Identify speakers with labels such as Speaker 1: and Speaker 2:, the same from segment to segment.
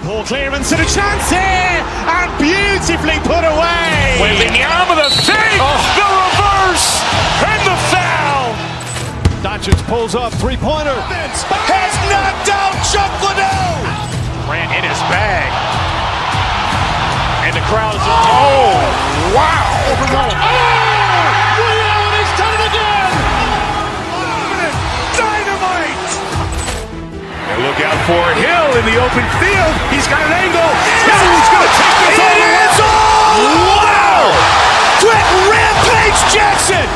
Speaker 1: Poor clearance and a chance here, and beautifully put away.
Speaker 2: Waving the arm of the fake, the reverse, and the foul.
Speaker 3: Doncic pulls up, three-pointer.
Speaker 2: Has knocked out Chuck Liddell. Ran in his bag. And the crowd is, oh, wow.
Speaker 3: Overrun.
Speaker 2: Ray Allen has done it again. Dynamite. And look out for Hill in the open field. He's got an angle. He's going to take this all the way. Wow. Quick Rampage Jackson.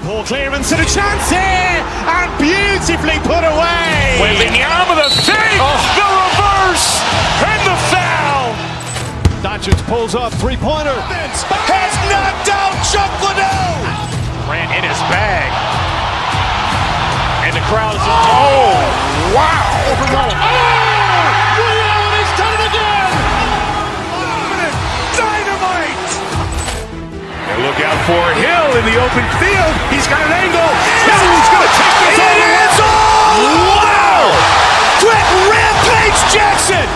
Speaker 1: Poor clearance and a chance here, and beautifully put away.
Speaker 2: Waving the arm of the fake, the reverse, and the foul.
Speaker 3: Doncic pulls up, three-pointer.
Speaker 2: Has knocked out Chuck Liddell. Ran in his bag. And the crowd is, oh, wow.
Speaker 3: Overrun.
Speaker 2: Ray Allen has done it again. Dynamite. And look out for Hill in the open field. He's got an angle. He's going to take this all the way. Wow. Quick Rampage Jackson.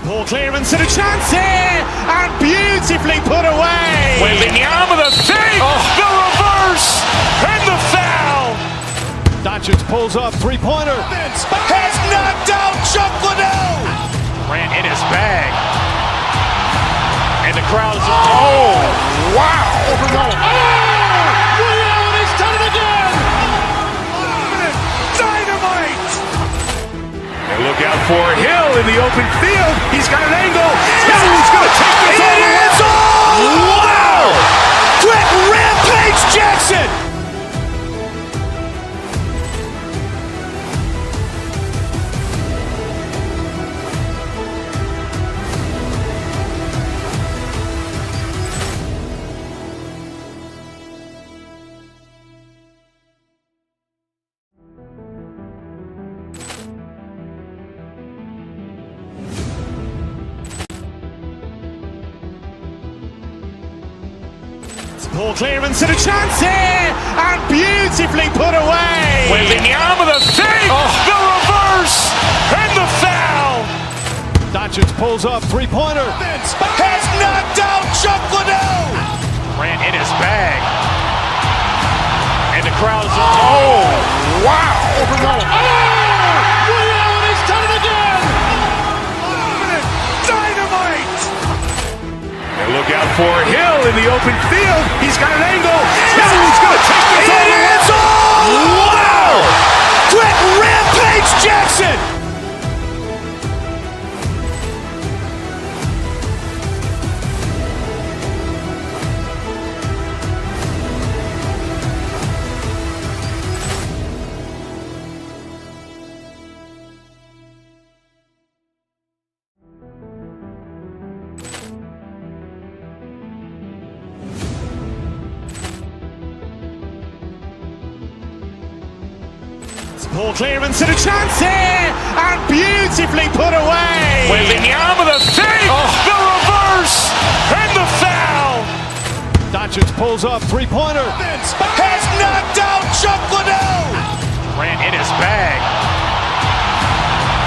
Speaker 1: Poor clearance and a chance here, and beautifully put away.
Speaker 2: Waving the arm of the fake, the reverse, and the foul.
Speaker 3: Doncic pulls up, three-pointer.
Speaker 2: Has knocked out Chuck Liddell. Ran in his bag. And the crowd is, oh, wow.
Speaker 3: Overrun.
Speaker 2: Ray Allen has done it again. Dynamite. And look out for Hill in the open field. He's got an angle. He's going to take this all the way. Wow. Quick Rampage Jackson.
Speaker 1: Poor clearance and a chance here, and beautifully put away.
Speaker 2: Waving the arm of the fake, the reverse, and the foul.
Speaker 3: Doncic pulls up, three-pointer.
Speaker 2: Has knocked out Chuck Liddell. Ran in his bag. And the crowd is, oh, wow.
Speaker 3: Overrun.
Speaker 2: Ray Allen has done it again. Dynamite. And look out for Hill in the open field. He's got an angle. He's going to take this all the way. Wow. Quick Rampage Jackson.
Speaker 1: Poor clearance and a chance here, and beautifully put away.
Speaker 2: Waving the arm of the fake, the reverse, and the foul.
Speaker 3: Doncic pulls up, three-pointer.
Speaker 2: Has knocked out Chuck Liddell. Ran in his bag.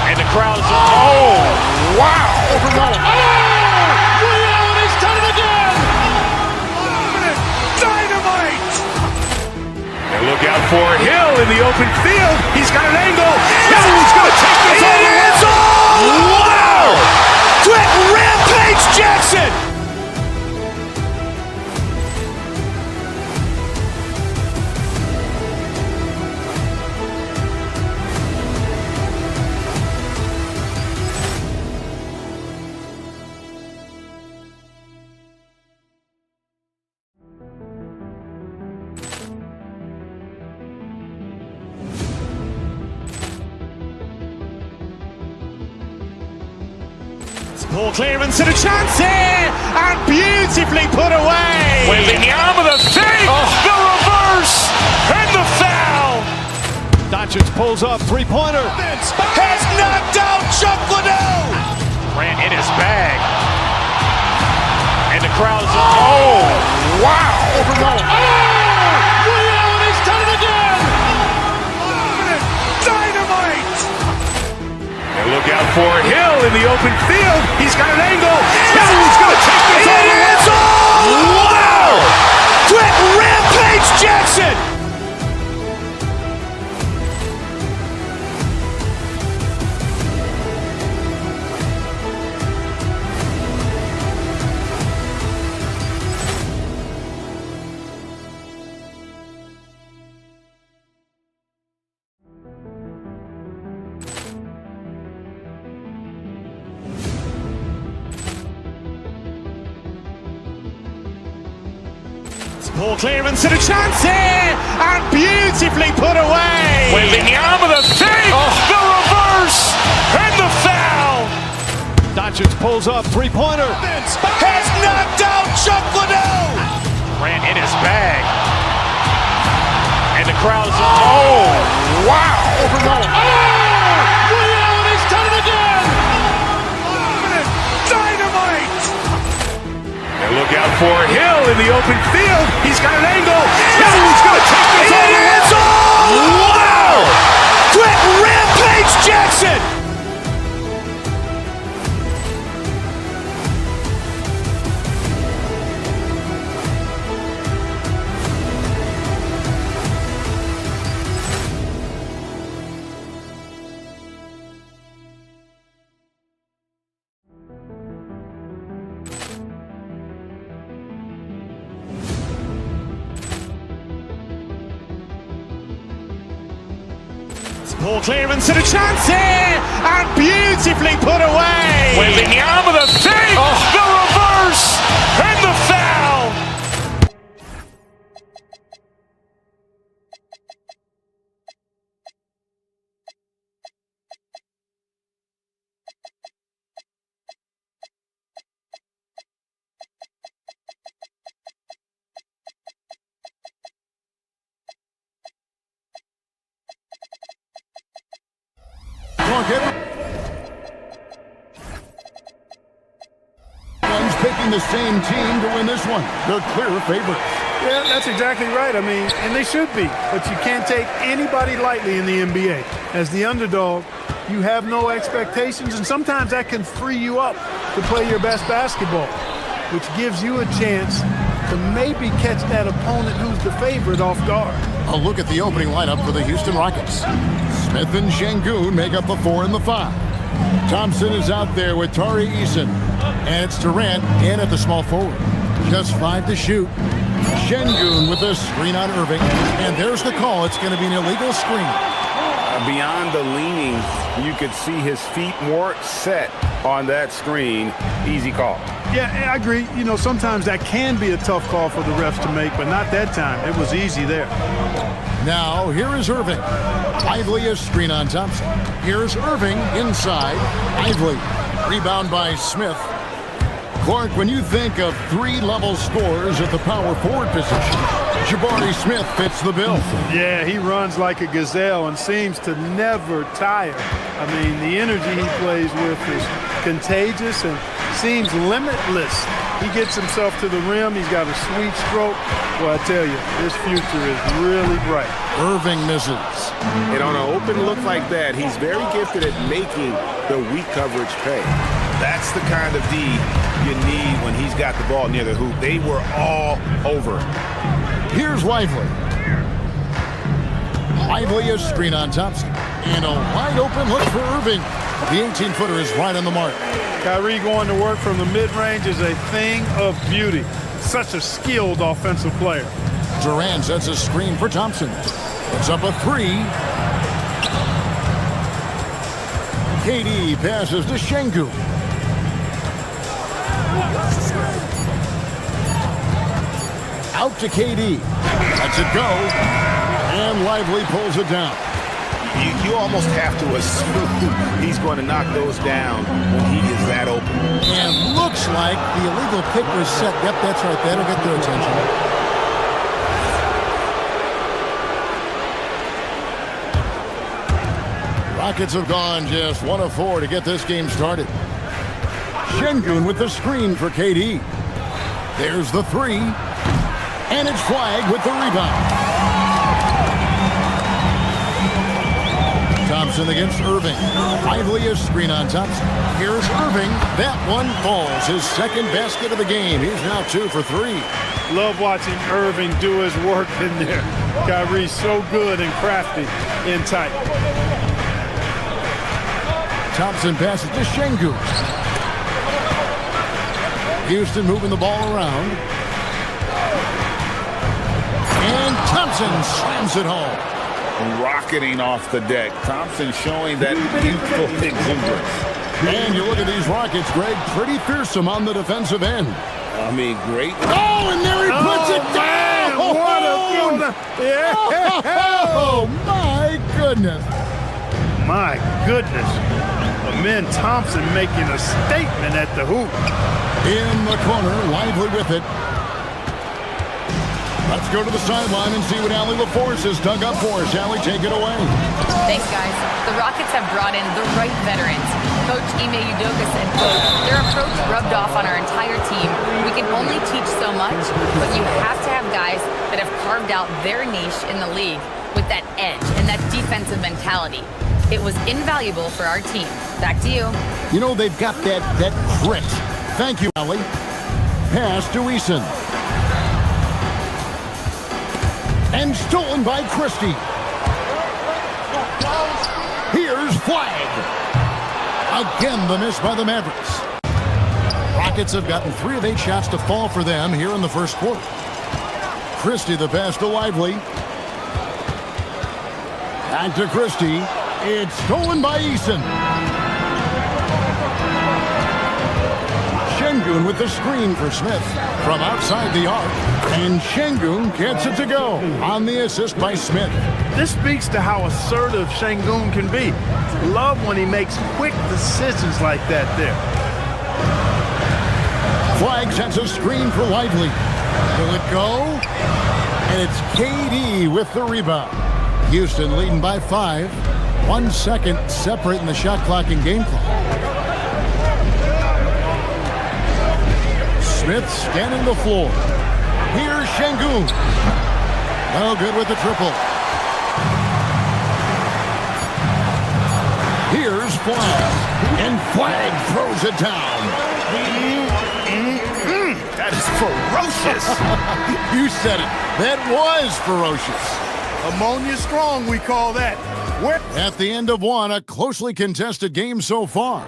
Speaker 2: And the crowd is, oh, wow.
Speaker 3: Overrun.
Speaker 2: Ray Allen has done it again. Dynamite. And look out for Hill in the open field. He's got an angle. He's going to take this all the way. Wow. Quick Rampage Jackson.
Speaker 1: Poor clearance and a chance here, and beautifully put away.
Speaker 2: Wembanyama the fake, the reverse, and the foul.
Speaker 3: Doncic pulls up, three-pointer.
Speaker 2: Has knocked out Chuck Liddell. Ran in his bag. And the crowd is, oh, wow.
Speaker 3: Ray Allen, he's done it again.
Speaker 2: Dynamite. And look out for Hill in the open field. He's got an angle. He's going to take this all the way. Wow. Quick Rampage Jackson.
Speaker 1: Poor clearance and a chance here, and beautifully put away.
Speaker 2: Wembanyama the fake, the reverse, and the foul.
Speaker 3: Doncic pulls up, three-pointer.
Speaker 2: Has knocked out Chuck Liddell. Ran in his bag. And the crowd is, oh, wow.
Speaker 3: Ray Allen, he's done it again.
Speaker 2: Dynamite. And look out for Hill in the open field. He's got an angle. He's going to take this all the way. Wow. Quick Rampage Jackson.
Speaker 1: Poor clearance and a chance here, and beautifully put away.
Speaker 2: Wembanyama the fake, the reverse, and the foul.
Speaker 4: Everyone's picking the same team to win this one. They're clear favorites.
Speaker 5: Yeah, that's exactly right. I mean, and they should be. But you can't take anybody lightly in the NBA. As the underdog, you have no expectations, and sometimes that can free you up to play your best basketball, which gives you a chance to maybe catch that opponent who's the favorite off guard.
Speaker 4: A look at the opening lineup for the Houston Rockets. Smith and Şengün make up the 4 and the 5. Thompson is out there with Tari Eason. And it's Durant in at the small forward. Just 5 to shoot. Şengün with a screen on Irving. And there's the call. It's going to be an illegal screen.
Speaker 6: Beyond the leaning, you could see his feet more set on that screen. Easy call.
Speaker 5: Yeah, I agree. You know, sometimes that can be a tough call for the refs to make, but not that time. It was easy there.
Speaker 4: Now, here is Irving. Lively a screen on Thompson. Here's Irving inside. Lively. Rebound by Smith. Clark, when you think of 3-level scorers at the power forward position, Jabari Smith fits the bill.
Speaker 5: Yeah, he runs like a gazelle and seems to never tire. I mean, the energy he plays with is contagious and seems limitless. He gets himself to the rim. He's got a sweet stroke. Well, I tell you, his future is really bright.
Speaker 4: Irving misses.
Speaker 6: And on an open look like that, he's very gifted at making the weak coverage pay. That's the kind of D you need when he's got the ball near the hoop. They were all over.
Speaker 4: Here's Lively. Lively a screen on Thompson. And a wide open look for Irving. The 18-footer is right on the mark.
Speaker 5: Kyrie going to work from the mid-range is a thing of beauty. Such a skilled offensive player.
Speaker 4: Durant sets a screen for Thompson. It's up a 3. KD passes to Şengün. Out to KD. Lets it go. And Lively pulls it down.
Speaker 6: You almost have to assume he's going to knock those down when he is that open.
Speaker 4: And looks like the illegal kick was set. Yep, that's right. That'll get their attention. Rockets have gone just 1 of 4 to get this game started. Şengün with the screen for KD. There's the 3. And it's Flag with the rebound. Thompson against Irving. Lively a screen on Thompson. Here's Irving. That one falls. His second basket of the game. He's now 2 for 3.
Speaker 5: Love watching Irving do his work in there. Kyrie's so good and crafty in tight.
Speaker 4: Thompson passes to Şengün. Houston moving the ball around. And Thompson slams it home.
Speaker 2: Rocketing off the deck. Thompson showing that youthful exuberance.
Speaker 4: And you look at these Rockets, Greg, pretty fearsome on the defensive end.
Speaker 6: I mean, great.
Speaker 4: Oh, and there he puts it down!
Speaker 5: Man, what a yeah.
Speaker 4: Oh, my goodness.
Speaker 5: My goodness. Man, Thompson making a statement at the hoop.
Speaker 4: In the corner, Lively with it. Let's go to the sideline and see what Allie LaForce has dug up for us. Allie, take it away.
Speaker 7: Thanks, guys. The Rockets have brought in the right veterans. Coach Ime Udoka said, quote, their approach rubbed off on our entire team. We can only teach so much, but you have to have guys that have carved out their niche in the league with that edge and that defensive mentality. It was invaluable for our team. Back to you.
Speaker 4: You know, they've got that grit. Thank you, Allie. Pass to Eason. And stolen by Christie. Here's Flag. Again, the miss by the Mavericks. Rockets have gotten 3 of 8 shots to fall for them here in the first quarter. Christie the pass to Lively. Back to Christie. It's stolen by Eason. Şengün with the screen for Smith from outside the arc. And Şengün gets it to go on the assist by Smith.
Speaker 5: This speaks to how assertive Şengün can be. Love when he makes quick decisions like that there.
Speaker 4: Flag sets a screen for Lively. Will it go? And it's KD with the rebound. Houston leading by 5. 1 second separating the shot clock and game clock. Smith scanning the floor. Here's Şengün. No good with the triple. Here's Flag. And Flag throws it down.
Speaker 6: That is ferocious.
Speaker 4: You said it. That was ferocious.
Speaker 5: Ammonia strong, we call that.
Speaker 4: At the end of 1, a closely contested game so far.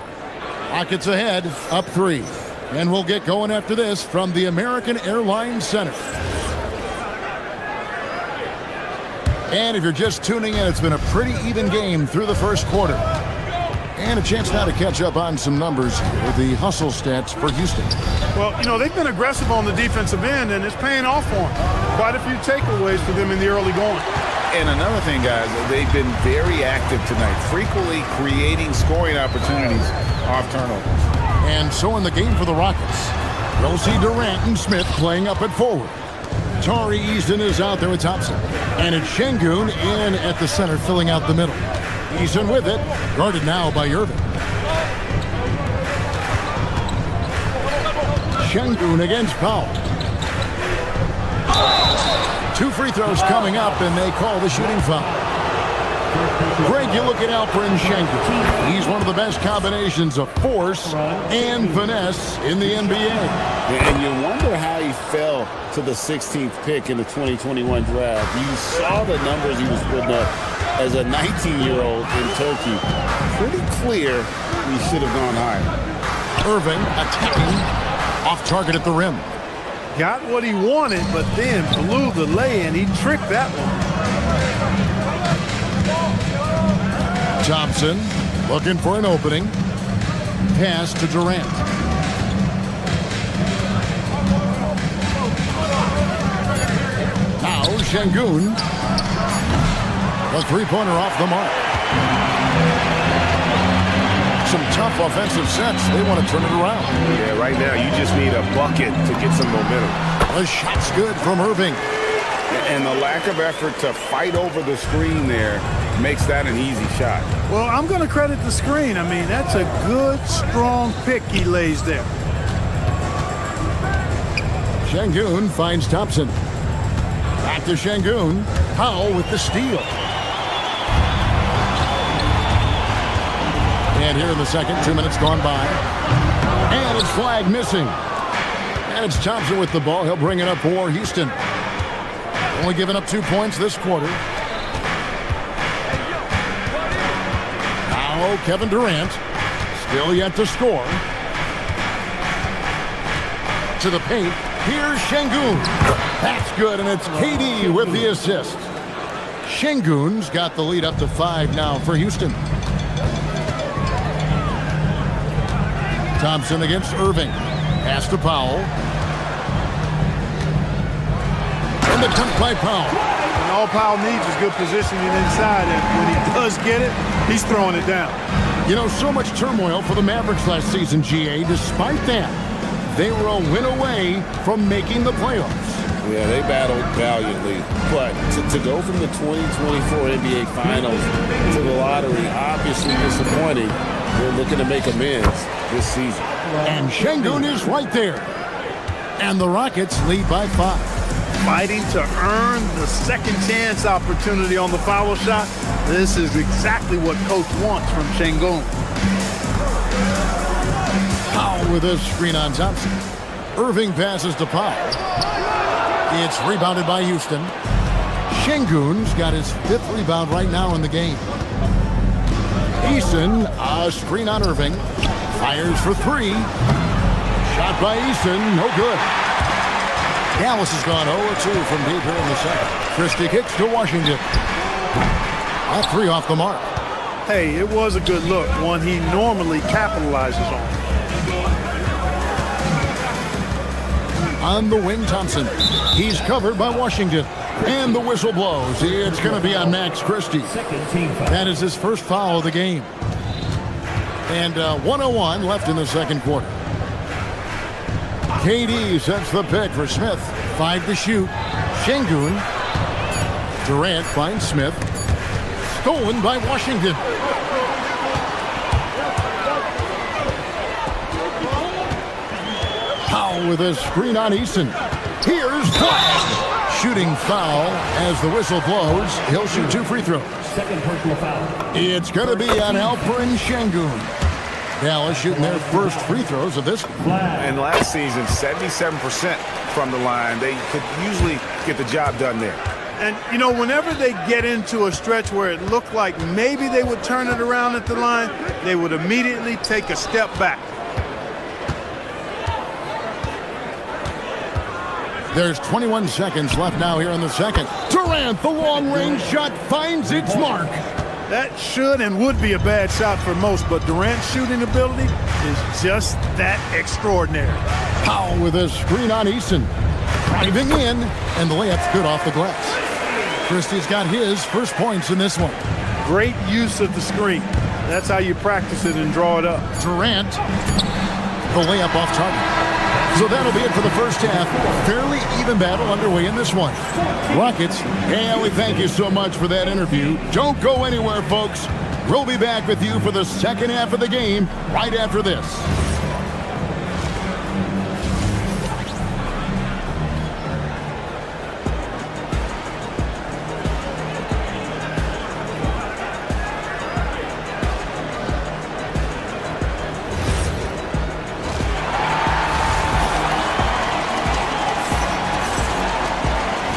Speaker 4: Rockets ahead, up 3. And we'll get going after this from the American Airlines Center. And if you're just tuning in, it's been a pretty even game through the first quarter. And a chance now to catch up on some numbers with the hustle stats for Houston.
Speaker 5: Well, you know, they've been aggressive on the defensive end, and it's paying off for them. Quite a few takeaways for them in the early going.
Speaker 6: And another thing, guys, they've been very active tonight, frequently creating scoring opportunities off turnovers.
Speaker 4: And so in the game for the Rockets, we'll see Durant and Smith playing up at forward. Tari Eason is out there with Thompson. And it's Şengün in at the center, filling out the middle. Eason with it, guarded now by Irving. Şengün against Powell. 2 free throws coming up, and they call the shooting foul. Greg, you look at Alperen Şengün. He's one of the best combinations of force and finesse in the NBA.
Speaker 6: And you wonder how he fell to the 16th pick in the 2021 draft. You saw the numbers he was putting up as a 19-year-old in Turkey. Pretty clear he should have gone higher.
Speaker 4: Irving attacking, off target at the rim.
Speaker 5: Got what he wanted, but then blew the lay-in. He tricked that one.
Speaker 4: Thompson looking for an opening. Pass to Durant. Now Şengün. The three-pointer off the mark. Some tough offensive sets. They want to turn it around.
Speaker 6: Yeah, right now you just need a bucket to get some momentum.
Speaker 4: The shot's good from Irving.
Speaker 6: And the lack of effort to fight over the screen there makes that an easy shot.
Speaker 5: Well, I'm going to credit the screen. I mean, that's a good, strong pick he lays there.
Speaker 4: Şengün finds Thompson. Back to Şengün. Powell with the steal. And here in the second, 2 minutes gone by. And it's flag missing. And it's Thompson with the ball. He'll bring it up for Houston. Only giving up 2 points this quarter. Now Kevin Durant. Still yet to score. To the paint. Here's Şengün. That's good, and it's KD with the assist. Şengün's got the lead up to 5 now for Houston. Thompson against Irving. Pass to Powell. And the dunk by Powell.
Speaker 5: And all Powell needs is good positioning inside, and when he does get it, he's throwing it down.
Speaker 4: You know, so much turmoil for the Mavericks last season, GA. Despite that, they were a win away from making the playoffs.
Speaker 6: Yeah, they battled valiantly. But to go from the 2024 NBA Finals to the lottery, obviously disappointing. They're looking to make amends this season.
Speaker 4: And Şengün is right there. And the Rockets lead by 5.
Speaker 5: Fighting to earn the second chance opportunity on the foul shot. This is exactly what coach wants from Şengün.
Speaker 4: Powell with a screen on Thompson. Irving passes to Powell. It's rebounded by Houston. Şengün's got his 5th rebound right now in the game. Eason, a screen on Irving. Fires for 3. Shot by Eason, no good. Dallas has gone 0-2 from deep here in the second. Christie kicks to Washington. A 3 off the mark.
Speaker 5: Hey, it was a good look, one he normally capitalizes on.
Speaker 4: On the wing, Thompson. He's covered by Washington. And the whistle blows. It's going to be on Max Christie. That is his first foul of the game. And 1:01 left in the second quarter. KD sets the pick for Smith. 5 to shoot. Şengün. Durant finds Smith. Stolen by Washington. Powell with a screen on Eason. Here's flag. Shooting foul as the whistle blows. He'll shoot 2 free throws.
Speaker 8: Second personal foul.
Speaker 4: It's going to be on Alperen Şengün. Dallas shooting their first free throws of this.
Speaker 6: And last season, 77% from the line. They could usually get the job done there.
Speaker 5: And, you know, whenever they get into a stretch where it looked like maybe they would turn it around at the line, they would immediately take a step back.
Speaker 4: There's 21 seconds left now here in the second. Durant, the long-range shot, finds its mark.
Speaker 5: That should and would be a bad shot for most, but Durant's shooting ability is just that extraordinary.
Speaker 4: Powell with a screen on Eason. Driving in, and the layup's good off the glass. Christie's got his first points in this one.
Speaker 5: Great use of the screen. That's how you practice it and draw it up.
Speaker 4: Durant, the layup off target. So that'll be it for the first half. Fairly even battle underway in this one. Rockets, and we thank you so much for that interview. Don't go anywhere, folks. We'll be back with you for the second half of the game right after this.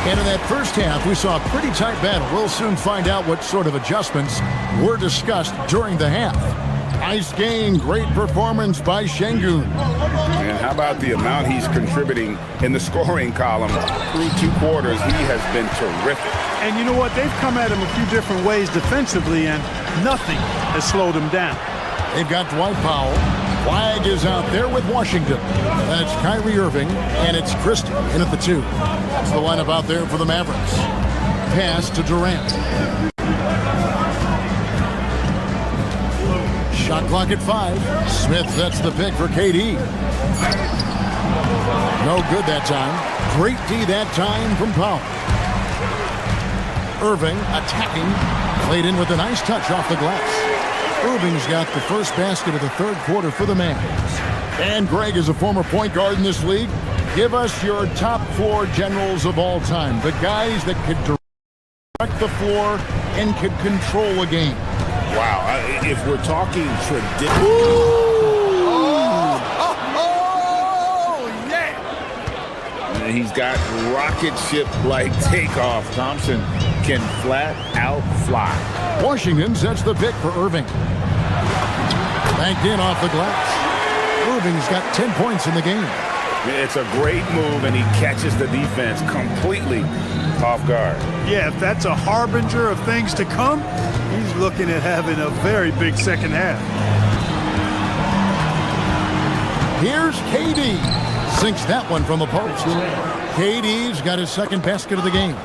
Speaker 4: And in that first half, we saw a pretty tight battle. We'll soon find out what sort of adjustments were discussed during the half. Nice game, great performance by Şengün.
Speaker 6: And how about the amount he's contributing in the scoring column? Through 2 quarters, he has been terrific.
Speaker 5: And you know what? They've come at him a few different ways defensively, and nothing has slowed him down.
Speaker 4: They've got Dwight Powell. Flag is out there with Washington. That's Kyrie Irving, and it's Christie in at the 2. That's the lineup out there for the Mavericks. Pass to Durant. Shot clock at 5. Smith sets the pick for KD. No good that time. Great D that time from Powell. Irving attacking. Played in with a nice touch off the glass. Irving's got the first basket of the third quarter for the Mavs. And Greg is a former point guard in this league. Give us your top floor generals of all time. The guys that could direct the floor and could control a game.
Speaker 6: Wow, if we're talking tradition. And he's got rocket ship-like takeoff. Thompson can flat out fly.
Speaker 4: Washington sets the pick for Irving. Banked in off the glass. Irving's got 10 points in the game.
Speaker 6: It's a great move, and he catches the defense completely off guard.
Speaker 5: Yeah, if that's a harbinger of things to come, he's looking at having a very big second half.
Speaker 4: Here's KD. Sinks that one from the post. KD's got his second basket of the game.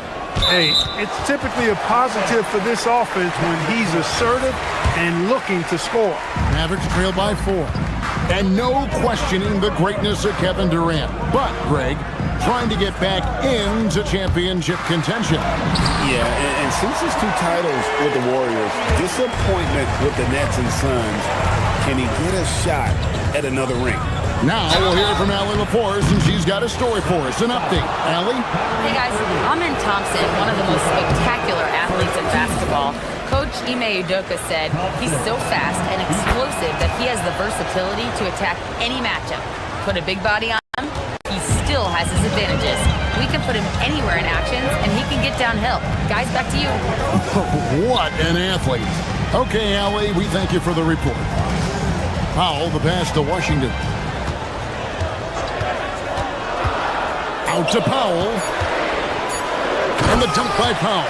Speaker 5: Hey, it's typically a positive for this offense when he's assertive and looking to score.
Speaker 4: Mavericks trail by 4. And no questioning the greatness of Kevin Durant. But, Greg, trying to get back into championship contention.
Speaker 6: Yeah, and since his 2 titles with the Warriors, disappointment with the Nets and Suns, can he get a shot at another ring?
Speaker 4: Now we'll hear from Allie LaForce, and she's got a story for us. An update. Allie?
Speaker 7: Hey guys, Amen Thompson, one of the most spectacular athletes in basketball. Coach Ime Udoka said he's so fast and explosive that he has the versatility to attack any matchup. Put a big body on him, he still has his advantages. We can put him anywhere in actions, and he can get downhill. Guys, back to you.
Speaker 4: What an athlete. Okay, Allie, we thank you for the report. Powell, the pass to Washington. Out to Powell. And the dunk by Powell.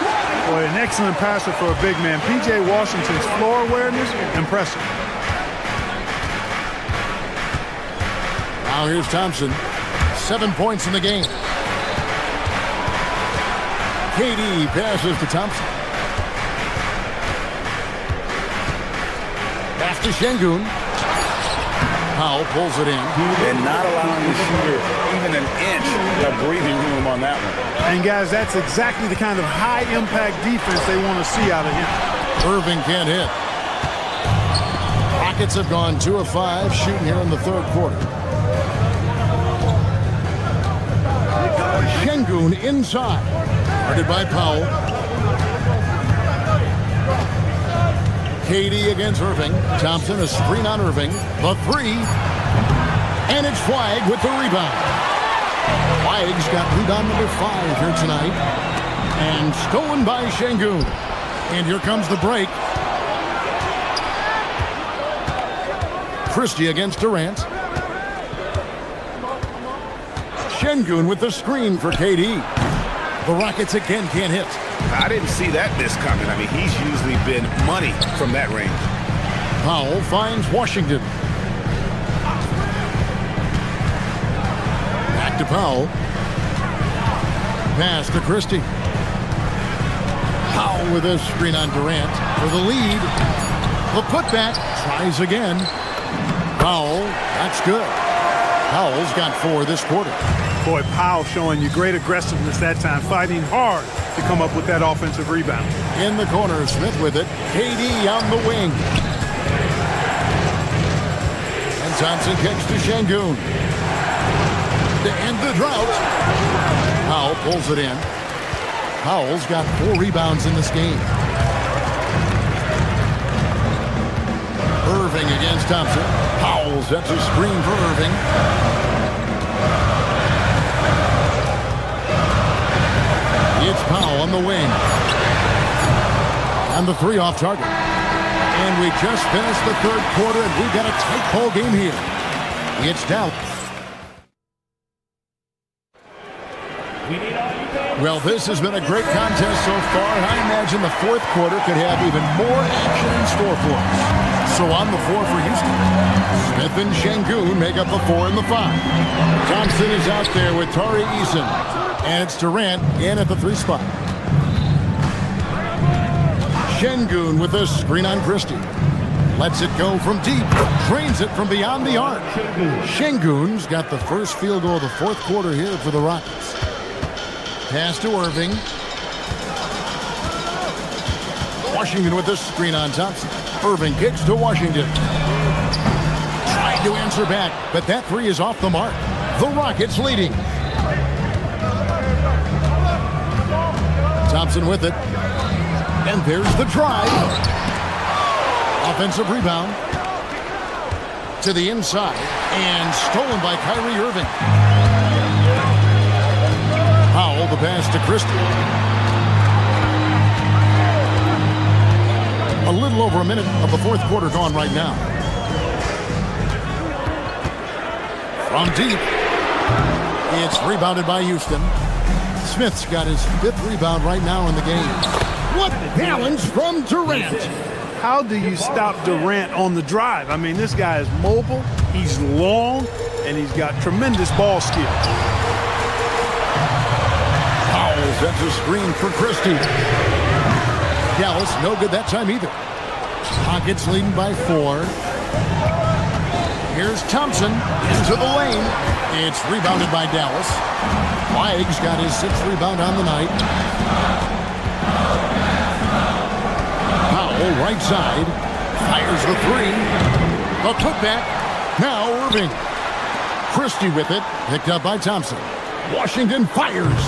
Speaker 5: Boy, an excellent passer for a big man. P.J. Washington's floor awareness, impressive.
Speaker 4: Now here's Thompson. 7 points in the game. KD passes to Thompson. Pass to Şengün. Powell pulls it in.
Speaker 6: And not allowing the shooter even an inch of breathing room on that one.
Speaker 5: And guys, that's exactly the kind of high-impact defense they want to see out of him.
Speaker 4: Irving can't hit. Rockets have gone 2 of 5 shooting here in the third quarter. Şengün inside. Guarded by Powell. KD against Irving. Thompson, a screen on Irving. The 3. And it's Flagg with the rebound. Flagg's got rebound number 5 here tonight. And stolen by Şengün. And here comes the break. Christie against Durant. Şengün with the screen for KD. The Rockets again can't hit.
Speaker 6: I didn't see that miss coming. I mean, he's usually been money from that range.
Speaker 4: Powell finds Washington. Back to Powell. Pass to Christie. Powell with a screen on Durant for the lead. The putback tries again. Powell, that's good. Powell's got 4 this quarter.
Speaker 5: Boy, Powell showing you great aggressiveness that time, fighting hard to come up with that offensive rebound.
Speaker 4: In the corner, Smith with it. KD on the wing. And Thompson kicks to Şengün. To end the drought. Powell pulls it in. Powell's got 4 rebounds in this game. Irving against Thompson. Powell sets a screen for Irving. It's Powell on the wing. And the 3 off target. And we just finished the third quarter, and we've got a tight ball game here. It's down. Well, this has been a great contest so far, and I imagine the fourth quarter could have even more action in store for us. So on the floor for Houston, Smith and Şengün make up the 4 and the 5. Thompson is out there with Tari Eason, and it's Durant in at the 3 spot. Şengün with a screen on Christie. Lets it go from deep. Drains it from beyond the arc. Şengün's got the first field goal of the fourth quarter here for the Rockets. Pass to Irving. Washington with the screen on Thompson. Irving kicks to Washington. Trying to answer back, but that three is off the mark. The Rockets leading. Thompson with it. And there's the drive. Offensive rebound. To the inside. And stolen by Kyrie Irving. Powell the pass to Christie. A little over a minute of the fourth quarter gone right now. From deep. It's rebounded by Houston. Smith's got his fifth rebound right now in the game. What challenge from Durant.
Speaker 5: How do you stop Durant on the drive? I mean, this guy is mobile, he's long, and he's got tremendous ball skill.
Speaker 4: Powell sets a screen for Christie. Dallas, no good that time either. Rockets leading by 4. Here's Thompson into the lane. It's rebounded by Dallas. Flag's got his 6th rebound on the night. Powell, right side. Fires the 3. The putback. Now Irving. Christie with it. Picked up by Thompson. Washington fires.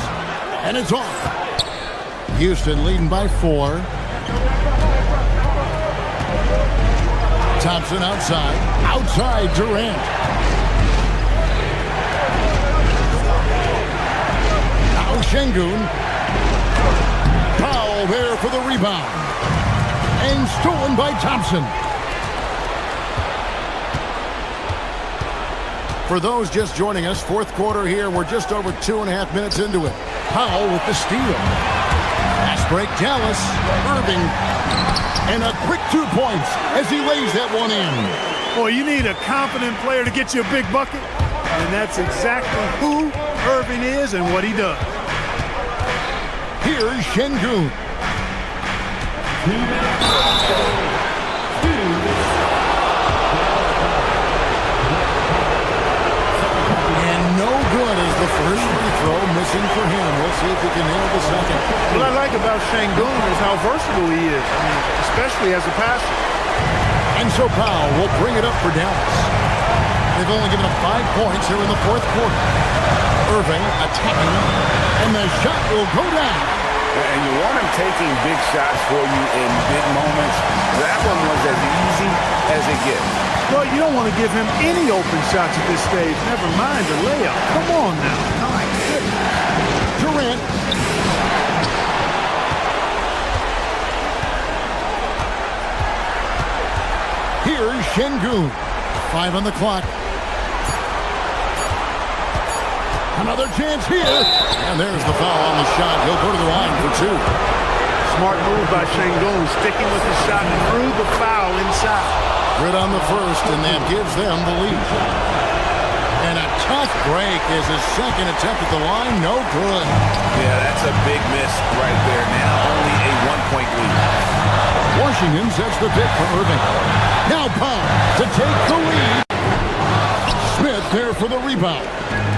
Speaker 4: And it's off. Houston leading by 4. Thompson outside. Outside Durant. Now Şengün. Powell there for the rebound. And stolen by Thompson. For those just joining us, fourth quarter here. We're just over 2.5 minutes into it. Powell with the steal. Fast break, Dallas. Irving. And a quick 2 points as he lays that one in.
Speaker 5: Boy, you need a confident player to get you a big bucket. And that's exactly who Irving is and what he does.
Speaker 4: Here's Şengün. And no good as the first free throw missing for him. We'll see if he can nail the second.
Speaker 5: What I like about Şengün is how versatile he is, especially as a passer.
Speaker 4: And so Powell will bring it up for Dallas. They've only given up 5 points here in the fourth quarter. Irving attacking, and the shot will go down.
Speaker 6: And you want him taking big shots for you in big moments. That one was as easy as it gets.
Speaker 5: Well, you don't want to give him any open shots at this stage. Never mind a layup. Come on now. My goodness.
Speaker 4: Durant. Here's Şengün. 5 on the clock. Another chance here. And there's the foul on the shot. He'll go to the line for 2.
Speaker 5: Smart move by Şengün, sticking with the shot and threw the foul inside.
Speaker 4: Good on the first, and that gives them the lead. And a tough break is his second attempt at the line. No good.
Speaker 6: Yeah, that's a big miss right there. Now only a 1-point lead.
Speaker 4: Washington sets the pick for Irving. Now Powell to take the lead. Smith there for the rebound.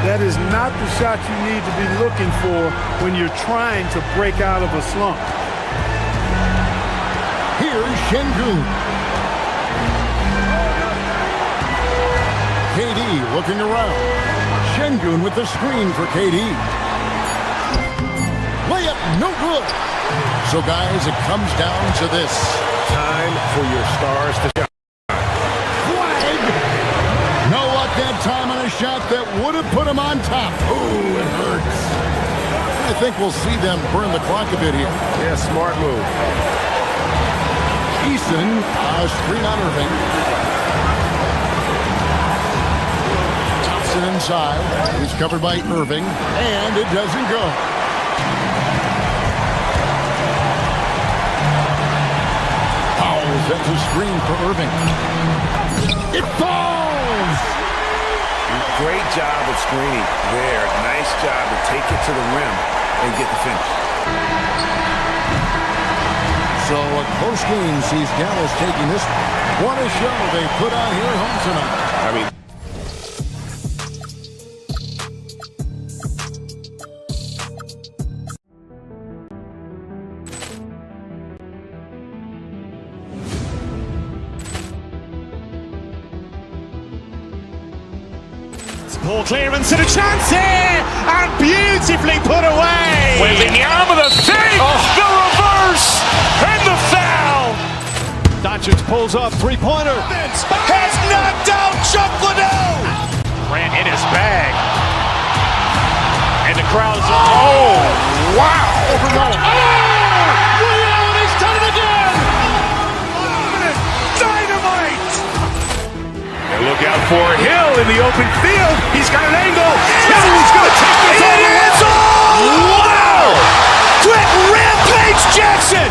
Speaker 5: That is not the shot you need to be looking for when you're trying to break out of a slump.
Speaker 4: Here's Şengün. KD looking around. Şengün with the screen for KD. Layup, no good. So guys, it comes down to this.
Speaker 6: Time for your stars to shine.
Speaker 4: Flag! No luck that time on a shot that would have put him on top. Ooh, it hurts. I think we'll see them burn the clock a bit here.
Speaker 6: Yeah, smart move.
Speaker 4: Eason, screen on Irving. Thompson inside. He's covered by Irving, and it doesn't go. Powell sets a screen for Irving. It falls!
Speaker 6: Great job of screening there. Nice job to take it to the rim and get the finish.
Speaker 4: So a close game sees Dallas taking this one. What a show they put on here at home tonight.
Speaker 6: I mean,
Speaker 1: Poor clearance and a chance here, and beautifully put away.
Speaker 2: Waving the arm of the fake, the reverse, and the foul.
Speaker 3: Doncic pulls up, three-pointer.
Speaker 2: Has knocked out Chuck Liddell. Ran in his bag. And the crowd's, oh, wow.
Speaker 3: Ray Allen has done it again.
Speaker 2: Dynamite. And look out for Hill in the open field. He's got an angle. He's going to take this all the way. Wow. Quick Rampage Jackson.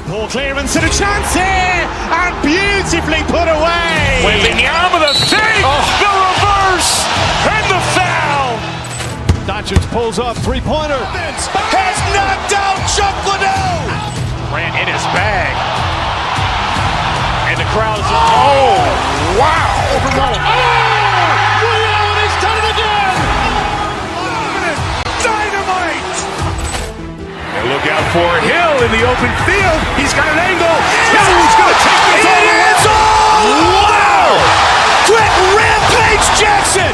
Speaker 1: Poor clearance and a chance here, and beautifully put away.
Speaker 2: Waving the arm of the fake, the reverse, and the foul.
Speaker 3: Doncic pulls up, three-pointer.
Speaker 2: Has knocked out Chuck Liddell. Ran in his bag. And the crowd's, oh, wow.
Speaker 3: Ray Allen has done it again.
Speaker 2: Dynamite. And look out for Hill in the open field. He's got an angle. He's going to take this all the way. Wow. Quick Rampage Jackson.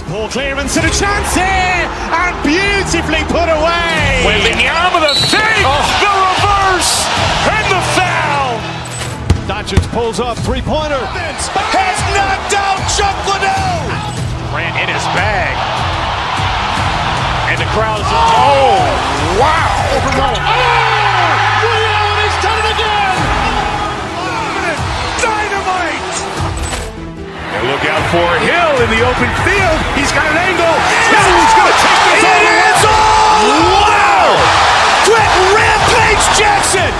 Speaker 1: Poor clearance and a chance here, and beautifully put away.
Speaker 2: Waving the arm of the fake, the reverse, and the foul.
Speaker 3: Doncic pulls up, three-pointer.
Speaker 2: Has knocked out Chuck Liddell. Ran in his bag. And the crowd's, oh, wow.
Speaker 3: Ray Allen has done it again.
Speaker 2: Dynamite. And look out for Hill in the open field. He's got an angle. He's going to take this all the way. Wow. Quick Rampage Jackson.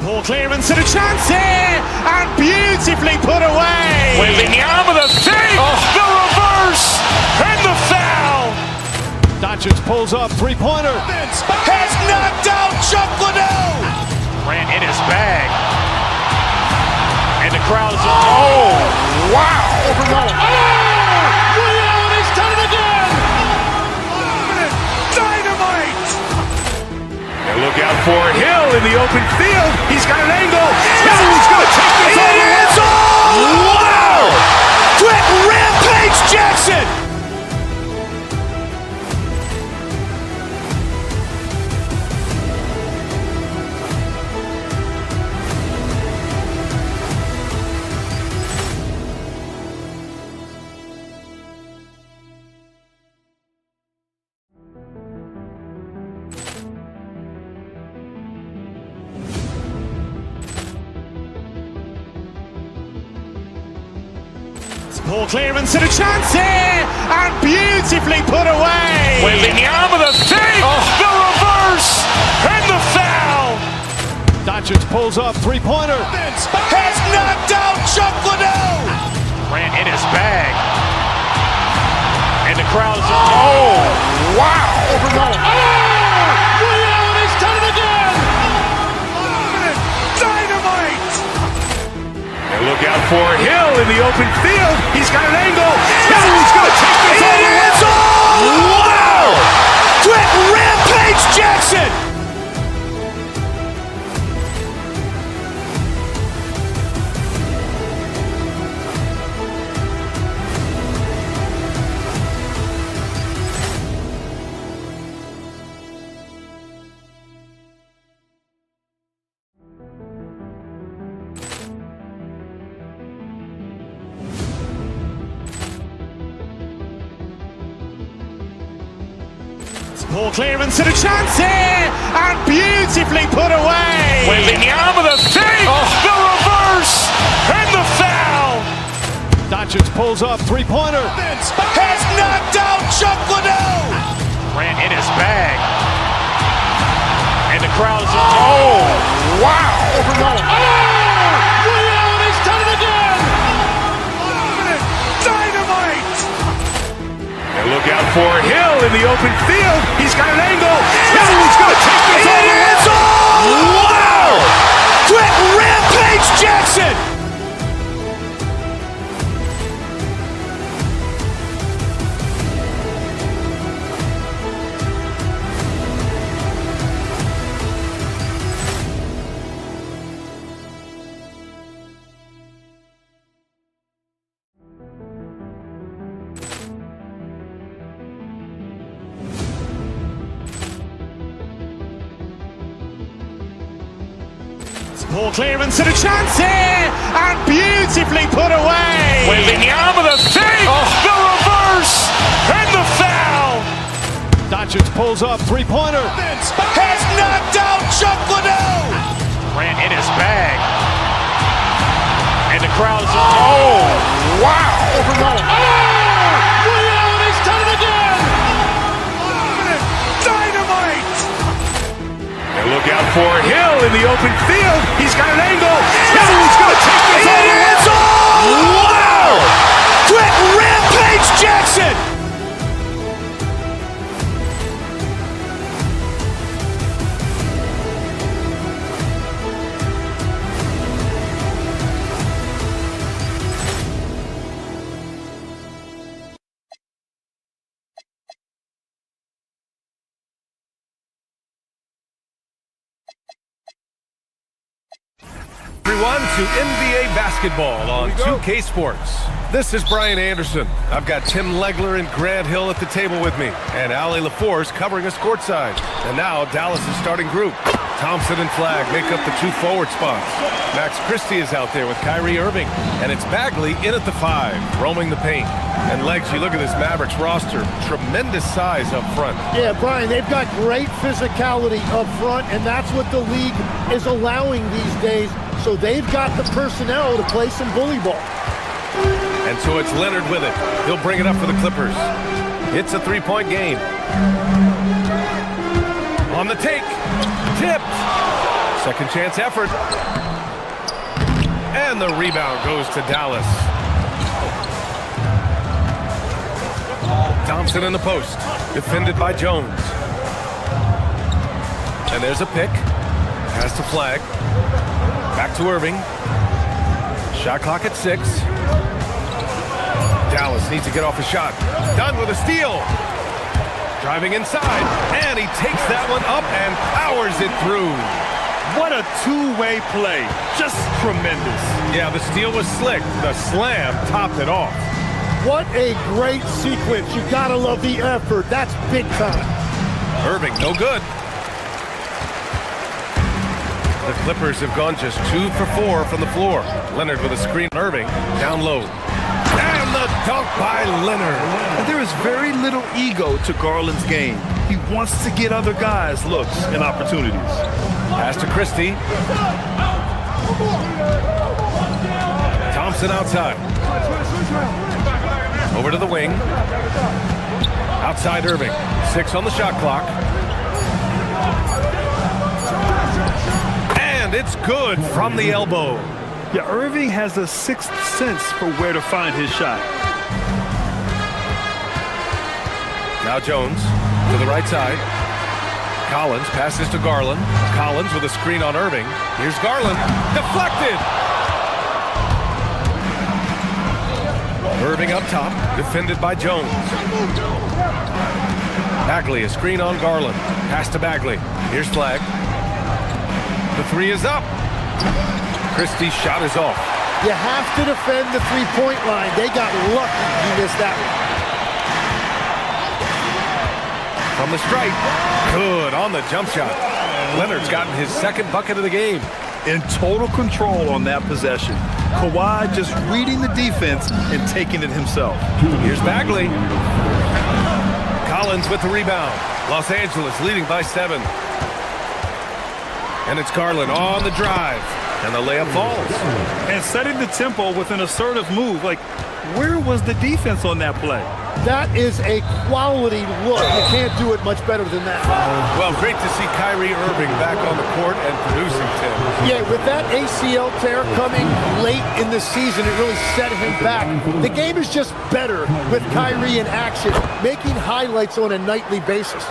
Speaker 1: Poor clearance and a chance here, and beautifully put away.
Speaker 2: Waving the arm of the fake, the reverse, and the foul.
Speaker 3: Doncic pulls up, three-pointer.
Speaker 2: Has knocked out Chuck Liddell. Ran in his bag. And the crowd's, oh, wow.
Speaker 3: Ray Allen has done it again.
Speaker 2: Dynamite. And look out for Hill in the open field. He's got an angle. He's going to take this all the way. Wow. Quick Rampage Jackson.
Speaker 1: Poor clearance and a chance here, and beautifully put away.
Speaker 2: Waving the arm of the fake, the reverse, and the foul.
Speaker 3: Doncic pulls up, three-pointer.
Speaker 2: Has knocked out Chuck Liddell. Ran in his bag. And the crowd's, oh, wow. out for Hill in the open field. He's got an angle. He's going to take this all the way. Wow! Quick Rampage Jackson!
Speaker 1: Poor clearance and a chance here, and beautifully put away.
Speaker 2: Wembanyama the fake, the reverse, and the foul.
Speaker 3: Doncic pulls up, three-pointer.
Speaker 2: Has knocked out Chuck Liddell. Ran in his bag. And the crowd's oh, wow.
Speaker 3: Ray Allen has done it again.
Speaker 2: Dynamite. And look out for Hill in the open field. He's got an angle. He's going to take this all the way. Wow. Quick Rampage Jackson.
Speaker 1: Poor clearance and a chance here, and beautifully put away.
Speaker 2: Wembanyama the fake, the reverse, and the foul.
Speaker 3: Doncic pulls up, three-pointer.
Speaker 2: Has knocked out Chuck Liddell. Ran in his bag. And the crowd's oh, wow.
Speaker 3: Ray Allen has done it again.
Speaker 2: Dynamite. And look out for Hill in the open field. He's got an angle. He's going to take this all the way. Wow. Quick Rampage Jackson.
Speaker 8: Everyone to NBA basketball on 2K Sports. This is Brian Anderson. I've got Tim Legler and Grant Hill at the table with me, and Ali LaForce covering us courtside. And now Dallas' starting group. Thompson and Flagg make up the two forward spots. Max Christie is out there with Kyrie Irving, and it's Bagley in at the 5, roaming the paint. And Legs, you look at this Mavericks roster, tremendous size up front.
Speaker 9: Yeah, Brian, they've got great physicality up front, and that's what the league is allowing these days. So they've got the personnel to play some bully ball.
Speaker 8: And so it's Leonard with it. He'll bring it up for the Clippers. It's a three-point game. On the take. Tipped. Second chance effort. And the rebound goes to Dallas. Thompson in the post. Defended by Jones. And there's a pick. Pass to Flagg. Back to Irving. Shot clock at 6. Dallas needs to get off a shot. Done with a steal. Driving inside. And he takes that one up and powers it through.
Speaker 2: What a two-way play. Just tremendous.
Speaker 8: Yeah, the steal was slick. The slam topped it off.
Speaker 9: What a great sequence. You gotta love the effort. That's big time.
Speaker 8: Irving, no good. The Clippers have gone just 2 for 4 from the floor. Leonard with a screen. Irving down low. And the dunk by Leonard.
Speaker 10: And there is very little ego to Garland's game. He wants to get other guys looks and opportunities.
Speaker 8: Pass to Christie. Thompson outside. Over to the wing. Outside Irving. 6 on the shot clock. And it's good from the elbow.
Speaker 10: Yeah, Irving has a sixth sense for where to find his shot.
Speaker 8: Now Jones to the right side. Collins passes to Garland. Collins with a screen on Irving. Here's Garland. Deflected. Irving up top, defended by Jones. Bagley, a screen on Garland. Pass to Bagley. Here's Flag. The three is up. Christie's shot is off.
Speaker 9: You have to defend the three-point line. They got lucky he missed that one.
Speaker 8: From the stripe. Good on the jump shot. Leonard's gotten his second bucket of the game.
Speaker 10: In total control on that possession. Kawhi just reading the defense and taking it himself.
Speaker 8: Here's Bagley. Collins with the rebound. Los Angeles leading by 7. And it's Garland on the drive. And the layup falls.
Speaker 10: And setting the tempo with an assertive move. Like, where was the defense on that play?
Speaker 9: That is a quality look. You can't do it much better than that.
Speaker 8: Well, great to see Kyrie Irving back on the court and producing, Tim.
Speaker 9: Yeah, with that ACL tear coming late in the season, it really set him back. The game is just better with Kyrie in action, making highlights on a nightly basis.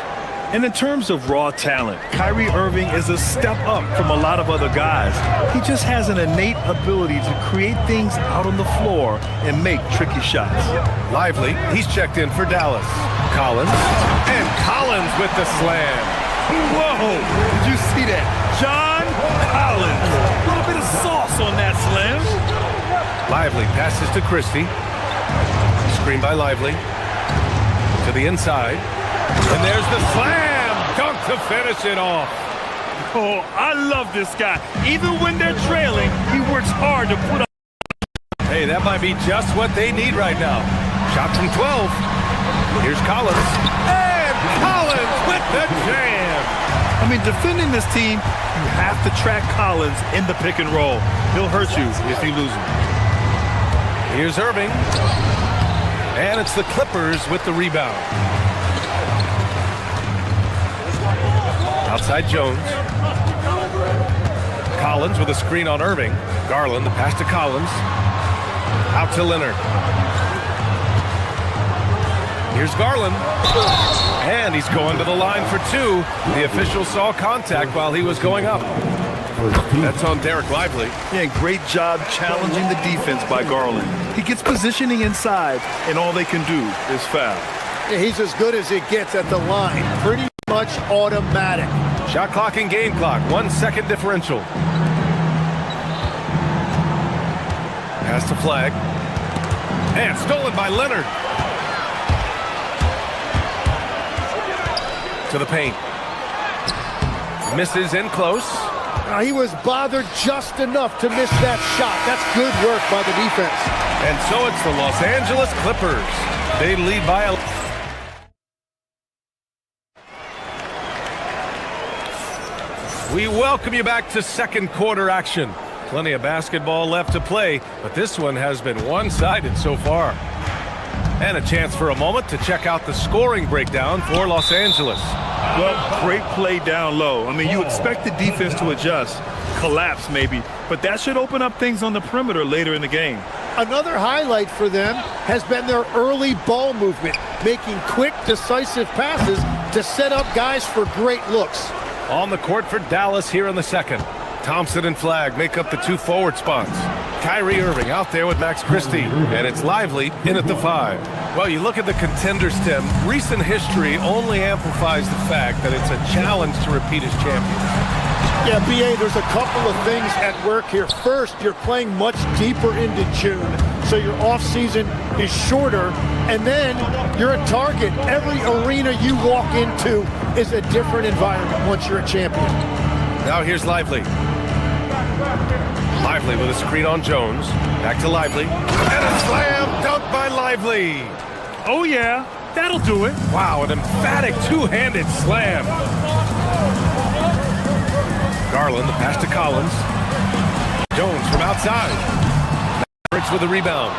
Speaker 10: And in terms of raw talent, Kyrie Irving is a step up from a lot of other guys. He just has an innate ability to create things out on the floor and make tricky shots.
Speaker 8: Lively, he's checked in for Dallas. Collins, and Collins with the slam.
Speaker 10: Whoa, did you see that? John Collins, a little bit of sauce on that slam.
Speaker 8: Lively passes to Christie. Screen by Lively. To the inside. And there's the slam! Dunk to finish it off.
Speaker 10: Oh, I love this guy. Even when they're trailing, he works hard to put up.
Speaker 8: Hey, that might be just what they need right now. Shot from 12. Here's Collins. And Collins with the jam!
Speaker 10: I mean, defending this team, you have to track Collins in the pick and roll. He'll hurt you if you lose him.
Speaker 8: Here's Irving. And it's the Clippers with the rebound. Outside Jones. Collins with a screen on Irving. Garland, the pass to Collins. Out to Leonard. Here's Garland. And he's going to the line for 2. The official saw contact while he was going up. That's on Derek Lively.
Speaker 10: Yeah, great job challenging the defense by Garland. He gets positioning inside, and all they can do is foul.
Speaker 9: Yeah, he's as good as it gets at the line. Pretty much automatic.
Speaker 8: Shot clock and game clock, 1 second differential. Pass to Flag. And stolen by Leonard. To the paint. Misses in close.
Speaker 9: He was bothered just enough to miss that shot. That's good work by the defense.
Speaker 8: And so it's the Los Angeles Clippers. They lead by a... We welcome you back to second quarter action. Plenty of basketball left to play, but this one has been one-sided so far. And a chance for a moment to check out the scoring breakdown for Los Angeles.
Speaker 10: Well, great play down low. I mean, you expect the defense to adjust, collapse maybe, but that should open up things on the perimeter later in the game.
Speaker 9: Another highlight for them has been their early ball movement, making quick, decisive passes to set up guys for great looks.
Speaker 8: On the court for Dallas here in the second. Thompson and Flag make up the 2 forward spots. Kyrie Irving out there with Max Christie, and it's Lively in at the 5. Well, you look at the contenders, Tim. Recent history only amplifies the fact that it's a challenge to repeat as champions.
Speaker 9: Yeah, B.A., there's a couple of things at work here. First, you're playing much deeper into June, so your offseason is shorter, and then you're a target. Every arena you walk into is a different environment once you're a champion.
Speaker 8: Now here's Lively. Lively with a screen on Jones. Back to Lively. And a slam dunk by Lively.
Speaker 10: Oh, yeah, that'll do it.
Speaker 8: Wow, an emphatic two-handed slam. Garland, the pass to Collins. Jones from outside. Mavericks with a rebound.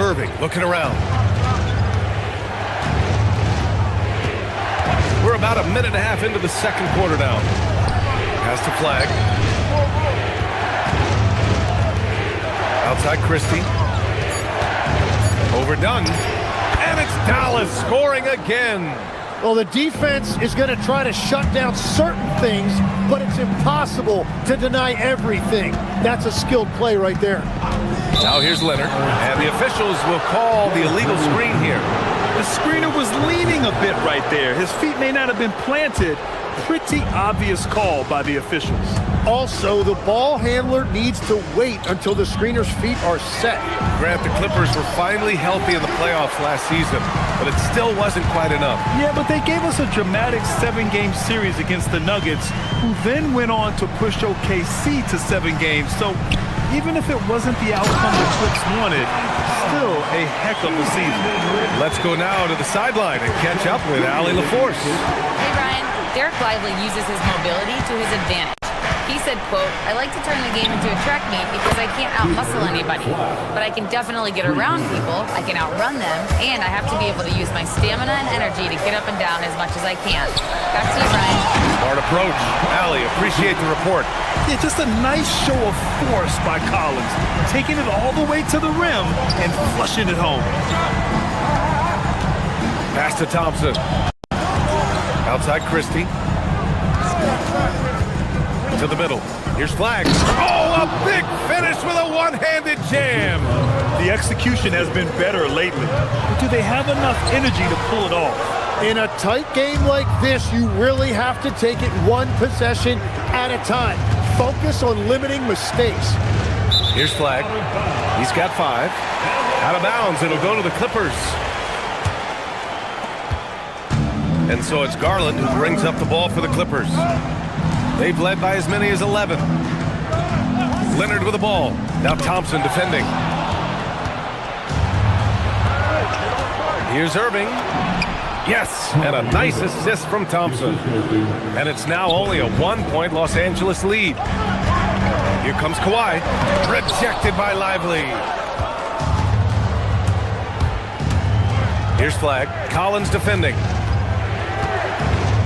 Speaker 8: Irving looking around. We're about a minute and a half into the second quarter now. Pass to Flag. Outside Christie. Overdone. And it's Dallas scoring again.
Speaker 9: Well, the defense is going to try to shut down certain things, but it's impossible to deny everything. That's a skilled play right there.
Speaker 8: Now here's Leonard, and the officials will call the illegal screen here.
Speaker 10: The screener was leaning a bit right there. His feet may not have been planted. Pretty obvious call by the officials.
Speaker 9: Also, the ball handler needs to wait until the screener's feet are set.
Speaker 8: Grant, the Clippers were finally healthy in the playoffs last season, but it still wasn't quite enough.
Speaker 10: Yeah, but they gave us a dramatic 7-game series against the Nuggets, who then went on to push OKC to 7 games. So even if it wasn't the outcome the Clips wanted, still a heck of a season.
Speaker 8: Let's go now to the sideline and catch up with Allie LaForce.
Speaker 7: Hey, Brian. Derek Lively uses his mobility to his advantage. He said, quote, "I like to turn the game into a track meet because I can't out-muscle anybody. But I can definitely get around people, I can outrun them, and I have to be able to use my stamina and energy to get up and down as much as I can." Back to you, Brian.
Speaker 8: Smart approach. Allie, appreciate the report.
Speaker 10: Yeah, just a nice show of force by Collins, taking it all the way to the rim and flushing it home.
Speaker 8: Pass to Thompson. Outside Christie. To the middle. Here's Flag. Oh, a big finish with a one-handed jam.
Speaker 10: The execution has been better lately, but do they have enough energy to pull it off?
Speaker 9: In a tight game like this, you really have to take it one possession at a time. Focus on limiting mistakes.
Speaker 8: Here's Flag. He's got 5. Out of bounds. It'll go to the Clippers. And so it's Garland who brings up the ball for the Clippers. They've led by as many as 11. Leonard with the ball. Now Thompson defending. Here's Irving. Yes, and a nice assist from Thompson. And it's now only a 1-point Los Angeles lead. Here comes Kawhi. Rejected by Lively. Here's Flag. Collins defending.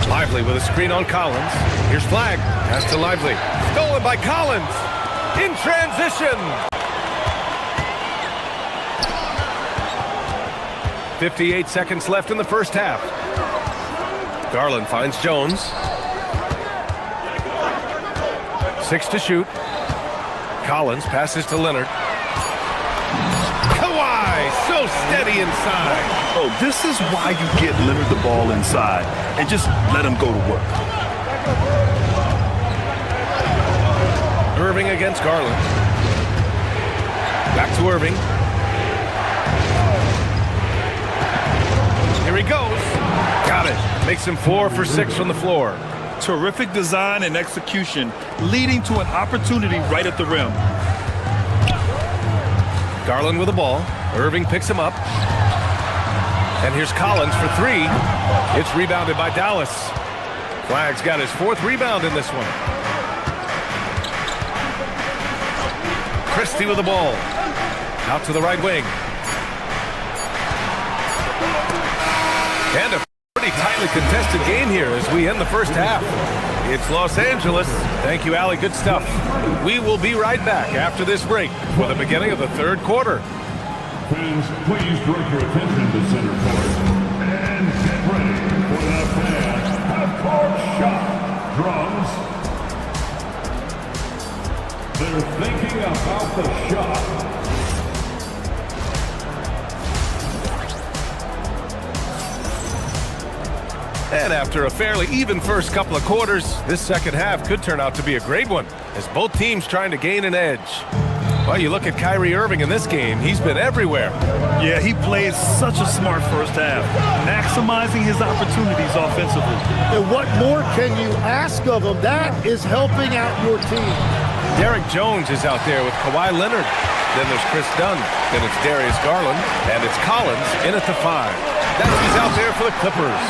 Speaker 8: Lively with a screen on Collins. Here's Flag. Pass to Lively. Stolen by Collins. In transition. 58 seconds left in the first half. Garland finds Jones. 6 to shoot. Collins passes to Leonard. Kawhi, so steady inside.
Speaker 10: Oh, this is why you get Leonard the ball inside and just let him go to work.
Speaker 8: Irving against Garland. Back to Irving. Here he goes. Got it. Makes him 4 for 6 from the floor.
Speaker 10: Terrific design and execution, leading to an opportunity right at the rim.
Speaker 8: Garland with the ball. Irving picks him up. And here's Collins for 3. It's rebounded by Dallas. Flag's got his 4th rebound in this one. Christie with the ball. Out to the right wing. And a pretty tightly contested game here as we end the first half. It's Los Angeles. Thank you, Allie. Good stuff. We will be right back after this break for the beginning of the third quarter.
Speaker 11: Fans, please direct your attention to center court and get ready for the fan half-court shot. Drums. They're thinking about the shot.
Speaker 8: And after a fairly even first couple of quarters, this second half could turn out to be a great one as both teams trying to gain an edge. Well, you look at Kyrie Irving in this game, he's been everywhere.
Speaker 10: Yeah, he played such a smart first half, maximizing his opportunities offensively.
Speaker 9: And what more can you ask of him? That is helping out your team.
Speaker 8: Derek Jones is out there with Kawhi Leonard. Then there's Chris Dunn. Then it's Darius Garland. And it's Collins in at the 5. That's who's out there for the Clippers.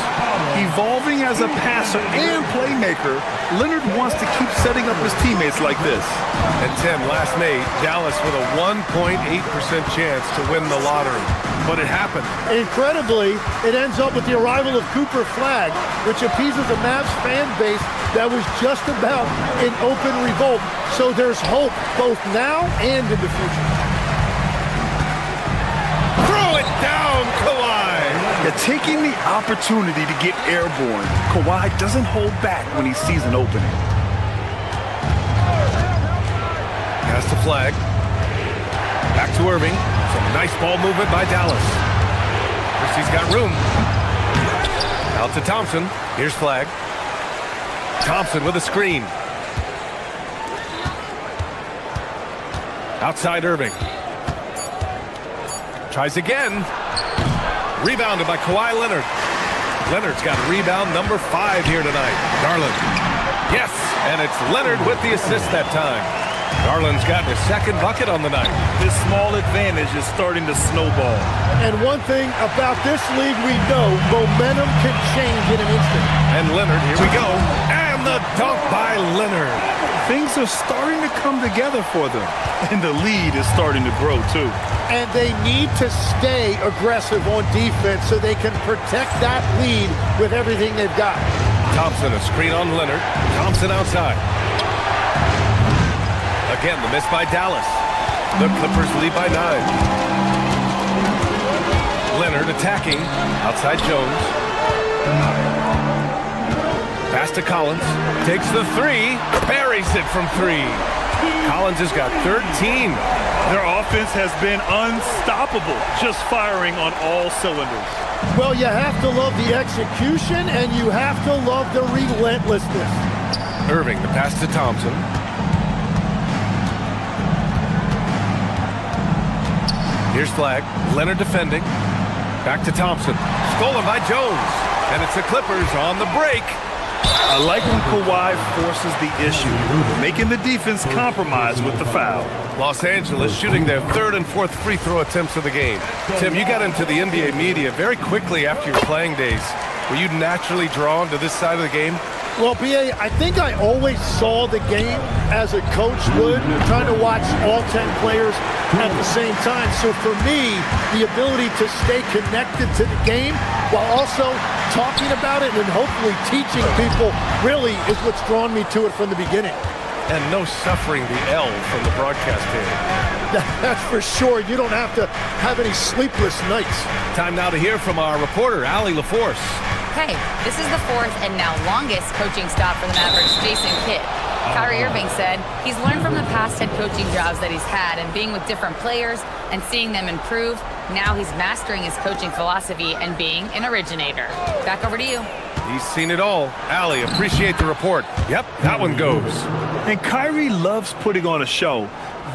Speaker 10: Evolving as a passer and playmaker, Leonard wants to keep setting up his teammates like this.
Speaker 8: And Tim, last May, Dallas with a 1.8% chance to win the lottery. But it happened.
Speaker 9: Incredibly, it ends up with the arrival of Cooper Flag, which appeases the Mavs fan base that was just about in open revolt. So there's hope both now and in the future.
Speaker 8: Throw it down, Kawhi.
Speaker 10: Yeah, taking the opportunity to get airborne. Kawhi doesn't hold back when he sees an opening.
Speaker 8: Has to flag. Back to Irving. Some nice ball movement by Dallas. First, he's got room. Out to Thompson. Here's flag. Thompson with a screen. Outside Irving. Tries again. Rebounded by Kawhi Leonard. Leonard's got rebound number 5 here tonight. Garland. Yes, and it's Leonard with the assist that time. Garland's gotten his second bucket on the night.
Speaker 10: This small advantage is starting to snowball.
Speaker 9: And one thing about this league we know, momentum can change in an instant.
Speaker 8: And Leonard, here we go. And the dunk by Leonard.
Speaker 10: Things are starting to come together for them. And the lead is starting to grow, too.
Speaker 9: And they need to stay aggressive on defense so they can protect that lead with everything they've got.
Speaker 8: Thompson, a screen on Leonard. Thompson outside. Again, the miss by Dallas. The Clippers lead by 9. Leonard attacking. Outside Jones. Pass to Collins. Takes the 3. Buries it from 3. Collins has got 13.
Speaker 10: Their offense has been unstoppable, just firing on all cylinders.
Speaker 9: Well, you have to love the execution, and you have to love the relentlessness.
Speaker 8: Irving, the pass to Thompson. Here's flag. Leonard defending. Back to Thompson. Stolen by Jones. And it's the Clippers on the break.
Speaker 10: I like when Kawhi forces the issue, making the defense compromise with the foul.
Speaker 8: Los Angeles shooting their 3rd and 4th free throw attempts of the game. Tim, you got into the NBA media very quickly after your playing days. Were you naturally drawn to this side of the game?
Speaker 9: Well, B.A., I think I always saw the game as a coach would, trying to watch all 10 players at the same time. So for me, the ability to stay connected to the game while also talking about it and hopefully teaching people really is what's drawn me to it from the beginning.
Speaker 8: And no suffering the L from the broadcast table.
Speaker 9: That's for sure. You don't have to have any sleepless nights.
Speaker 8: Time now to hear from our reporter, Allie LaForce.
Speaker 7: Hey, this is the 4th and now longest coaching stop for the Mavericks' Jason Kidd. Kyrie Irving said he's learned from the past head coaching jobs that he's had and being with different players and seeing them improve. Now he's mastering his coaching philosophy and being an originator. Back over to you.
Speaker 8: He's seen it all. Allie, appreciate the report. Yep, that one goes.
Speaker 10: And Kyrie loves putting on a show.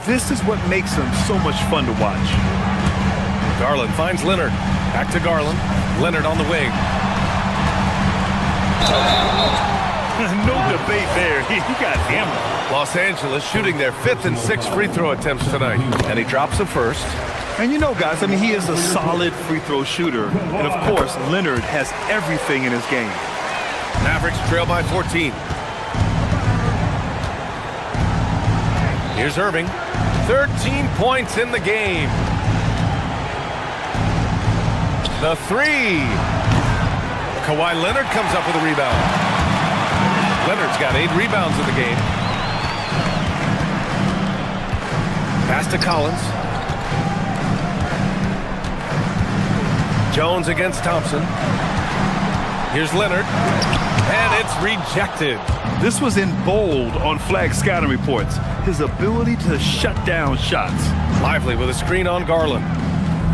Speaker 10: This is what makes him so much fun to watch.
Speaker 8: Garland finds Leonard. Back to Garland. Leonard on the wing.
Speaker 10: No debate there. He got hammered.
Speaker 8: Los Angeles shooting their 5th and 6th free throw attempts tonight. And he drops the first.
Speaker 10: And you know, guys, I mean, he is a solid free throw shooter. And, of course, Leonard has everything in his game.
Speaker 8: Mavericks trail by 14. Here's Irving. 13 points in the game. The 3. Kawhi Leonard comes up with a rebound. Leonard's got 8 rebounds in the game. Pass to Collins. Jones against Thompson. Here's Leonard. And it's rejected.
Speaker 10: This was in bold on flag scouting reports. His ability to shut down shots.
Speaker 8: Lively with a screen on Garland.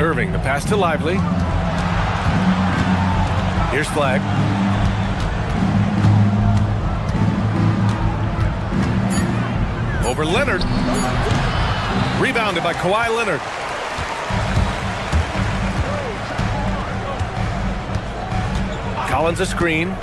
Speaker 8: Irving, the pass to Lively. Here's flag. Over Leonard. Rebounded by Kawhi Leonard. Collins a screen.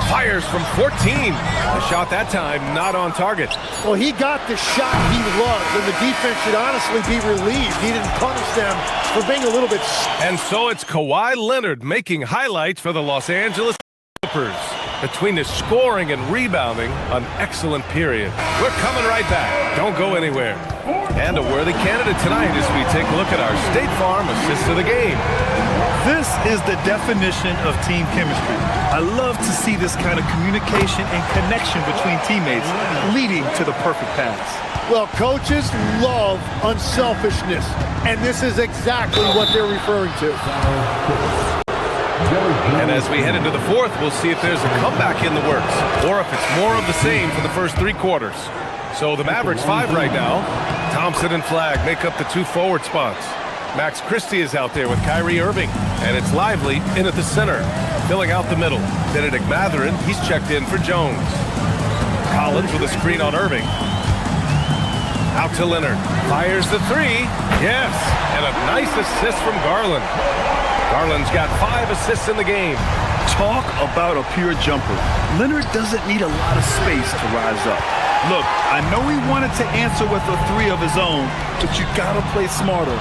Speaker 8: Fires from 14. A shot that time not on target.
Speaker 9: Well, he got the shot he loved, and the defense should honestly be relieved. He didn't punish them for being a little bit...
Speaker 8: And so it's Kawhi Leonard making highlights for the Los Angeles Clippers. Between the scoring and rebounding, an excellent period. We're coming right back. Don't go anywhere. And a worthy candidate tonight as we take a look at our State Farm assist of the game.
Speaker 10: This is the definition of team chemistry. I love to see this kind of communication and connection between teammates leading to the perfect pass.
Speaker 9: Well, coaches love unselfishness, and this is exactly what they're referring to.
Speaker 8: And as we head into the fourth, we'll see if there's a comeback in the works or if it's more of the same for the first 3 quarters. So the Mavericks 5 right now. Thompson and Flagg make up the 2 forward spots. Max Christie is out there with Kyrie Irving, and it's Lively in at the center, filling out the middle. Benedict Mathurin, he's checked in for Jones. Collins with a screen on Irving. Out to Leonard. Fires the 3. Yes, and a nice assist from Garland. Garland's got 5 assists in the game.
Speaker 10: Talk about a pure jumper. Leonard doesn't need a lot of space to rise up. Look, I know he wanted to answer with a 3 of his own, but you gotta play smarter.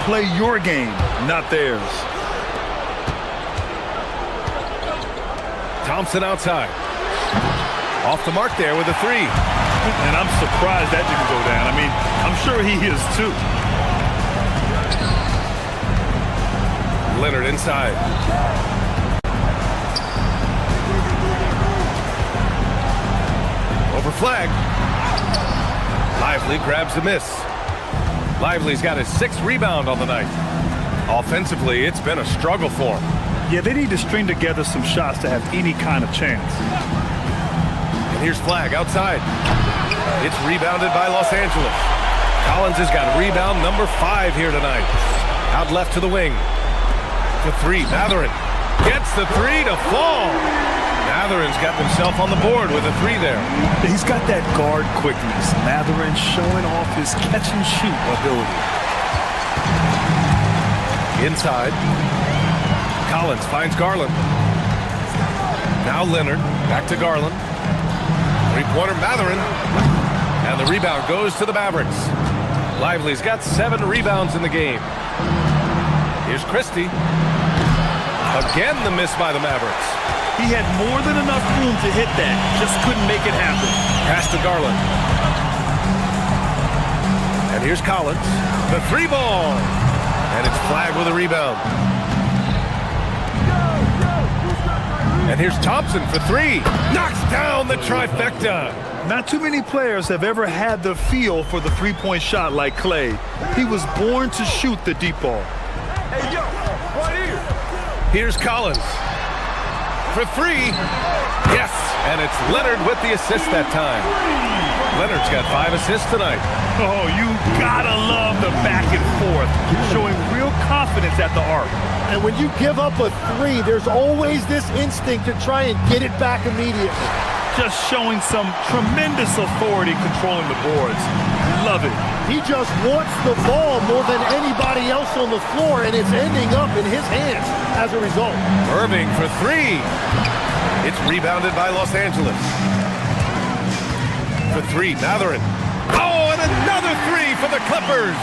Speaker 10: Play your game, not theirs.
Speaker 8: Thompson outside. Off the mark there with a 3.
Speaker 10: And I'm surprised that didn't go down. I mean, I'm sure he is too.
Speaker 8: Leonard inside. Over Flagg. Lively grabs the miss. Lively's got his 6th rebound on the night. Offensively, it's been a struggle for him.
Speaker 10: Yeah, they need to string together some shots to have any kind of chance.
Speaker 8: And here's Flagg outside. It's rebounded by Los Angeles. Collins has got rebound number 5 here tonight. Out left to the wing. For 3, Mathurin gets the 3 to fall. Mathurin's got himself on the board with a 3 there.
Speaker 10: He's got that guard quickness. Mathurin showing off his catch-and-shoot ability.
Speaker 8: Inside. Collins finds Garland. Now Leonard. Back to Garland. 3-pointer Mathurin. And the rebound goes to the Mavericks. Lively's got 7 rebounds in the game. Here's Christie. Again the miss by the Mavericks.
Speaker 10: He had more than enough room to hit that. Just couldn't make it happen.
Speaker 8: Pass to Garland. And here's Collins. The 3 ball. And it's Flagg with a rebound. And here's Thompson for 3. Knocks down the trifecta.
Speaker 10: Not too many players have ever had the feel for the 3-point shot like Clay. He was born to shoot the deep ball.
Speaker 3: Hey, yo, right here.
Speaker 8: Here's Collins. For 3. Yes, and it's Leonard with the assist that time. Leonard's got 5 assists tonight.
Speaker 10: Oh, you gotta love the back and forth, showing real confidence at the arc.
Speaker 9: And when you give up a 3, there's always this instinct to try and get it back immediately.
Speaker 10: Just showing some tremendous authority controlling the boards. Love it.
Speaker 9: He just wants the ball more than anybody else on the floor, and it's ending up in his hands as a result.
Speaker 8: Irving for 3. It's rebounded by Los Angeles. For 3, Mathurin. Oh, and another 3 for the Clippers.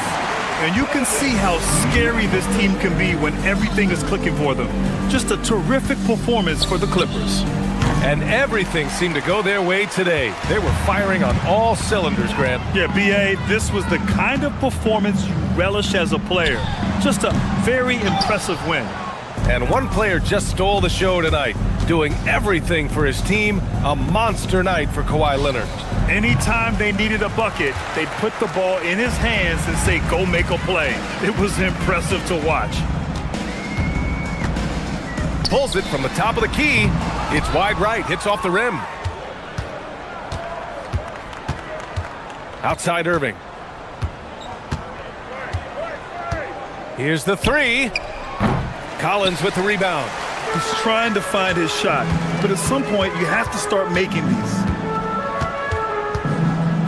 Speaker 10: And you can see how scary this team can be when everything is clicking for them. Just a terrific performance for the Clippers.
Speaker 8: And everything seemed to go their way today. They were firing on all cylinders, Grant.
Speaker 10: Yeah, B.A., this was the kind of performance you relish as a player. Just a very impressive win.
Speaker 8: And one player just stole the show tonight, doing everything for his team. A monster night for Kawhi Leonard.
Speaker 10: Anytime they needed a bucket, they'd put the ball in his hands and say, go make a play. It was impressive to watch.
Speaker 8: Pulls it from the top of the key. It's wide right, hits off the rim. Outside Irving. Here's the 3. Collins with the rebound.
Speaker 10: He's trying to find his shot, but at some point you have to start making these.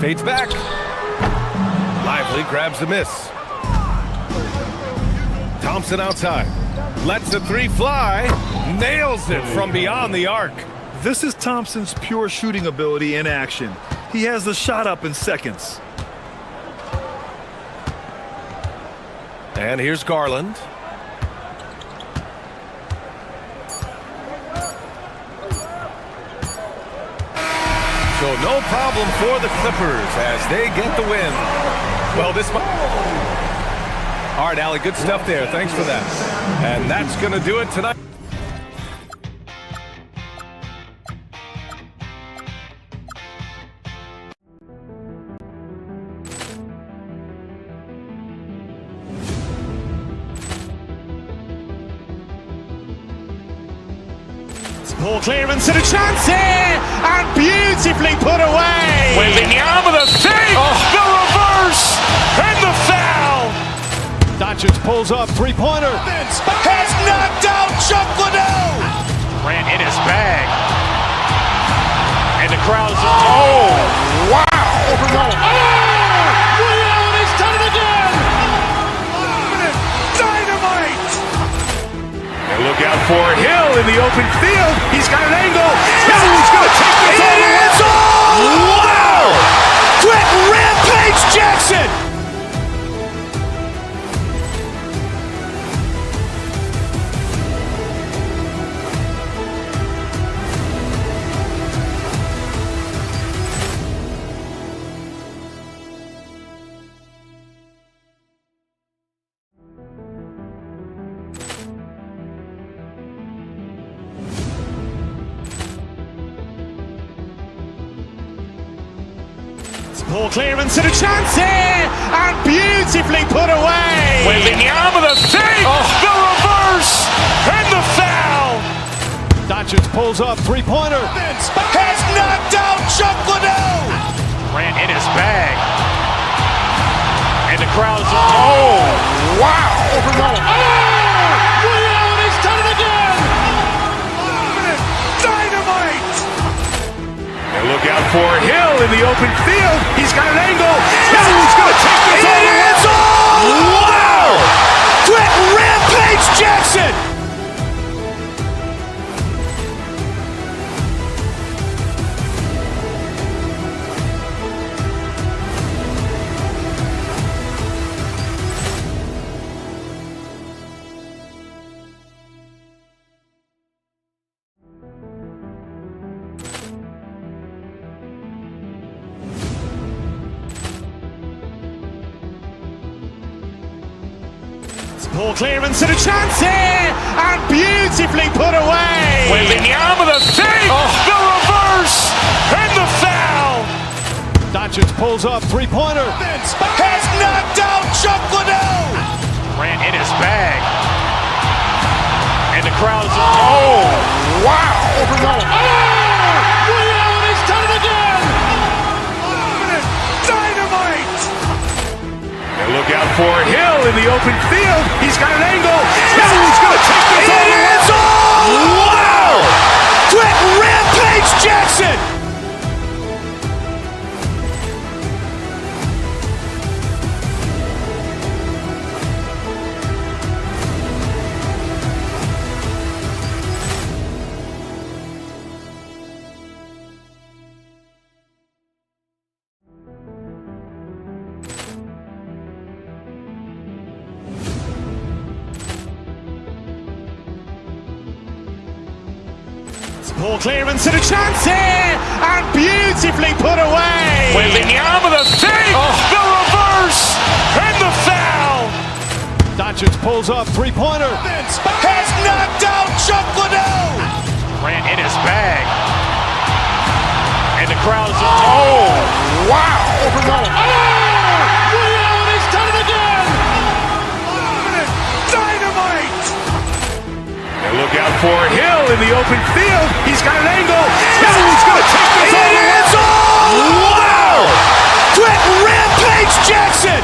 Speaker 8: Fades back. Lively grabs the miss. Thompson outside. Lets the 3 fly. Nails it from beyond the arc.
Speaker 10: This is Thompson's pure shooting ability in action. He has the shot up in seconds.
Speaker 8: And here's Garland. So no problem for the Clippers as they get the win. Well, this might... All right, Allie, good stuff there. Thanks for that. And that's going to do it tonight.
Speaker 1: Ball clearance and a chance here, and beautifully put away.
Speaker 2: Wembanyama with a fake, the reverse, and the foul.
Speaker 10: Doncic pulls up, three-pointer.
Speaker 2: Has knocked out Chuck Liddell.
Speaker 3: Grant in his bag. And the crowd's...
Speaker 2: Oh, wow.
Speaker 3: Ray Allen has done it again.
Speaker 2: Dynamite. And look out for Hill in the open field. He's got an angle. Hill's going to take this all the way. Wow. Quick Rampage Jackson.
Speaker 1: Ball clearance and a chance here, and beautifully put away.
Speaker 2: Wembanyama with a fake, the reverse, and the foul.
Speaker 10: Doncic pulls up, three-pointer.
Speaker 2: Has knocked out Chuck Liddell.
Speaker 3: Grant in his bag. And the crowd's...
Speaker 2: Oh, wow.
Speaker 3: Ray Allen has done it again.
Speaker 2: Dynamite. And look out for Hill in the open field. He's got an angle. Hill's going to take this all the way. Wow. Quick Rampage Jackson.
Speaker 1: Ball clearance and a chance here, and beautifully put away.
Speaker 2: Wembanyama with a fake, the reverse, and the foul.
Speaker 10: Doncic pulls up, three-pointer.
Speaker 2: Has knocked out Chuck Liddell.
Speaker 3: Grant in his bag. And the crowd's...
Speaker 2: Oh, wow.
Speaker 3: Ray Allen has done it again.
Speaker 2: Dynamite. And look out for Hill in the open field. He's got an angle. Hill's going to take this all the way. Wow. Quick Rampage Jackson.
Speaker 1: Ball clearance and a chance here, and beautifully put away.
Speaker 2: Wembanyama with a fake, the reverse, and the foul.
Speaker 10: Doncic pulls up, three-pointer.
Speaker 2: Has knocked out Chuck Liddell.
Speaker 3: Grant in his bag. And the crowd's...
Speaker 2: Oh, wow.
Speaker 3: Ray Allen has done it again.
Speaker 2: Dynamite. And look out for Hill in the open field. He's got an angle. Hill's going to take this all the way. Wow. Quick Rampage Jackson.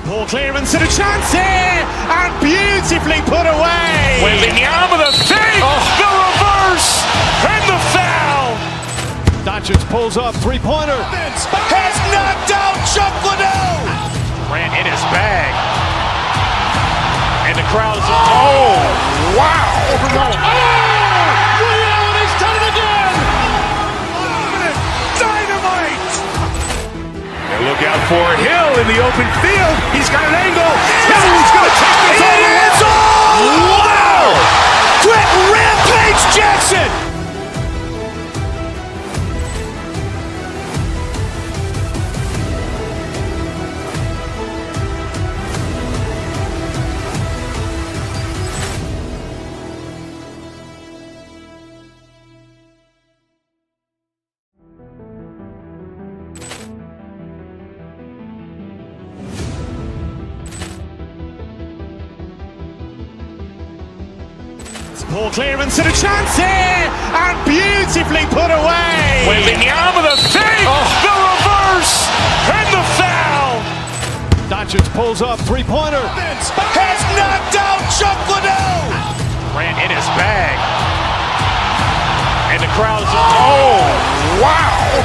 Speaker 1: Ball clearance and a chance here, and beautifully put away.
Speaker 2: Wembanyama with a fake, the reverse, and the foul.
Speaker 10: Doncic pulls up, three-pointer.
Speaker 2: Has knocked out Chuck Liddell.
Speaker 3: Grant in his bag. And the crowd's...
Speaker 2: Oh, wow.
Speaker 3: Ray Allen has done it again.
Speaker 2: Dynamite. And look out for Hill in the open field. He's got an angle. Hill's going to take this all the way. Wow. Quick Rampage Jackson.
Speaker 1: Ball clearance and a chance here, and beautifully put away.
Speaker 3: Wembanyama the save, the reverse, and the foul.
Speaker 10: Doncic pulls up, three-pointer.
Speaker 3: Has knocked out Chuck Liddell. Ran in his bag. And the crowd's
Speaker 6: Wow!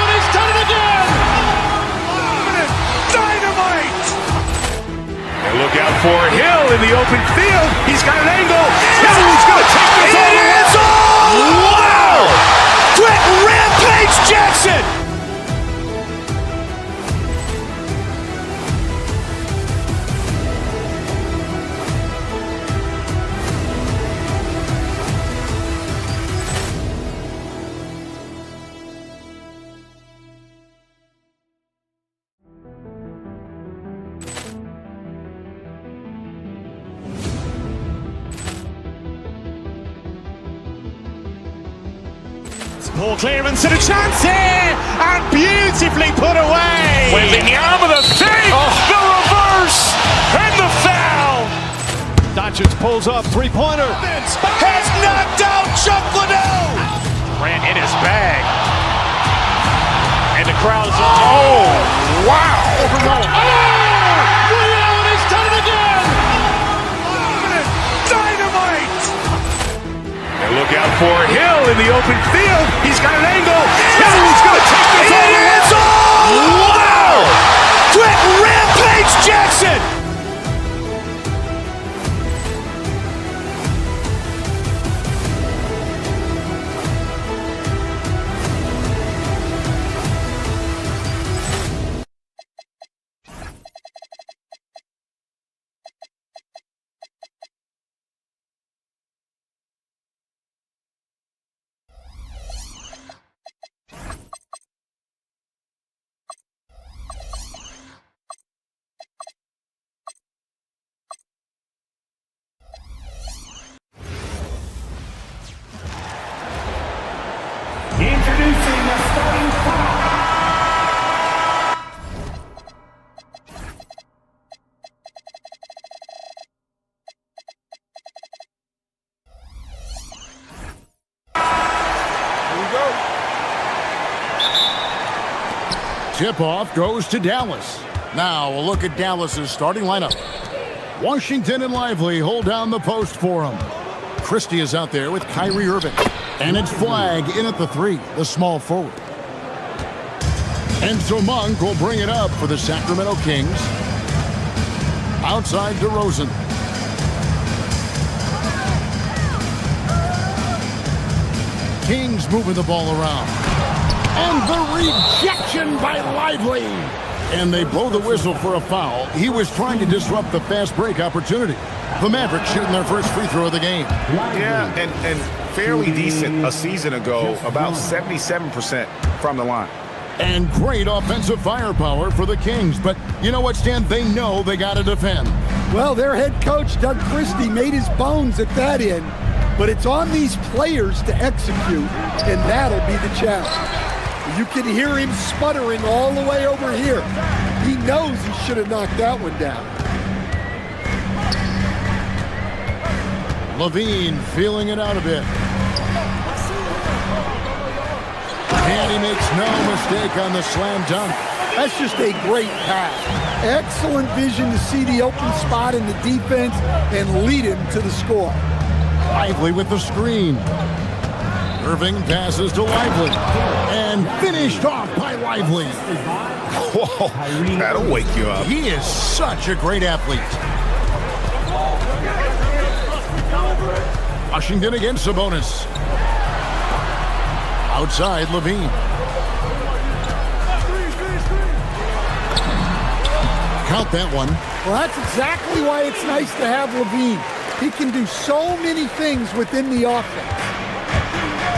Speaker 3: He's done it again! Dynamite!
Speaker 2: And look out for Hill in the open field. He's got an angle. Hill's going to take this all the way.
Speaker 3: Wow! Quick Rampage Jackson!
Speaker 1: Ball clearance and a chance here, and beautifully put away.
Speaker 3: Wembanyama the save, the reverse, and the foul.
Speaker 10: Doncic pulls up, three-pointer.
Speaker 3: Has knocked out Chuck Liddell. Ran in his bag. And the crowd's
Speaker 6: Wow!
Speaker 3: He's done it again! Dynamite!
Speaker 2: And look out for Hill in the open field. He's got an angle. Hill's going to take this all the way.
Speaker 3: Wow! Quick Rampage Jackson!
Speaker 11: Introducing the starting five.
Speaker 4: Tip-off goes to Dallas. Now we'll look at Dallas's starting lineup. Washington and Lively hold down the post for him. Christie is out there with Kyrie Irving. And it's Flag in at the 3, the small forward. And so Monk will bring it up for the Sacramento Kings. Outside DeRozan. Kings moving the ball around. And the rejection by Lively. And they blow the whistle for a foul. He was trying to disrupt the fast break opportunity. The Mavericks shooting their first free throw of the game.
Speaker 6: Yeah, and fairly decent a season ago, about 77% from the line.
Speaker 4: And great offensive firepower for the Kings. But you know what, Stan? They know they got to defend.
Speaker 9: Well, their head coach, Doug Christie, made his bones at that end. But it's on these players to execute, and that'll be the challenge. You can hear him sputtering all the way over here. He knows he should have knocked that one down.
Speaker 4: Levine feeling it out a bit. And he makes no mistake on the slam dunk.
Speaker 9: That's just a great pass. Excellent vision to see the open spot in the defense and lead him to the score.
Speaker 4: Lively with the screen. Irving passes to Lively. And finished off by Lively.
Speaker 6: Whoa, that'll wake you up.
Speaker 4: He is such a great athlete. Washington against Sabonis. Outside Levine. Count that one.
Speaker 9: Well, that's exactly why it's nice to have Levine. He can do so many things within the offense.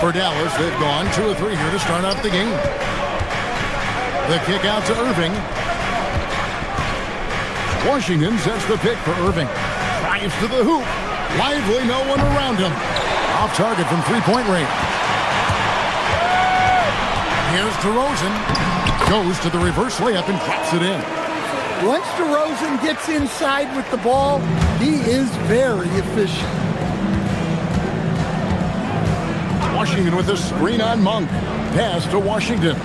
Speaker 4: For Dallas, they've gone 2 or 3 here to start off the game. The kick out to Irving. Washington sets the pick for Irving. Drives to the hoop. Lively, no one around him. Off target from three-point range. Here's DeRozan. Goes to the reverse layup and drops it in.
Speaker 9: Once DeRozan gets inside with the ball, he is very efficient.
Speaker 4: Washington with a screen on Monk. Pass to Washington.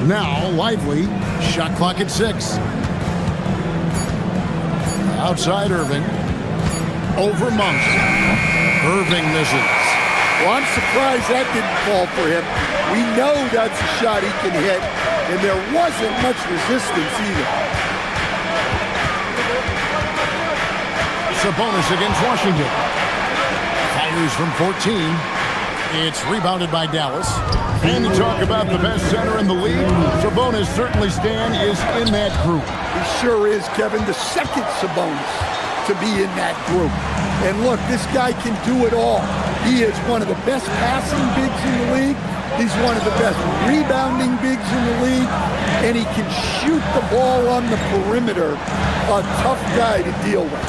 Speaker 4: Now Lively. Shot clock at 6. Outside Irving. Over Monk. Irving misses.
Speaker 9: Well, I'm surprised that didn't fall for him. We know that's a shot he can hit, and there wasn't much resistance either.
Speaker 4: Sabonis against Washington. Fires from 14. It's rebounded by Dallas. And you talk about the best center in the league, Sabonis certainly, Stan, is in that group.
Speaker 9: He sure is, Kevin, the second Sabonis to be in that group. And look, this guy can do it all. He is one of the best passing bigs in the league. He's one of the best rebounding bigs in the league. And he can shoot the ball on the perimeter. A tough guy to deal with.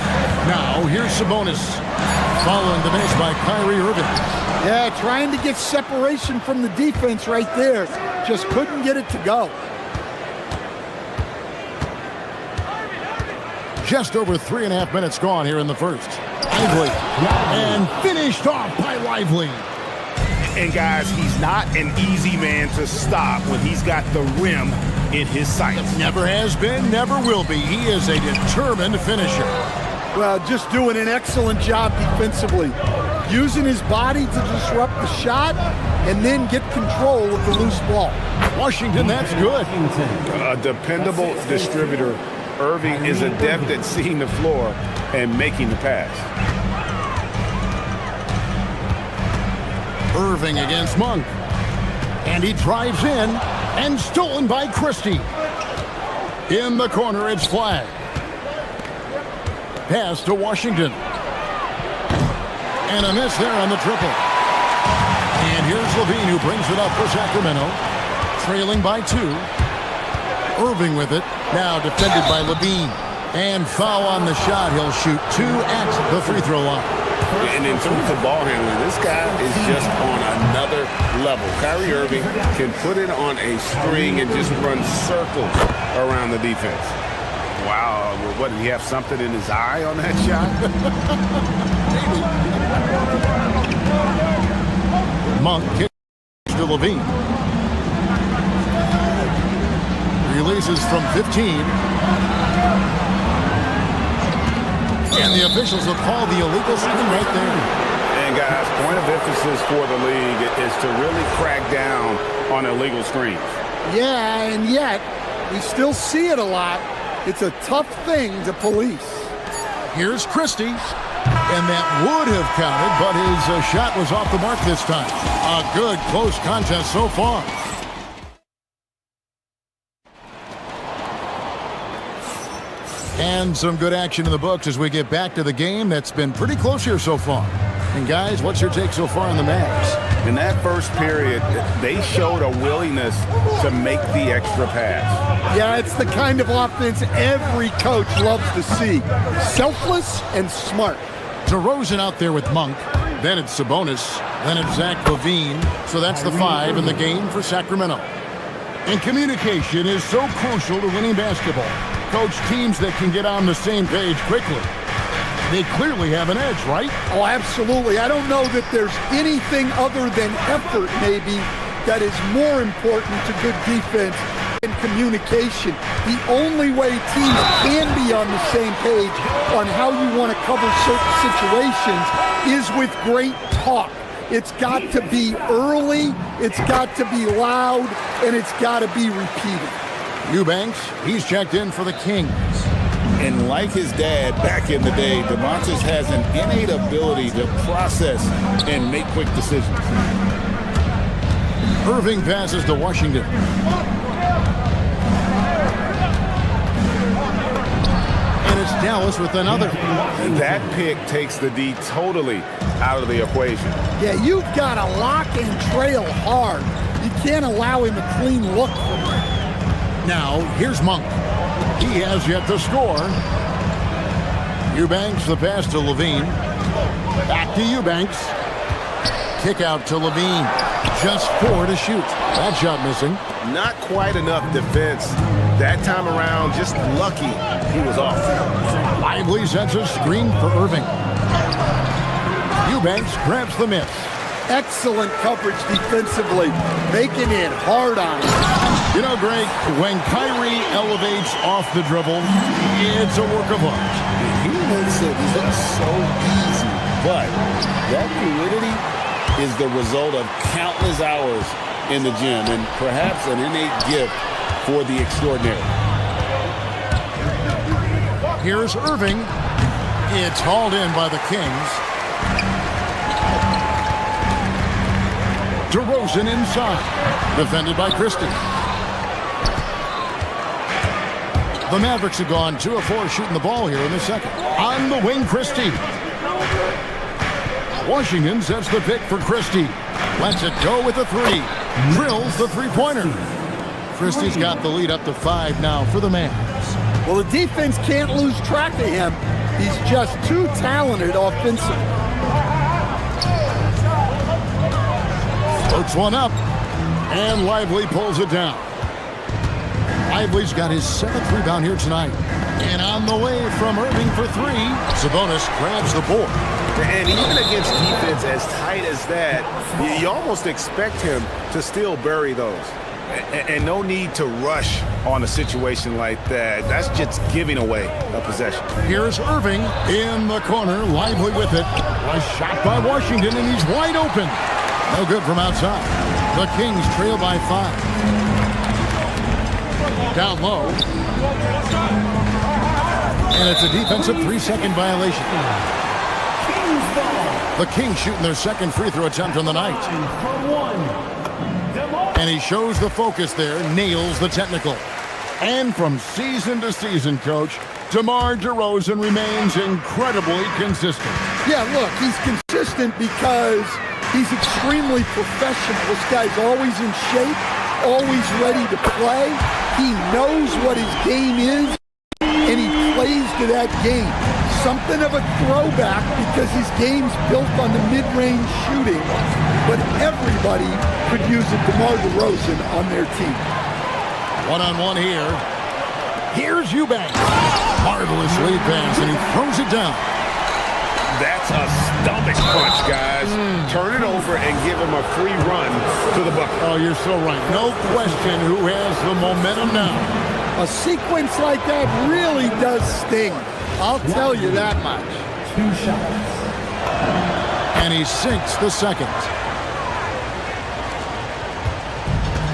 Speaker 4: Now, here's Sabonis. Following the miss by Kyrie Irving.
Speaker 9: Yeah, trying to get separation from the defense right there. Just couldn't get it to go.
Speaker 4: Just over 3.5 minutes gone here in the first. Lively. And finished off by Lively.
Speaker 6: And guys, he's not an easy man to stop when he's got the rim in his sights.
Speaker 4: Never has been, never will be. He is a determined finisher.
Speaker 9: Well, just doing an excellent job defensively. Using his body to disrupt the shot and then get control of the loose ball.
Speaker 4: Washington, that's good.
Speaker 6: A dependable distributor. Irving is adept at seeing the floor and making the pass.
Speaker 4: Irving against Monk. And he drives in and stolen by Christie. In the corner, it's flag. Pass to Washington. And a miss there on the triple. And here's Levine who brings it up for Sacramento. Trailing by 2. Irving with it. Now defended by Levine. And foul on the shot. He'll shoot 2 at the free throw line.
Speaker 6: And in terms of ball handling, this guy is just on another level. Kyrie Irving can put it on a string and just run circles around the defense. Wow, what, did he have something in his eye on that shot?
Speaker 4: Monk kicks to Levine. Releases from 15. And the officials have called the illegal screen right there.
Speaker 6: And guys, point of emphasis for the league is to really crack down on illegal screens.
Speaker 9: Yeah, and yet we still see it a lot. It's a tough thing to police.
Speaker 4: Here's Christie. And that would have counted, but his shot was off the mark this time. A good close contest so far. And some good action in the books as we get back to the game that's been pretty close here so far. And guys, what's your take so far on the Mavs?
Speaker 6: In that first period, they showed a willingness to make the extra pass.
Speaker 9: Yeah, it's the kind of offense every coach loves to see. Selfless and smart.
Speaker 4: DeRozan out there with Monk. Then it's Sabonis. Then it's Zach LaVine. So that's the 5 in the game for Sacramento. And communication is so crucial to winning basketball. Coach, teams that can get on the same page quickly, they clearly have an edge, right?
Speaker 9: Oh, absolutely. I don't know that there's anything other than effort, maybe, that is more important to good defense than communication. The only way teams can be on the same page on how you want to cover certain situations is with great talk. It's got to be early, it's got to be loud, and it's got to be repeated.
Speaker 4: Eubanks, he's checked in for the Kings.
Speaker 6: And like his dad back in the day, DeMontis has an innate ability to process and make quick decisions.
Speaker 4: Irving passes to Washington. And it's Dallas with another.
Speaker 6: And that pick takes the D totally out of the equation.
Speaker 9: Yeah, you've got to lock and trail hard. You can't allow him a clean look from him.
Speaker 4: Now, here's Monk. He has yet to score. Eubanks, the pass to Levine. Back to Eubanks. Kick out to Levine. Just 4 to shoot. That shot missing.
Speaker 6: not quite enough defense. That time around, just lucky he was off.
Speaker 4: Lively sets a screen for Irving. Eubanks grabs the miss.
Speaker 9: Excellent coverage defensively, making it hard on him.
Speaker 4: You know, Greg, when Kyrie elevates off the dribble, it's a work of art.
Speaker 6: He makes it look so easy, but that fluidity is the result of countless hours in the gym and perhaps an innate gift for the extraordinary.
Speaker 4: Here's Irving. It's hauled in by the Kings. DeRozan inside. Defended by Christie. The Mavericks have gone 2 of 4 shooting the ball here in the second. On the wing, Christie. Washington sets the pick for Christie. Lets it go with the 3. Drills the three-pointer. Christie's got the lead up to 5 now for the Mavs.
Speaker 9: Well, the defense can't lose track of him. He's just too talented offensively.
Speaker 4: Floats one up, and Lively pulls it down. Lively's got his 7th rebound here tonight. And on the way from Irving for 3, Sabonis grabs the board.
Speaker 6: And even against defense as tight as that, you almost expect him to still bury those. And no need to rush on a situation like that. That's just giving away a possession.
Speaker 4: Here's Irving in the corner, Lively with it. Was shot by Washington, and he's wide open. No good from outside. The Kings trail by 5. Down low. And it's a defensive 3-second violation. The Kings shooting their second free throw attempt on the night. And he shows the focus there, nails the technical. And from season to season, Coach, DeMar DeRozan remains incredibly consistent.
Speaker 9: Yeah, look, he's consistent because he's extremely professional. This guy's always in shape, always ready to play. He knows what his game is, and he plays to that game. Something of a throwback because his game's built on the mid-range shooting, but everybody could use a DeMar DeRozan on their team.
Speaker 4: One-on-one here. Here's Eubanks. Marvelous lead pass, and he throws it down.
Speaker 6: That's a stomach punch, guys. Turn it over and give him a free run to the bucket.
Speaker 4: Oh, you're so right. No question who has the momentum now.
Speaker 9: A sequence like that really does sting. I'll tell you that much.
Speaker 11: 2 shots.
Speaker 4: And he sinks the second.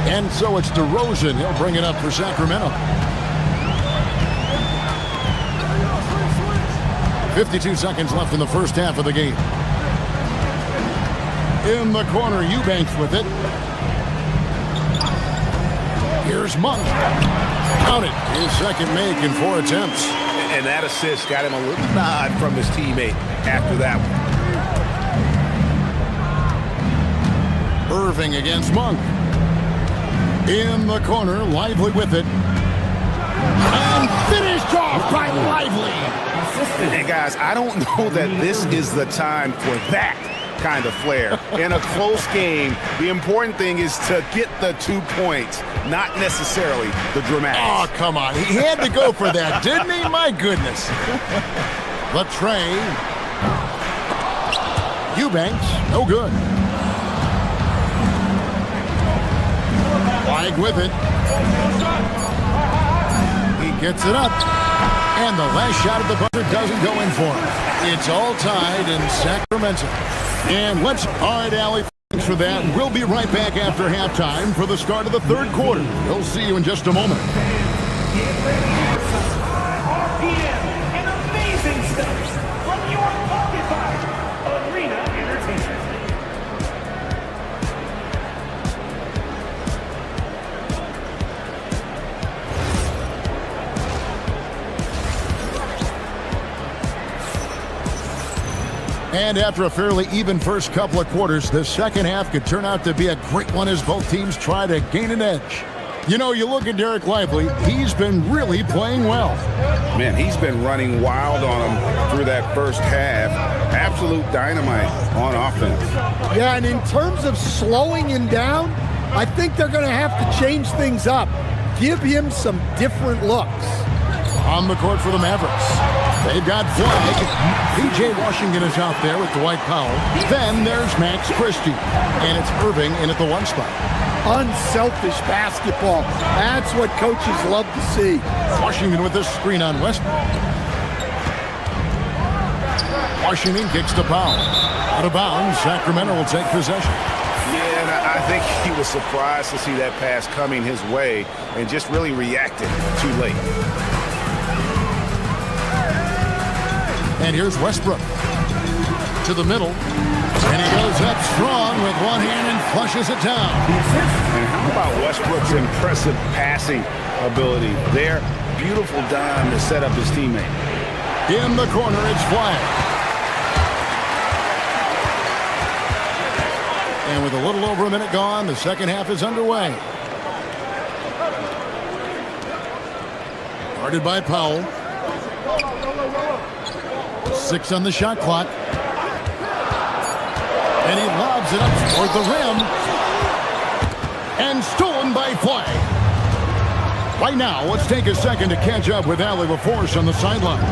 Speaker 4: And so it's DeRozan. He'll bring it up for Sacramento. 52 seconds left in the first half of the game. In the corner, Eubanks with it. Here's Monk. Count it. His second make in 4 attempts.
Speaker 6: And that assist got him a little nod from his teammate after that one.
Speaker 4: Irving against Monk. In the corner, Lively with it. And finished off by Lively.
Speaker 6: And guys, I don't know that this is the time for that kind of flair. In a close game, the important thing is to get the 2 points, not necessarily the dramatics.
Speaker 4: Oh, come on. He had to go for that, didn't he? My goodness. The tray. Eubanks, no good. Flag with it. He gets it up. And the last shot of the buzzer doesn't go in for him. It's all tied in Sacramento. And let's, all right, Allie, thanks for that. We'll be right back after halftime for the start of the third quarter. We'll see you in just a moment.
Speaker 11: RPM and amazing stuff from your pocket by Arena Entertainment.
Speaker 4: And after a fairly even first couple of quarters, the second half could turn out to be a great one as both teams try to gain an edge. You know, you look at Derek Lively, he's been really playing well.
Speaker 6: Man, he's been running wild on him through that first half. Absolute dynamite on offense.
Speaker 9: Yeah, and in terms of slowing him down, I think they're going to have to change things up. Give him some different looks.
Speaker 4: On the court for the Mavericks. They've got Flag. P.J. Washington is out there with Dwight Powell. Then there's Max Christie. And it's Irving in at the 1 spot.
Speaker 9: Unselfish basketball. That's what coaches love to see.
Speaker 4: Washington with this screen on Westbrook. Washington kicks to Powell. Out of bounds, Sacramento will take possession.
Speaker 6: Yeah, and I think he was surprised to see that pass coming his way and just really reacted too late.
Speaker 4: And here's Westbrook to the middle. And he goes up strong with one hand and flushes it down.
Speaker 6: And how about Westbrook's impressive passing ability there? Beautiful dime to set up his teammate.
Speaker 4: In the corner, it's Flag. And with a little over a minute gone, the second half is underway. Guarded by Powell. 6 on the shot clock. And he lobs it up toward the rim. And stolen by Flag. Right now, let's take a second to catch up with Allie LaForce on the sideline.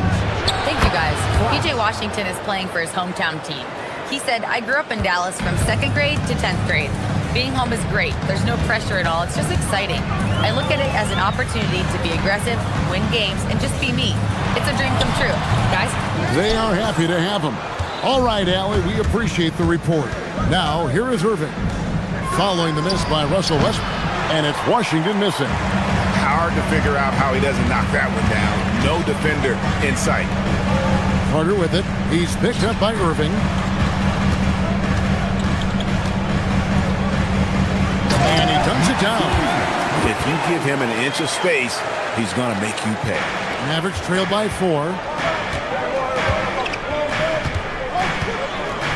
Speaker 7: Thank you, guys. P.J. Washington is playing for his hometown team. He said, I grew up in Dallas from 2nd grade to 10th grade. Being home is great. There's no pressure at all. It's just exciting. I look at it as an opportunity to be aggressive, win games, and just be me. It's a dream come true. Guys?
Speaker 4: They are happy to have him. All right, Allie, we appreciate the report. Now, here is Irving. Following the miss by Russell Westbrook. And it's Washington missing.
Speaker 6: Hard to figure out how he doesn't knock that one down. No defender in sight.
Speaker 4: Carter with it. He's picked up by Irving. And he dunks it down.
Speaker 6: If you give him an inch of space, he's going to make you pay.
Speaker 4: Mavericks trail by 4.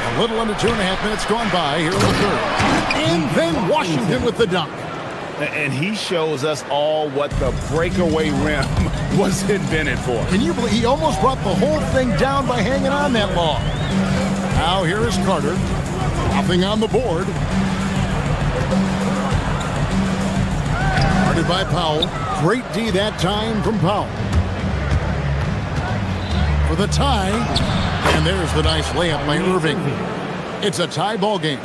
Speaker 4: A little under 2.5 minutes gone by here in the third. And then Washington with the dunk.
Speaker 6: And he shows us all what the breakaway rim was invented for.
Speaker 4: Can you believe he almost brought the whole thing down by hanging on that long? Now here is Carter. Nothing on the board. Guarded by Powell. Great D that time from Powell. For the tie. And there's the nice layup by Irving. It's a tie ball game.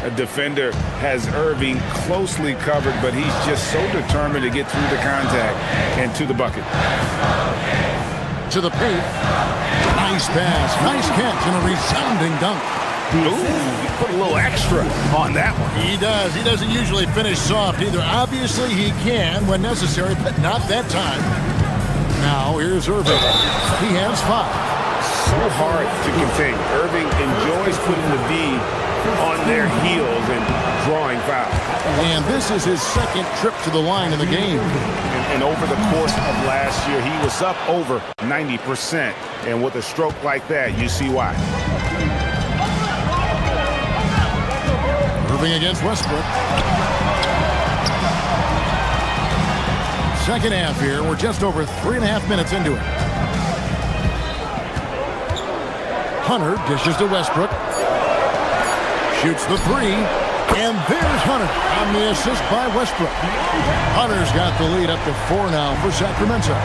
Speaker 6: A defender has Irving closely covered, but he's just so determined to get through the contact and to the bucket.
Speaker 4: To the paint. Nice pass. Nice catch and a resounding dunk.
Speaker 6: Ooh, he put a little extra on that one.
Speaker 4: He does. He doesn't usually finish soft either. Obviously, he can when necessary, but not that time. Now, here's Irving. He has 5.
Speaker 6: So hard to contain. Irving enjoys putting the D on their heels and drawing fouls.
Speaker 4: And this is his second trip to the line in the game.
Speaker 6: And over the course of last year, he was up over 90%. And with a stroke like that, you see why.
Speaker 4: Irving against Westbrook. Second half here. We're just over 3.5 minutes into it. Hunter dishes to Westbrook. Shoots the 3. And there's Hunter on the assist by Westbrook. Hunter's got the lead up to 4 now for Sacramento.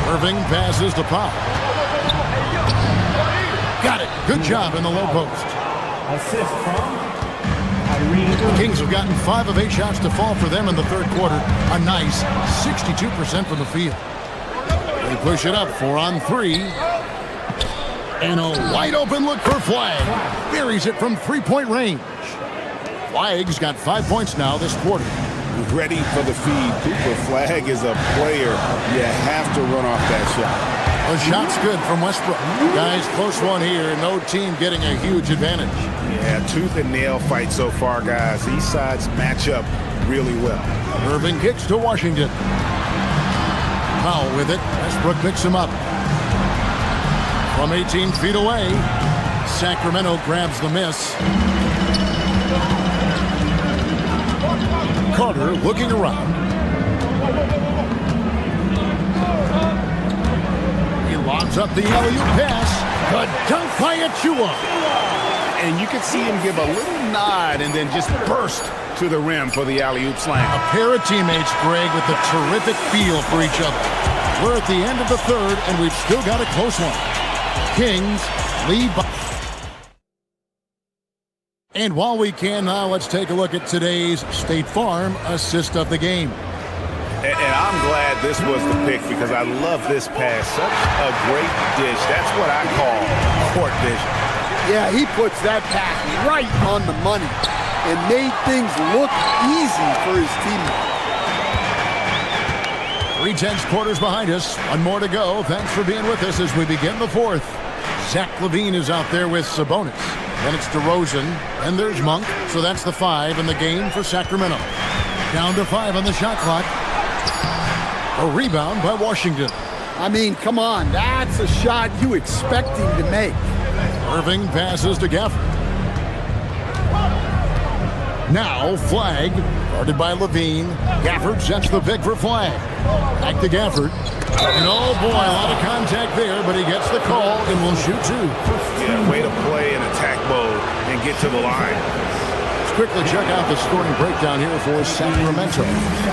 Speaker 4: Irving passes to Powell. Got it. Good job in the low post.
Speaker 11: Assist from
Speaker 4: The Kings have gotten 5 of 8 shots to fall for them in the third quarter. A nice 62% from the field. They push it up 4 on 3. And a wide open look for Flag. Buries it from 3-point range. Flag's got 5 points now this quarter.
Speaker 6: Ready for the feed. Cooper Flag is a player. You have to run off that shot.
Speaker 4: A shot's good from Westbrook. Guys, close one here. No team getting a huge advantage.
Speaker 6: Yeah, tooth and nail fight so far, guys. These sides match up really well.
Speaker 4: Irving kicks to Washington. Powell with it. Westbrook picks him up. From 18 feet away, Sacramento grabs the miss. Carter looking around. He lobs up the alley-oop pass. The dunk by Achua.
Speaker 6: And you could see him give a little nod and then just burst to the rim for the alley-oop slam.
Speaker 4: A pair of teammates, Greg, with a terrific feel for each other. We're at the end of the third, and we've still got a close one. Kings lead by... And while we can now, let's take a look at today's State Farm assist of the game.
Speaker 6: And I'm glad this was the pick because I love this pass. Such a great dish. That's what I call court vision.
Speaker 9: Yeah, he puts that pass right on the money and made things look easy for his teammates.
Speaker 4: 3/10 quarters behind us. One more to go. Thanks for being with us as we begin the fourth. Zach LaVine is out there with Sabonis. Then it's DeRozan. And there's Monk. So that's the 5 in the game for Sacramento. Down to 5 on the shot clock. A rebound by Washington.
Speaker 9: I mean, come on. That's a shot you expect him to make.
Speaker 4: Irving passes to Gafford. Now Flag, guarded by LaVine. Gafford sets the pick for Flag. Back to Gafford. And oh boy, a lot of contact there, but he gets the call and will shoot 2.
Speaker 6: Yeah, way to play in attack mode and get to the line.
Speaker 4: Let's quickly check out the scoring breakdown here for Sacramento.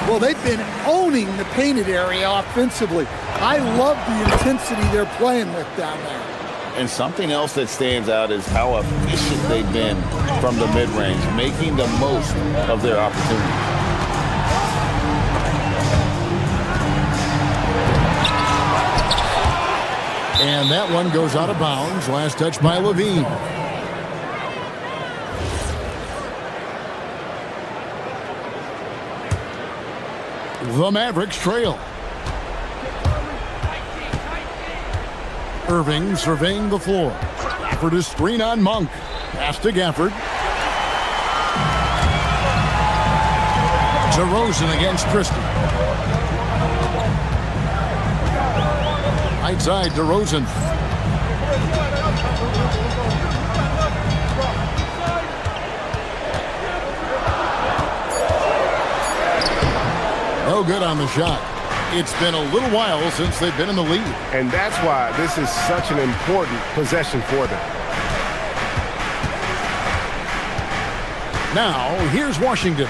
Speaker 9: Well, they've been owning the painted area offensively. I love the intensity they're playing with down there.
Speaker 12: And something else that stands out is how efficient they've been from the mid-range, making the most of their opportunities.
Speaker 4: And that one goes out of bounds. Last touch by LaVine. The Mavericks trail. Irving surveying the floor. Gafford is screen on Monk. Pass to Gafford. DeRozan against Christie. Right side, DeRozan. No good on the shot. It's been a little while since they've been in the lead.
Speaker 2: And that's why this is such an important possession for them.
Speaker 4: Now, here's Washington.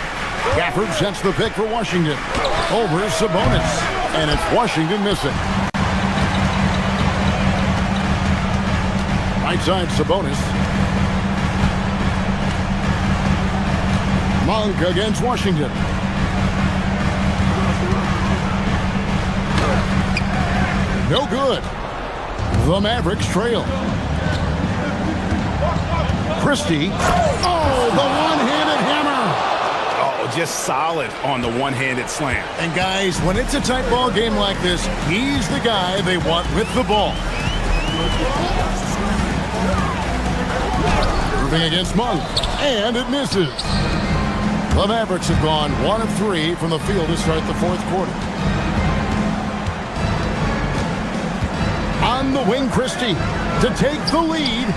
Speaker 4: Gafford sets the pick for Washington. Over is Sabonis. And it's Washington missing. Right side, Sabonis. Monk against Washington. No good. The Mavericks trail. Christie. Oh, the one-handed hammer.
Speaker 6: Oh, just solid on the one-handed slam.
Speaker 4: And guys, when it's a tight ball game like this, he's the guy they want with the ball. Irving against Monk. And it misses. The Mavericks have gone 1 of 3 from the field to start the fourth quarter. On the wing, Christie to take the lead.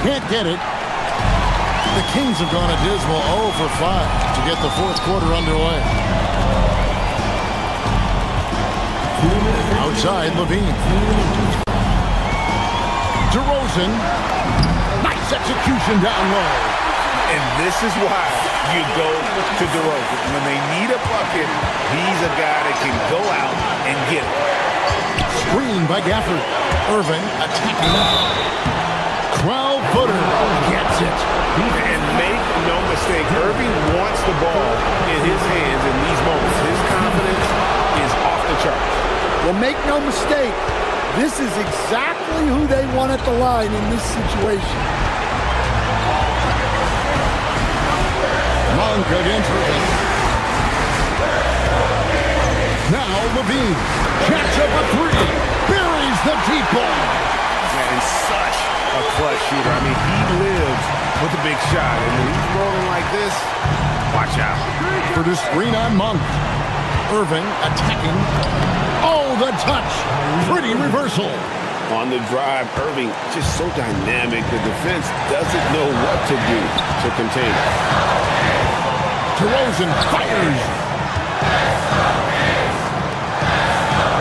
Speaker 4: Can't get it. The Kings have gone a dismal 0 for 5 to get the fourth quarter underway. Outside, LaVine. DeRozan. Nice execution down low.
Speaker 6: And this is why you go to DeRozan. When they need a bucket, he's a guy that can go out and get it.
Speaker 4: Screen by Gafford. Irving attacking. 12-footer. Gets it.
Speaker 6: And make no mistake, Irving wants the ball in his hands in these moments. His confidence is off the charts.
Speaker 9: Well, make no mistake, this is exactly who they want at the line in this situation.
Speaker 4: Monk against Irving. Now LaVine. Jacks up a 3. Buries the deep ball.
Speaker 6: And such a clutch shooter. I mean, he lives with a big shot. And when he's rolling like this, watch out.
Speaker 4: For the screen on Monk. Irving attacking. Oh, the touch. Pretty reversal.
Speaker 6: On the drive, Irving just so dynamic. The defense doesn't know what to do to contain it.
Speaker 4: DeRozan fires.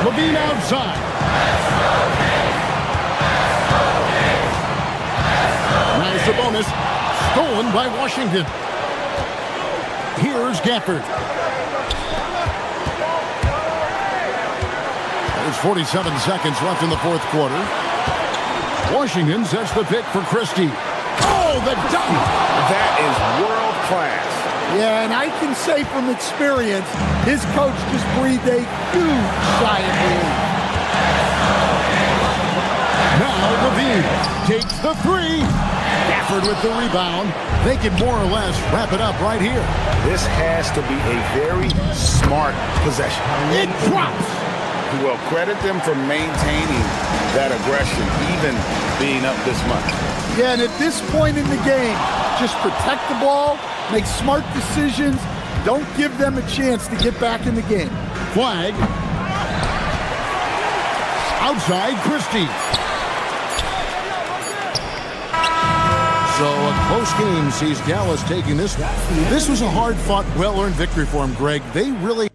Speaker 4: LaVine outside. Now Sabonis, stolen by Washington. Here's Gafford. There's 47 seconds left in the fourth quarter. Washington sets the pick for Christie. Oh, the dunk!
Speaker 6: That is world class.
Speaker 9: Yeah, and I can say from experience, his coach just breathed a huge sigh of relief.
Speaker 4: Now Levine takes the three. Gafford with the rebound. They can more or less wrap it up right here.
Speaker 6: This has to be a very smart possession.
Speaker 4: It drops.
Speaker 12: Well, credit them for maintaining that aggression, even being up this much.
Speaker 9: Yeah, and at this point in the game, just protect the ball, make smart decisions, don't give them a chance to get back in the game.
Speaker 4: Flag. Outside Christie. So a close game sees Dallas taking this one. This was a hard-fought, well-earned victory for him, Greg. They really...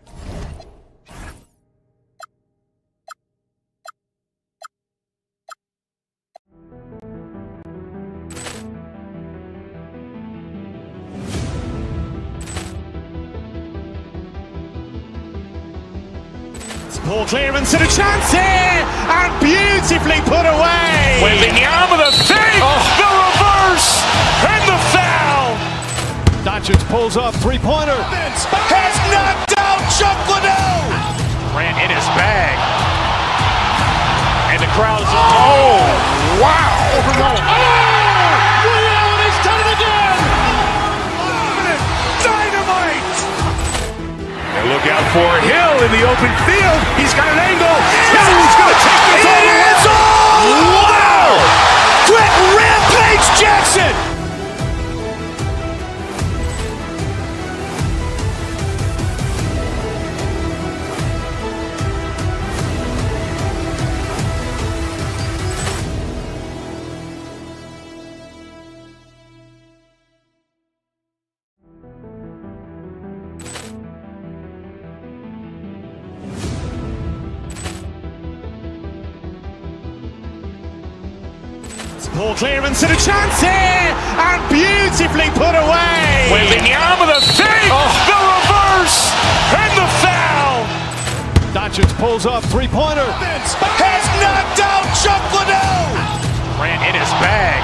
Speaker 1: Ball clearance and a chance here, and beautifully put away.
Speaker 3: Wembanyama the fake, the reverse, and the foul.
Speaker 10: Doncic pulls up, three-pointer.
Speaker 3: Has knocked out Chuck Liddell. Ran in his bag. And the crowd is, oh, wow. Liddell, and he's done it again. Dynamite. And look out for Hill in the open field. He's got an angle. He's going to take this all the way. Wow! Quick Rampage Jackson.
Speaker 1: Ball clearance and a chance here, and beautifully put away.
Speaker 3: Wembanyama the fake, the reverse, and the foul.
Speaker 10: Doncic pulls up, three-pointer.
Speaker 3: Has knocked out Chuck Liddell. Ran in his bag.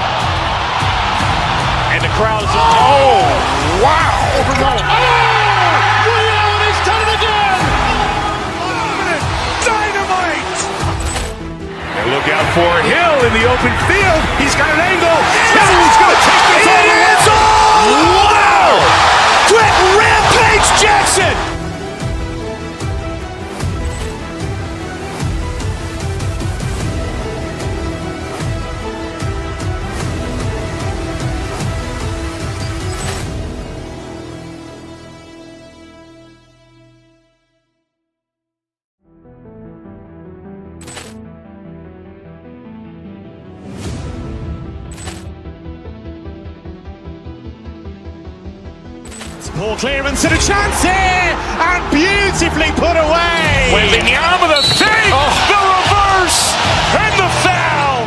Speaker 3: And the crowd is, oh, wow. Liddell, and he's done it again. Dynamite. And look out for Hill in the open field. He's got an angle. He's going to take this all the way. Wow! Quick Rampage Jackson.
Speaker 1: Ball clearance and a chance here, and beautifully put away.
Speaker 3: Wembanyama the fake, the reverse, and the foul.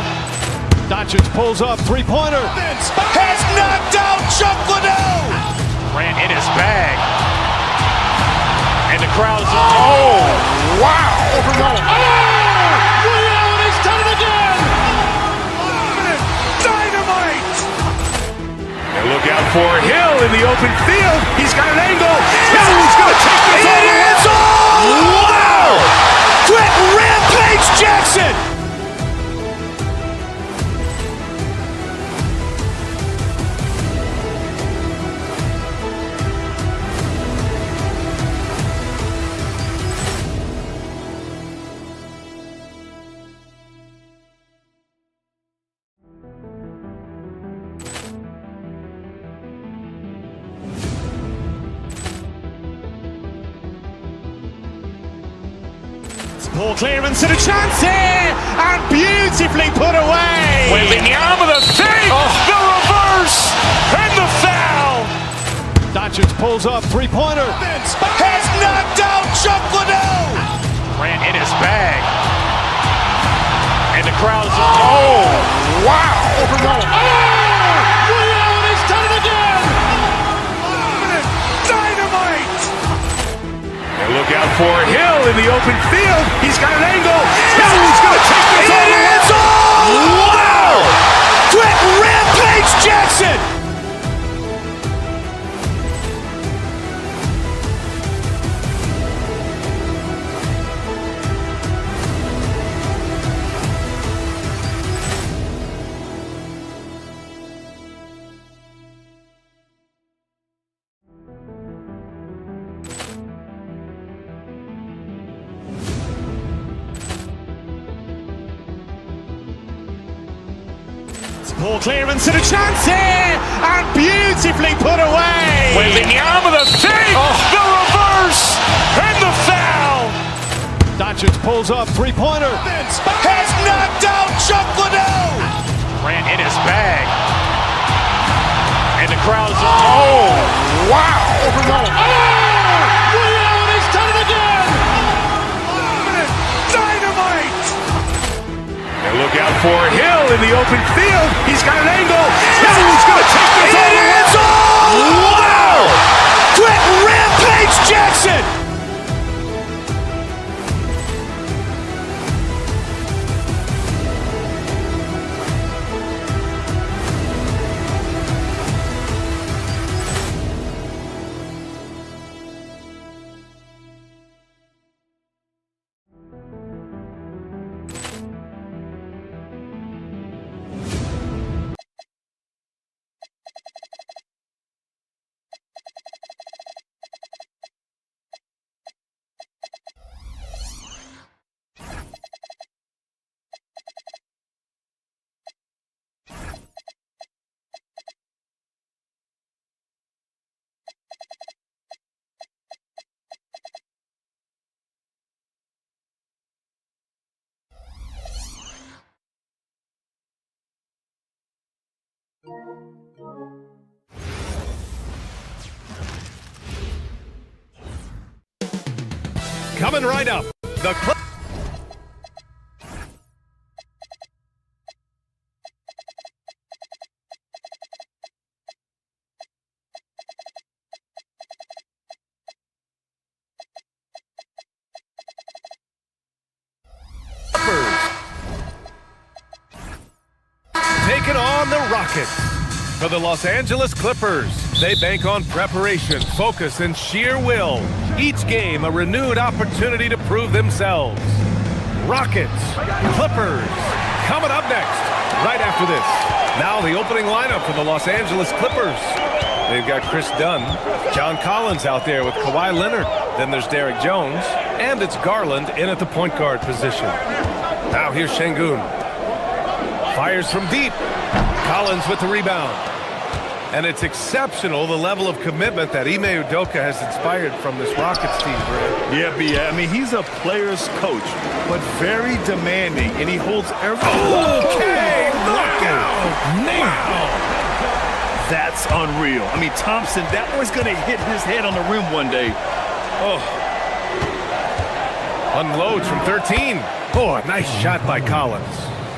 Speaker 10: Doncic pulls up, three-pointer.
Speaker 3: Has knocked out Chuck Liddell. Ran in his bag. And the crowd is, oh, wow. Liddell, and he's done it again. Dynamite. And look out for Hill in the open field. He's got an angle. He's going to take this all the way. Wow! Quick Rampage Jackson.
Speaker 1: Ball clearance and a chance here, and beautifully put away.
Speaker 3: Wembanyama the fake, the reverse, and the foul.
Speaker 10: Doncic pulls up, three-pointer.
Speaker 3: Has knocked out Chuck Liddell. Ran in his bag. And the crowd is, oh, wow. Liddell, and he's done it again. Dynamite.
Speaker 2: out for Hill in the open field. He's got an angle. Hill's going to take this all the way. Wow! Quick rampage Jackson!
Speaker 1: Poor clearance and a chance here, and beautifully put away.
Speaker 2: Wembanyama the save, the reverse, and the foul.
Speaker 3: Doncic pulls up, three-pointer.
Speaker 2: Has knocked out Chuck Liddell.
Speaker 3: Ran in his bag. And the crowd's
Speaker 2: Wow!
Speaker 3: He's done it again!
Speaker 2: Dynamite! And look out for Hill in the open field. He's got an angle. Hill's going to take this all the way. Wow! Quick rampage Jackson!
Speaker 8: Coming right up, the taking on the Rockets. For the Los Angeles Clippers, they bank on preparation, focus, and sheer will. Each game a renewed opportunity to prove themselves. Rockets, Clippers, coming up next, right after this. Now the opening lineup for the Los Angeles Clippers. They've got Chris Dunn, John Collins out there with Kawhi Leonard. Then there's Derek Jones, and it's Garland in at the point guard position. Now here's Şengün. Fires from deep. Collins with the rebound. And it's exceptional, the level of commitment that Ime Udoka has inspired from this Rockets team, Brad.
Speaker 10: Yeah, B.A. I mean, he's a player's coach, but very demanding, and he holds every...
Speaker 2: Okay, knockout!
Speaker 10: Wow! That's unreal. I mean, Thompson, that boy's going to hit his head on the rim one day. Oh.
Speaker 8: Unloads from 13. Oh, a nice shot by Collins.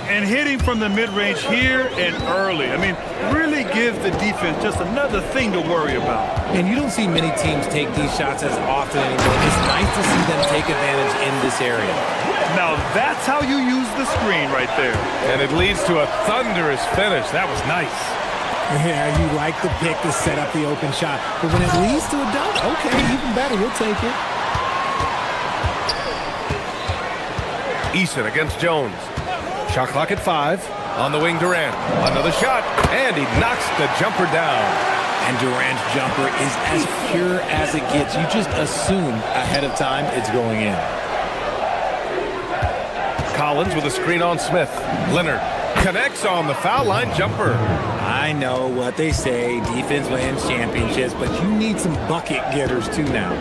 Speaker 10: And hitting from the mid-range here and early. I mean, really gives the defense just another thing to worry about.
Speaker 13: And you don't see many teams take these shots as often anymore. It's nice to see them take advantage in this area.
Speaker 10: Now, that's how you use the screen right there.
Speaker 8: And it leads to a thunderous finish. That was nice.
Speaker 13: Yeah, you like the pick to set up the open shot. But when it leads to a dunk, okay, even better, you'll take it.
Speaker 8: Eason against Jones. Shot clock at 5. On the wing, Durant. Another shot, and he knocks the jumper down.
Speaker 13: And Durant's jumper is as pure as it gets. You just assume ahead of time it's going in.
Speaker 8: Collins with a screen on Smith. Leonard connects on the foul line jumper.
Speaker 13: I know what they say, defense wins championships, but you need some bucket getters too now.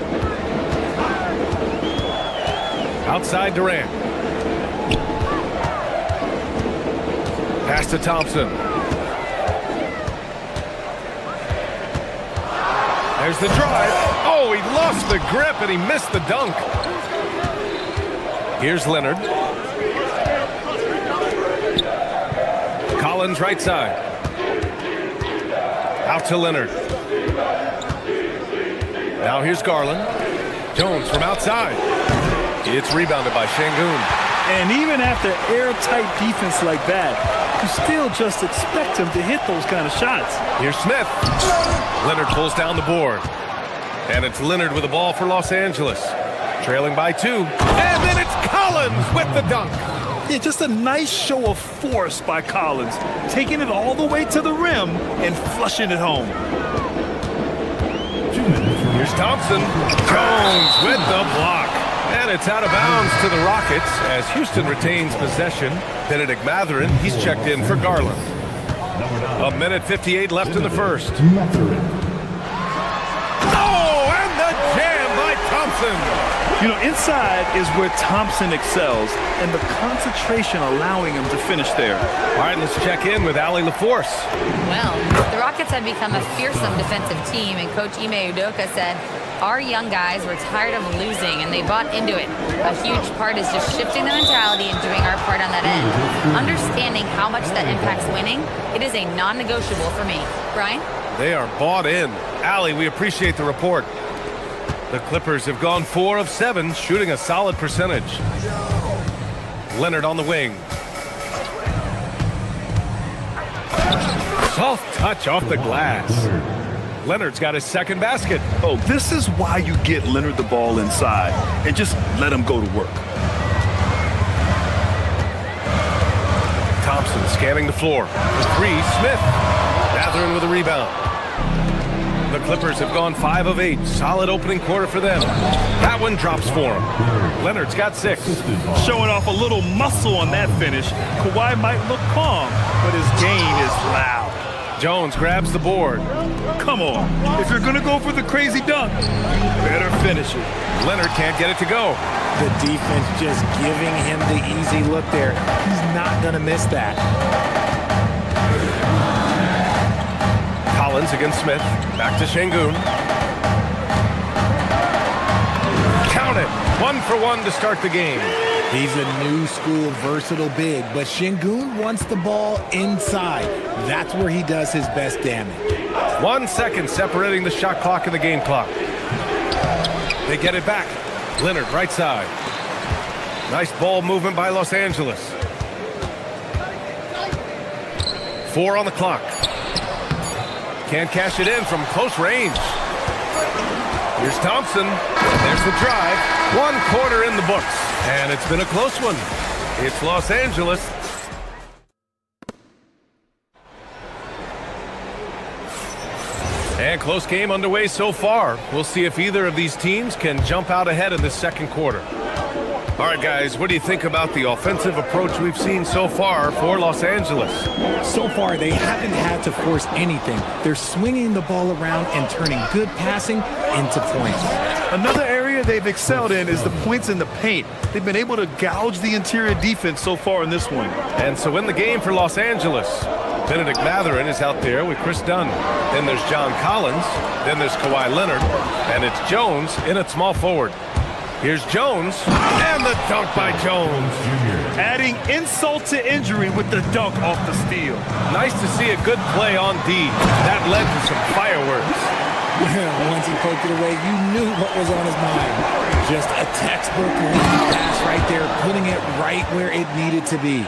Speaker 8: Outside Durant. Pass to Thompson. There's the drive. Oh, he lost the grip and he missed the dunk. Here's Leonard. Collins right side. Out to Leonard. Now here's Garland. Jones from outside. It's rebounded by Şengün.
Speaker 10: And even after airtight defense like that, you still just expect him to hit those kind of shots.
Speaker 8: Here's Smith. Leonard pulls down the board. And it's Leonard with the ball for Los Angeles. Trailing by 2. And then it's Collins with the dunk.
Speaker 10: Yeah, just a nice show of force by Collins, taking it all the way to the rim and flushing it home.
Speaker 8: Here's Thompson. Jones with the block. And it's out of bounds to the Rockets as Houston retains possession. Benedict Mathurin, he's checked in for Garland. 1:58 left in the first. Oh, and the jam by Thompson.
Speaker 10: You know, inside is where Thompson excels, and the concentration allowing him to finish there.
Speaker 8: All right, let's check in with Allie LaForce.
Speaker 7: Well, the Rockets have become a fearsome defensive team, and Coach Ime Udoka said, our young guys were tired of losing, and they bought into it. A huge part is just shifting the mentality and doing our part on that end. Understanding how much that impacts winning, it is a non-negotiable for me. Brian?
Speaker 8: They are bought in. Allie, we appreciate the report. The Clippers have gone 4 of 7, shooting a solid percentage. Leonard on the wing. Soft touch off the glass. Leonard's got his second basket.
Speaker 10: Oh, this is why you get Leonard the ball inside and just let him go to work.
Speaker 8: Thompson scanning the floor. For 3, Smith. Mathurin with a rebound. The Clippers have gone 5 of 8. Solid opening quarter for them. That one drops for him. Leonard's got 6.
Speaker 10: Showing off a little muscle on that finish. Kawhi might look calm, but his game is loud.
Speaker 8: Jones grabs the board.
Speaker 10: Come on. If you're going to go for the crazy dunk, better finish it.
Speaker 8: Leonard can't get it to go.
Speaker 13: The defense just giving him the easy look there. He's not going to miss that.
Speaker 8: Collins against Smith. Back to Şengün. Count it. 1 for 1 to start the game.
Speaker 13: He's a new school versatile big, but Şengün wants the ball inside. That's where he does his best damage.
Speaker 8: 1 second separating the shot clock and the game clock. They get it back. Leonard right side. Nice ball movement by Los Angeles. 4 on the clock. Can't cash it in from close range. Here's Thompson. There's the drive. 1 quarter in the books. And it's been a close one. It's Los Angeles. And close game underway so far. We'll see if either of these teams can jump out ahead in the second quarter. All right, guys, what do you think about the offensive approach we've seen so far for Los Angeles?
Speaker 13: So far, they haven't had to force anything. They're swinging the ball around and turning good passing into points.
Speaker 10: Another area they've excelled in is the points in the paint. They've been able to gouge the interior defense so far in this one.
Speaker 8: And so in the game for Los Angeles, Benedict Mathurin is out there with Chris Dunn. Then there's John Collins. Then there's Kawhi Leonard. And it's Jones in at small forward. Here's Jones, and the dunk by Jones.
Speaker 10: Adding insult to injury with the dunk off the steal.
Speaker 8: Nice to see a good play on D. That led to some fireworks.
Speaker 13: Once he poked it away, you knew what was on his mind. Just a textbook pass right there, putting it right where it needed to be.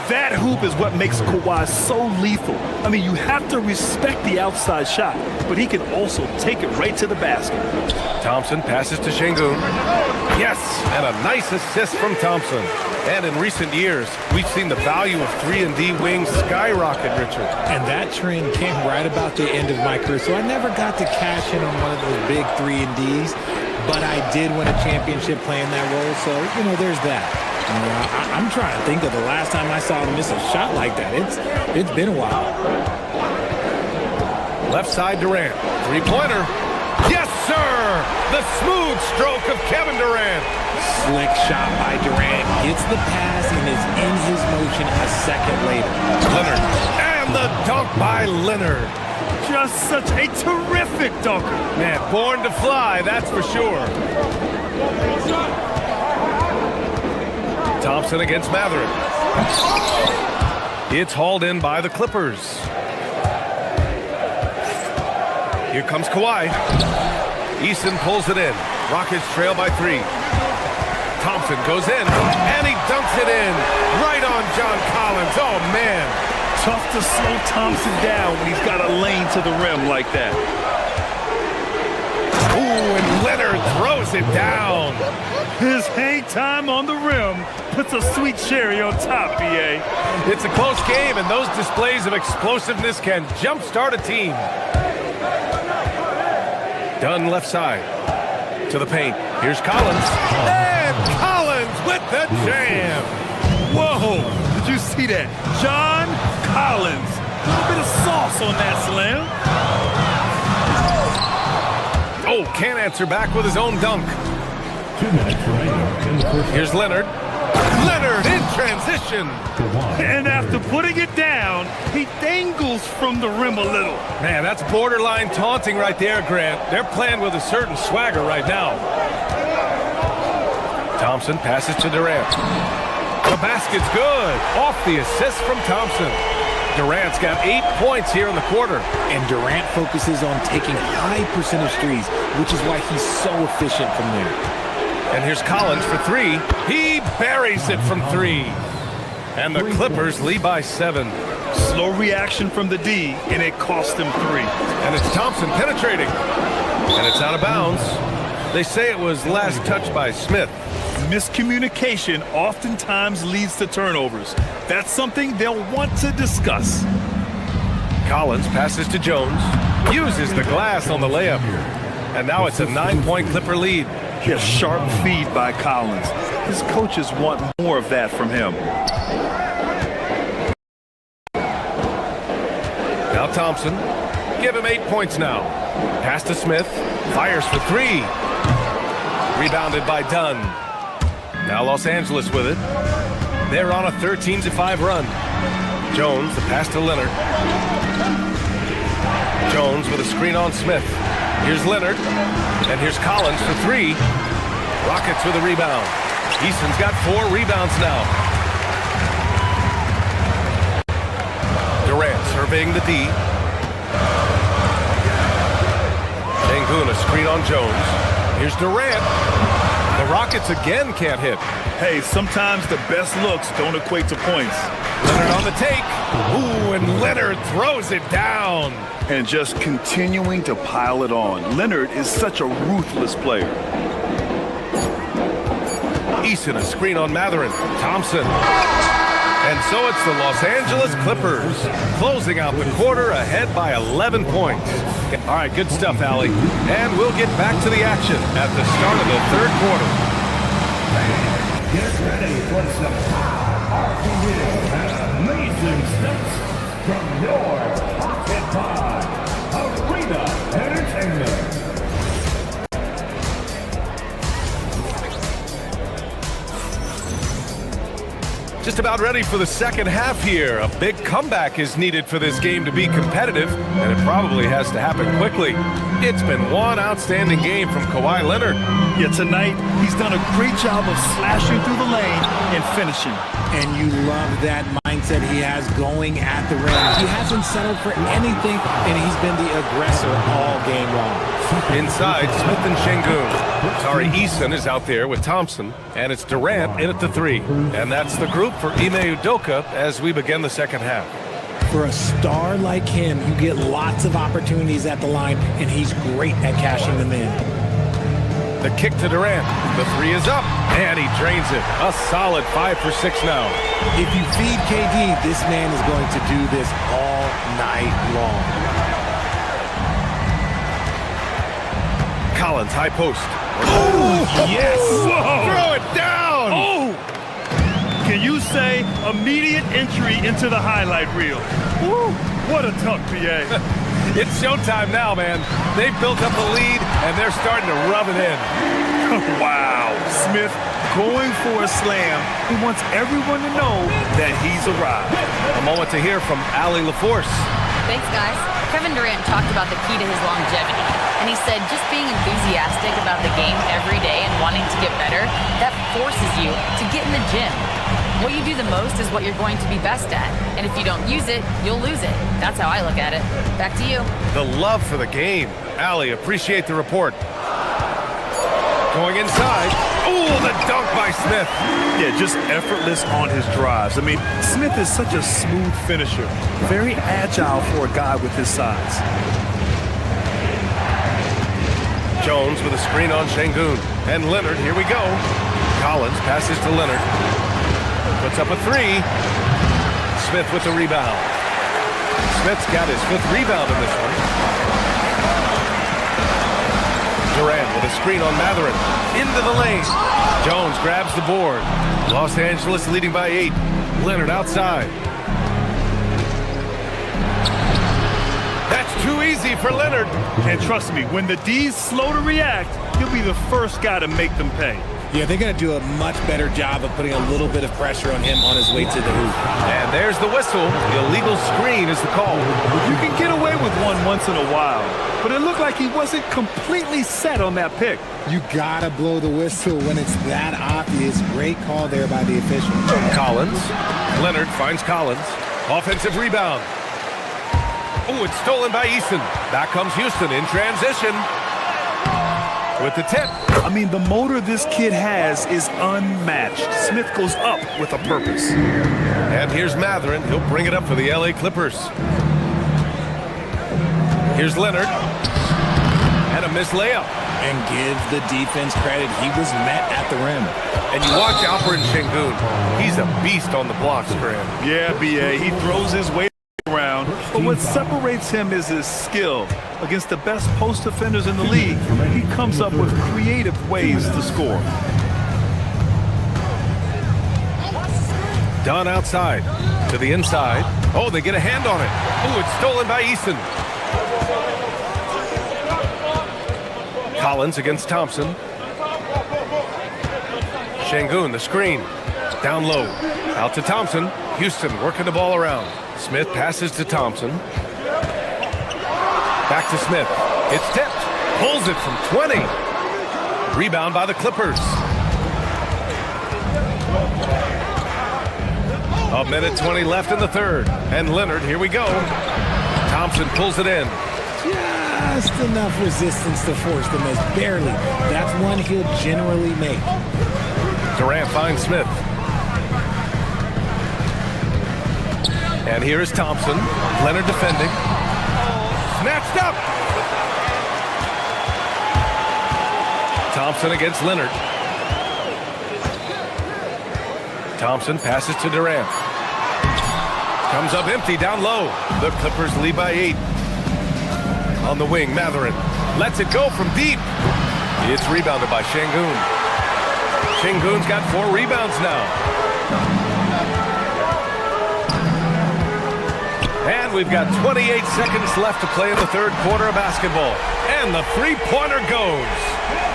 Speaker 10: That hoop is what makes Kawhi so lethal. I mean, you have to respect the outside shot, but he can also take it right to the basket.
Speaker 8: Thompson passes to Şengün. Yes, and a nice assist from Thompson. And in recent years, we've seen the value of 3-and-D wings skyrocket, Richard.
Speaker 13: And that trend came right about the end of my career, so I never got to cash in on one of those big 3-and-Ds, but I did win a championship playing that role, so, there's that. I'm trying to think of the last time I saw him miss a shot like that. It's been a while.
Speaker 8: Left side Durant. 3-pointer. Yes, sir! The smooth stroke of Kevin Durant.
Speaker 13: Slick shot by Durant. Gets the pass and is in his motion a second later.
Speaker 8: Leonard. And the dunk by Leonard.
Speaker 10: Just such a terrific dunker.
Speaker 8: Man, born to fly, that's for sure. Thompson against Mathurin. It's hauled in by the Clippers. Here comes Kawhi. Eason pulls it in. Rockets trail by 3. Thompson goes in, and he dunks it in. Right on John Collins. Oh, man.
Speaker 10: Tough to slow Thompson down when he's got a lane to the rim like that.
Speaker 8: Ooh, and Leonard throws it down.
Speaker 10: His hang time on the rim puts a sweet cherry on top, BA.
Speaker 8: It's a close game, and those displays of explosiveness can jumpstart a team. Dunn left side to the paint. Here's Collins. And Collins with the jam.
Speaker 10: Whoa, did you see that? John Collins. A little bit of sauce on that slam.
Speaker 8: Oh, can't answer back with his own dunk.
Speaker 11: 2 minutes remaining in the first.
Speaker 8: Here's Leonard. Leonard in transition.
Speaker 10: And after putting it down, he dangles from the rim a little.
Speaker 8: Man, that's borderline taunting right there, Grant. They're playing with a certain swagger right now. Thompson passes to Durant. The basket's good. Off the assist from Thompson. Durant's got 8 points here in the quarter.
Speaker 13: And Durant focuses on taking high percentage threes, which is why he's so efficient from there.
Speaker 8: And here's Collins for 3. He buries it from 3. And the Clippers lead by 7.
Speaker 10: Slow reaction from the D, and it cost him 3.
Speaker 8: And it's Thompson penetrating. And it's out of bounds. They say it was last touched by Smith.
Speaker 10: Miscommunication oftentimes leads to turnovers. That's something they'll want to discuss.
Speaker 8: Collins passes to Jones. Uses the glass on the layup. And now it's a 9-point Clipper lead.
Speaker 10: A sharp feed by Collins. His coaches want more of that from him.
Speaker 8: Now Thompson. Give him 8 points now. Pass to Smith. Fires for 3. Rebounded by Dunn. Now Los Angeles with it. They're on a 13-5 run. Jones, the pass to Leonard. Jones with a screen on Smith. Here's Leonard. And here's Collins for 3. Rockets with a rebound. Easton's got 4 rebounds now. Durant surveying the D. Sengun, a screen on Jones. Here's Durant. The Rockets again can't hit.
Speaker 10: Hey, sometimes the best looks don't equate to points.
Speaker 8: Leonard on the take. Ooh, and Leonard throws it down.
Speaker 10: And just continuing to pile it on. Leonard is such a ruthless player.
Speaker 8: Easton, a screen on Matherin. Thompson. And so it's the Los Angeles Clippers closing out the quarter ahead by 11 points. All right, good stuff, Allie. And we'll get back to the action at the start of the third quarter.
Speaker 11: Get ready for some high-RPM and amazing stunts from your Pocket Pod Arena Entertainment.
Speaker 8: Just about ready for the second half here. A big comeback is needed for this game to be competitive, and it probably has to happen quickly. It's been one outstanding game from Kawhi Leonard.
Speaker 10: Yet tonight, he's done a great job of slashing through the lane and finishing.
Speaker 13: And you love that mindset he has going at the rim. He hasn't settled for anything, and he's been the aggressor all game long.
Speaker 8: Inside, Smith and Sengun. Tari Eason is out there with Thompson, and it's Durant in at the 3. And that's the group for Ime Udoka as we begin the second half.
Speaker 13: For a star like him, you get lots of opportunities at the line, and he's great at cashing them in.
Speaker 8: The kick to Durant. The 3 is up, and he drains it. A solid 5 for 6 now.
Speaker 13: If you feed KD, this man is going to do this all night long.
Speaker 8: Collins, high post. Oh, yes! Whoa. Throw it down!
Speaker 10: Oh! Can you say immediate entry into the highlight reel? Woo! What a dunk, PA.
Speaker 8: It's showtime now, man. They've built up a lead, and they're starting to rub it in.
Speaker 10: Wow. Smith going for a slam. He wants everyone to know that he's arrived.
Speaker 8: A moment to hear from Allie LaForce.
Speaker 7: Thanks, guys. Kevin Durant talked about the key to his longevity. And he said just being enthusiastic about the game every day and wanting to get better, that forces you to get in the gym. What you do the most is what you're going to be best at. And if you don't use it, you'll lose it. That's how I look at it. Back to you.
Speaker 8: The love for the game. Allie, appreciate the report. Going inside. Oh, the dunk by Smith.
Speaker 10: Yeah, just effortless on his drives. I mean, Smith is such a smooth finisher. Very agile for a guy with his size.
Speaker 8: Jones with a screen on Şengün. And Leonard, here we go. Collins passes to Leonard. Puts up a three. Smith with the rebound. Smith's got his 5th rebound in this one. Durant with a screen on Mathurin. Into the lane. Jones grabs the board. Los Angeles leading by 8. Leonard outside. That's too easy for Leonard.
Speaker 10: And trust me, when the D's slow to react, he'll be the first guy to make them pay.
Speaker 13: Yeah, they're going to do a much better job of putting a little bit of pressure on him on his way to the hoop.
Speaker 8: And there's the whistle. The illegal screen is the call.
Speaker 10: You can get away with one once in a while, but it looked like he wasn't completely set on that pick.
Speaker 13: You got to blow the whistle when it's that obvious. Great call there by the official.
Speaker 8: Collins. Leonard finds Collins. Offensive rebound. Oh, it's stolen by Eason. Back comes Houston in transition. With the tip.
Speaker 10: I mean, the motor this kid has is unmatched. Smith goes up with a purpose.
Speaker 8: And here's Mathurin. He'll bring it up for the LA Clippers. Here's Leonard. And a missed layup.
Speaker 13: And give the defense credit. He was met at the rim.
Speaker 8: And you watch Alperen Şengün. He's a beast on the blocks, Graham.
Speaker 10: Yeah, B.A. He throws his weight around. But what separates him is his skill. Against the best post defenders in the league, he comes up with creative ways to score.
Speaker 8: Dunn outside to the inside. Oh, they get a hand on it. Oh, it's stolen by Eason. Collins against Thompson. Şengün, the screen. Down low. Out to Thompson. Houston working the ball around. Smith passes to Thompson. Back to Smith. It's tipped. Pulls it from 20. Rebound by the Clippers. A minute 20 left in the third. And Leonard, here we go. Thompson pulls it in.
Speaker 13: Just enough resistance to force the miss. Barely. That's one he'll generally make.
Speaker 8: Durant finds Smith. And here is Thompson. Leonard defending. Snatched up. Thompson against Leonard. Thompson passes to Durant. Comes up empty down low. The Clippers lead by 8. On the wing, Mathurin lets it go from deep. It's rebounded by Şengün. Şengün's got 4 rebounds now. And we've got 28 seconds left to play in the third quarter of basketball. And the three-pointer goes.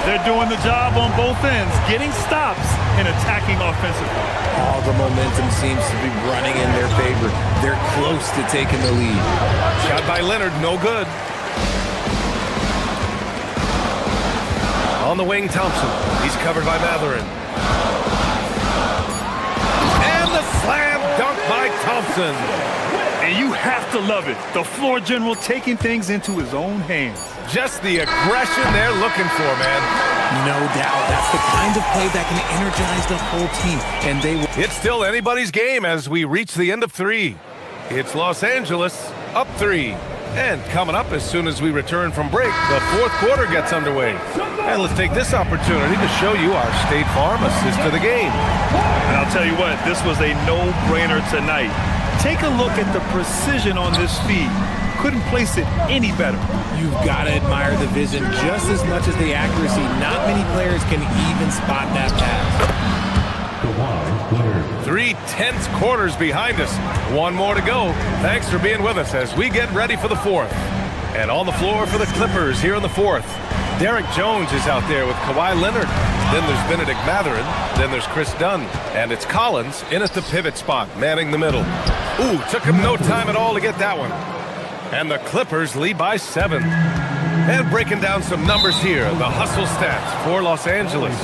Speaker 10: They're doing the job on both ends, getting stops and attacking offensively.
Speaker 13: All the momentum seems to be running in their favor. They're close to taking the lead.
Speaker 8: Shot by Leonard, no good. On the wing, Thompson. He's covered by Mathurin. And the slam dunk by Thompson.
Speaker 10: And you have to love it. The floor general taking things into his own hands.
Speaker 8: Just the aggression they're looking for, man.
Speaker 13: No doubt. That's the kind of play that can energize the whole team. And they will.
Speaker 8: It's still anybody's game as we reach the end of 3. It's Los Angeles up 3. And coming up as soon as we return from break, the fourth quarter gets underway. And let's take this opportunity to show you our State Farm assist to the game.
Speaker 10: And I'll tell you what, this was a no-brainer tonight. Take a look at the precision on this feed. Couldn't place it any better.
Speaker 13: You've got to admire the vision just as much as the accuracy. Not many players can even spot that pass.
Speaker 8: 3 tense quarters behind us. 1 more to go. Thanks for being with us as we get ready for the fourth. And on the floor for the Clippers here in the fourth, Derek Jones is out there with Kawhi Leonard. Then there's Benedict Mathurin. Then there's Chris Dunn. And it's Collins in at the pivot spot, manning the middle. Ooh, took him no time at all to get that one. And the Clippers lead by 7. And breaking down some numbers here, the hustle stats for Los Angeles.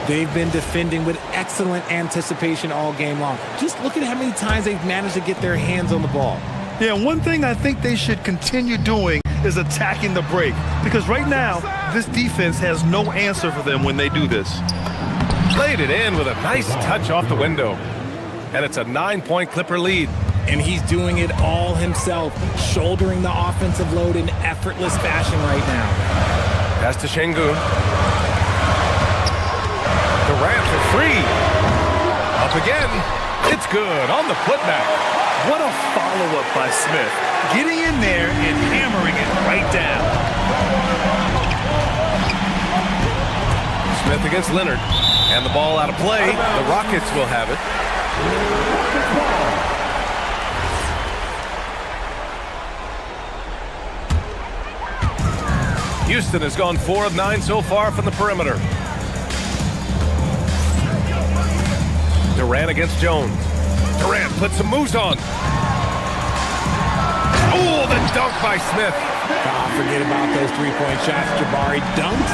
Speaker 13: They've been defending with excellent anticipation all game long. Just look at how many times they've managed to get their hands on the ball.
Speaker 10: Yeah, one thing I think they should continue doing is attacking the break. Because right now, This defense has no answer for them when they do this.
Speaker 8: Played it in with a nice touch off the window. And it's a 9-point Clipper lead.
Speaker 13: And he's doing it all himself, shouldering the offensive load in effortless fashion right now.
Speaker 8: Pass to Şengün. Durant for free. Up again. It's good on the putback.
Speaker 10: What a follow-up by Smith. Getting in there and hammering it right down.
Speaker 8: Smith against Leonard. And the ball out of play. The Rockets will have it. Houston has gone 4 of 9 so far from the perimeter. Durant against Jones. Durant puts some moves on. Oh, the dunk by Smith.
Speaker 13: Oh, forget about those three-point shots. Jabari dunked.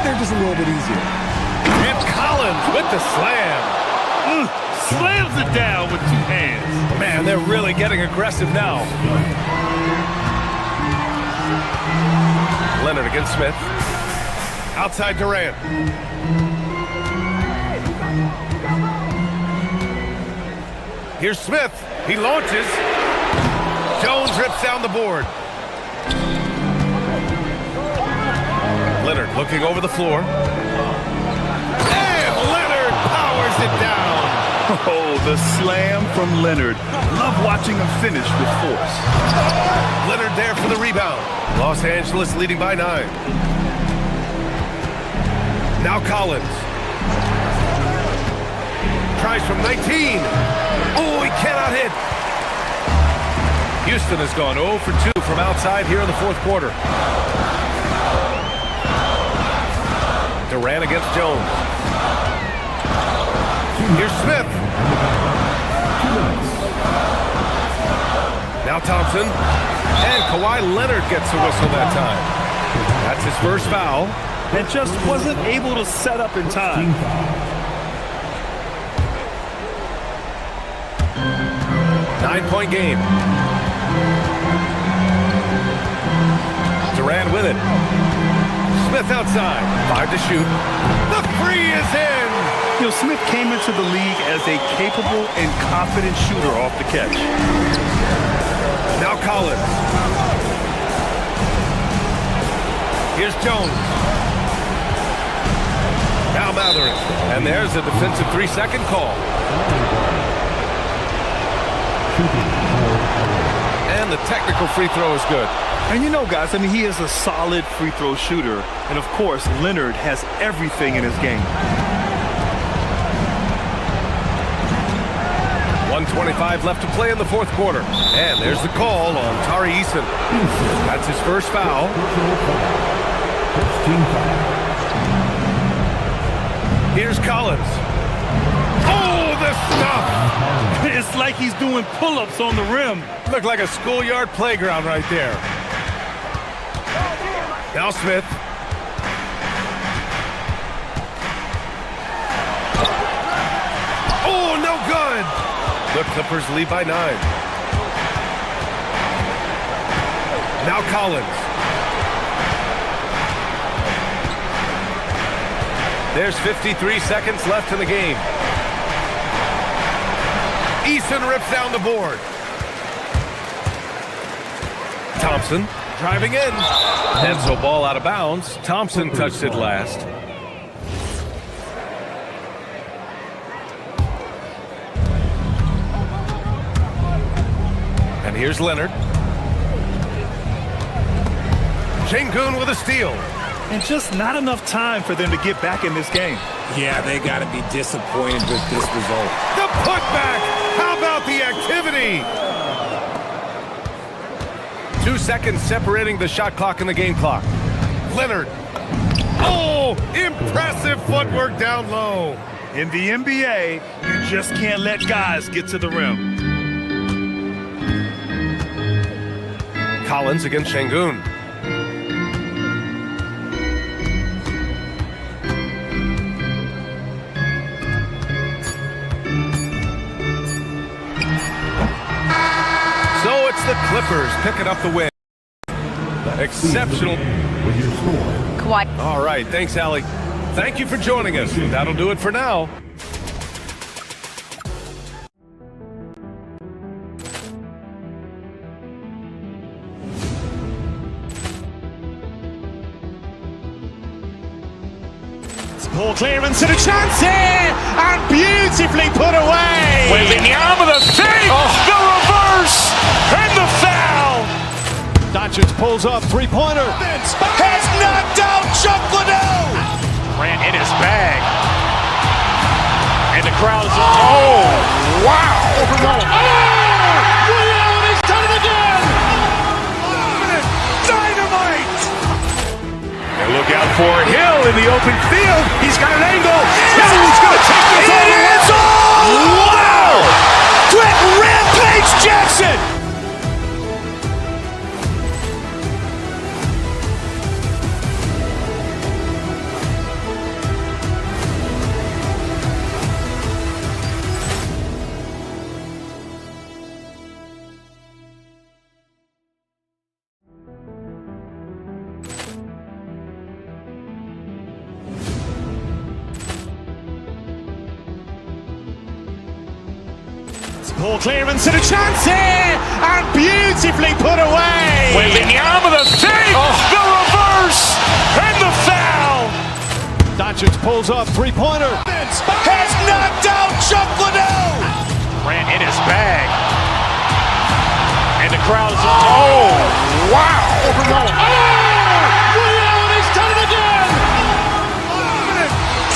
Speaker 13: They're just a little bit easier.
Speaker 8: And Collins with the slam.
Speaker 10: Slams it down with 2 hands.
Speaker 8: Man, they're really getting aggressive now. Leonard against Smith. Outside Durant. Here's Smith. He launches. Jones rips down the board. Leonard looking over the floor. And Leonard powers it down.
Speaker 10: Oh, the slam from Leonard. Love watching him finish with force.
Speaker 8: Leonard there for the rebound. Los Angeles leading by 9. Now Collins. Tries from 19. Oh, he cannot hit. Houston has gone 0 for 2 from outside here in the fourth quarter. Durant against Jones. Here's Smith. Now Thompson. And Kawhi Leonard gets a whistle that time. That's his first foul.
Speaker 10: And just wasn't able to set up in time.
Speaker 8: Nine-point game. Durant with it. Smith outside. 5 to shoot. The three is in.
Speaker 10: You know, Smith came into the league as a capable and confident shooter off the catch.
Speaker 8: Now Collins. Here's Jones. Now Matherin. And there's a defensive 3-second call. And the technical free throw is good.
Speaker 10: And you know, guys, I mean, he is a solid free throw shooter. And, of course, Leonard has everything in his game.
Speaker 8: 1:25 left to play in the fourth quarter. And there's the call on Tari Eason. That's his first foul. Here's Collins. Oh, the stuff!
Speaker 10: It's like he's doing pull-ups on the rim.
Speaker 8: Looked like a schoolyard playground right there. Now Smith. Oh, no good! The Clippers lead by 9. Now Collins. There's 53 seconds left in the game. Eason rips down the board. Thompson driving in. And so ball out of bounds. Thompson touched it last. And here's Leonard. Şengün with a steal.
Speaker 10: And just not enough time for them to get back in this game.
Speaker 13: Yeah, they got to be disappointed with this result.
Speaker 8: The putback! How about the activity? 2 seconds separating the shot clock and the game clock. Leonard. Oh, impressive footwork down low.
Speaker 10: In the NBA, you just can't let guys get to the rim.
Speaker 8: Collins against Şengün. So it's the Clippers picking up the win. Exceptional.
Speaker 11: With your score.
Speaker 7: Kawhi.
Speaker 8: All right, thanks, Allie. Thank you for joining us. That'll do it for now.
Speaker 1: Poor clearance and a chance here, and beautifully put away.
Speaker 2: Wembanyama the fake, the reverse, and the foul.
Speaker 1: Doncic pulls up, three-pointer.
Speaker 2: Has knocked out Chuck Liddell. Grant in his bag. And the crowd is, oh, wow.
Speaker 9: He's done it again!
Speaker 2: Dynamite. And look out for Hill in the open field. He's got an angle. He's going to take this all the way. Wow! Quick Rampage Jackson.
Speaker 1: Poor clearance and a chance here, and beautifully put away.
Speaker 2: Wembanyama the fake, the reverse, and the foul.
Speaker 1: Doncic pulls up, three-pointer.
Speaker 2: Has knocked out Chuck Liddell. Grant in his bag. And the crowd is, oh, wow.
Speaker 9: He's done it again!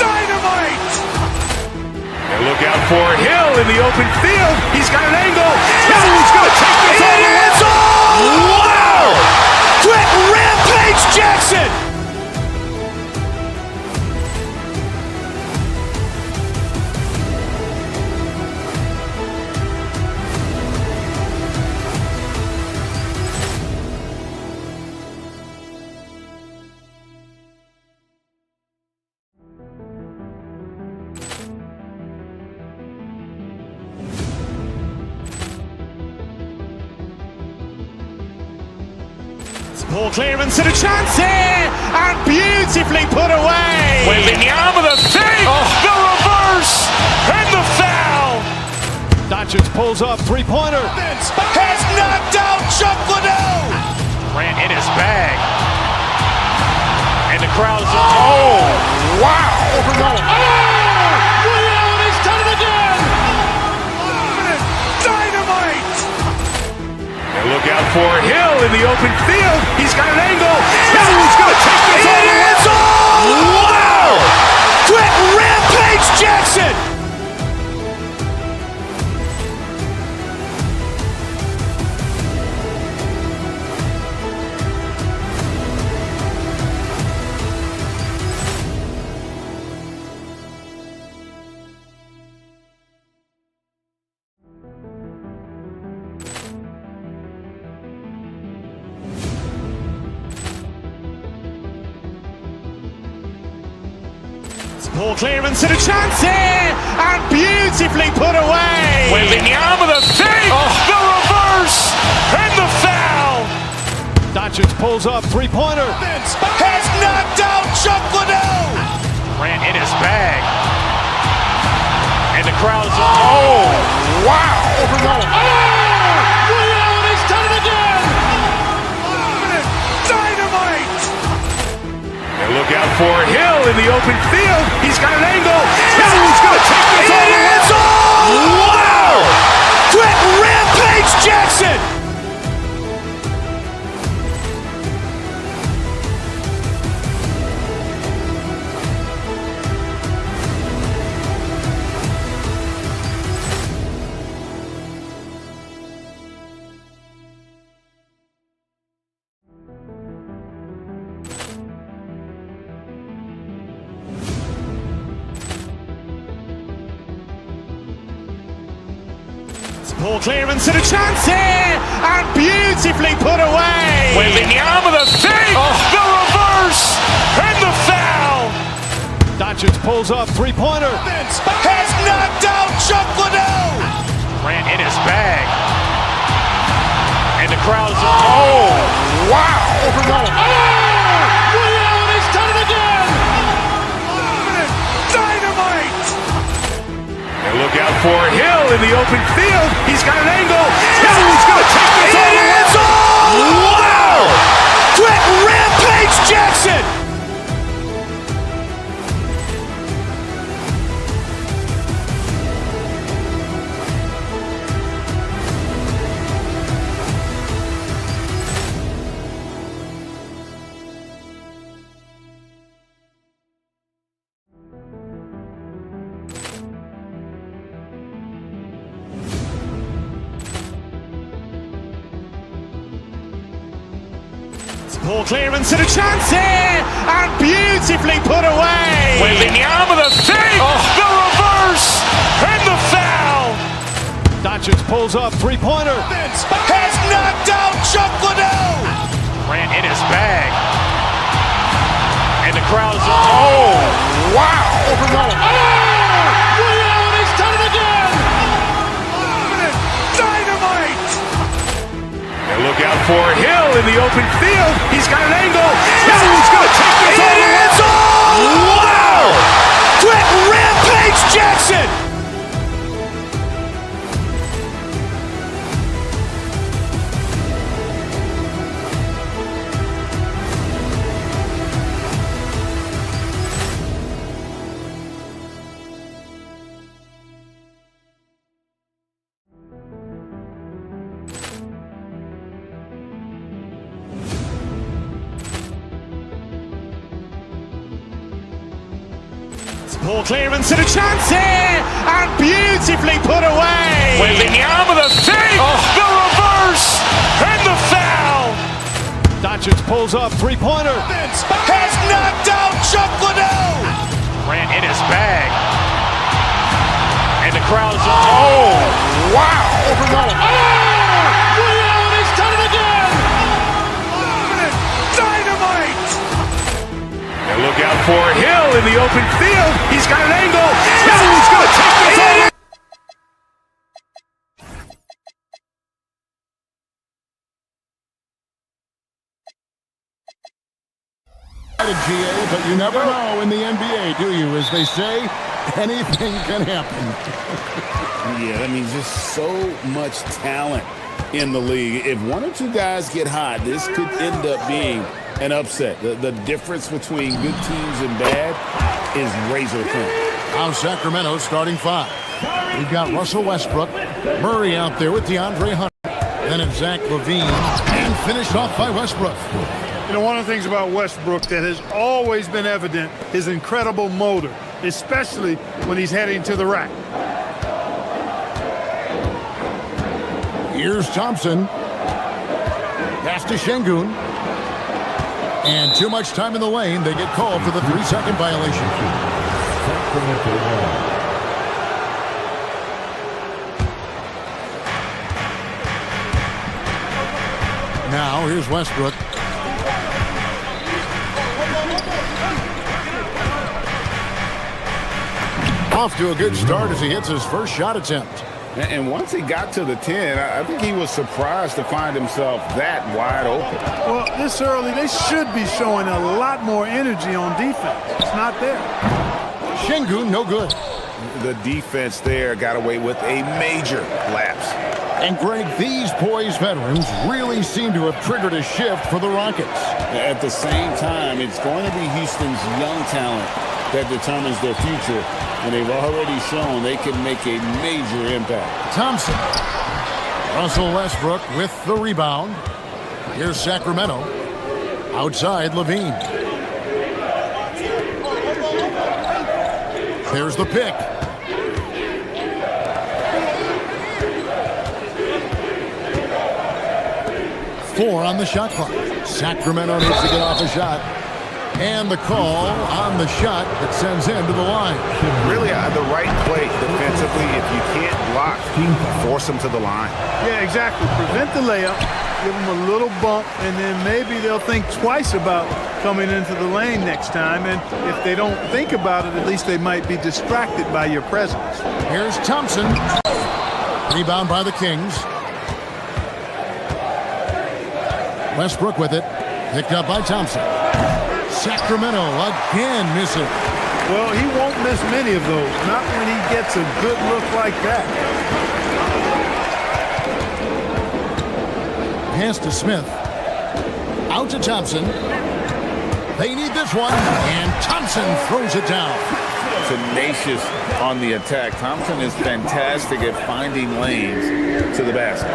Speaker 2: Dynamite. And look out for Hill in the open field. He's got an angle. He's going to take this all the way. Wow! Quick Rampage Jackson.
Speaker 1: Poor clearance and a chance here, and beautifully put away.
Speaker 2: Wembanyama the fake, the reverse, and the foul.
Speaker 1: Doncic pulls up, three-pointer.
Speaker 2: Has knocked out Chuck Liddell. Grant in his bag. And the crowd is, oh, wow.
Speaker 9: He's done it again!
Speaker 2: Dynamite. And look out for Hill in the open field. He's got an angle. He's going to take this all the way. Wow! Quick Rampage Jackson.
Speaker 1: Poor clearance and a chance here, and beautifully put away.
Speaker 2: Wembanyama the fake, the reverse, and the foul.
Speaker 1: Doncic pulls up, three-pointer.
Speaker 2: Has knocked out Chuck Liddell. Grant in his bag. And the crowd is, oh, wow.
Speaker 9: He's done it again!
Speaker 2: Dynamite. And look out for Hill in the open field. He's got an angle. He's going to take this all the way. Wow! Quick Rampage Jackson.
Speaker 1: Poor clearance and a chance here, and beautifully put away.
Speaker 2: Wembanyama the fake, the reverse, and the foul.
Speaker 1: Doncic pulls up, three-pointer.
Speaker 2: Has knocked out Chuck Liddell. Grant in his bag. And the crowd is, oh,
Speaker 12: wow!
Speaker 9: Over Nolan. Oh! Ray Allen has done it again!
Speaker 2: Dynamite! And look out for Hill in the open field. He's got an angle. Hill is going to take this all the way. Wow! Quick rampage Jackson!
Speaker 1: Poor clearance and a chance here, and beautifully put away.
Speaker 2: With the arm of the fake, the reverse, and the foul.
Speaker 10: Doncic pulls up, three-pointer.
Speaker 2: Has knocked out Chuck Liddell. Ran in his bag. And the crowd is, oh, wow.
Speaker 9: Over Nolan. Oh! Ray Allen has done it again!
Speaker 2: Dynamite! And look out for Hill in the open field. He's got an angle. Hill is going to take this all the way. Wow! Quick rampage Jackson!
Speaker 1: Poor clearance and a chance here, and beautifully put away.
Speaker 2: With the arm of the fake, the reverse, and the foul.
Speaker 10: Doncic pulls up, three-pointer.
Speaker 2: Has knocked out Chuck Liddell. Ran in his bag. And the crowd is, oh, wow.
Speaker 9: Over Nolan. Oh! Ray Allen has done it again!
Speaker 2: Dynamite! And look out for Hill in the open field. He's got an angle. Hill is going to take this all the way.
Speaker 4: GA, but you never know in the NBA, do you? As they say, anything can happen.
Speaker 6: Yeah, that means just so much talent in the league. If one or two guys get hot, this could end up being an upset. The difference between good teams and bad is razor thin.
Speaker 4: Now Sacramento starting five. We've got Russell Westbrook, Murray out there with DeAndre Hunter, then it's Zach LaVine, and finished off by Westbrook.
Speaker 5: You know, one of the things about Westbrook that has always been evident is incredible motor, especially when he's heading to the rack.
Speaker 4: Here's Thompson. Pass to Şengün. And too much time in the lane. They get called for the 3-second violation. Now here's Westbrook. Off to a good start as he hits his first shot attempt.
Speaker 6: And once he got to the 10, I think he was surprised to find himself that wide open.
Speaker 5: Well, this early, they should be showing a lot more energy on defense. It's not there.
Speaker 4: Şengün, no good.
Speaker 6: The defense there got away with a major lapse.
Speaker 4: And Greg, these poised veterans really seem to have triggered a shift for the Rockets.
Speaker 6: At the same time, it's going to be Houston's young talent that determines their future. And they've already shown they can make a major impact.
Speaker 4: Thompson. Russell Westbrook with the rebound. Here's Sacramento. Outside LaVine. There's the pick. Four on the shot clock. Sacramento needs to get off a shot. And the call on the shot that sends him to the line.
Speaker 6: Really the right play defensively. If you can't block, force him to the line.
Speaker 5: Yeah, exactly. Prevent the layup, give them a little bump, and then maybe they'll think twice about coming into the lane next time. And if they don't think about it, at least they might be distracted by your presence.
Speaker 4: Here's Thompson. Rebound by the Kings. Westbrook with it. Picked up by Thompson. Sacramento again missing.
Speaker 5: Well, he won't miss many of those. Not when he gets a good look like that.
Speaker 4: Pass to Smith. Out to Thompson. They need this one. And Thompson throws it down.
Speaker 12: Tenacious on the attack. Thompson is fantastic at finding lanes to the basket.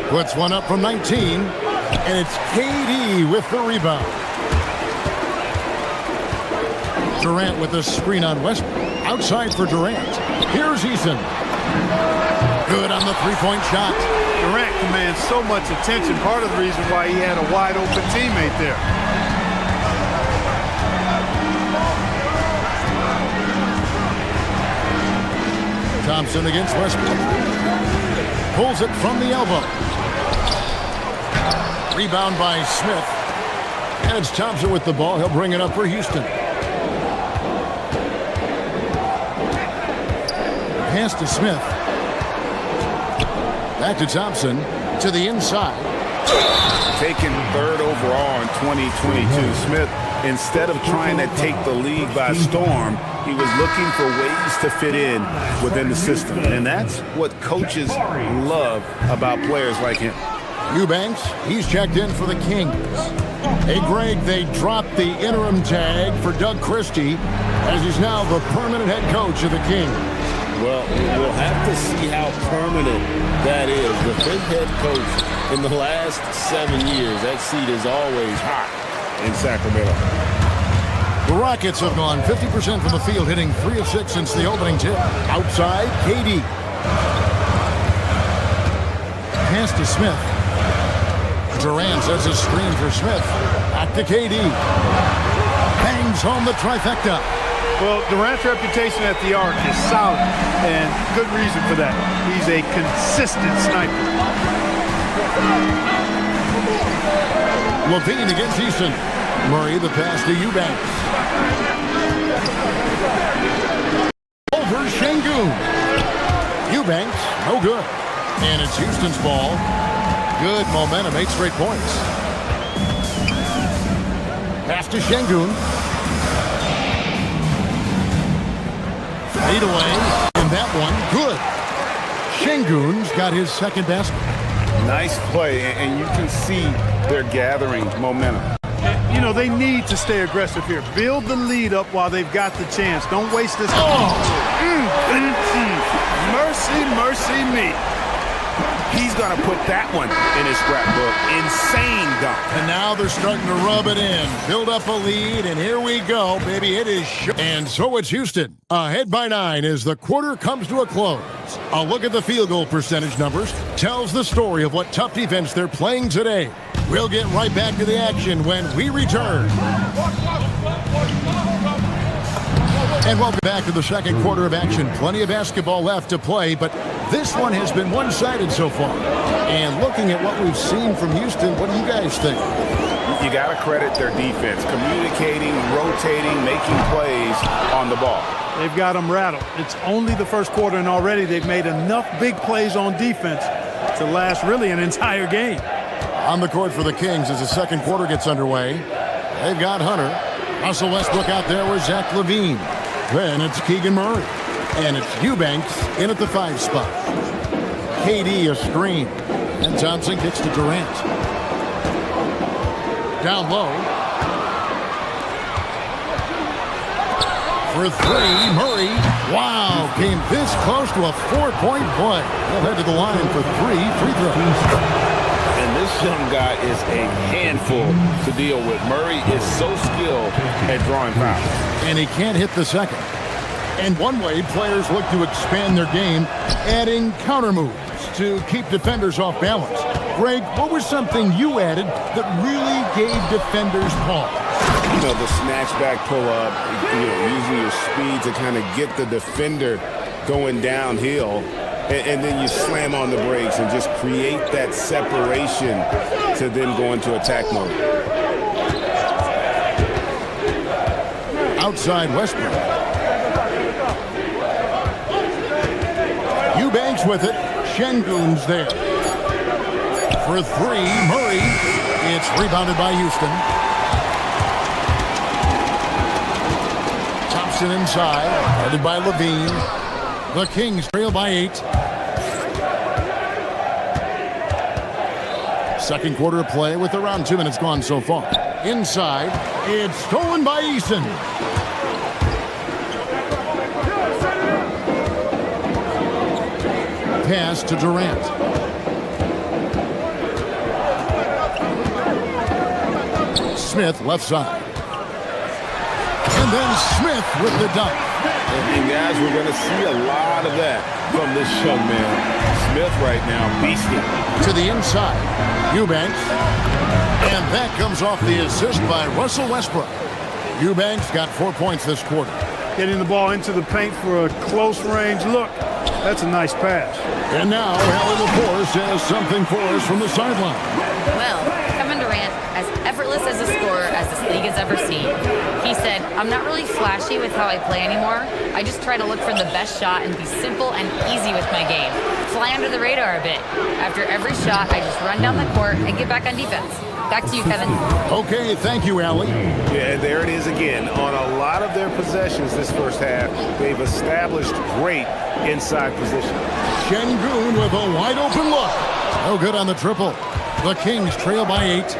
Speaker 4: Puts one up from 19. And it's KD with the rebound. Durant with a screen on Westbrook. Outside for Durant. Here's Eason. Good on the three-point shot.
Speaker 5: Durant commands so much attention. Part of the reason why he had a wide-open teammate there.
Speaker 4: Thompson against Westbrook. Pulls it from the elbow. Rebound by Smith. And it's Thompson with the ball. He'll bring it up for Houston. Pass to Smith. Back to Thompson. To the inside.
Speaker 6: Taken third overall in 2022. Smith, instead of trying to take the league by storm, he was looking for ways to fit in within the system. And that's what coaches love about players like him.
Speaker 4: Eubanks, he's checked in for the Kings. Hey, Greg, they dropped the interim tag for Doug Christie as he's now the permanent head coach of the Kings.
Speaker 12: Well, we'll have to see how permanent that is. The fifth head coach in the last 7 years, that seat is always hot in Sacramento.
Speaker 4: The Rockets have gone 50% from the field, hitting 3 of 6 since the opening tip. Outside, KD. Pass to Smith. Durant sets a screen for Smith. Back to KD. Bangs home the trifecta.
Speaker 5: Well, Durant's reputation at the arc is solid, and good reason for that. He's a consistent sniper.
Speaker 4: Levine against Easton. Murray the pass to Eubanks. Over Şengün. Eubanks, no good. And it's Houston's ball. Good momentum, 8 straight points. Pass to Şengün. Fade away. And that one, good. Şengün's got his second basket.
Speaker 6: Nice play, and you can see they're gathering momentum.
Speaker 5: You know, they need to stay aggressive here. Build the lead up while they've got the chance. Don't waste this. Mercy, mercy me.
Speaker 6: He's going to put that one in his scrapbook. Insane dunk.
Speaker 4: And now they're starting to rub it in. Build up a lead, and here we go, baby. It is and so it's Houston. Ahead by 9 as the quarter comes to a close. A look at the field goal percentage numbers tells the story of what tough defense they're playing today. We'll get right back to the action when we return. And welcome back to the second quarter of action. Plenty of basketball left to play, but this one has been one-sided so far. And looking at what we've seen from Houston, what do you guys think?
Speaker 6: You got to credit their defense. Communicating, rotating, making plays on the ball.
Speaker 5: They've got them rattled. It's only the first quarter, and already they've made enough big plays on defense to last really an entire game.
Speaker 4: On the court for the Kings as the second quarter gets underway. They've got Hunter. Russell Westbrook out there with Zach LaVine. Then it's Keegan Murray. And it's Eubanks in at the 5 spot. KD a screen. And Thompson gets to Durant. Down low. For 3, Murray. Wow, came this close to a 4-point play. He'll head to the line for 3 free throws.
Speaker 12: And this young guy is a handful to deal with. Murray is so skilled at drawing fouls.
Speaker 4: And he can't hit the second. And one way players look to expand their game, adding counter moves to keep defenders off balance. Greg, what was something you added that really gave defenders pause?
Speaker 6: You know, the snatch back pull-up, using your speed to kind of get the defender going downhill, and then you slam on the brakes and just create that separation to then go into attack mode.
Speaker 4: Outside Westbrook. Eubanks with it. Şengün's there. For three, Murray. It's rebounded by Houston. Thompson inside, guarded by Levine. The Kings trail by 8. Second quarter of play with around 2 minutes gone so far. Inside, it's stolen by Eason. Pass to Durant. Smith left side. And then Smith with the dunk.
Speaker 12: And guys, we're going to see a lot of that from this young man. Smith right now, beasting.
Speaker 4: To the inside, Eubanks. And that comes off the assist by Russell Westbrook. Eubanks got 4 points this quarter.
Speaker 5: Getting the ball into the paint for a close range look. That's a nice pass.
Speaker 4: And now, Allie LaForce has something for us from the sideline.
Speaker 7: Well, Kevin Durant, as effortless as a scorer as this league has ever seen. He said, I'm not really flashy with how I play anymore. I just try to look for the best shot and be simple and easy with my game. Fly under the radar a bit. After every shot, I just run down the court and get back on defense. Back to you, Kevin.
Speaker 4: Okay, thank you, Allie.
Speaker 6: Yeah, there it is again. On a lot of their possessions this first half, they've established great inside position.
Speaker 4: Şengün with a wide open look. No good on the triple. The Kings trail by 8.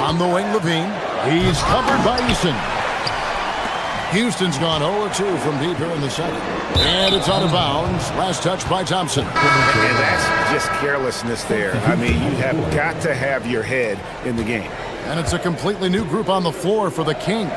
Speaker 4: On the wing, Levine. He's covered by Eason. Houston's gone 0-2 from deep here in the second. And it's out of bounds. Last touch by Thompson.
Speaker 6: And that's just carelessness there. I mean, you have got to have your head in the game.
Speaker 4: And it's a completely new group on the floor for the Kings.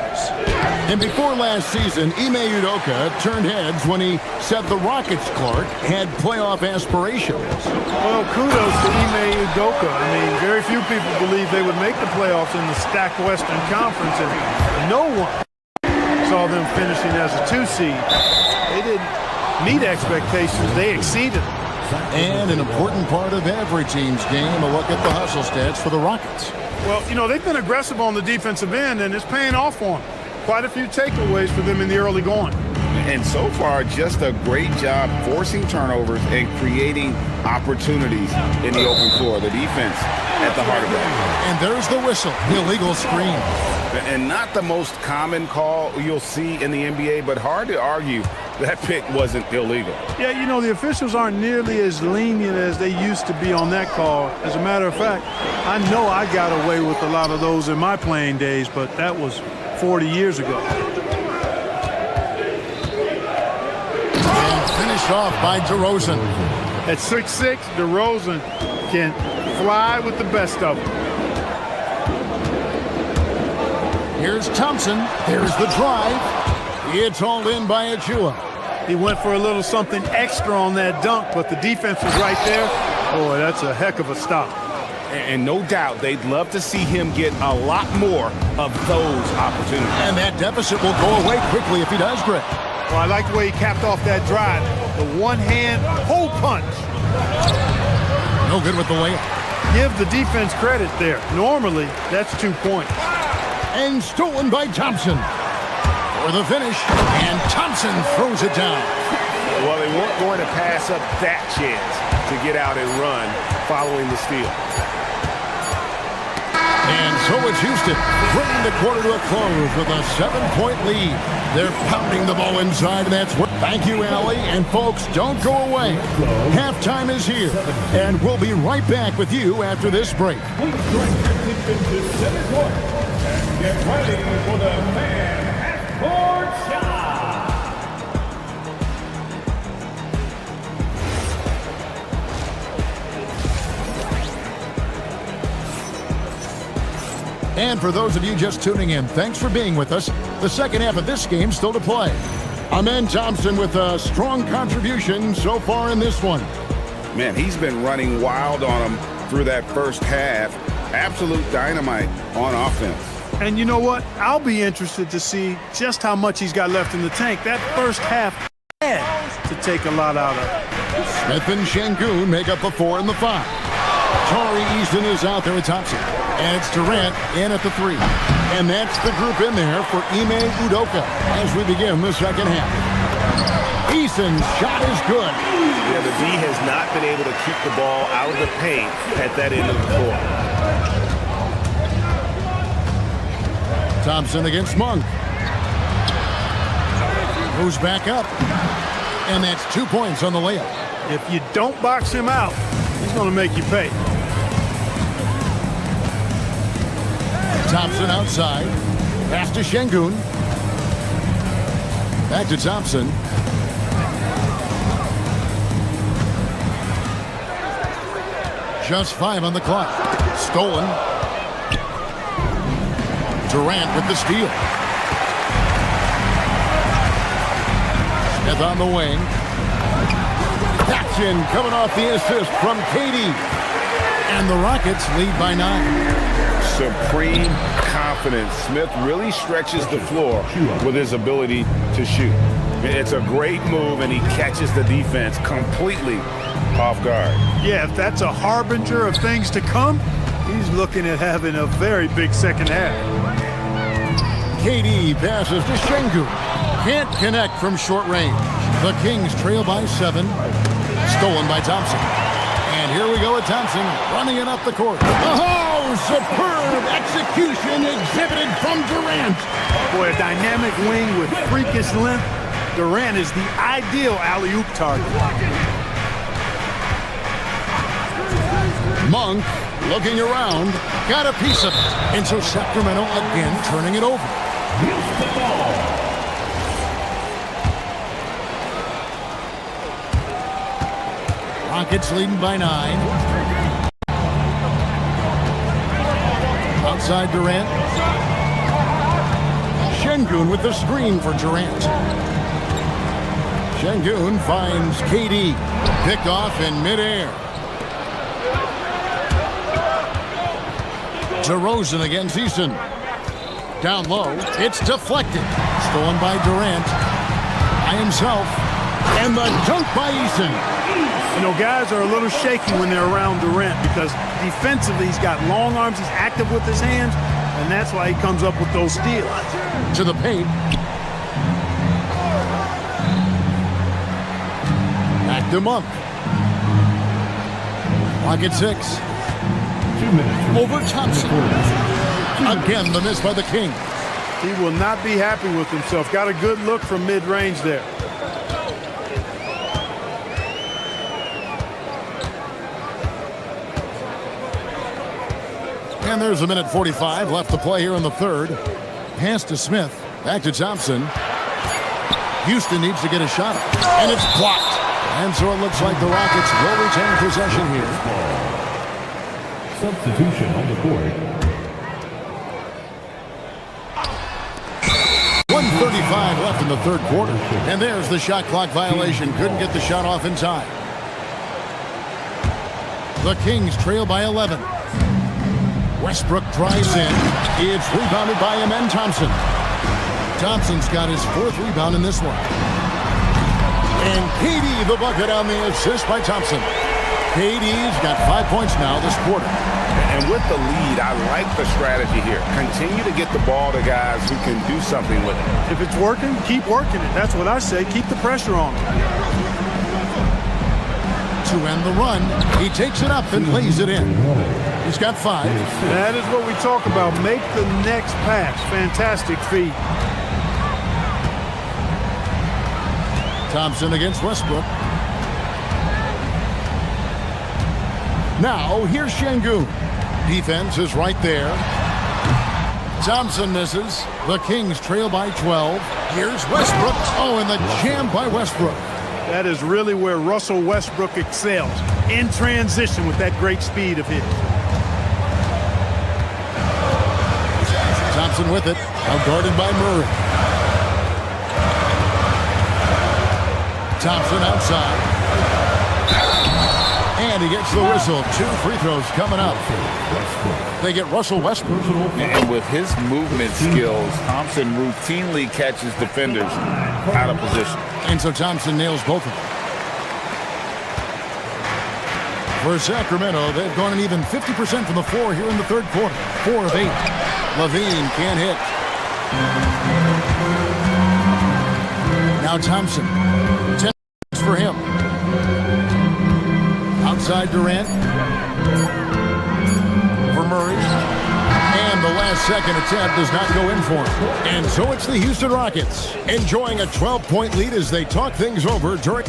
Speaker 4: And before last season, Ime Udoka turned heads when he said the Rockets, Clark, had playoff aspirations.
Speaker 5: Well, kudos to Ime Udoka. I mean, very few people believe they would make the playoffs in the stacked Western Conference, and no one saw them finishing as a 2 seed. They didn't meet expectations. They exceeded them.
Speaker 4: And an important part of every team's game, a look at the hustle stats for the Rockets.
Speaker 5: Well, you know, they've been aggressive on the defensive end, and it's paying off for them. Quite a few takeaways for them in the early going.
Speaker 6: And so far, just a great job forcing turnovers and creating opportunities in the open floor. The defense at the heart of that.
Speaker 4: And there's the whistle, illegal screen.
Speaker 6: And not the most common call you'll see in the NBA, but hard to argue that pick wasn't illegal.
Speaker 5: Yeah, you know, the officials aren't nearly as lenient as they used to be on that call. As a matter of fact, I know I got away with a lot of those in my playing days, but that was 40 years ago.
Speaker 4: And finished off by DeRozan.
Speaker 5: At 6'6", DeRozan can fly with the best of them.
Speaker 4: Here's Thompson. There's the drive. It's hauled in by Achua.
Speaker 5: He went for a little something extra on that dunk, but the defense was right there. Boy, that's a heck of a stop.
Speaker 6: And no doubt they'd love to see him get a lot more of those opportunities.
Speaker 4: And that deficit will go away quickly if he does, Greg.
Speaker 5: Well, I like the way he capped off that drive. The one-hand hole punch.
Speaker 4: No good with the layup.
Speaker 5: Give the defense credit there. Normally, that's 2 points.
Speaker 4: And stolen by Thompson. For the finish, and Thompson throws it down.
Speaker 6: Well, they weren't going to pass up that chance to get out and run following the steal.
Speaker 4: And so it's Houston, bringing the quarter to a close with a 7-point lead. They're pounding the ball inside, and that's what. Thank you, Allie. And folks, don't go away. Halftime is here, and we'll be right back with you after this break.
Speaker 11: Get ready for the fan half-court shot.
Speaker 4: And for those of you just tuning in, thanks for being with us. The second half of this game still to play. Amen Thompson with a strong contribution so far in this one.
Speaker 6: Man, he's been running wild on him through that first half. Absolute dynamite on offense.
Speaker 5: And you know what? I'll be interested to see just how much he's got left in the tank. That first half had to take a lot out of it.
Speaker 4: Smith and Şengün make up the 4 and the 5. Tari Eason is out there with Thompson. And it's Durant in at the 3. And that's the group in there for Ime Udoka as we begin the second half. Eason's shot is good.
Speaker 6: Yeah, the D has not been able to keep the ball out of the paint at that end of the court.
Speaker 4: Thompson against Monk. Moves back up. And that's 2 points on the layup.
Speaker 5: If you don't box him out, he's going to make you pay.
Speaker 4: Thompson outside. Pass to Şengün. Back to Thompson. Just 5 on the clock. Stolen. Durant with the steal. Smith on the wing. Jackson coming off the assist from KD. And the Rockets lead by 9.
Speaker 6: Supreme confidence. Smith really stretches the floor with his ability to shoot. It's a great move, and he catches the defense completely off guard.
Speaker 5: Yeah, if that's a harbinger of things to come, he's looking at having a very big second half.
Speaker 4: KD passes to Şengün. Can't connect from short range. The Kings trail by 7. Stolen by Thompson. And here we go with Thompson running it up the court. Oh, superb execution exhibited from Durant.
Speaker 5: Boy, a dynamic wing with freakish length. Durant is the ideal alley-oop target.
Speaker 4: Monk looking around, got a piece of it. And so Sacramento again turning it over. Rockets leading by 9. Outside Durant. Şengün with the screen for Durant. Şengün finds KD. Picked off in midair. DeRozan against Eason. Down low. It's deflected. Stolen by Durant. By himself. And the dunk by Eason.
Speaker 5: You know, guys are a little shaky when they're around Durant because defensively he's got long arms, he's active with his hands, and that's why he comes up with those steals.
Speaker 4: To the paint. Back to Monk. Rocket 6.
Speaker 11: 2 minutes.
Speaker 4: Over Thompson. Again, the miss by the King.
Speaker 5: He will not be happy with himself. Got a good look from mid-range there.
Speaker 4: And there's 1:45 left to play here in the third. Pass to Smith. Back to Thompson. Houston needs to get a shot. And it's blocked. And so it looks like the Rockets will retain possession here.
Speaker 11: Substitution on the court.
Speaker 4: 1:35 left in the third quarter. And there's the shot clock violation. Couldn't get the shot off in time. The Kings trail by 11. Westbrook drives in. It's rebounded by Amen Thompson. Thompson's got his 4th rebound in this one. And KD the bucket on the assist by Thompson. KD's got 5 points now this quarter.
Speaker 6: And with the lead, I like the strategy here. Continue to get the ball to guys who can do something with it.
Speaker 5: If it's working, keep working it. That's what I say. Keep the pressure on him.
Speaker 4: To end the run, he takes it up and lays it in. He's got 5.
Speaker 5: That is what we talk about. Make the next pass. Fantastic feed.
Speaker 4: Thompson against Westbrook. Now, here's Şengün. Defense is right there. Thompson misses. The Kings trail by 12. Here's Westbrook. Oh, and the jam by Westbrook.
Speaker 5: That is really where Russell Westbrook excels. In transition with that great speed of his.
Speaker 4: Thompson with it. Now guarded by Murray. Thompson outside. And he gets the whistle. 2 free throws coming up. They get Russell Westbrook.
Speaker 12: And with his movement skills, Thompson routinely catches defenders out of position.
Speaker 4: And so Thompson nails both of them. For Sacramento, they've gone an even 50% from the floor here in the third quarter. 4 of 8. Levine can't hit. Now Thompson. for him. Outside Durant. For Murray. And the last second attempt does not go in for him. And so it's the Houston Rockets enjoying a 12-point lead as they talk things over during...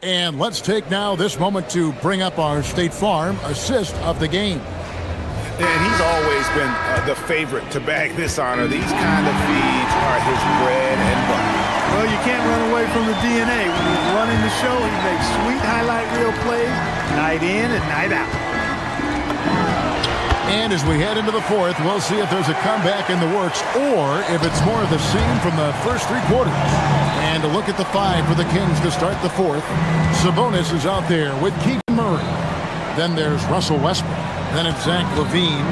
Speaker 4: And let's take now this moment to bring up our State Farm assist of the game.
Speaker 6: And he's always been the favorite to bag this honor. These kind of feeds are his bread and butter.
Speaker 5: Well, you can't run away from the DNA. When he's running the show, he makes sweet highlight reel plays night in and night out.
Speaker 4: And as we head into the fourth, we'll see if there's a comeback in the works or if it's more of the same from the first three quarters. And a look at the five for the Kings to start the fourth. Sabonis is out there with Keegan Murray. Then there's Russell Westbrook. Then it's Zach LaVine.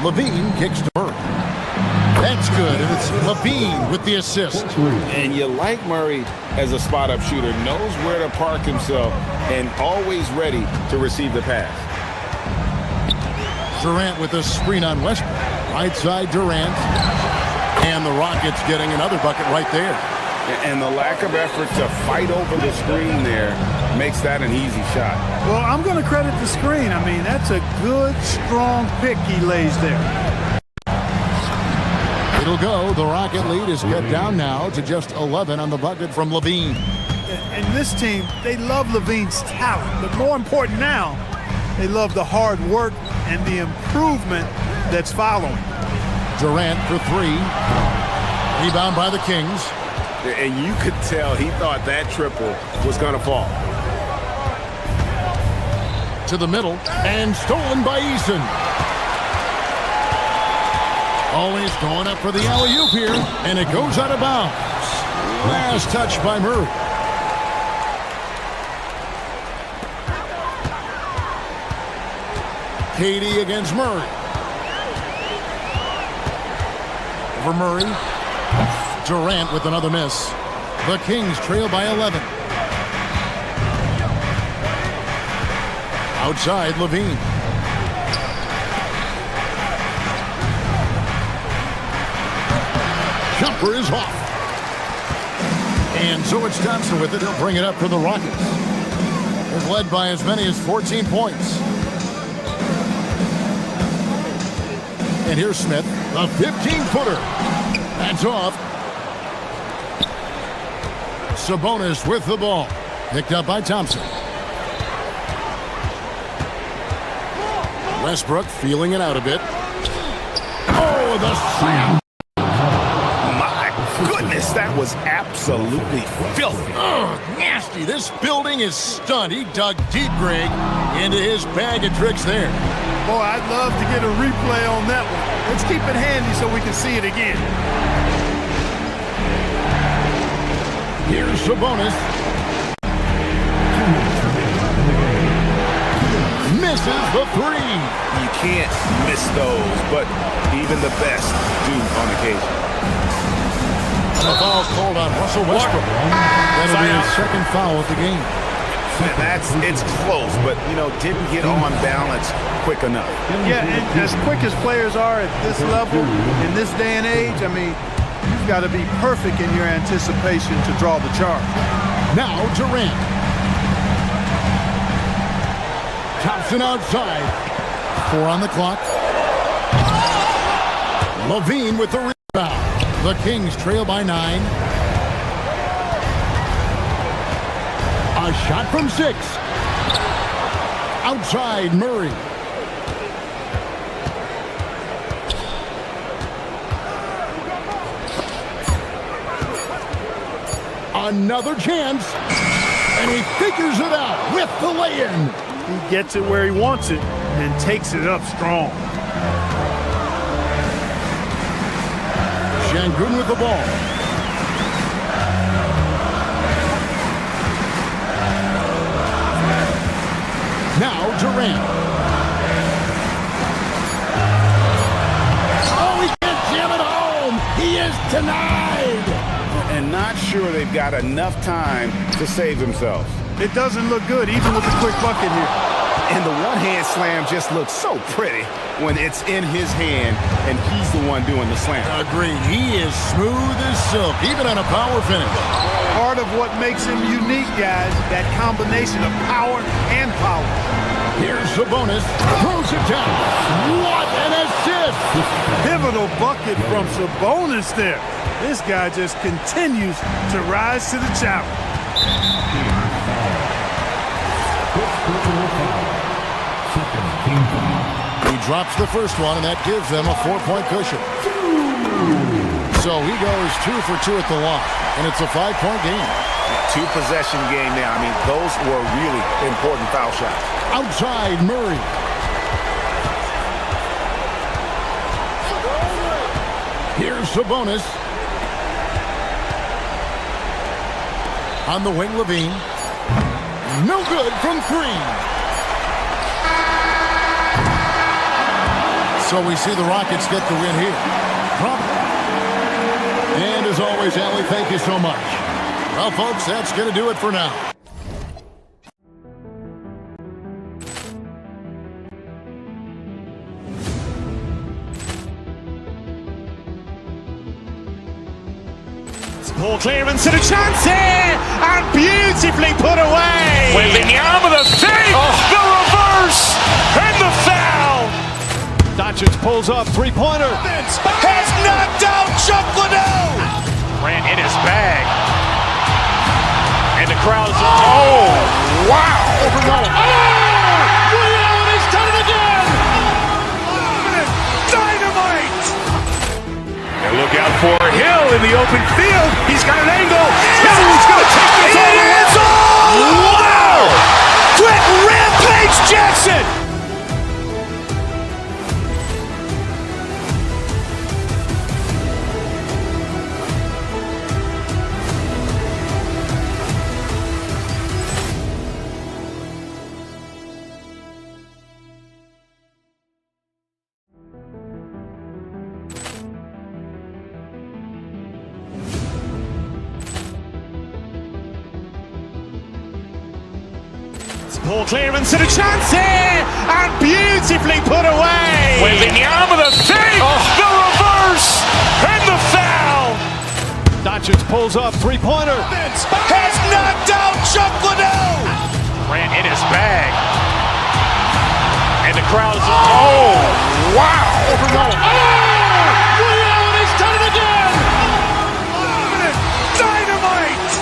Speaker 4: LaVine kicks to Murray. That's good, and it's LaVine with the assist.
Speaker 12: And you like Murray as a spot-up shooter, knows where to park himself, and always ready to receive the pass.
Speaker 4: Durant with a screen on Westbrook. Right side Durant. And the Rockets getting another bucket right there.
Speaker 6: And the lack of effort to fight over the screen there makes that an easy shot.
Speaker 5: Well, I'm going to credit the screen. I mean, that's a good, strong pick he lays there.
Speaker 4: It'll go. The Rocket lead is cut down now to just 11 on the bucket from LaVine.
Speaker 5: And this team, they love LaVine's talent. But more important now, they love the hard work and the improvement that's following.
Speaker 4: Durant for three. Rebound by the Kings.
Speaker 6: And you could tell he thought that triple was going to fall.
Speaker 4: To the middle, and stolen by Eason. Always going up for the alley-oop here, and it goes out of bounds. Last touch by Murray. Katie against Murray. For Murray. Durant with another miss. The Kings trail by 11. Outside LaVine. Jumper is off. And so it's Thompson with it. He'll bring it up for the Rockets. They've led by as many as 14 points. And here's Smith, a 15-footer. That's off. Sabonis with the ball. Picked up by Thompson. Westbrook feeling it out a bit. Oh, the slam.
Speaker 6: My goodness, that was absolutely filthy.
Speaker 4: Oh, nasty. This building is stunned. He dug deep, Greg, into his bag of tricks there.
Speaker 5: Boy, I'd love to get a replay on that one. Let's keep it handy so we can see it again.
Speaker 4: Here's Sabonis. Misses the three.
Speaker 6: You can't miss those, but even the best do on occasion.
Speaker 4: And the foul called on Russell Westbrook. That'll be his second foul of the game.
Speaker 6: It's close, but, didn't get on balance quick enough.
Speaker 5: Yeah, and as quick as players are at this level, in this day and age, I mean, you've got to be perfect in your anticipation to draw the charge.
Speaker 4: Now Durant. Thompson outside. 4 on the clock. LaVine with the rebound. The Kings trail by 9. A shot from 6. Outside Murray. Another chance, and he figures it out with the lay-in.
Speaker 5: He gets it where he wants it and takes it up strong.
Speaker 4: Şengün with the ball. Now Durant. Oh, he can't jam it home. He is denied.
Speaker 6: And not sure they've got enough time to save themselves.
Speaker 5: It doesn't look good, even with the quick bucket here.
Speaker 6: And the one-hand slam just looks so pretty when it's in his hand and he's the one doing the slam.
Speaker 4: Agreed. He is smooth as silk, even on a power finish.
Speaker 5: Part of what makes him unique, guys, that combination of power and power.
Speaker 4: Here's Sabonis, throws it down. What an assist!
Speaker 5: Pivotal bucket from Sabonis there. This guy just continues to rise to the challenge.
Speaker 4: He drops the first one, and that gives them a 4-point cushion. So he goes 2 for 2 at the line, and it's a 5-point game.
Speaker 6: 2-possession game now. I mean, those were really important foul shots.
Speaker 4: Outside Murray. Here's Sabonis. On the wing, Levine. No good from 3. So we see the Rockets get the win here. And as always, Allie, thank you so much. Well, folks, that's going to do it for now.
Speaker 1: Ball clearance and a chance here, and beautifully put away.
Speaker 2: Wembanyama the fake, the reverse, and the foul.
Speaker 10: Doncic pulls up, three-pointer.
Speaker 2: Has knocked out Chuck Liddell. Ran in his bag. And the crowd is, oh, wow.
Speaker 9: He's done it again.
Speaker 2: Dynamite. And look out for Hill in the open field. He's got an angle. He's going to take this all the way. Wow. Quick rampage Jackson.
Speaker 1: Ball clearance and a chance here, and beautifully put away.
Speaker 2: Wembanyama the fake, the reverse, and the foul.
Speaker 10: Doncic pulls up, three-pointer.
Speaker 2: Has knocked out Chuck Liddell. Ran in his bag. And the crowd is, oh, wow.
Speaker 9: He's done it again.
Speaker 2: Dynamite.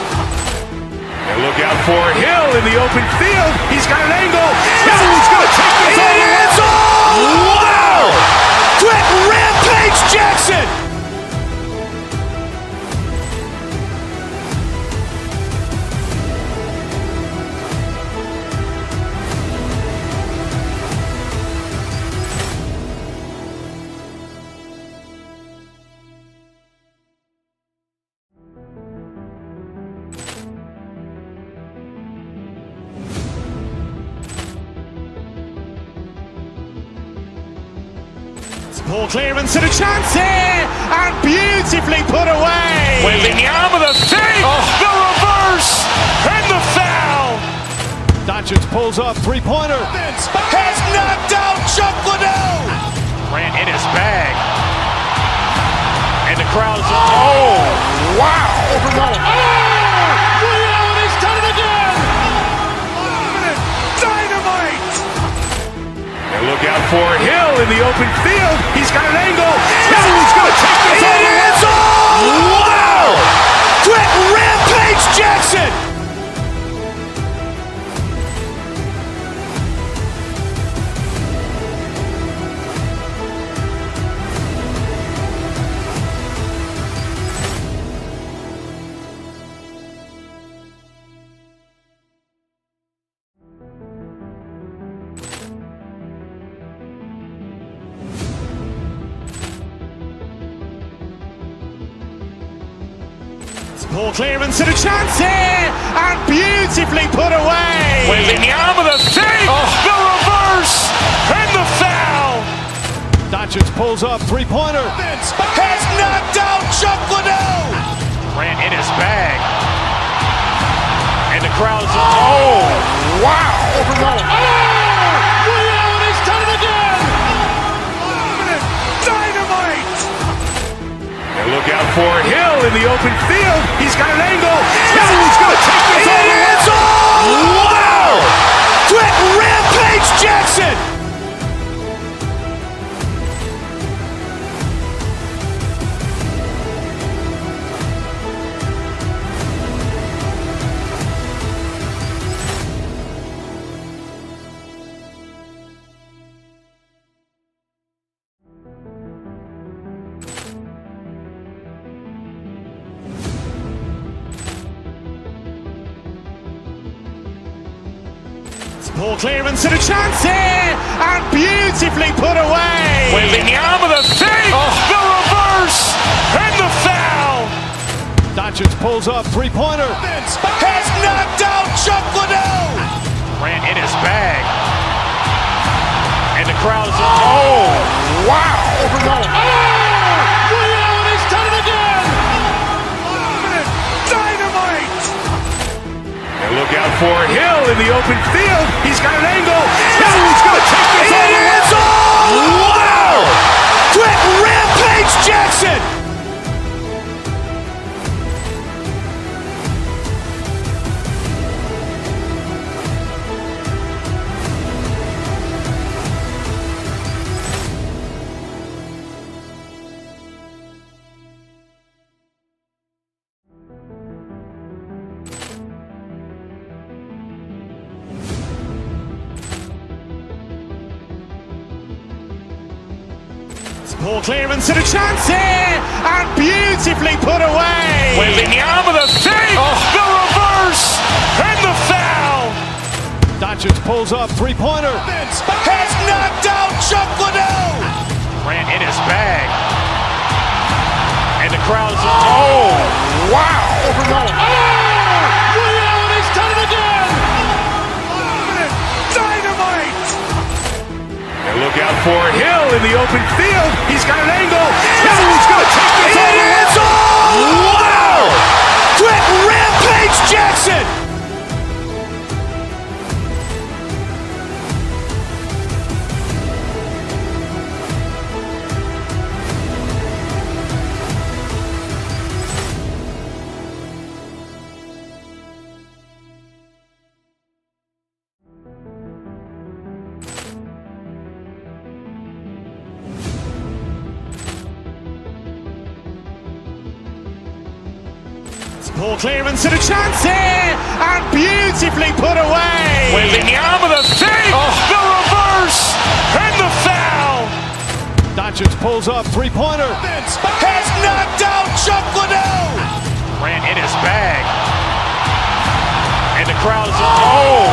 Speaker 2: And look out for Hill in the open field. He's got an angle. He's going to take this all the way. Wow. Quick rampage Jackson.
Speaker 1: Ball clearance and a chance here, and beautifully put away.
Speaker 2: Wembanyama the fake, the reverse, and the foul.
Speaker 10: Doncic pulls up, three-pointer.
Speaker 2: Has knocked out Chuck Liddell. Ran in his bag. And the crowd is, oh, wow.
Speaker 9: He's done it again.
Speaker 2: Dynamite. And look out for Hill in the open field. He's got an angle. He's going to take this all the way. Wow. Quick rampage Jackson.
Speaker 1: Ball clearance and a chance here, and beautifully put away.
Speaker 2: Wembanyama the fake, the reverse, and the foul.
Speaker 10: Doncic pulls up, three-pointer.
Speaker 2: Has knocked out Chuck Liddell. Ran in his bag. And the crowd is, oh, wow.
Speaker 9: He's done it again.
Speaker 2: Dynamite. And look out for Hill in the open field. He's got an angle.
Speaker 1: Ball clearance and a chance here, and beautifully put away.
Speaker 2: Wembanyama the fake, the reverse, and the foul.
Speaker 10: Doncic pulls up, three-pointer.
Speaker 2: Has knocked out Chuck Liddell. Ran in his bag. And the crowd is... Oh, wow.
Speaker 9: Ray Allen has done it again.
Speaker 2: Dynamite. And look out for Hill in the open field. He's got an angle. He's going to take this all the way. Wow. Quick rampage Jackson.
Speaker 1: Ball clearance and a chance here, and beautifully put away.
Speaker 2: Wembanyama the fake, the reverse, and the foul.
Speaker 10: Doncic pulls up, three-pointer.
Speaker 2: Has knocked out Chuck Liddell. Ran in his bag. And the crowd is... Oh, wow.
Speaker 9: Ray Allen has done it again.
Speaker 2: Dynamite. And look out for Hill in the open field. He's got an angle. He's going to take this all the way. Wow. Quick rampage Jackson.
Speaker 1: Ball clearance and a chance here, and beautifully put away.
Speaker 2: Wembanyama the fake, the reverse, and the foul.
Speaker 10: Doncic pulls up, three-pointer.
Speaker 2: Has knocked out Chuck Liddell. Ran in his bag. And the crowd is... Oh,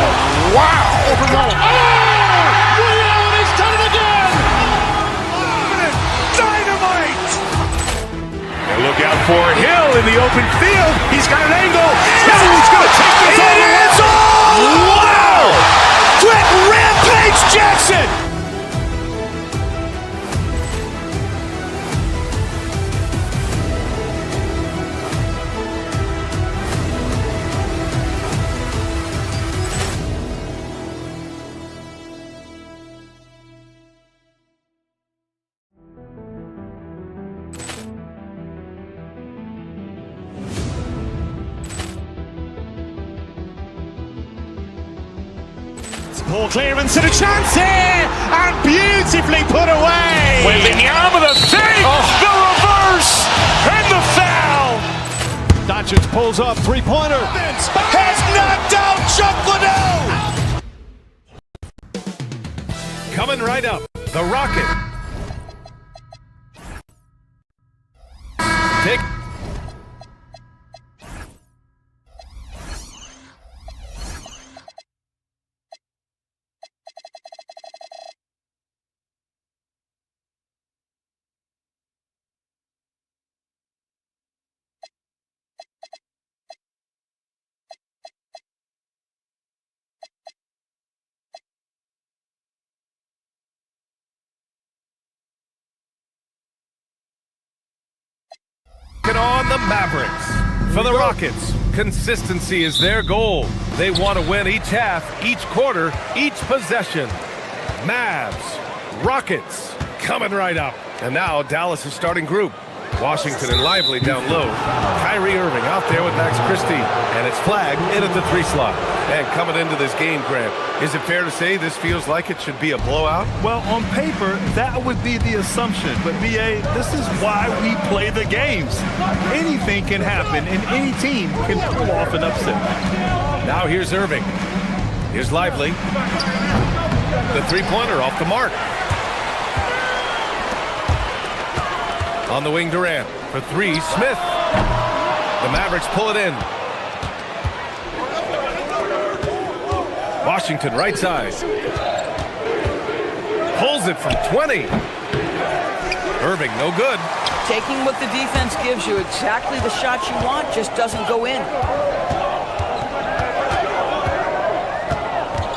Speaker 2: wow.
Speaker 9: Ray Allen has done it again.
Speaker 2: Dynamite. And look out for Hill in the open field. He's got an angle. He's going to take this all the way. Wow. Quick rampage Jackson.
Speaker 1: Ball clearance and a chance here, and beautifully put away.
Speaker 2: Wembanyama the fake, the reverse, and the foul.
Speaker 10: Doncic pulls up, three-pointer.
Speaker 2: Has knocked out Chuck Liddell.
Speaker 8: Coming right up, the Rocket. Take on the Mavericks. For the Rockets, consistency is their goal. They want to win each half, each quarter, each possession. Mavs, Rockets, coming right up. And now Dallas' starting group. Washington and Lively down low. Kyrie Irving out there with Max Christie. And it's Flag in at the 3 slot. And coming into this game, Grant, is it fair to say this feels like it should be a blowout?
Speaker 10: Well, on paper, that would be the assumption. But, B.A., this is why we play the games. Anything can happen, and any team can pull off an upset.
Speaker 8: Now here's Irving. Here's Lively. The three-pointer off the mark. On the wing, Durant. For 3, Smith. The Mavericks pull it in. Washington right side. Pulls it from 20. Irving, no good.
Speaker 14: Taking what the defense gives you, exactly the shot you want, just doesn't go in.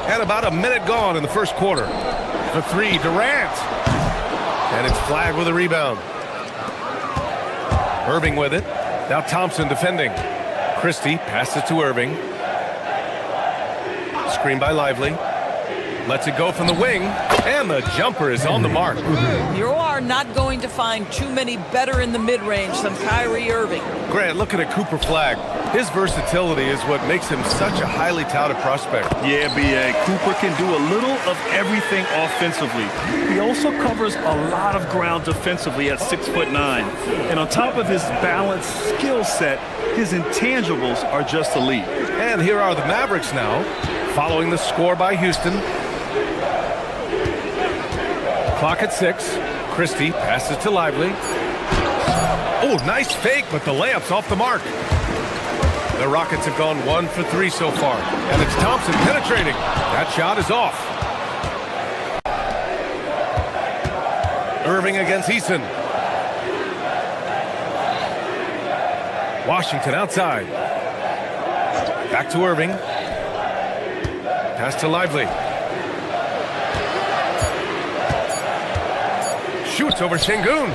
Speaker 8: And about a minute gone in the first quarter. For three, Durant. And it's flagged with a rebound. Irving with it. Now Thompson defending. Christie passes to Irving. Screen by Lively. Lets it go from the wing. And the jumper is on the mark.
Speaker 14: You are not going to find too many better in the mid-range than Kyrie Irving.
Speaker 8: Grant, looking at Cooper Flagg. His versatility is what makes him such a highly touted prospect.
Speaker 10: Yeah, B.A. Cooper can do a little of everything offensively. He also covers a lot of ground defensively at 6'9". And on top of his balanced skill set, his intangibles are just elite.
Speaker 8: And here are the Mavericks now, following the score by Houston. Clock at 6. Christie passes to Lively. Oh, nice fake, but the layup's off the mark. The Rockets have gone 1 for 3 so far. And it's Thompson penetrating. That shot is off. Irving against Eason. Washington outside. Back to Irving. Pass to Lively. Shoots over Şengün.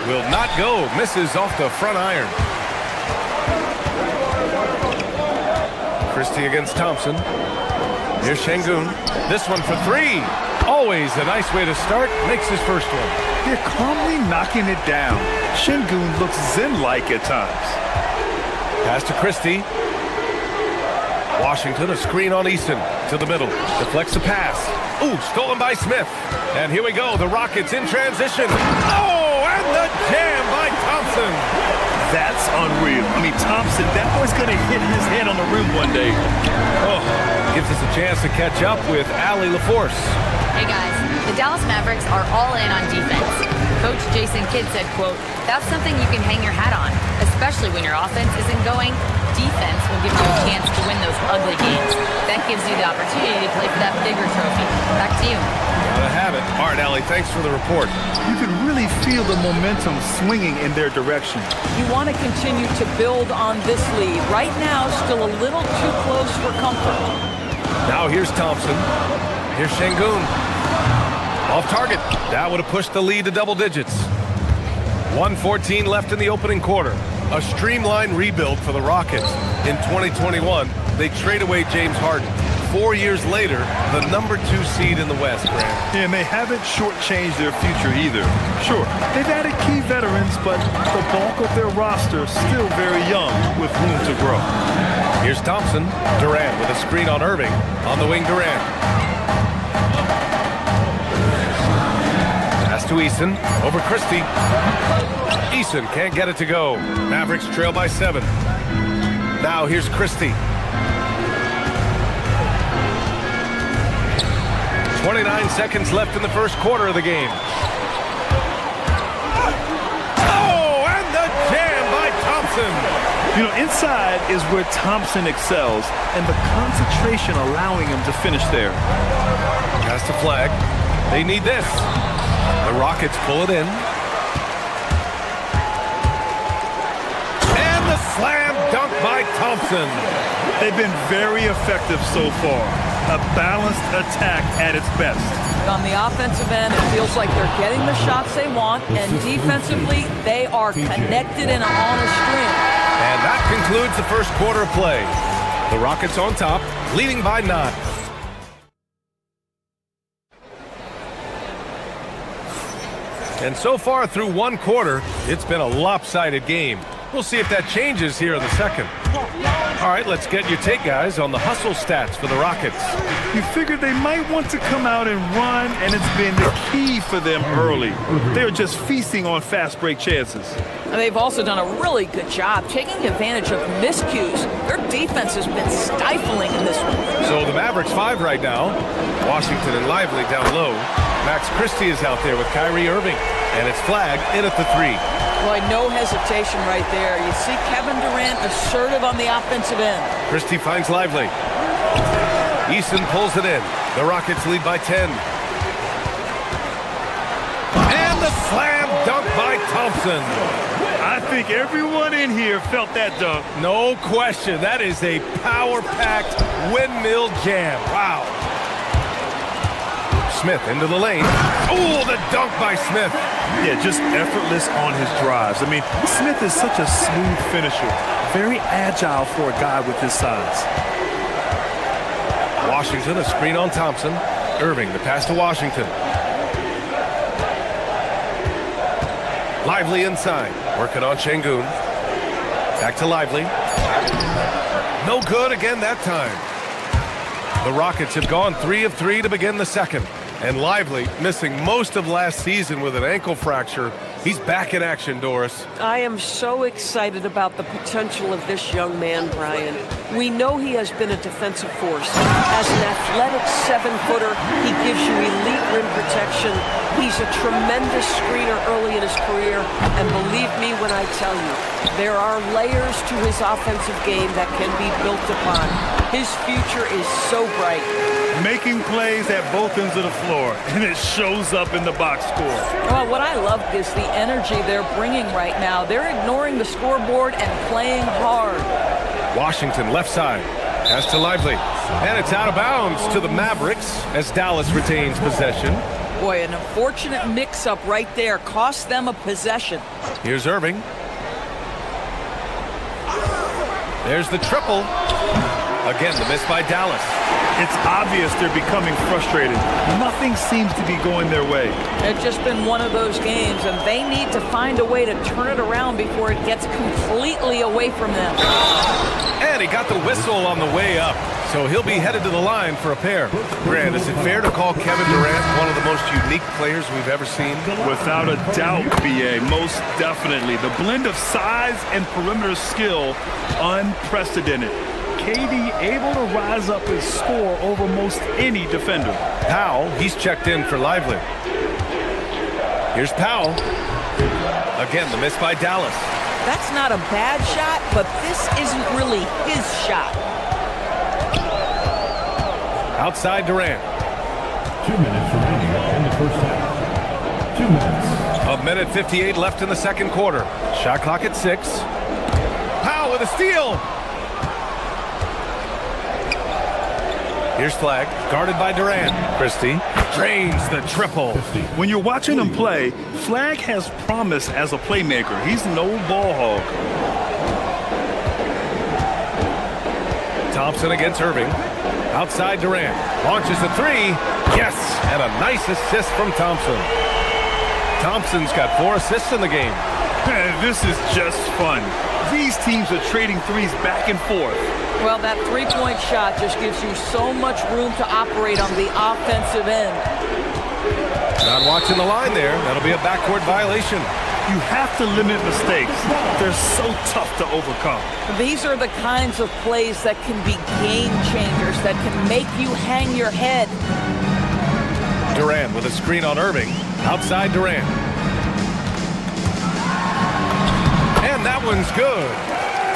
Speaker 8: Will not go. Misses off the front iron. Christie against Thompson. Here's Şengün. This one for three. Always a nice way to start. Makes his first one.
Speaker 10: They're calmly knocking it down. Şengün looks zen-like at times.
Speaker 8: Pass to Christie. Washington, a screen on Eason. To the middle. Deflects the pass. Ooh, stolen by Smith. And here we go. The Rockets in transition. Oh, and the jam by Thompson.
Speaker 10: That's unreal. I mean, Thompson, that boy's going to hit his head on the rim one day.
Speaker 8: Oh, gives us a chance to catch up with Allie LaForce.
Speaker 7: Hey guys, the Dallas Mavericks are all in on defense. Coach Jason Kidd said, quote, "That's something you can hang your hat on, especially when your offense isn't going. Defense will give you a chance to win those ugly games. That gives you the opportunity to play for that bigger trophy." Back to you.
Speaker 8: Gotta have it. All right, Allie, thanks for the report.
Speaker 10: You can really feel the momentum swinging in their direction.
Speaker 14: You want to continue to build on this lead. Right now, still a little too close for comfort.
Speaker 8: Now here's Thompson. Here's Şengün. Off target. That would have pushed the lead to double digits. 1:14 left in the opening quarter. A streamlined rebuild for the Rockets. In 2021, they trade away James Harden. 4 years later, the #2 seed in the West, Grant.
Speaker 10: Yeah, and they haven't shortchanged their future either. Sure, they've added key veterans, but the bulk of their roster is still very young with room to grow.
Speaker 8: Here's Thompson. Durant with a screen on Irving. On the wing, Durant. Pass to Eason. Over Christie. Eason can't get it to go. Mavericks trail by 7. Now here's Christie. 29 seconds left in the first quarter of the game. Oh, and the jam by Thompson.
Speaker 10: You know, inside is where Thompson excels, and the concentration allowing him to finish there.
Speaker 8: Pass to Flagg. They need this. The Rockets pull it in. And the slam dunk by Thompson.
Speaker 10: They've been very effective so far. A balanced attack at its best.
Speaker 14: On the offensive end, it feels like they're getting the shots they want, and defensively, they are connected and on a string.
Speaker 8: And that concludes the first quarter of play. The Rockets on top, leading by 9. And so far through one quarter, it's been a lopsided game. We'll see if that changes here in the second. All right, let's get your take, guys, on the hustle stats for the Rockets.
Speaker 10: You figured they might want to come out and run, and it's been the key for them early. They're just feasting on fast break chances.
Speaker 14: And they've also done a really good job taking advantage of miscues. Their defense has been stifling in this one.
Speaker 8: So the Mavericks 5 right now. Washington and Lively down low. Max Christie is out there with Kyrie Irving. And it's Flagg in at the 3.
Speaker 14: Boy, no hesitation right there. You see Kevin Durant assertive on the offensive end.
Speaker 8: Christie finds Lively. Eason pulls it in. The Rockets lead by 10. And the slam dunk by Thompson.
Speaker 10: I think everyone in here felt that dunk.
Speaker 8: No question. That is a power-packed windmill jam. Wow. Smith into the lane. Oh, the dunk by Smith.
Speaker 10: Yeah, just effortless on his drives. I mean, Smith is such a smooth finisher. Very agile for a guy with his size.
Speaker 8: Washington, a screen on Thompson. Irving, the pass to Washington. Lively inside. Working on Şengün. Back to Lively. No good again that time. The Rockets have gone 3 of 3 to begin the second. And Lively, missing most of last season with an ankle fracture. He's back in action, Doris.
Speaker 15: I am so excited about the potential of this young man, Brian. We know he has been a defensive force. As an athletic 7-footer, he gives you elite rim protection. He's a tremendous screener early in his career. And believe me when I tell you, there are layers to his offensive game that can be built upon. His future is so bright.
Speaker 10: Making plays at both ends of the floor, and it shows up in the box score.
Speaker 14: Well, what I love is the energy they're bringing right now. They're ignoring the scoreboard and playing hard.
Speaker 8: Washington left side. Pass to Lively. And it's out of bounds to the Mavericks as Dallas retains possession.
Speaker 14: Boy, an unfortunate mix-up right there cost them a possession.
Speaker 8: Here's Irving. There's the triple. Again, the miss by Dallas.
Speaker 10: It's obvious they're becoming frustrated. Nothing seems to be going their way.
Speaker 14: It's just been one of those games, and they need to find a way to turn it around before it gets completely away from them.
Speaker 8: And he got the whistle on the way up, so he'll be headed to the line for a pair. Grant, is it fair to call Kevin Durant one of the most unique players we've ever seen?
Speaker 10: Without a doubt, BA, most definitely. The blend of size and perimeter skill, unprecedented. KD able to rise up and score over most any defender.
Speaker 8: Powell, he's checked in for Lively. Here's Powell. Again, the miss by Dallas.
Speaker 14: That's not a bad shot, but this isn't really his shot.
Speaker 8: Outside Durant.
Speaker 11: 2 minutes remaining in the first half. 2 minutes.
Speaker 8: A minute 58 left in the second quarter. Shot clock at 6. Powell with a steal. Here's Flag, guarded by Durant. Christie drains the triple.
Speaker 10: When you're watching him play, Flag has promise as a playmaker. He's no ball hog.
Speaker 8: Thompson against Irving. Outside Durant. Launches a 3. Yes! And a nice assist from Thompson. Thompson's got 4 assists in the game.
Speaker 10: This is just fun. These teams are trading threes back and forth.
Speaker 14: Well, that three-point shot just gives you so much room to operate on the offensive end.
Speaker 8: Not watching the line there. That'll be a backcourt violation.
Speaker 10: You have to limit mistakes. They're so tough to overcome.
Speaker 14: These are the kinds of plays that can be game changers, that can make you hang your head.
Speaker 8: Durant with a screen on Irving. Outside Durant. And that one's good.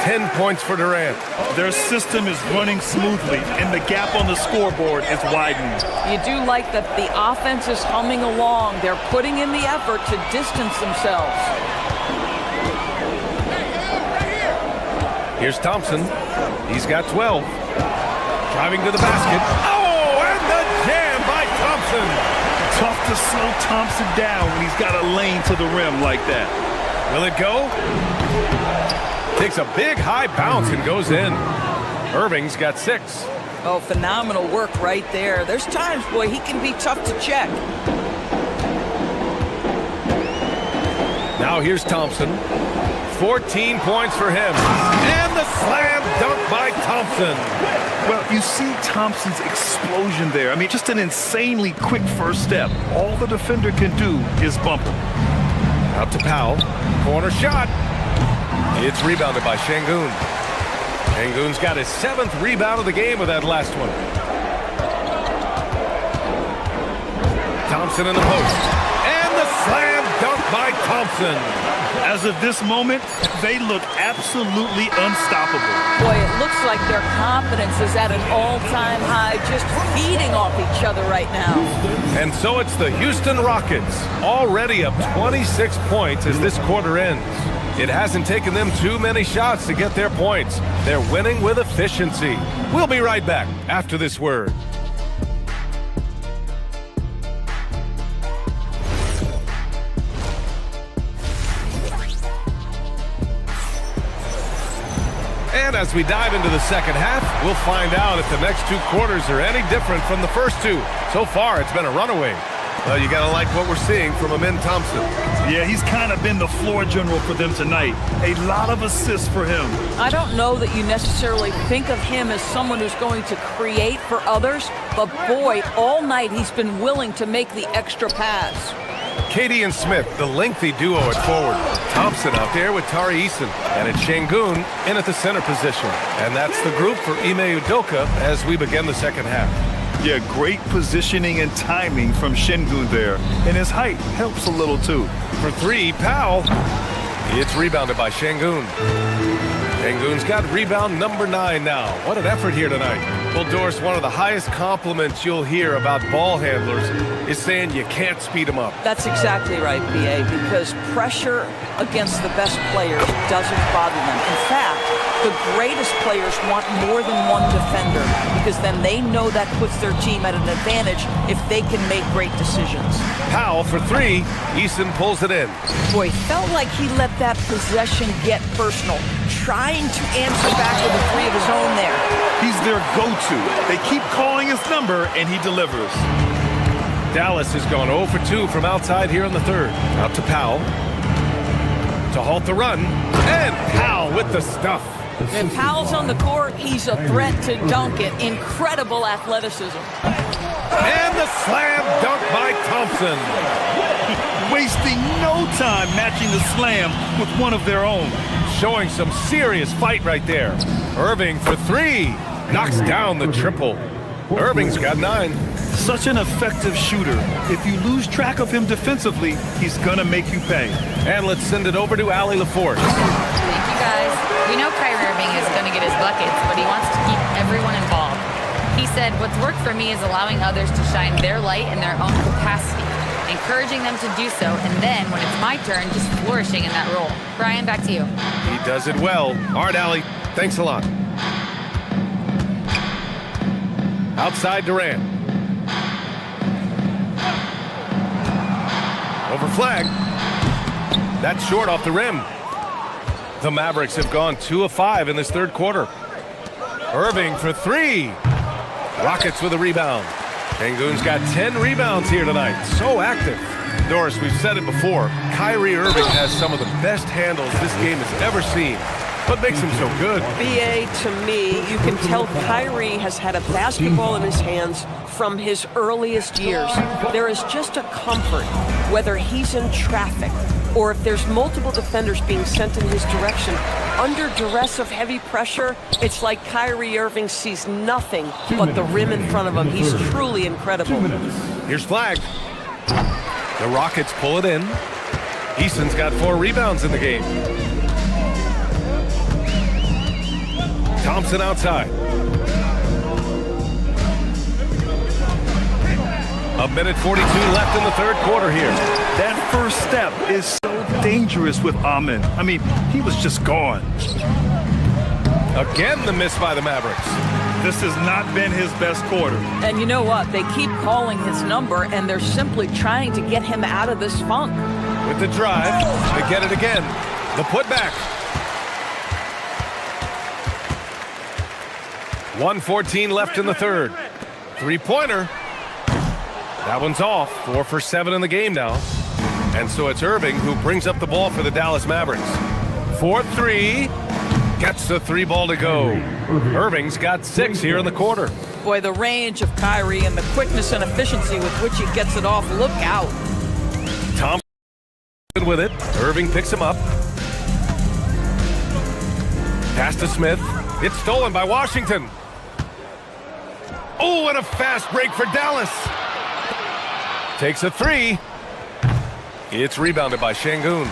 Speaker 8: 10 points for Durant.
Speaker 10: Their system is running smoothly, and the gap on the scoreboard is widening.
Speaker 14: You do like that the offense is humming along. They're putting in the effort to distance themselves.
Speaker 8: Here's Thompson. He's got 12. Driving to the basket. Oh, and the jam by Thompson.
Speaker 10: Tough to slow Thompson down when he's got a lane to the rim like that.
Speaker 8: Will it go? Takes a big high bounce and goes in. Irving's got 6.
Speaker 14: Oh, phenomenal work right there. There's times, boy, he can be tough to check.
Speaker 8: Now here's Thompson. 14 points for him. And the slam dunk by Thompson.
Speaker 10: Well, you see Thompson's explosion there. I mean, just an insanely quick first step. All the defender can do is bump him.
Speaker 8: Out to Powell. Corner shot. It's rebounded by Şengün. Şengün's got his 7th rebound of the game with that last one. Thompson in the post. And the slam dunk by Thompson.
Speaker 10: As of this moment, they look absolutely unstoppable.
Speaker 14: Boy, it looks like their confidence is at an all-time high, just feeding off each other right now.
Speaker 8: And so it's the Houston Rockets, already up 26 points as this quarter ends. It hasn't taken them too many shots to get their points. They're winning with efficiency. We'll be right back after this word. And as we dive into the second half, we'll find out if the next two quarters are any different from the first two. So far, it's been a runaway. Well, you gotta like what we're seeing from Amin Thompson.
Speaker 10: Yeah, he's kind of been the floor general for them tonight. A lot of assists for him.
Speaker 14: I don't know that you necessarily think of him as someone who's going to create for others, but boy, all night he's been willing to make the extra pass.
Speaker 8: Katie and Smith, the lengthy duo at forward. Thompson out there with Tari Eason. And it's Şengün in at the center position. And that's the group for Ime Udoka as we begin the second half.
Speaker 10: Yeah, great positioning and timing from Şengün there. And his height helps a little too.
Speaker 8: For three, Powell. It's rebounded by Şengün. Şengün's got rebound number 9 now. What an effort here tonight. Well, Doris, one of the highest compliments you'll hear about ball handlers is saying you can't speed them up.
Speaker 14: That's exactly right, B.A., because pressure against the best players doesn't bother them. In fact, the greatest players want more than one defender because then they know that puts their team at an advantage if they can make great decisions.
Speaker 8: Powell for 3. Eason pulls it in.
Speaker 14: Boy, felt like he let that possession get personal, trying to answer back with a 3 of his own there.
Speaker 10: He's their go-to. They keep calling his number, and he delivers.
Speaker 8: Dallas has gone 0 for 2 from outside here in the third. Out to Powell. To halt the run. And Powell with the stuff.
Speaker 14: When Powell's on the court, he's a threat to dunk it. Incredible athleticism.
Speaker 8: And the slam dunk by Thompson.
Speaker 10: Wasting no time matching the slam with one of their own.
Speaker 8: Showing some serious fight right there. Irving for 3. Knocks down the triple. Irving's got 9.
Speaker 10: Such an effective shooter. If you lose track of him defensively, he's gonna make you pay.
Speaker 8: And let's send it over to Allie LaForce.
Speaker 7: Thank you, guys. We know Kyrie Irving is going to get his buckets, but he wants to keep everyone involved. He said, what's worked for me is allowing others to shine their light in their own capacity, encouraging them to do so, and then, when it's my turn, just flourishing in that role. Brian, back to you.
Speaker 8: He does it well. All right, Allie, thanks a lot. Outside Durant. Over flag. That's short off the rim. The Mavericks have gone 2 of 5 in this third quarter. Irving for 3. Rockets with a rebound. Şengün's got 10 rebounds here tonight. So active. Doris, we've said it before. Kyrie Irving has some of the best handles this game has ever seen. What makes him so good?
Speaker 15: B.A., to me, you can tell Kyrie has had a basketball in his hands from his earliest years. There is just a comfort, whether he's in traffic or if there's multiple defenders being sent in his direction. Under duress of heavy pressure, it's like Kyrie Irving sees nothing but the rim in front of him. He's truly incredible.
Speaker 8: Here's flag. The Rockets pull it in. Eason's got 4 rebounds in the game. Thompson outside. A minute 42 left in the third quarter here.
Speaker 10: That first step is so dangerous with Amin. I mean, he was just gone.
Speaker 8: Again, the miss by the Mavericks.
Speaker 10: This has not been his best quarter.
Speaker 14: And you know what? They keep calling his number, and they're simply trying to get him out of this funk.
Speaker 8: With the drive, they get it again. The putback. 1:14 left in the third. 3-pointer. That one's off. 4 for 7 in the game now. And so it's Irving who brings up the ball for the Dallas Mavericks. 4-3. Gets the 3 ball to go. Irving's got 6 here in the quarter.
Speaker 14: Boy, the range of Kyrie and the quickness and efficiency with which he gets it off. Look out.
Speaker 8: Thompson with it. Irving picks him up. Pass to Smith. It's stolen by Washington. Oh, and a fast break for Dallas. Takes a 3. It's rebounded by Şengün.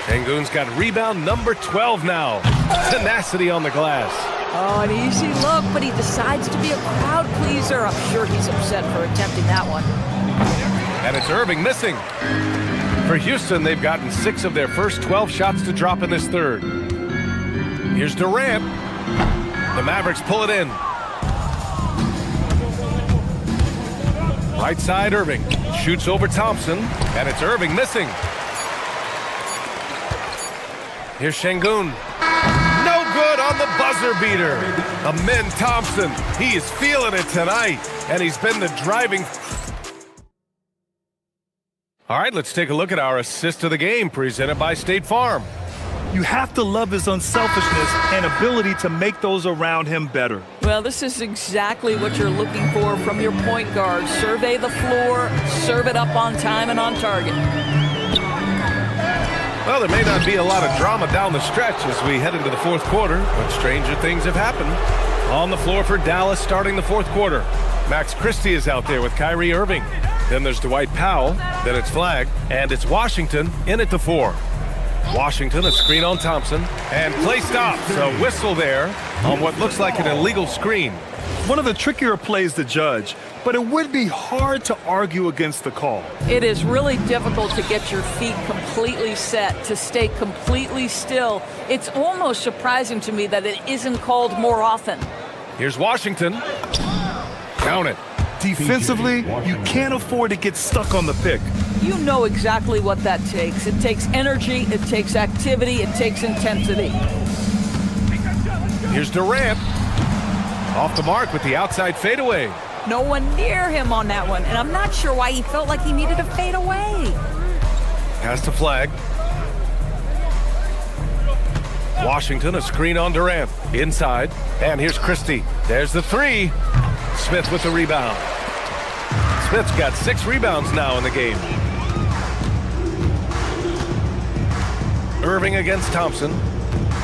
Speaker 8: Şengün's got rebound number 12 now. Tenacity on the glass.
Speaker 14: Oh, an easy look, but he decides to be a crowd pleaser. I'm sure he's upset for attempting that one.
Speaker 8: And it's Irving missing. For Houston, they've gotten 6 of their first 12 shots to drop in this third. Here's Durant. The Mavericks pull it in. Right side, Irving. Shoots over Thompson, and it's Irving missing. Here's Şengün. No good on the buzzer beater. Amin Thompson, he is feeling it tonight, and he's been the driving... All right, let's take a look at our assist of the game presented by State Farm.
Speaker 10: You have to love his unselfishness and ability to make those around him better.
Speaker 14: Well, this is exactly what you're looking for from your point guard. Survey the floor, serve it up on time and on target.
Speaker 8: Well, there may not be a lot of drama down the stretch as we head into the fourth quarter, but stranger things have happened. On the floor for Dallas starting the fourth quarter. Max Christie is out there with Kyrie Irving. Then there's Dwight Powell. Then it's flagged. And it's Washington in at the 4. Washington, a screen on Thompson. And play stops. A whistle there on what looks like an illegal screen.
Speaker 10: One of the trickier plays to judge, but it would be hard to argue against the call.
Speaker 14: It is really difficult to get your feet completely set, to stay completely still. It's almost surprising to me that it isn't called more often.
Speaker 8: Here's Washington. Count it.
Speaker 10: Defensively, you can't afford to get stuck on the pick.
Speaker 14: You know exactly what that takes. It takes energy, it takes activity, it takes intensity.
Speaker 8: Here's Durant. Off the mark with the outside fadeaway.
Speaker 14: No one near him on that one, and I'm not sure why he felt like he needed to fade away.
Speaker 8: Pass to flag. Washington, a screen on Durant. Inside, and here's Christie. There's the 3. Smith with the rebound. Smith's got 6 rebounds now in the game. Irving against Thompson.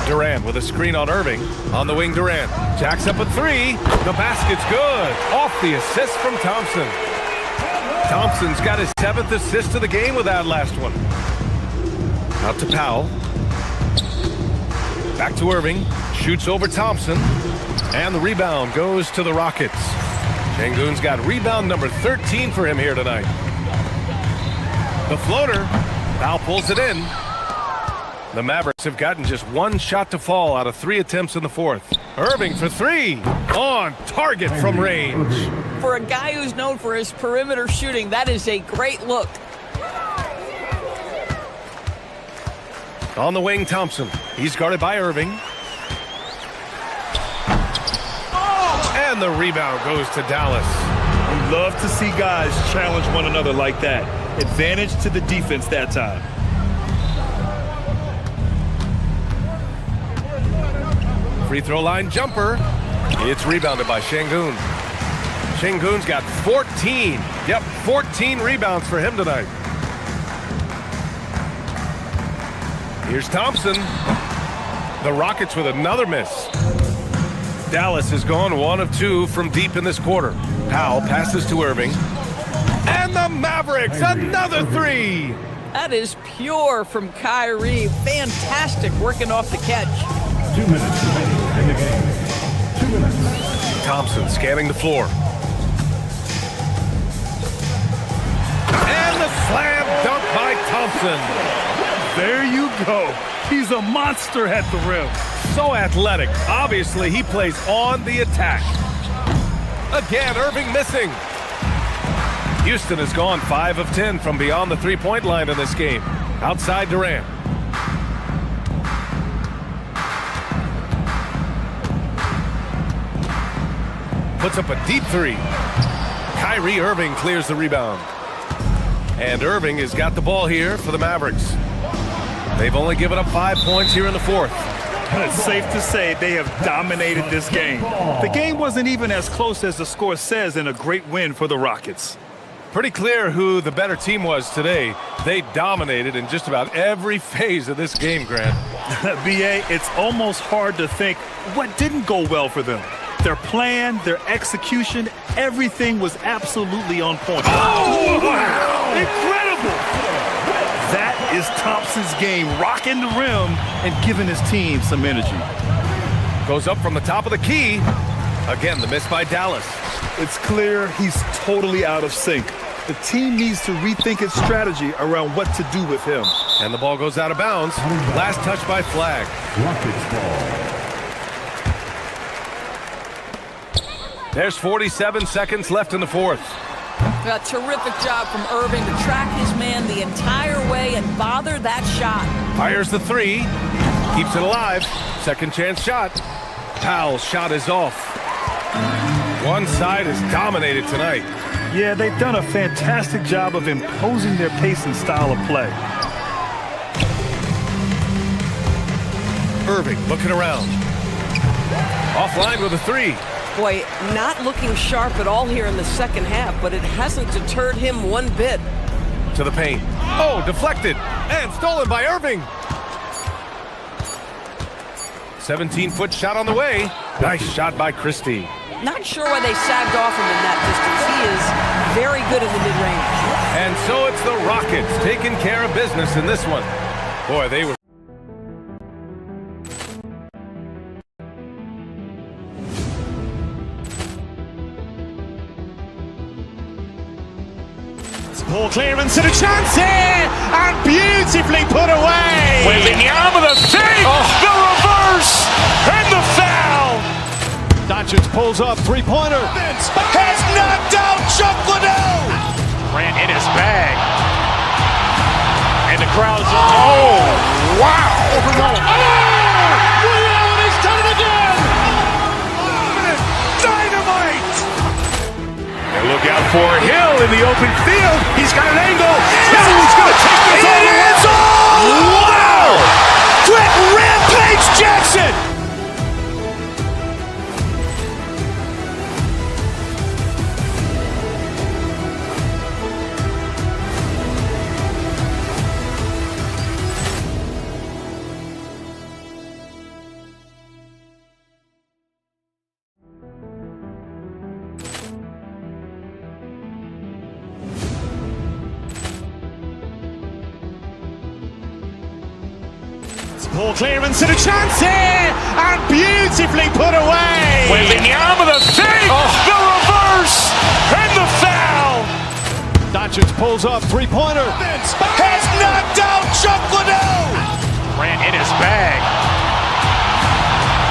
Speaker 8: Durant with a screen on Irving. On the wing, Durant. Jacks up a 3. The basket's good. Off the assist from Thompson. Thompson's got his 7th assist of the game with that last one. Out to Powell. Back to Irving. Shoots over Thompson. And the rebound goes to the Rockets. Şengün's got rebound number 13 for him here tonight. The floater. Powell pulls it in. The Mavericks have gotten just 1 shot to fall out of 3 attempts in the fourth. Irving for 3. On target from range.
Speaker 14: For a guy who's known for his perimeter shooting, that is a great look.
Speaker 8: On the wing, Thompson. He's guarded by Irving. And the rebound goes to Dallas.
Speaker 10: We love to see guys challenge one another like that. Advantage to the defense that time.
Speaker 8: Free throw line jumper. It's rebounded by Şengün. Şengün's got 14. Yep, 14 rebounds for him tonight. Here's Thompson. The Rockets with another miss. Dallas has gone 1 of 2 from deep in this quarter. Powell passes to Irving. And the Mavericks, another 3.
Speaker 14: That is pure from Kyrie. Fantastic working off the catch.
Speaker 11: 2 minutes remaining in the game. 2 minutes.
Speaker 8: Thompson scanning the floor. And the slam dunk by Thompson.
Speaker 10: There you go. He's a monster at the rim.
Speaker 8: So athletic. Obviously, he plays on the attack. Again, Irving missing. Houston has gone 5 of 10 from beyond the three-point line in this game. Outside Durant. Puts up a deep 3. Kyrie Irving clears the rebound. And Irving has got the ball here for the Mavericks. They've only given up 5 points here in the fourth.
Speaker 10: It's safe to say they have dominated this game. The game wasn't even as close as the score says in a great win for the Rockets.
Speaker 8: Pretty clear who the better team was today. They dominated in just about every phase of this game, Grant.
Speaker 10: B.A., it's almost hard to think what didn't go well for them. Their plan, their execution, everything was absolutely on point.
Speaker 8: Oh, wow!
Speaker 10: Incredible! is Thompson's game, rocking the rim and giving his team some energy.
Speaker 8: Goes up from the top of the key. Again, the miss by Dallas.
Speaker 10: It's clear he's totally out of sync. The team needs to rethink its strategy around what to do with him.
Speaker 8: And the ball goes out of bounds. Last touch by Flag.
Speaker 11: Rockets ball.
Speaker 8: There's 47 seconds left in the fourth.
Speaker 14: A terrific job from Irving to track his man the entire way and bother that shot.
Speaker 8: Fires the three. Keeps it alive. Second chance shot. Powell's shot is off. One side is dominated tonight.
Speaker 10: Yeah, they've done a fantastic job of imposing their pace and style of play.
Speaker 8: Irving looking around. Offline with a three.
Speaker 15: Boy, not looking sharp at all here in the second half, but it hasn't deterred him one bit.
Speaker 8: To the paint. Oh, deflected. And stolen by Irving. 17-foot shot on the way. Nice shot by Christie.
Speaker 15: Not sure why they sagged off him in that distance. He is very good in the mid-range.
Speaker 8: And so it's the Rockets taking care of business in this one. Boy, they were...
Speaker 1: Ball clearance and a chance here, and beautifully put away.
Speaker 2: Wembanyama the save, the reverse, and the foul.
Speaker 1: Doncic pulls up, three-pointer.
Speaker 2: Has knocked out Chuck Liddell.
Speaker 1: Grant in his bag. And the crowd's...
Speaker 2: Oh, wow.
Speaker 1: He's done it again.
Speaker 2: Dynamite. And look out for Hill in the open field. He's got an angle. Hill's going to take this all the way. Wow. Quick Rampage Jackson.
Speaker 1: Ball clearance and a chance here, and beautifully put away.
Speaker 2: Wembanyama the save, the reverse, and the foul.
Speaker 1: Doncic pulls up, three-pointer.
Speaker 2: Has knocked out Chuck Liddell.
Speaker 1: Grant in his bag.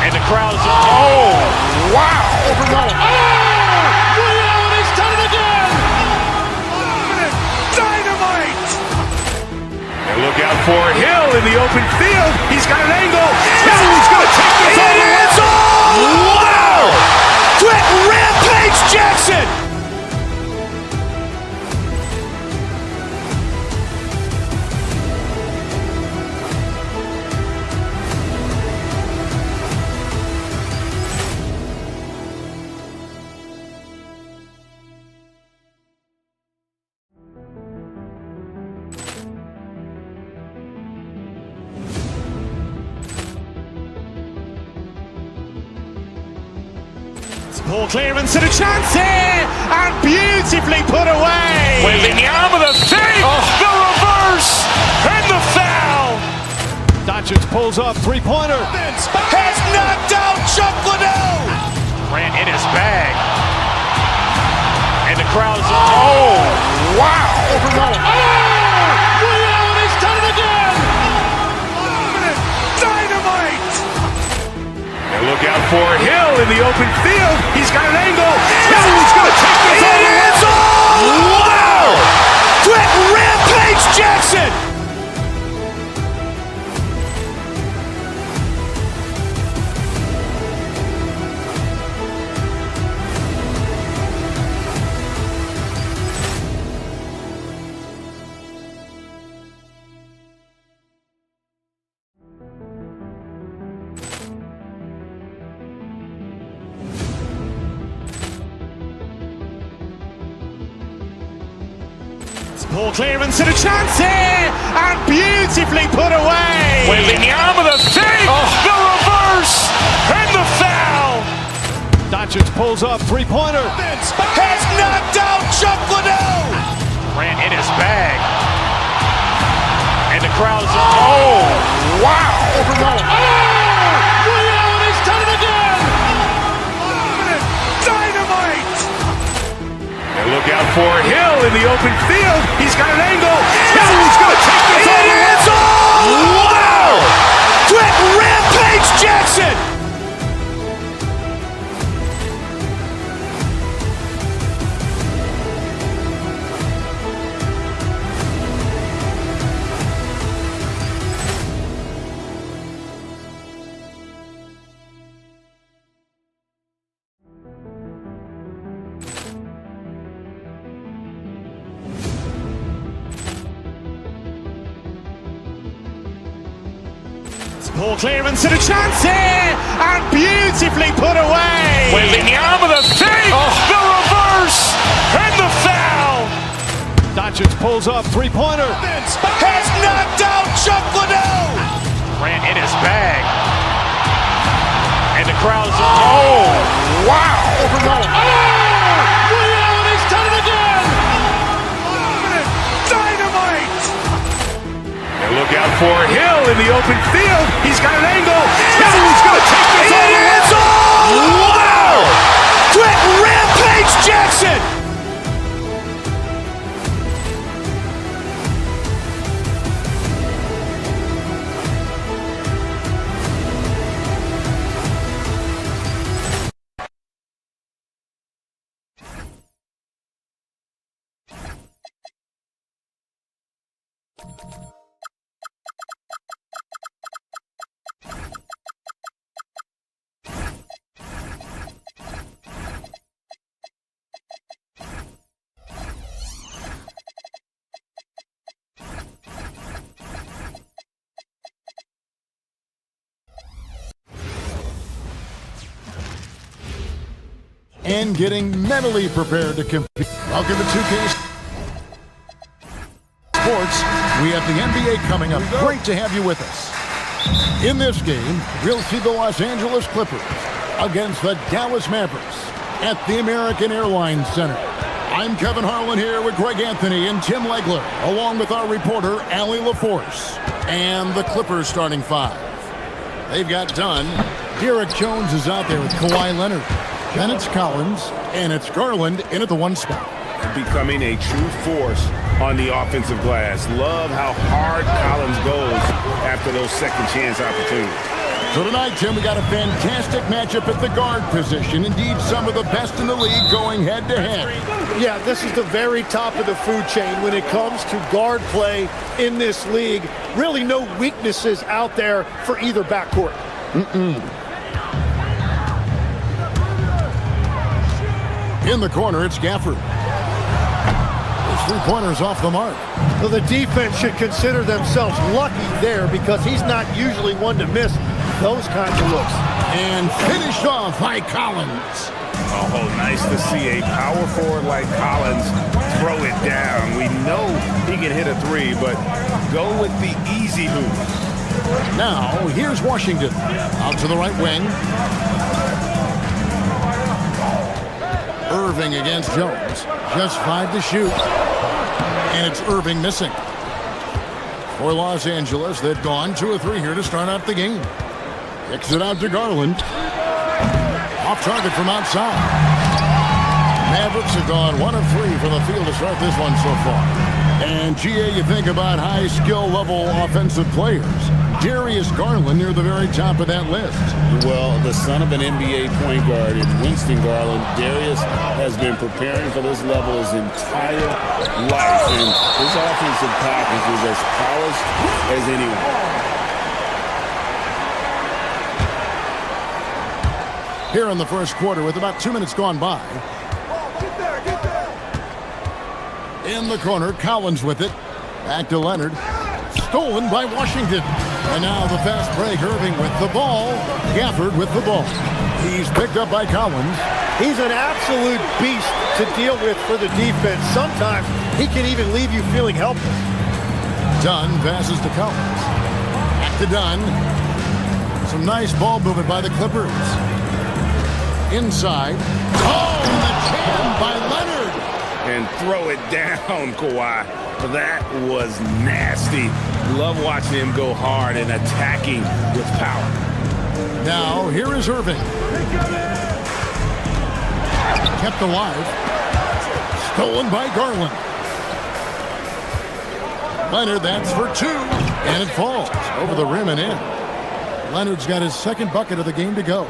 Speaker 1: And the crowd's...
Speaker 2: Oh, wow.
Speaker 1: He's done it again.
Speaker 2: Dynamite. And look out for Hill in the open field. He's got an angle. Hill's going to take this all the way. Wow. Quick Rampage Jackson.
Speaker 1: Ball clearance and a chance here, and beautifully put away.
Speaker 2: Wembanyama the save, the reverse, and the foul.
Speaker 1: Doncic pulls up, three-pointer.
Speaker 2: Has knocked out Chuck Liddell.
Speaker 1: Grant in his bag. And the crowd's...
Speaker 2: Oh, wow.
Speaker 1: He's done it again.
Speaker 2: Dynamite. And look out for Hill in the open field. He's got an angle. Hill's going to take this all the way. Wow. Quick Rampage Jackson.
Speaker 1: Ball clearance and a chance here, and beautifully put away.
Speaker 2: Wembanyama the save, the reverse, and the foul.
Speaker 1: Doncic pulls up, three-pointer.
Speaker 2: Has knocked out Chuck Liddell.
Speaker 1: Grant in his bag.
Speaker 3: And the crowd's, oh, wow.
Speaker 4: Over Nolan.
Speaker 3: He's done it again. Dynamite. And look out for Hill in the open field. He's got an angle. Hill's going to take this all the way. Wow. Quick rampage Jackson. Poor clearance and a chance here, and beautifully put away.
Speaker 2: With the arm of the fake, the reverse, and the foul.
Speaker 1: Doncic pulls up, three-pointer.
Speaker 2: Has knocked out Chuck Liddell. Ran in his bag. And the crowd's, oh, wow.
Speaker 4: Over Nolan.
Speaker 3: He's done it again. Dynamite. And look out for Hill in the open field. He's got an angle. Hill's going to take this all the way. Wow. Quick rampage Jackson.
Speaker 4: And getting mentally prepared to compete. Welcome to 2K Sports. We have the NBA coming up. Great to have you with us. In this game, we'll see the Los Angeles Clippers against the Dallas Mavericks at the American Airlines Center. I'm Kevin Harlan here with Greg Anthony and Tim Legler, along with our reporter, Allie LaForce. And the Clippers starting five. They've got Dunn. Derek Jones is out there with Kawhi Leonard. Then it's Collins, and it's Garland in at the one spot.
Speaker 6: Becoming a true force on the offensive glass. Love how hard Collins goes after those second chance opportunities.
Speaker 4: So tonight, Tim, we got a fantastic matchup at the guard position. Indeed, some of the best in the league going head-to-head.
Speaker 9: Yeah, this is the very top of the food chain when it comes to guard play in this league. Really no weaknesses out there for either backcourt.
Speaker 4: In the corner, it's Gafford. His three-pointer's off the mark.
Speaker 9: Well, the defense should consider themselves lucky there because he's not usually one to miss those kinds of looks.
Speaker 4: And finished off by Collins.
Speaker 6: Oh, nice to see a power forward like Collins throw it down. We know he can hit a three, but go with the easy hoop.
Speaker 4: Now, here's Washington. Out to the right wing. Irving against Jones. Just 5 to shoot. And it's Irving missing. For Los Angeles, they've gone 2 of 3 here to start out the game. Kicks it out to Garland. Off target from outside. Mavericks have gone 1 of 3 from the field to start this one so far. And GA, you think about high skill level offensive players. Darius Garland near the very top of that list.
Speaker 12: Well, the son of an NBA point guard in Winston Garland, Darius has been preparing for this level his entire life. And his offensive package is as polished as anyone.
Speaker 4: Here in the first quarter with about 2 minutes gone by. In the corner, Collins with it. Back to Leonard. Stolen by Washington. And now the fast break, Irving with the ball. Gafford with the ball. He's picked up by Collins.
Speaker 9: He's an absolute beast to deal with for the defense. Sometimes he can even leave you feeling helpless.
Speaker 4: Dunn passes to Collins. Back to Dunn. Some nice ball movement by the Clippers. Inside. Oh, and the jam by Leonard.
Speaker 6: and throw it down, Kawhi. That was nasty. Love watching him go hard and attacking with power.
Speaker 4: Now, here is Irving. Kept alive. Stolen by Garland. Leonard, that's for two. And it falls over the rim and in. Leonard's got his second bucket of the game to go.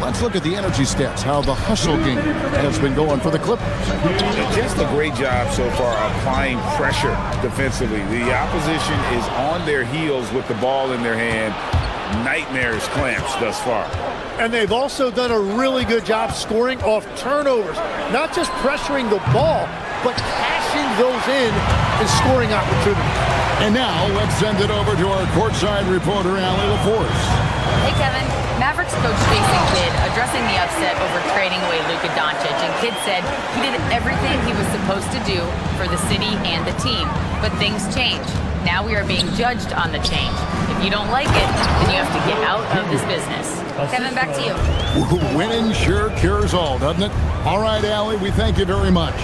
Speaker 4: Let's look at the energy stats, how the hustle game has been going for the Clippers.
Speaker 6: Just a great job so far applying pressure defensively. The opposition is on their heels with the ball in their hand. Nightmares clamps thus far.
Speaker 9: And they've also done a really good job scoring off turnovers. Not just pressuring the ball, but cashing those in and scoring opportunities.
Speaker 4: And now let's send it over to our courtside reporter, Allie LaForce.
Speaker 7: Hey, Kevin. Mavericks coach Jason Kidd addressing the upset over trading away Luka Doncic, and Kidd said he did everything he was supposed to do for the city and the team. But things change. Now we are being judged on the change. If you don't like it, then you have to get out of this business. Kevin, back to you.
Speaker 4: Winning sure cures all, doesn't it? All right, Allie, we thank you very much.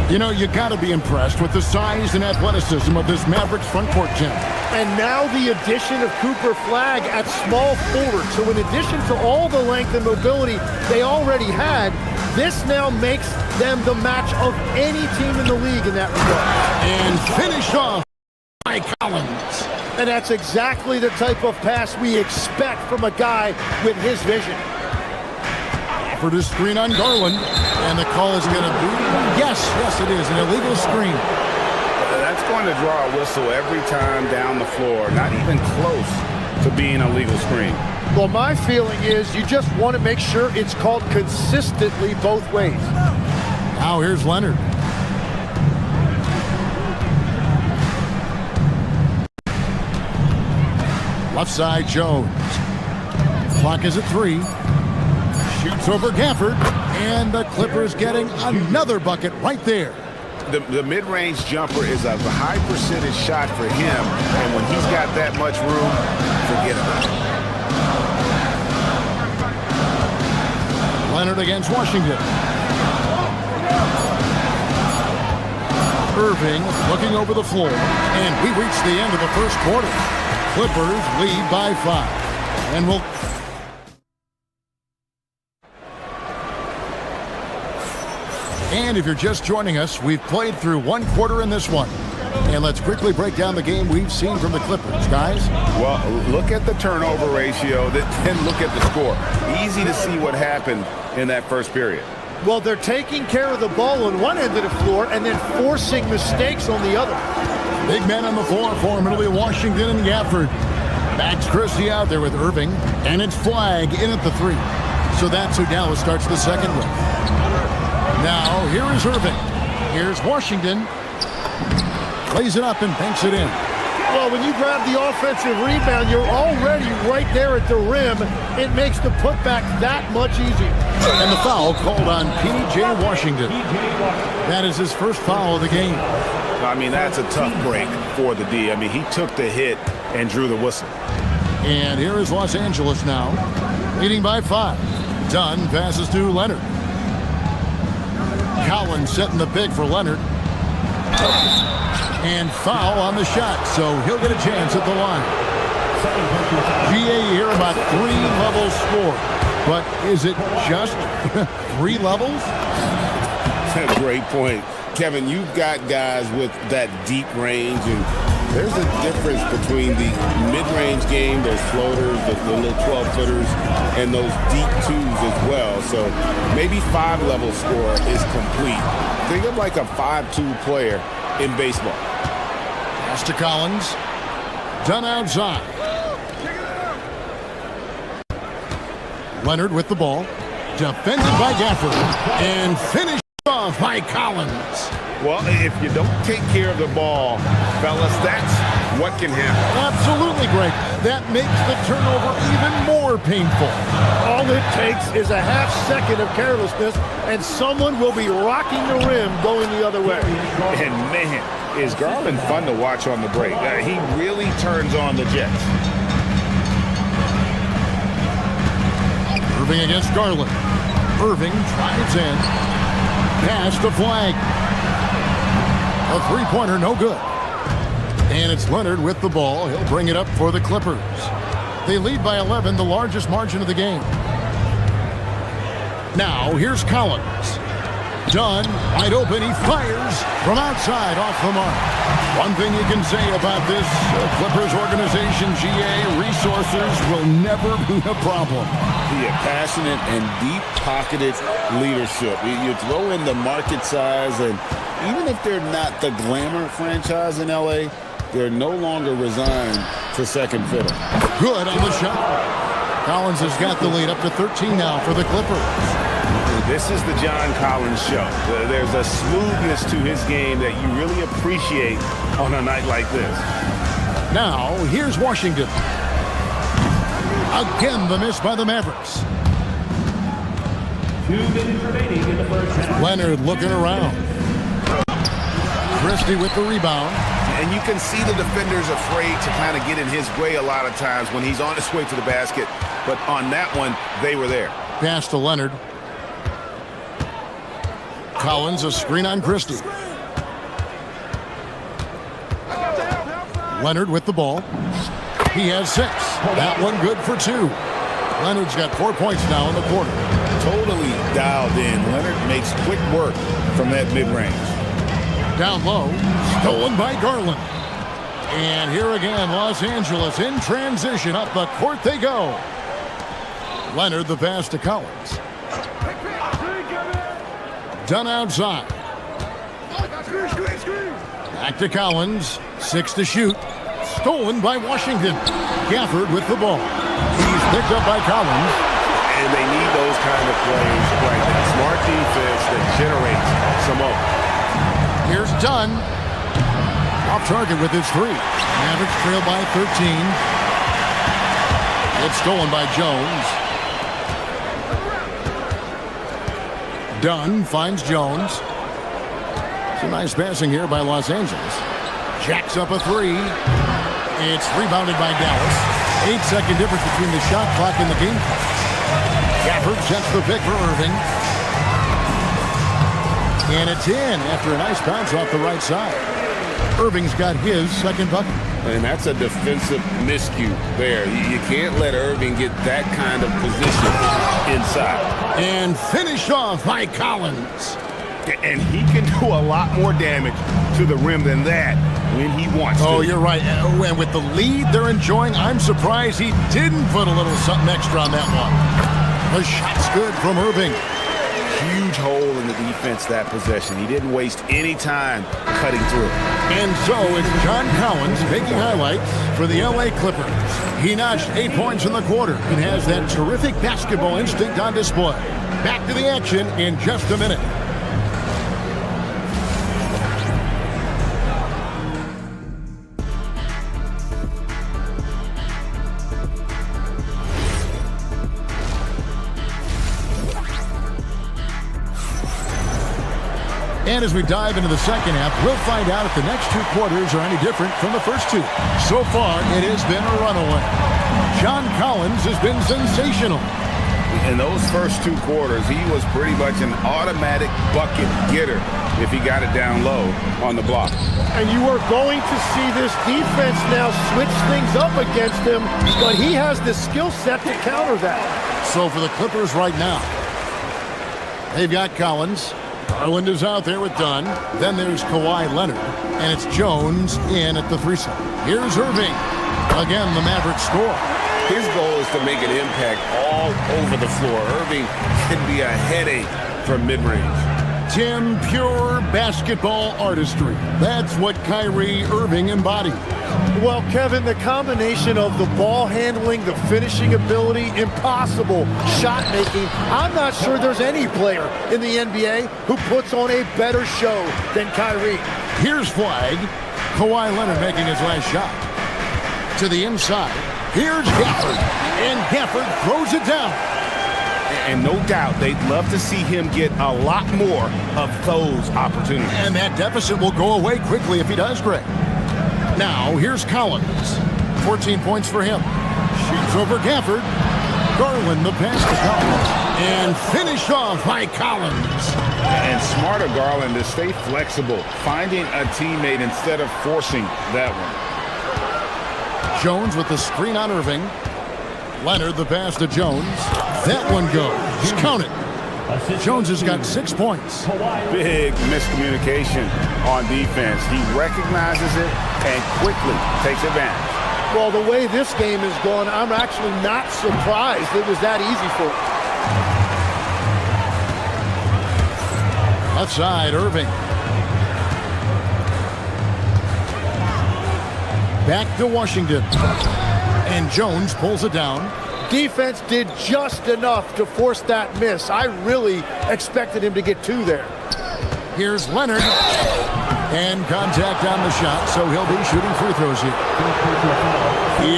Speaker 4: You know, you got to be impressed with the size and athleticism of this Mavericks front court gym.
Speaker 9: And now the addition of Cooper Flagg at small forward. So in addition to all the length and mobility they already had, this now makes them the match of any team in the league in that regard.
Speaker 4: And finished off by Collins.
Speaker 9: And that's exactly the type of pass we expect from a guy with his vision.
Speaker 4: For the screen on Garland. And the call is going to be, yes, it is, an illegal screen.
Speaker 6: That's going to draw a whistle every time down the floor. Not even close to being a legal screen.
Speaker 9: Well, my feeling is you just want to make sure it's called consistently both ways.
Speaker 4: Now here's Leonard. Left side, Jones. Clock is at 3. Shoots over Gafford, and the Clippers getting another bucket right there.
Speaker 6: The mid-range jumper is a high percentage shot for him, and when he's got that much room, forget about it.
Speaker 4: Leonard against Washington. Irving looking over the floor, and we reach the end of the first quarter. Clippers lead by 5, and we'll... And if you're just joining us, we've played through one quarter in this one. And let's quickly break down the game we've seen from the Clippers, guys.
Speaker 6: Well, look at the turnover ratio, then look at the score. Easy to see what happened in that first period.
Speaker 9: Well, they're taking care of the ball on one end of the floor and then forcing mistakes on the other.
Speaker 4: Big men on the floor for Middle Washington and Gafford. Max Christie out there with Irving, and it's Flagg in at the 3. So that's who Dallas starts the second with. Now, here is Irving. Here's Washington. Plays it up and banks it in.
Speaker 9: Well, when you grab the offensive rebound, you're already right there at the rim. It makes the putback that much easier.
Speaker 4: And the foul called on P.J. Washington. That is his first foul of the game.
Speaker 6: I mean, that's a tough break for the D. I mean, he took the hit and drew the whistle.
Speaker 4: And here is Los Angeles now, leading by 5. Dunn passes to Leonard. Collins setting the pick for Leonard. And foul on the shot, so he'll get a chance at the line. GA here about 3 levels score. But is it just 3 levels?
Speaker 12: That's a great point. Kevin, you've got guys with that deep range, and there's a difference between the mid-range game, those floaters, the little 12-footers, and those deep 2s as well. So maybe 5-level score is complete. Think of like a 5-2 player in baseball.
Speaker 4: Pass to Collins. Done outside. Leonard with the ball. Defended by Gafford. And finished off by Collins.
Speaker 6: Well, if you don't take care of the ball, fellas, that's what can happen.
Speaker 4: Absolutely, Greg. That makes the turnover even more painful.
Speaker 9: All it takes is a half second of carelessness, and someone will be rocking the rim going the other way.
Speaker 6: And man, is Garland fun to watch on the break. He really turns on the Jets.
Speaker 4: Irving against Garland. Irving drives in. Pass to Flag. A three-pointer, no good. And it's Leonard with the ball. He'll bring it up for the Clippers. They lead by 11, the largest margin of the game. Now, here's Collins. Dunn, wide open, he fires from outside off the mark. One thing you can say about this Clippers organization, GA, resources will never be a problem.
Speaker 12: Yeah, passionate and deep-pocketed leadership. You throw in the market size, and even if they're not the glamour franchise in LA, they're no longer resigned to second fiddle.
Speaker 4: Good on the shot. Collins has got the lead up to 13 now for the Clippers.
Speaker 6: This is the John Collins show. There's a smoothness to his game that you really appreciate on a night like this.
Speaker 4: Now, here's Washington. Again, the miss by the Mavericks.
Speaker 11: 2 minutes remaining in the first half.
Speaker 4: Leonard looking around. Christie with the rebound.
Speaker 6: And you can see the defenders afraid to kind of get in his way a lot of times when he's on his way to the basket. But on that one, they were there.
Speaker 4: Pass to Leonard. Collins, a screen on Christie. Leonard with the ball. He has 6. That one good for 2. Leonard's got 4 points now in the quarter.
Speaker 6: Totally dialed in. Leonard makes quick work from that mid-range.
Speaker 4: Down low, stolen by Garland. And here again, Los Angeles in transition. Up the court they go. Leonard the pass to Collins. Done outside. Back to Collins. 6 to shoot. Stolen by Washington. Gafford with the ball. He's picked up by Collins.
Speaker 6: And they need those kind of plays right now. Smart defense that generates some open.
Speaker 4: Here's Dunn. Off target with his 3. Mavericks trail by 13. It's stolen by Jones. Dunn finds Jones. Some nice passing here by Los Angeles. Jacks up a 3. It's rebounded by Dallas. 8-second difference between the shot clock and the game clock. Gafford sets the pick for Irving. And it's in after a nice bounce off the right side. Irving's got his second bucket.
Speaker 12: And that's a defensive miscue there. You can't let Irving get that kind of position inside.
Speaker 4: And finished off by Collins.
Speaker 6: And he can do a lot more damage to the rim than that when he wants to.
Speaker 4: Oh, you're right. And with the lead they're enjoying, I'm surprised he didn't put a little something extra on that one. The shot's good from Irving.
Speaker 6: Huge hole in the defense that possession. He didn't waste any time cutting through.
Speaker 4: And so it's John Collins making highlights for the LA Clippers. He notched 8 points in the quarter and has that terrific basketball instinct on display. Back to the action in just a minute. And as we dive into the second half, we'll find out if the next 2 quarters are any different from the first 2. So far, it has been a runaway. John Collins has been sensational.
Speaker 6: In those first 2 quarters, he was pretty much an automatic bucket getter if he got it down low on the block.
Speaker 9: And you are going to see this defense now switch things up against him, but he has the skill set to counter that.
Speaker 4: So for the Clippers right now, they've got Collins. Garland is out there with Dunn. Then there's Kawhi Leonard. And it's Jones in at the 3-side. Here's Irving. Again, the Mavericks score.
Speaker 12: His goal is to make an impact all over the floor. Irving can be a headache from mid-range.
Speaker 4: Tim, pure basketball artistry. That's what Kyrie Irving embodies.
Speaker 9: Well, Kevin, the combination of the ball handling, the finishing ability, impossible shot making. I'm not sure there's any player in the NBA who puts on a better show than Kyrie.
Speaker 4: Here's Flag. Kawhi Leonard making his last shot. To the inside. Here's Gafford. And Gafford throws it down.
Speaker 6: And no doubt they'd love to see him get a lot more of those opportunities.
Speaker 4: And that deficit will go away quickly if he does, Greg. Now, here's Collins. 14 points for him. Shoots over Gafford. Garland, the pass to Collins. And finished off by Collins.
Speaker 6: And smarter Garland to stay flexible, finding a teammate instead of forcing that one.
Speaker 4: Jones with the screen on Irving. Leonard the pass to Jones. That one goes. Count it. Jones has got 6 points.
Speaker 6: Big miscommunication on defense. He recognizes it and quickly takes advantage.
Speaker 9: Well, the way this game is going, I'm actually not surprised it was that easy for him.
Speaker 4: Left side, Irving. Back to Washington. And Jones pulls it down.
Speaker 9: Defense did just enough to force that miss. I really expected him to get 2 there.
Speaker 4: Here's Leonard. And contact on the shot, so he'll be shooting free throws here.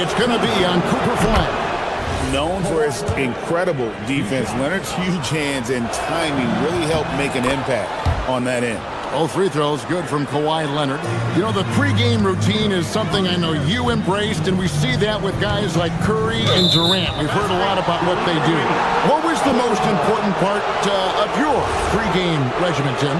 Speaker 4: It's going to be on Cooper Flag.
Speaker 6: Known for his incredible defense, Leonard's huge hands and timing really helped make an impact on that end.
Speaker 4: Both free throws good from Kawhi Leonard. You know, the pregame routine is something I know you embraced, and we see that with guys like Curry and Durant. We've heard a lot about what they do. What was the most important part of your pregame regimen, Tim?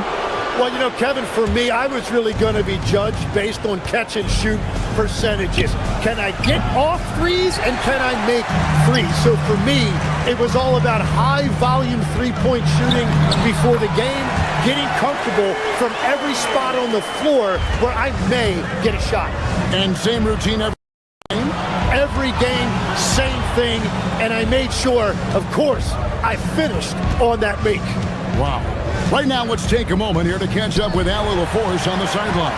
Speaker 9: Well, you know, Kevin, for me, I was really going to be judged based on catch and shoot percentages. Can I get off threes and can I make threes? So for me, it was all about high volume three-point shooting before the game, getting comfortable from every spot on the floor where I may get a shot.
Speaker 4: And same routine every game?
Speaker 9: Every game, same thing, and I made sure, of course, I finished on that make.
Speaker 4: Wow. Right now, let's take a moment here to catch up with Allie LaForce on the sideline.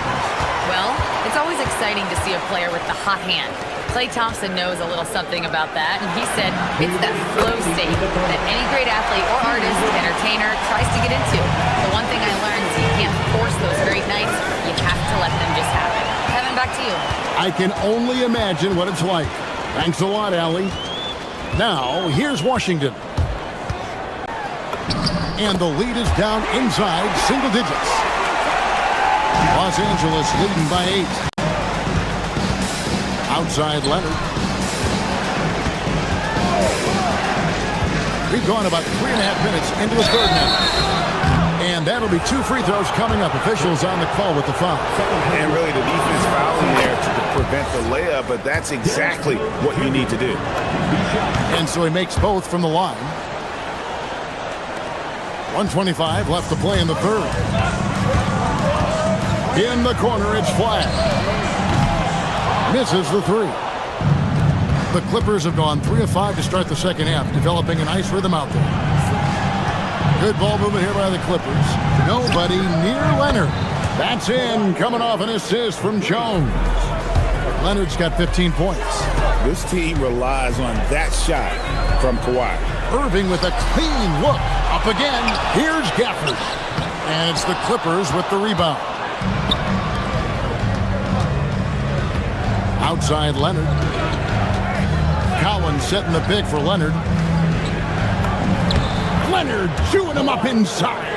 Speaker 7: Well, it's always exciting to see a player with the hot hand. Klay Thompson knows a little something about that, and he said it's that flow state that any great athlete or artist, entertainer, tries to get into. The one thing I learned is you can't force those great nights. You have to let them just happen. Kevin, back to you.
Speaker 4: I can only imagine what it's like. Thanks a lot, Allie. Now, here's Washington. And the lead is down inside single digits. Los Angeles leading by 8. Outside Leonard. We've gone about 3.5 minutes into the third now. And that'll be 2 free throws coming up. Officials on the call with the foul.
Speaker 6: And really the defense fouling there to prevent the layup, but that's exactly what you need to do.
Speaker 4: And so he makes both from the line. 1:25 left to play in the third. In the corner, it's Flag. Misses the 3. The Clippers have gone 3 of 5 to start the second half, developing a nice rhythm out there. Good ball movement here by the Clippers. Nobody near Leonard. That's in, coming off an assist from Jones. Leonard's got 15 points.
Speaker 6: This team relies on that shot from Kawhi.
Speaker 4: Irving with a clean look. Up again. Here's Gafford. And it's the Clippers with the rebound. Outside Leonard. Collins setting the pick for Leonard. Leonard chewing him up inside.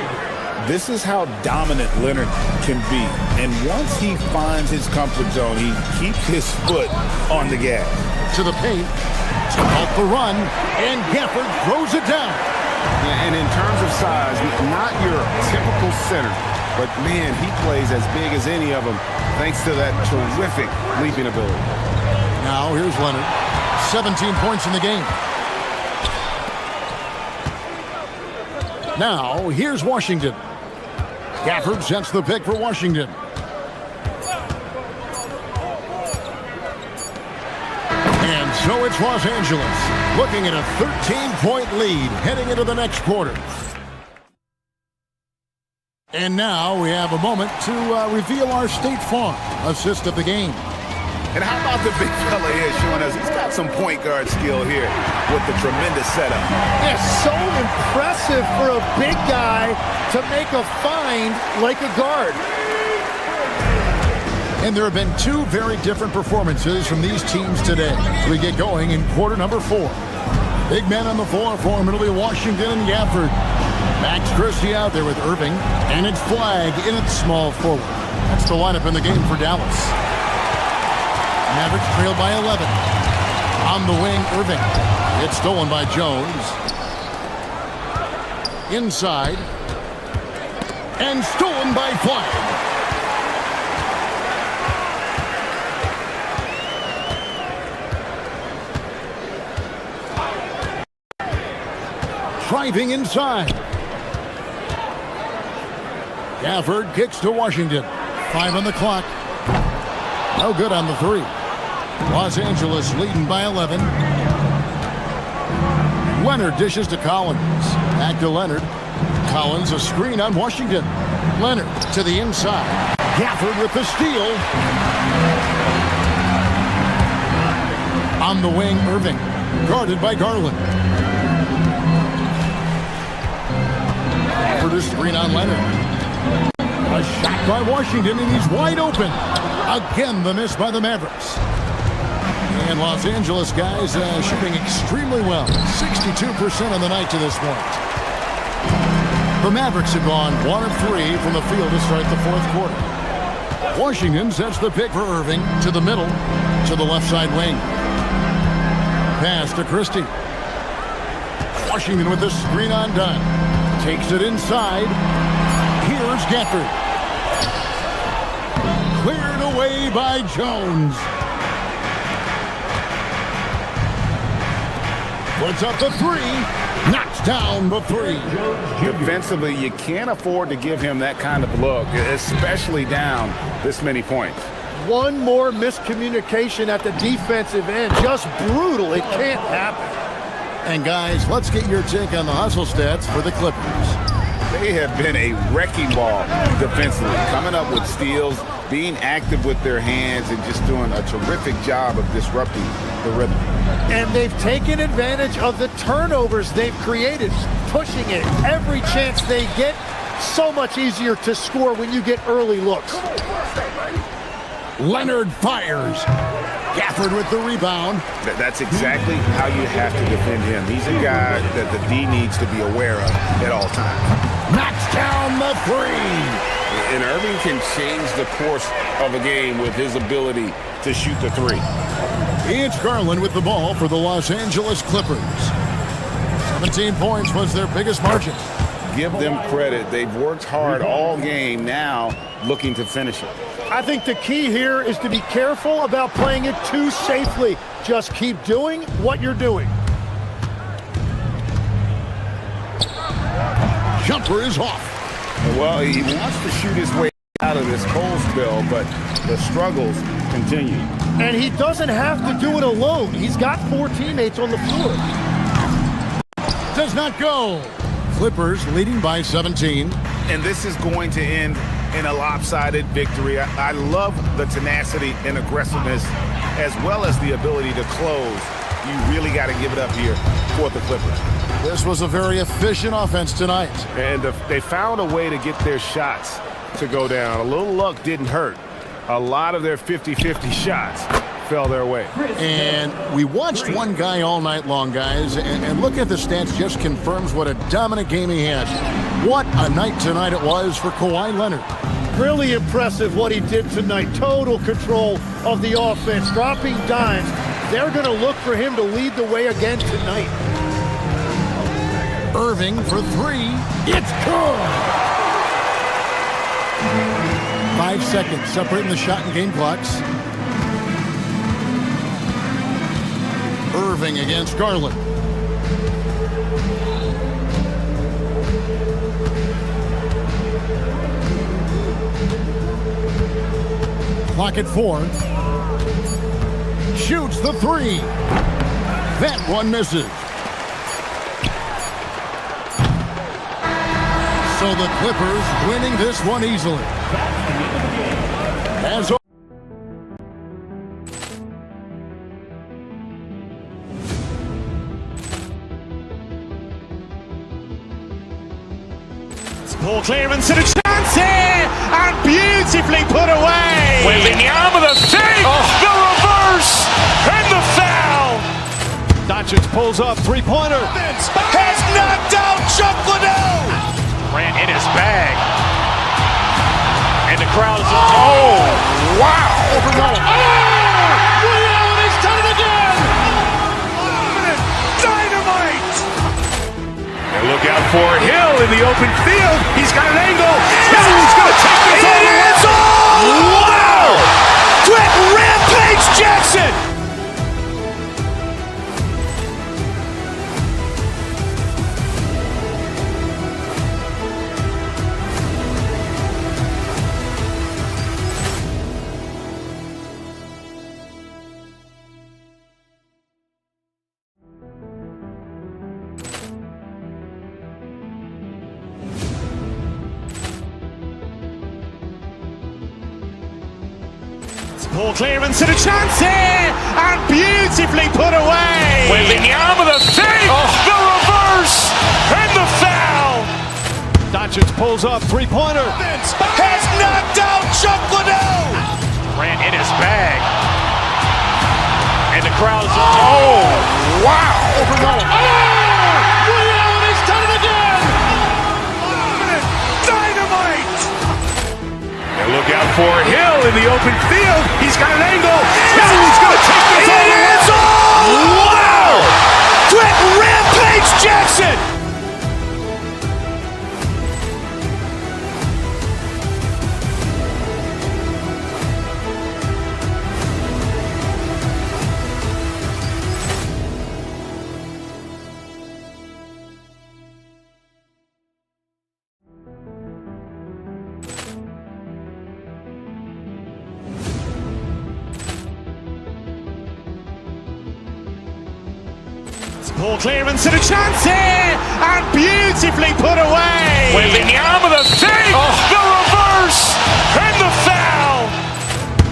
Speaker 6: This is how dominant Leonard can be. And once he finds his comfort zone, he keeps his foot on the gas.
Speaker 4: To the paint. Off the run. And Gafford throws it down.
Speaker 6: Yeah, and in terms of size, not your typical center. But, man, he plays as big as any of them thanks to that terrific leaping ability.
Speaker 4: Now, here's Leonard. 17 points in the game. Now, here's Washington. Gafford sets the pick for Washington. And so it's Los Angeles looking at a 13-point lead heading into the next quarter. And now we have a moment to reveal our State Farm assist of the game.
Speaker 6: And how about the big fella here showing us he's got some point guard skill here with the tremendous setup.
Speaker 9: It's so impressive for a big guy to make a find like a guard.
Speaker 4: And there have been 2 very different performances from these teams today as we get going in quarter number 4. Big men on the floor for them. It'll be Washington and Gafford. Max Christie out there with Irving. And it's Flag in at small forward. That's the lineup in the game for Dallas. Mavericks trailed by 11. On the wing, Irving. It's stolen by Jones. Inside. And stolen by Flag. Driving inside. Gafford kicks to Washington. 5 on the clock. No good on the 3. Los Angeles leading by 11. Leonard dishes to Collins. Back to Leonard. Collins a screen on Washington. Leonard to the inside. Gafford with the steal. On the wing, Irving. Guarded by Garland. Gafford a screen on Leonard. A shot by Washington, and he's wide open. Again, the miss by the Mavericks. And Los Angeles guys shooting extremely well. 62% on the night to this point. The Mavericks have gone 1 of 3 from the field to start the fourth quarter. Washington sets the pick for Irving to the middle, to the left side wing. Pass to Christie. Washington with the screen on Dunn. Takes it inside. Here's Gafford. Cleared away by Jones. Puts up the 3. Knocks down the 3.
Speaker 6: Defensively, you can't afford to give him that kind of look, especially down this many points.
Speaker 9: One more miscommunication at the defensive end. Just brutal. It can't happen.
Speaker 4: And guys, let's get your take on the hustle stats for the Clippers.
Speaker 6: They have been a wrecking ball defensively, coming up with steals, being active with their hands, and just doing a terrific job of disrupting the rhythm.
Speaker 9: And they've taken advantage of the turnovers they've created, pushing it every chance they get. So much easier to score when you get early looks.
Speaker 4: Leonard fires. Gafford with the rebound.
Speaker 6: That's exactly how you have to defend him. He's a guy that the D needs to be aware of at all times.
Speaker 4: Knocks down the 3.
Speaker 6: And Irving can change the course of a game with his ability to shoot the 3.
Speaker 4: It's Garland with the ball for the Los Angeles Clippers. 17 points was their biggest margin.
Speaker 6: Give them credit. They've worked hard all game, now looking to finish it.
Speaker 9: I think the key here is to be careful about playing it too safely. Just keep doing what you're doing.
Speaker 4: Jumper is off.
Speaker 6: Well, he wants to shoot his way out of this cold spell, but the struggles continue.
Speaker 9: And he doesn't have to do it alone. He's got 4 teammates on the floor.
Speaker 4: Does not go. Clippers leading by 17.
Speaker 6: And this is going to end in a lopsided victory. I love the tenacity and aggressiveness, as well as the ability to close. You really got to give it up here for the Clippers.
Speaker 4: This was a very efficient offense tonight.
Speaker 6: And they found a way to get their shots to go down. A little luck didn't hurt. A lot of their 50-50 shots fell their way.
Speaker 4: And we watched one guy all night long, guys, and look at the stats, just confirms what a dominant game he had. What a night tonight it was for Kawhi Leonard.
Speaker 9: Really impressive what he did tonight. Total control of the offense, dropping dimes. They're going to look for him to lead the way again tonight.
Speaker 4: Irving for 3. It's good. 5 seconds separating the shot and game clocks. Irving against Garland. Clock at 4. Shoots the 3. That one misses. So the Clippers winning this one easily. As
Speaker 1: Ball clearance and a chance here, and beautifully put away.
Speaker 2: Wembanyama the save, the reverse, and the foul.
Speaker 10: Doncic pulls up, three-pointer.
Speaker 2: Has knocked out Chuck Liddell.
Speaker 3: Ran in his bag. And the crowd is...
Speaker 2: Oh, wow.
Speaker 3: He's done it again.
Speaker 2: Dynamite.
Speaker 3: And look out
Speaker 2: out for Hill in the open field. He's got an angle. He's going to take this all the way. Wow! Quick rampage Jackson!
Speaker 1: Poor clearance and a chance here, and beautifully put away.
Speaker 2: Wembanyama the save, the reverse, and the foul.
Speaker 10: Doncic pulls up, three-pointer.
Speaker 2: Has knocked out Chuck Liddell.
Speaker 3: Grant in his bag. And the crowd's
Speaker 2: Oh, wow.
Speaker 3: He's done it again.
Speaker 2: Dynamite. And look out for Hill in the open field. He's got an angle. He's going to take this all the way. Wow! Quick rampage Jackson.
Speaker 1: Poor clearance and a chance here, and beautifully put away.
Speaker 2: Wembanyama the save, the reverse, and the foul.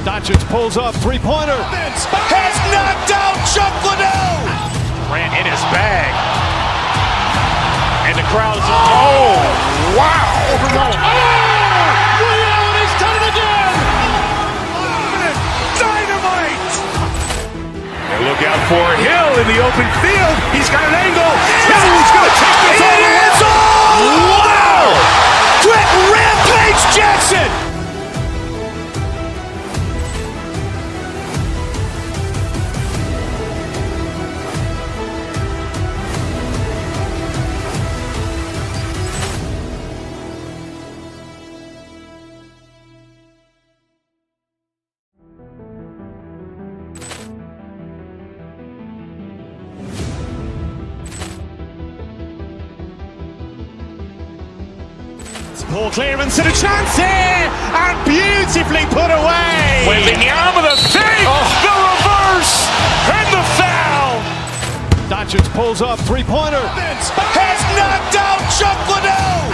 Speaker 10: Doncic pulls up, three-pointer.
Speaker 2: Has knocked out Chuck Liddell.
Speaker 3: Grant in his bag. And the crowd's
Speaker 2: wow.
Speaker 3: He's done it again.
Speaker 2: Dynamite. And look out for Hill in the open field. He's got an angle. He's going to take this all the way. Wow! Quick rampage Jackson.
Speaker 1: Poor clearance and a chance here, and beautifully put away.
Speaker 2: Wembanyama the save, the reverse, and the foul.
Speaker 10: Doncic pulls up, three-pointer.
Speaker 2: Has knocked out Chuck Liddell.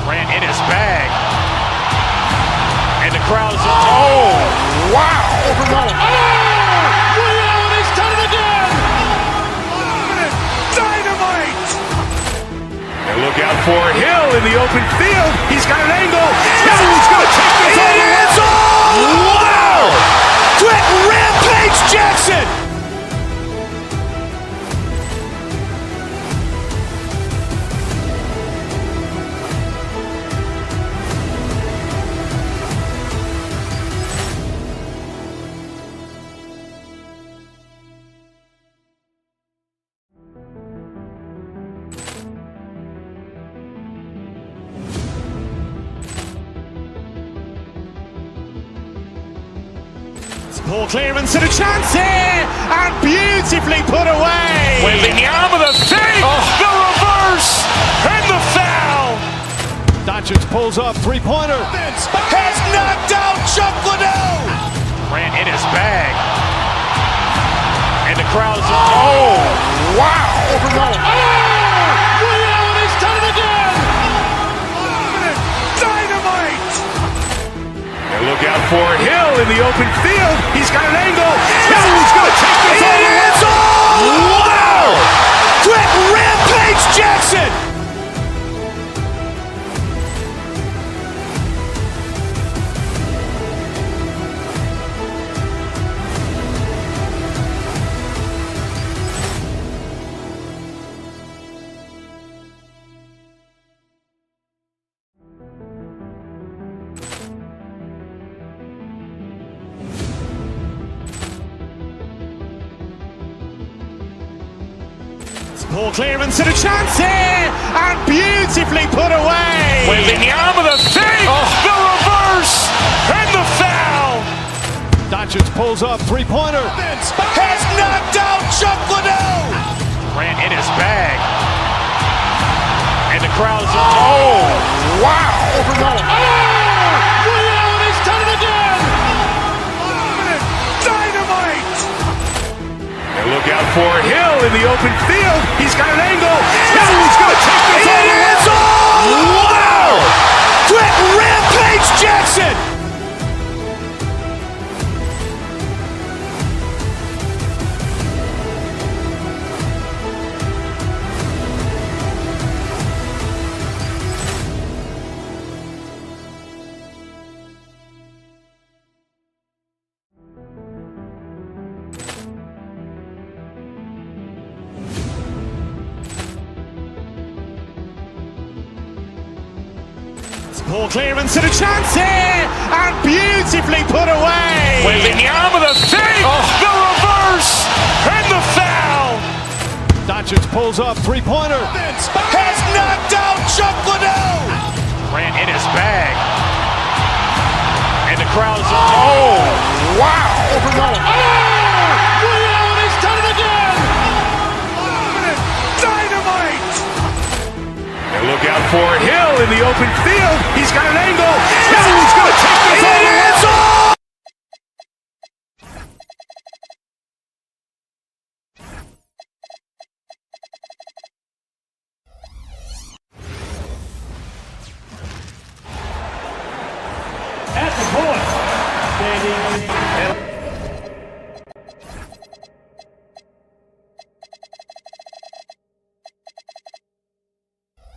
Speaker 3: Grant in his bag. And the crowd's
Speaker 2: wow.
Speaker 3: He's done it again.
Speaker 2: Dynamite. And look out for Hill in the open field. He's got an angle. He's going to take this all the way. Wow! Quick rampage Jackson.
Speaker 1: Poor clearance and a chance here, and beautifully put away.
Speaker 2: Wembanyama the save, the reverse, and the foul.
Speaker 10: Doncic pulls up, three-pointer.
Speaker 2: Has knocked out Chuck Liddell.
Speaker 3: Grant in his bag. And the crowd's
Speaker 2: wow.
Speaker 3: He's done it again.
Speaker 2: Dynamite. And look out for Hill in the open field. He's got an angle. He's going to take this all the way. Wow! Quick rampage Jackson.
Speaker 1: Poor clearance and a chance here, and beautifully put away.
Speaker 2: Wembanyama the fake, the reverse, and the foul.
Speaker 3: Doncic pulls up, three-pointer.
Speaker 2: Has knocked out Chuck Liddell. Grant in his bag. And the crowd is, oh, wow.
Speaker 9: Ray Allen has done it again.
Speaker 2: Dynamite. And look out for Hill in the open field. He's got an angle. He's going to take this all the way. Wow. Quick Rampage Jackson.
Speaker 1: Poor clearance and a chance here, and beautifully put away.
Speaker 2: Wembanyama the fake, the reverse, and the foul.
Speaker 3: Doncic pulls up, three-pointer.
Speaker 2: Has knocked out Chuck Liddell. Grant in his bag. And the crowd is, oh, wow.
Speaker 9: Ray Allen has done it again.
Speaker 2: Dynamite. And look out for Hill in the open field. He's got an angle. He's going to take this all the way.
Speaker 11: At the point, standing.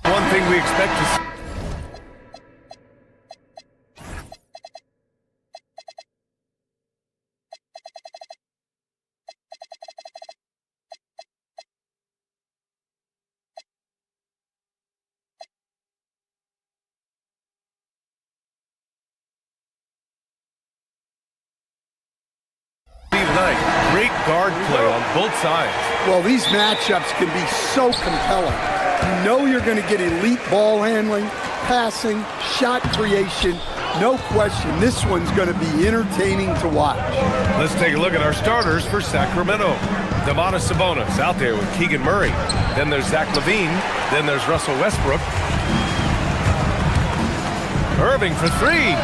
Speaker 8: One thing we expect to see. Tonight, great guard play on both sides.
Speaker 9: Well, these matchups can be so compelling. You know you're going to get elite ball handling, passing, shot creation. No question, this one's going to be entertaining to watch.
Speaker 8: Let's take a look at our starters for Sacramento. Domantas Sabonis out there with Keegan Murray. Then there's Zach LaVine. Then there's Russell Westbrook. Irving for three.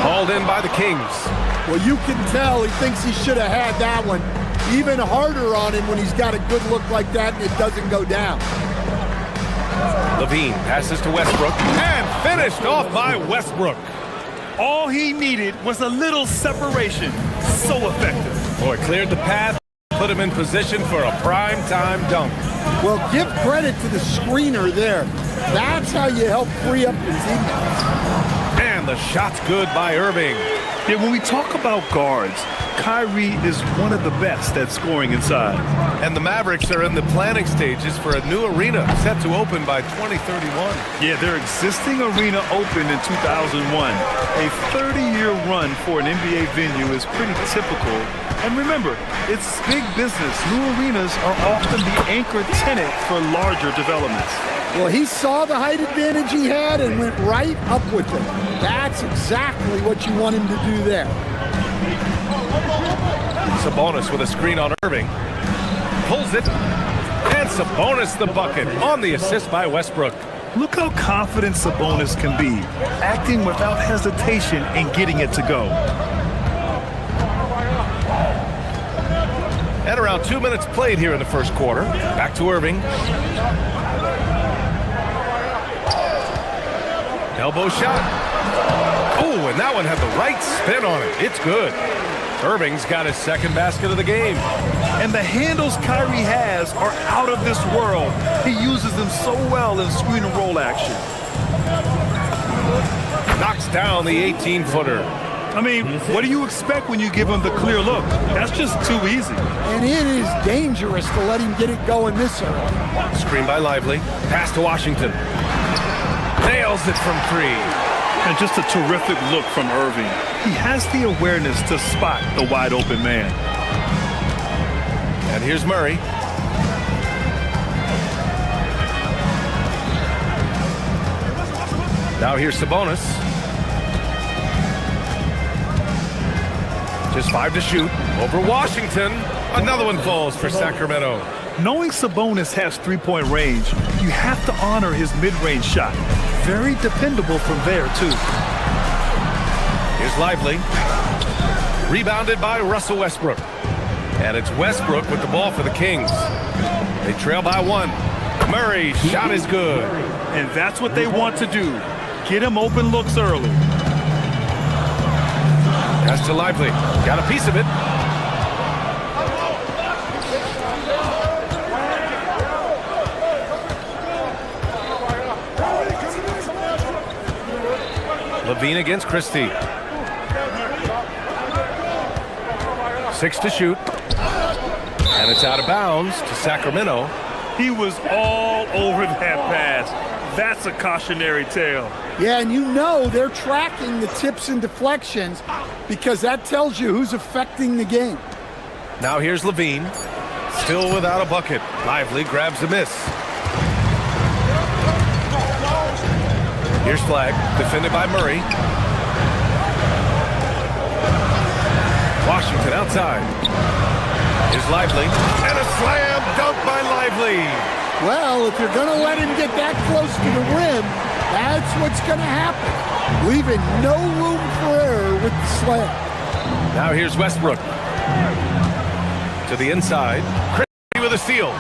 Speaker 8: Hauled in by the Kings.
Speaker 9: Well, you can tell he thinks he should have had that one. Even harder on him when he's got a good look like that and it doesn't go down.
Speaker 8: LaVine passes to Westbrook and finished off by Westbrook.
Speaker 10: All he needed was a little separation. So effective.
Speaker 8: Boy, cleared the path, put him in position for a prime-time dunk.
Speaker 9: Well, give credit to the screener there. That's how you help free up your teammates.
Speaker 8: And the shot's good by Irving.
Speaker 10: Yeah, when we talk about guards, Kyrie is one of the best at scoring inside.
Speaker 8: And the Mavericks are in the planning stages for a new arena set to open by 2031.
Speaker 10: Yeah, their existing arena opened in 2001. A 30-year run for an NBA venue is pretty typical. And remember, it's big business. New arenas are often the anchor tenant for larger developments.
Speaker 9: Well, he saw the height advantage he had and went right up with it. That's exactly what you want him to do there.
Speaker 8: Sabonis with a screen on Irving. Pulls it. And Sabonis the bucket on the assist by Westbrook.
Speaker 10: Look how confident Sabonis can be, acting without hesitation and getting it to go.
Speaker 8: At around 2 minutes played here in the first quarter. Back to Irving. Elbow shot. Oh, and that one had the right spin on it. It's good. Irving's got his second basket of the game.
Speaker 10: And the handles Kyrie has are out of this world. He uses them so well in screen and roll action.
Speaker 8: Knocks down the 18-footer.
Speaker 10: I mean, what do you expect when you give him the clear look? That's just too easy.
Speaker 9: And it is dangerous to let him get it going this early.
Speaker 8: Screen by Lively. Pass to Washington. Nails it from three.
Speaker 10: And just a terrific look from Irving. He has the awareness to spot the wide open man.
Speaker 8: And here's Murray. Now here's Sabonis. Just 5 to shoot. Over Washington. Another one falls for Sacramento.
Speaker 10: Knowing Sabonis has three-point range, you have to honor his mid-range shot. Very dependable from there, too.
Speaker 8: Here's Lively. Rebounded by Russell Westbrook. And it's Westbrook with the ball for the Kings. They trail by 1. Murray, shot is good.
Speaker 10: And that's what they want to do. Get him open looks early.
Speaker 8: Pass to Lively. Got a piece of it. Levine against Christie. 6 to shoot. And it's out of bounds to Sacramento.
Speaker 10: He was all over that pass. That's a cautionary tale.
Speaker 9: Yeah, and you know they're tracking the tips and deflections because that tells you who's affecting the game.
Speaker 8: Now here's Levine. Still without a bucket. Lively grabs a miss. Here's Flag, defended by Murray. Washington outside. Here's Lively. And a slam dunk by Lively.
Speaker 9: Well, if you're going to let him get that close to the rim, that's what's going to happen. Leaving no room for error with the slam.
Speaker 8: Now here's Westbrook. To the inside. Christie with a steal.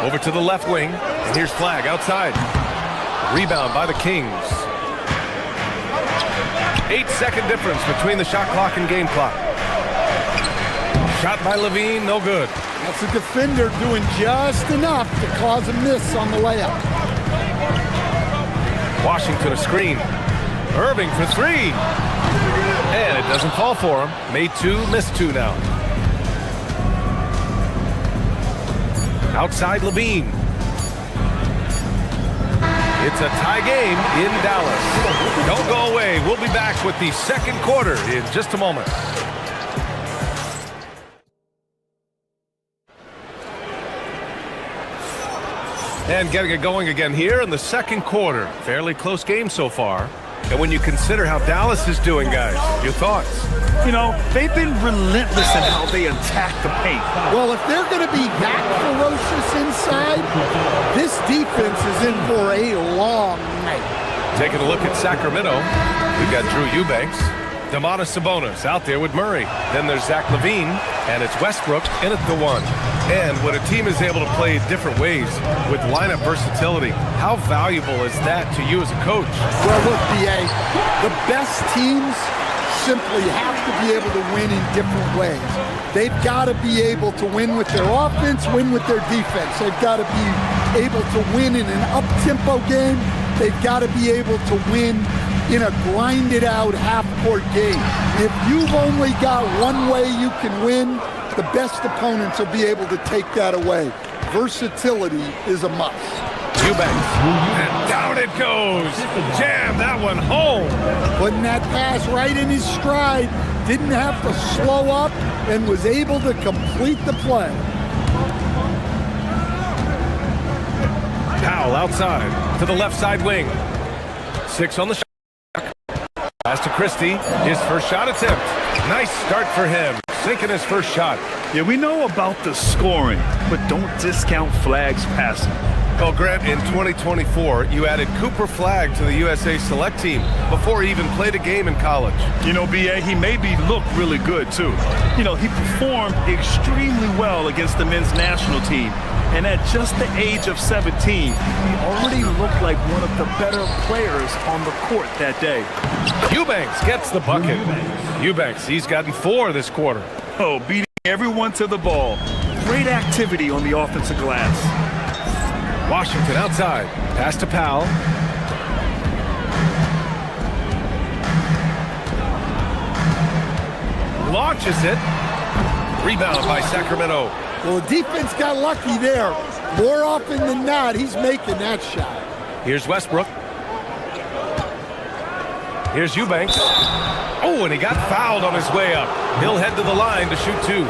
Speaker 8: Over to the left wing. And here's Flag outside. Rebound by the Kings. 8-second difference between the shot clock and game clock. Shot by Levine, no good.
Speaker 9: That's a defender doing just enough to cause a miss on the layup.
Speaker 8: Washington a screen. Irving for 3. And it doesn't fall for him. Made 2, missed 2 now. Outside Levine. It's a tie game in Dallas. Don't go away. We'll be back with the second quarter in just a moment. And getting it going again here in the second quarter. Fairly close game so far. And when you consider how Dallas is doing, guys, your thoughts?
Speaker 10: You know, they've been relentless in how they attack the paint.
Speaker 9: Well, if they're going to be that ferocious inside, this defense is in for a long night.
Speaker 8: Taking a look at Sacramento, we've got Drew Eubanks. Domantas Sabonis out there with Murray. Then there's Zach LaVine, and it's Westbrook in at the 1. And when a team is able to play different ways with lineup versatility, how valuable is that to you as a coach?
Speaker 9: Well, look, B.A., the best teams simply have to be able to win in different ways. They've got to be able to win with their offense, win with their defense. They've got to be able to win in an up-tempo game. They've got to be able to win in a grinded-out half-court game. If you've only got one way you can win, the best opponents will be able to take that away. Versatility is a must.
Speaker 8: Eubanks, and down it goes. Jam that one home.
Speaker 9: Putting that pass right in his stride, didn't have to slow up, and was able to complete the play.
Speaker 8: Powell outside to the left side wing. 6 on the shot. Pass to Christie, his first shot attempt. Nice start for him, sinking his first shot.
Speaker 10: Yeah, we know about the scoring, but don't discount Flag's passing.
Speaker 8: Well, Grant, in 2024, you added Cooper Flagg to the USA Select team before he even played a game in college.
Speaker 10: You know, B.A., he maybe looked really good, too. You know, he performed extremely well against the men's national team. And at just the age of 17, he already looked like one of the better players on the court that day.
Speaker 8: Eubanks gets the bucket. Eubanks, he's gotten 4 this quarter.
Speaker 10: Oh, beating everyone to the ball. Great activity on the offensive glass.
Speaker 8: Washington outside. Pass to Powell. Launches it. Rebound by Sacramento.
Speaker 9: Well, the defense got lucky there. More often than not, he's making that shot.
Speaker 8: Here's Westbrook. Here's Eubanks. Oh, and he got fouled on his way up. He'll head to the line to shoot 2.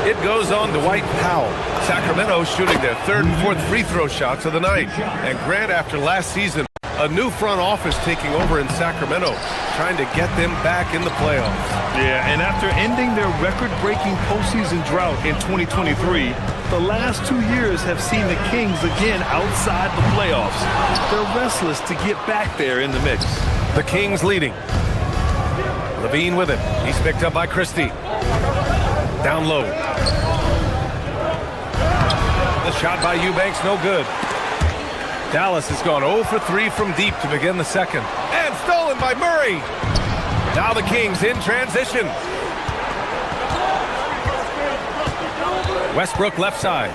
Speaker 8: It goes on to Dwight Powell. Sacramento shooting their third and fourth free throw shots of the night. And Grant, after last season, a new front office taking over in Sacramento, trying to get them back in the playoffs.
Speaker 10: Yeah, and after ending their record-breaking postseason drought in 2023, the last 2 years have seen the Kings again outside the playoffs. They're restless to get back there in the mix.
Speaker 8: The Kings leading. Levine with it. He's picked up by Christie. Down low. The shot by Eubanks, no good. Dallas has gone 0 for 3 from deep to begin the second. And stolen by Murray. Now the Kings in transition. Westbrook left side.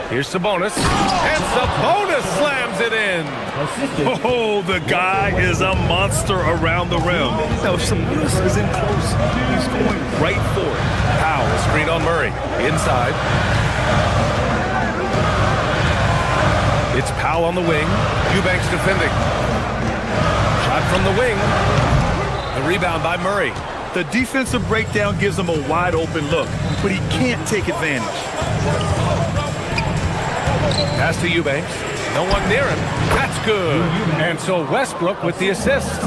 Speaker 8: Here's Sabonis. And Sabonis slams it in.
Speaker 10: Oh, the guy is a monster around the rim. Now, if Sabonis is in close, he's going right for it.
Speaker 8: Powell, a screen on Murray. Inside. It's Powell on the wing. Eubanks defending. Shot from the wing. The rebound by Murray.
Speaker 10: The defensive breakdown gives him a wide-open look, but he can't take advantage.
Speaker 8: Pass to Eubanks. No one near him. That's good. And so Westbrook with the assist.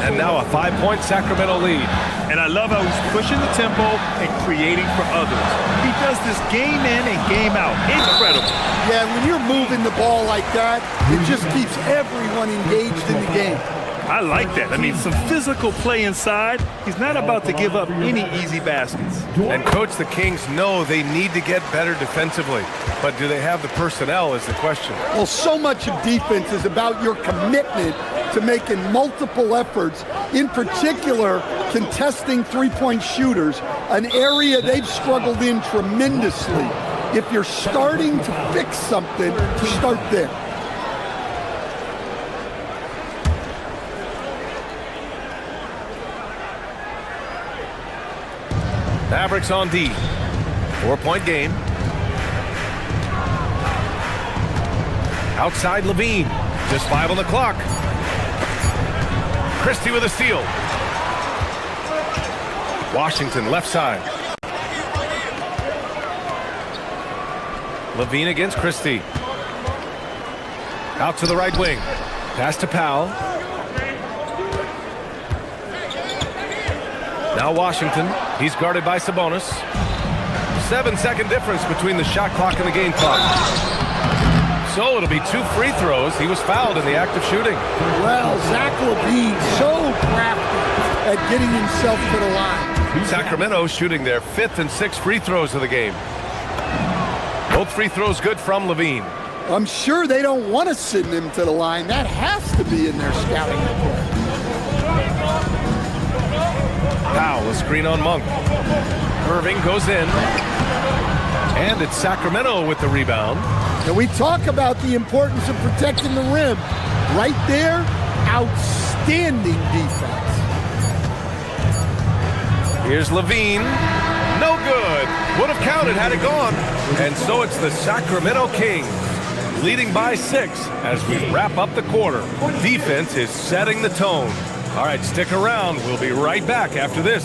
Speaker 8: And now a 5-point Sacramento lead.
Speaker 10: And I love how he's pushing the tempo and creating for others. He does this game in and game out. Incredible.
Speaker 9: Yeah, when you're moving the ball like that, it just keeps everyone engaged in the game.
Speaker 10: I like that. I mean, some physical play inside. He's not about to give up any easy baskets.
Speaker 8: And, Coach, the Kings know they need to get better defensively. But do they have the personnel is the question.
Speaker 9: Well, so much of defense is about your commitment to making multiple efforts, in particular contesting three-point shooters, an area they've struggled in tremendously. If you're starting to fix something, start there.
Speaker 8: Mavericks on D. 4-point game. Outside Levine. Just 5 on the clock. Christie with a steal. Washington left side. Levine against Christie. Out to the right wing. Pass to Powell. Now Washington. He's guarded by Sabonis. 7-second difference between the shot clock and the game clock. So it'll be 2 free throws. He was fouled in the act of shooting.
Speaker 9: Well, Zach LaVine so crafty at getting himself to the line.
Speaker 8: Sacramento shooting their 5th and 6th free throws of the game. Both free throws good from Levine.
Speaker 9: I'm sure they don't want to send him to the line. That has to be in their scouting report.
Speaker 8: Powell, a screen on Monk. Irving goes in. And it's Sacramento with the rebound.
Speaker 9: And we talk about the importance of protecting the rim. Right there, outstanding defense.
Speaker 8: Here's Levine. No good. Would have counted had it gone. And so it's the Sacramento Kings leading by 6 as we wrap up the quarter. Defense is setting the tone. All right, stick around. We'll be right back after this.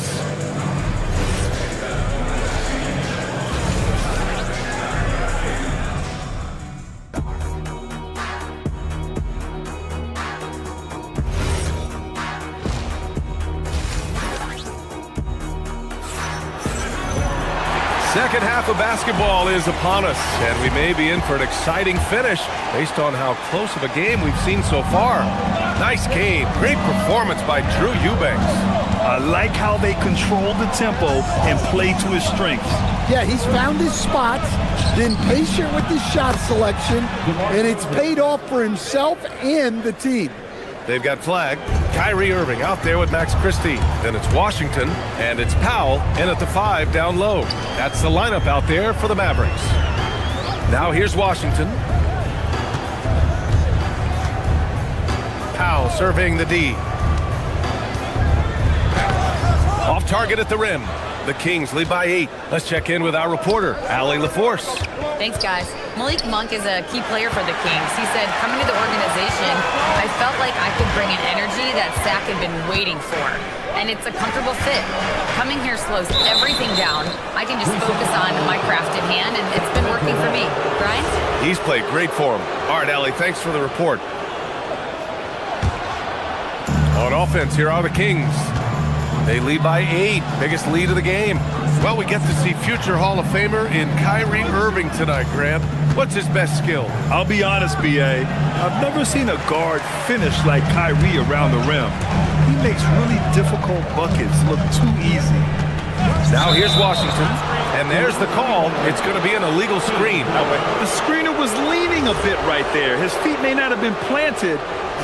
Speaker 8: Second half of basketball is upon us, and we may be in for an exciting finish based on how close of a game we've seen so far. Nice game. Great performance by Drew Eubanks.
Speaker 10: I like how they control the tempo and play to his strengths.
Speaker 9: Yeah, he's found his spots, been patient with his shot selection, and it's paid off for himself and the team.
Speaker 8: They've got flag. Kyrie Irving out there with Max Christie. Then it's Washington, and it's Powell in at the 5 down low. That's the lineup out there for the Mavericks. Now here's Washington. Powell surveying the D. Off target at the rim. The Kings lead by 8. Let's check in with our reporter, Allie LaForce.
Speaker 7: Thanks, guys. Malik Monk is a key player for the Kings. He said, coming to the organization, I felt like I could bring an energy that Sack had been waiting for. And it's a comfortable fit. Coming here slows everything down. I can just focus on my craft at hand, and it's been working for me. Brian?
Speaker 8: He's played great for him. All right, Allie, thanks for the report. On offense, here are the Kings. They lead by 8, biggest lead of the game. Well, we get to see future Hall of Famer in Kyrie Irving tonight, Grant. What's his best skill?
Speaker 10: I'll be honest, B.A. I've never seen a guard finish like Kyrie around the rim. He makes really difficult buckets look too easy.
Speaker 8: Now here's Washington, and there's the call. It's going to be an illegal screen.
Speaker 10: The screener was leaning a bit right there. His feet may not have been planted.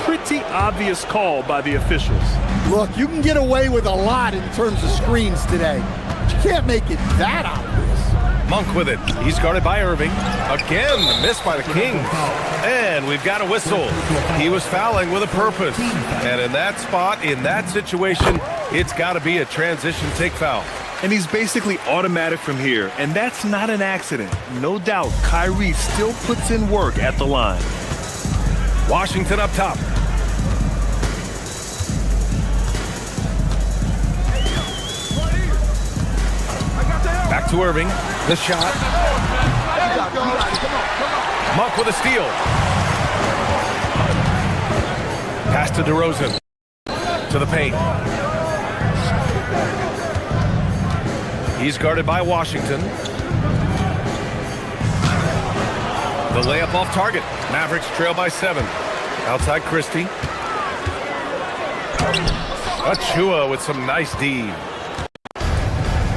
Speaker 10: Pretty obvious call by the officials.
Speaker 9: Look, you can get away with a lot in terms of screens today. But you can't make it that obvious.
Speaker 8: Monk with it. He's guarded by Irving. Again, the miss by the Kings. And we've got a whistle. He was fouling with a purpose. And in that spot, in that situation, it's got to be a transition take foul.
Speaker 10: And he's basically automatic from here. And that's not an accident. No doubt, Kyrie still puts in work at the line.
Speaker 8: Washington up top. Back to Irving. The shot. Monk with a steal. Pass to DeRozan. To the paint. He's guarded by Washington. The layup off target. Mavericks trail by 7. Outside Christie. Achua with some nice D.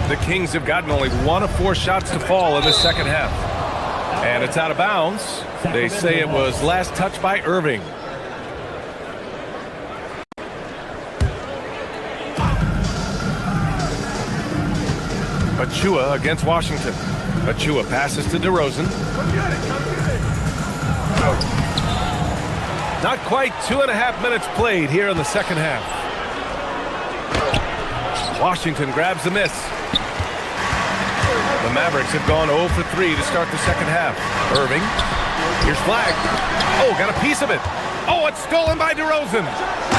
Speaker 8: The Kings have gotten only 1 of 4 shots to fall in the second half. And it's out of bounds. They say it was last touched by Irving. Achua against Washington. Achua passes to DeRozan. Not quite 2.5 minutes played here in the second half. Washington grabs the miss. The Mavericks have gone 0 for 3 to start the second half. Irving. Here's flag. Oh, got a piece of it. Oh, it's stolen by DeRozan.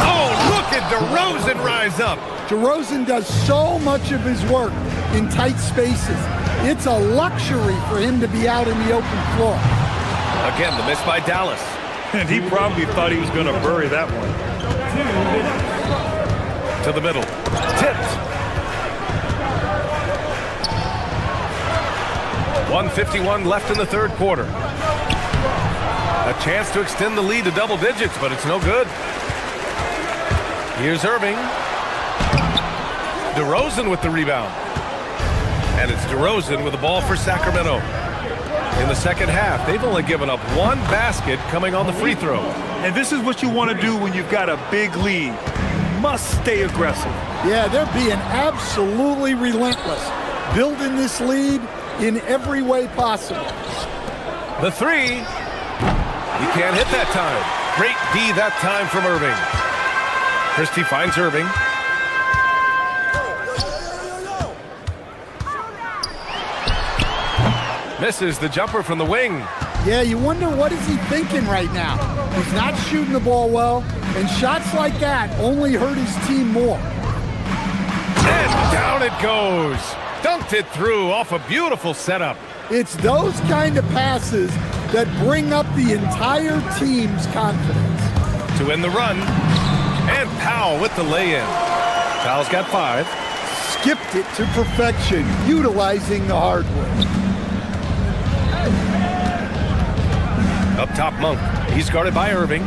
Speaker 8: Oh, look at DeRozan rise up.
Speaker 9: DeRozan does so much of his work in tight spaces. It's a luxury for him to be out in the open floor.
Speaker 8: Again, the miss by Dallas.
Speaker 10: And he probably thought he was going to bury that one.
Speaker 8: To the middle. Tipped. 1:51 left in the third quarter. A chance to extend the lead to double digits, but it's no good. Here's Irving. DeRozan with the rebound. And it's DeRozan with the ball for Sacramento. In the second half, they've only given up 1 basket coming on the free throw.
Speaker 10: And this is what you want to do when you've got a big lead. You must stay aggressive.
Speaker 9: Yeah, they're being absolutely relentless. Building this lead in every way possible.
Speaker 8: The 3. He can't hit that time. Great D that time from Irving. Christie finds Irving. Misses the jumper from the wing.
Speaker 9: Yeah, you wonder what is he thinking right now. He's not shooting the ball well, and shots like that only hurt his team more.
Speaker 8: And down it goes. Dunked it through off a beautiful setup.
Speaker 9: It's those kind of passes that bring up the entire team's confidence.
Speaker 8: To end the run. And Powell with the lay-in. Powell's got 5.
Speaker 9: Skipped it to perfection, utilizing the hardware.
Speaker 8: Up top, Monk. He's guarded by Irving.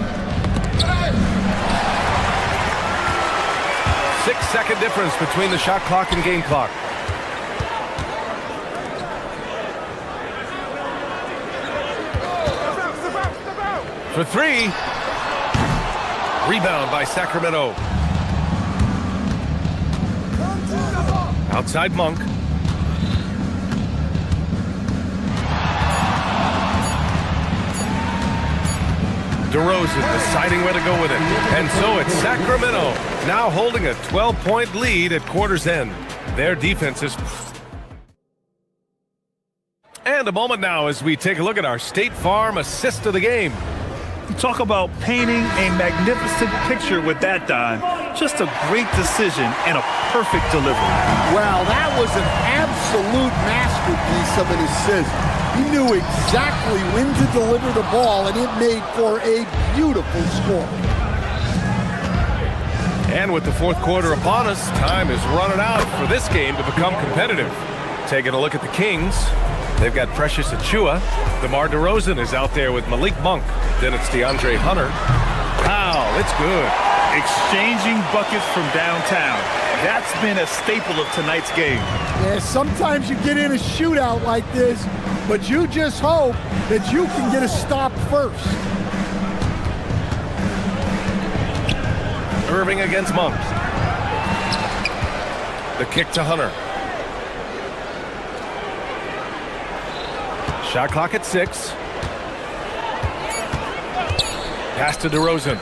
Speaker 8: 6-second difference between the shot clock and game clock. For 3. Rebound by Sacramento. Outside Monk. DeRozan deciding where to go with it. And so it's Sacramento now holding a 12-point lead at quarter's end. Their defense is... And And a moment now as we take a look at our State Farm assist of the game.
Speaker 10: You talk about painting a magnificent picture with that, Don. Just a great decision and a perfect delivery.
Speaker 9: Wow, that was an absolute masterpiece of an assist. He knew exactly when to deliver the ball, and it made for a beautiful score.
Speaker 8: And with the fourth quarter upon us, time is running out for this game to become competitive. Taking a look at the Kings. They've got Precious Achua. DeMar DeRozan is out there with Malik Monk. Then it's DeAndre Hunter. Wow, it's good.
Speaker 10: Exchanging buckets from downtown. That's been a staple of tonight's game.
Speaker 9: Yeah, sometimes you get in a shootout like this, but you just hope that you can get a stop first.
Speaker 8: Irving against Monk. The kick to Hunter. Shot clock at 6. Pass to DeRozan.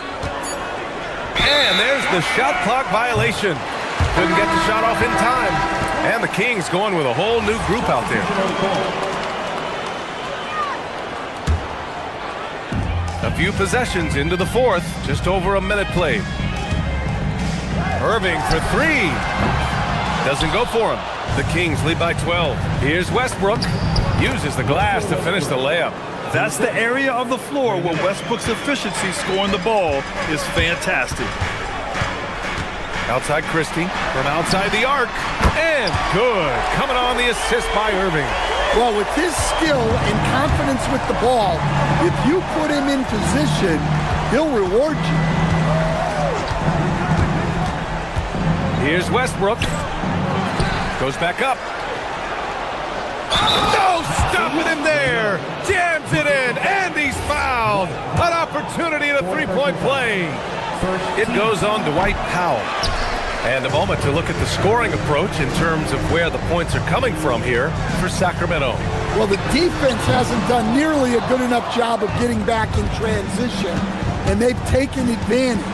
Speaker 8: And there's the shot clock violation. Couldn't get the shot off in time. And the Kings going with a whole new group out there. A few possessions into the fourth. Just over a minute played. Irving for 3. Doesn't go for him. The Kings lead by 12. Here's Westbrook. Uses the glass to finish the layup.
Speaker 10: That's the area of the floor where Westbrook's efficiency scoring the ball is fantastic.
Speaker 8: Outside Christie from outside the arc. And good. Coming on the assist by Irving.
Speaker 9: Well, with his skill and confidence with the ball, if you put him in position, he'll reward you.
Speaker 8: Here's Westbrook. Goes back up. No stopping him there. Jams it in, and he's fouled. An opportunity at a three-point play. It goes on Dwight Powell. And a moment to look at the scoring approach in terms of where the points are coming from here for Sacramento.
Speaker 9: Well, the defense hasn't done nearly a good enough job of getting back in transition, and they've taken advantage,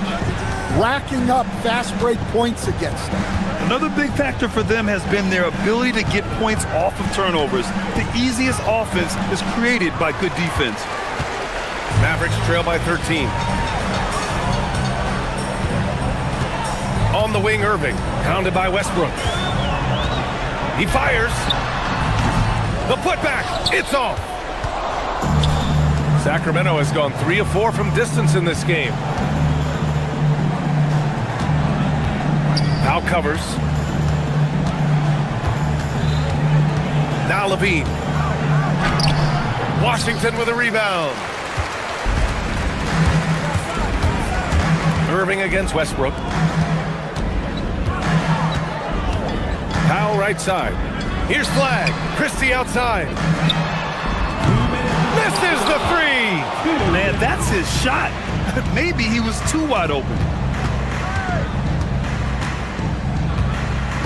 Speaker 9: racking up fast break points against them.
Speaker 10: Another big factor for them has been their ability to get points off of turnovers. The easiest offense is created by good defense.
Speaker 8: Mavericks trail by 13. On the wing, Irving, pounded by Westbrook. He fires. The putback, it's off. Sacramento has gone 3 of 4 from distance in this game. Now covers. Now Levine. Washington with a rebound. Irving against Westbrook. Powell right side. Here's Flag. Christie outside. Misses the 3.
Speaker 10: Man, that's his shot. Maybe he was too wide open.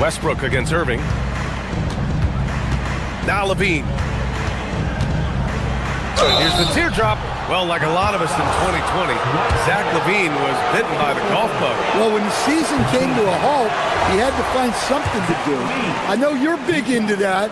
Speaker 8: Westbrook against Irving. Now Levine. Here's the teardrop. Well, like a lot of us in 2020, Zach LaVine was bitten by the golf bug.
Speaker 9: Well, when the season came to a halt, he had to find something to do. I know you're big into that,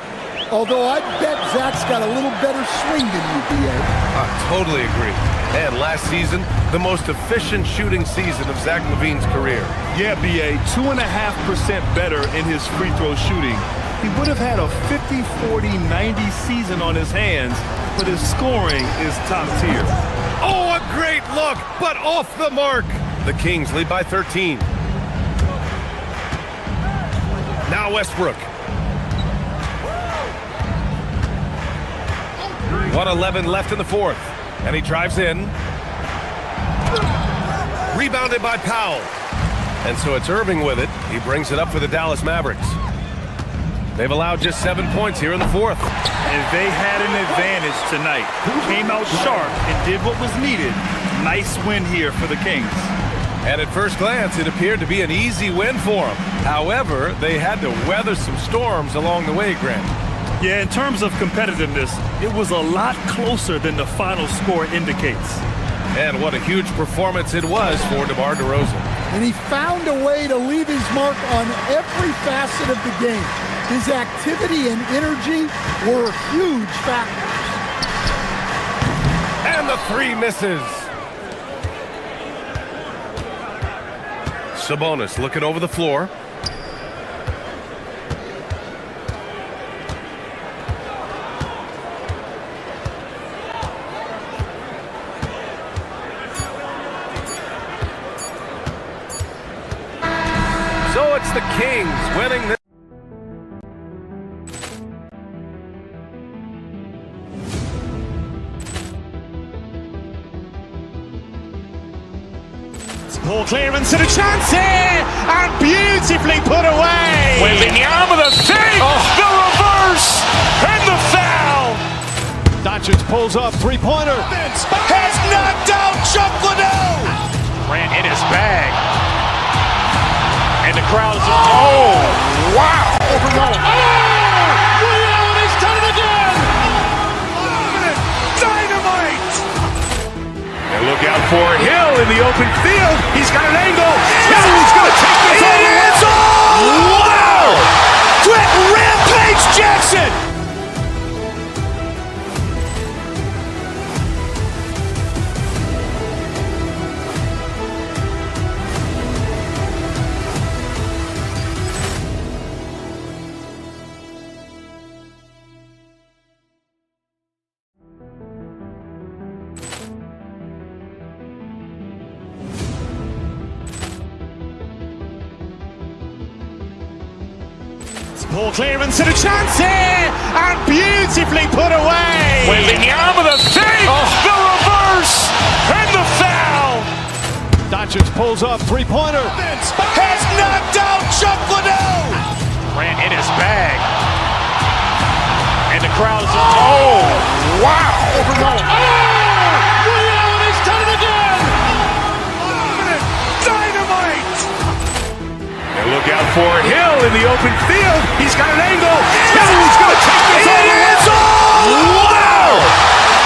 Speaker 9: although I bet Zach's got a little better swing than you, B.A.
Speaker 8: I totally agree. And last season, the most efficient shooting season of Zach LaVine's career.
Speaker 10: Yeah, B.A., 2.5% better in his free throw shooting. He would have had a 50, 40, 90 season on his hands, but his scoring is top tier.
Speaker 8: Oh, a great look, but off the mark. The Kings lead by 13. Now Westbrook. 1:11 left in the fourth, and he drives in. Rebounded by Powell. And so it's Irving with it. He brings it up for the Dallas Mavericks. They've allowed just 7 points here in the fourth.
Speaker 10: And they had an advantage tonight. Came out sharp and did what was needed. Nice win here for the Kings.
Speaker 8: And at first glance, it appeared to be an easy win for them. However, they had to weather some storms along the way, Grant.
Speaker 10: Yeah, in terms of competitiveness, it was a lot closer than the final score indicates.
Speaker 8: And what a huge performance it was for DeMar DeRozan.
Speaker 9: And he found a way to leave his mark on every facet of the game. his activity and energy were huge factors.
Speaker 8: And the three misses. Sabonis looking over the floor. So it's the Kings winning this.
Speaker 1: Poor clearance and a chance here, and beautifully put away.
Speaker 2: Wembanyama the fake, the reverse, and the foul.
Speaker 10: Doncic pulls up, three-pointer.
Speaker 2: Has knocked out Chuck Liddell. Ran in his bag. And the crowd is, oh, wow.
Speaker 3: He's done it again. Dynamite.
Speaker 2: And look out for Hill in the open field. He's got an angle. He's going to take this all the way. Wow! Quick Rampage Jackson.
Speaker 1: Poor clearance and a chance here, and beautifully put away.
Speaker 2: Wembanyama the fake, the reverse, and the foul.
Speaker 10: Doncic pulls up, three-pointer.
Speaker 2: Has knocked out Chuck Liddell. Ran in his bag. And the crowd is, oh, wow.
Speaker 3: He's done it again. Dynamite.
Speaker 2: And look out for Hill in the open field. He's got an angle. He's going to take this all the way. Wow!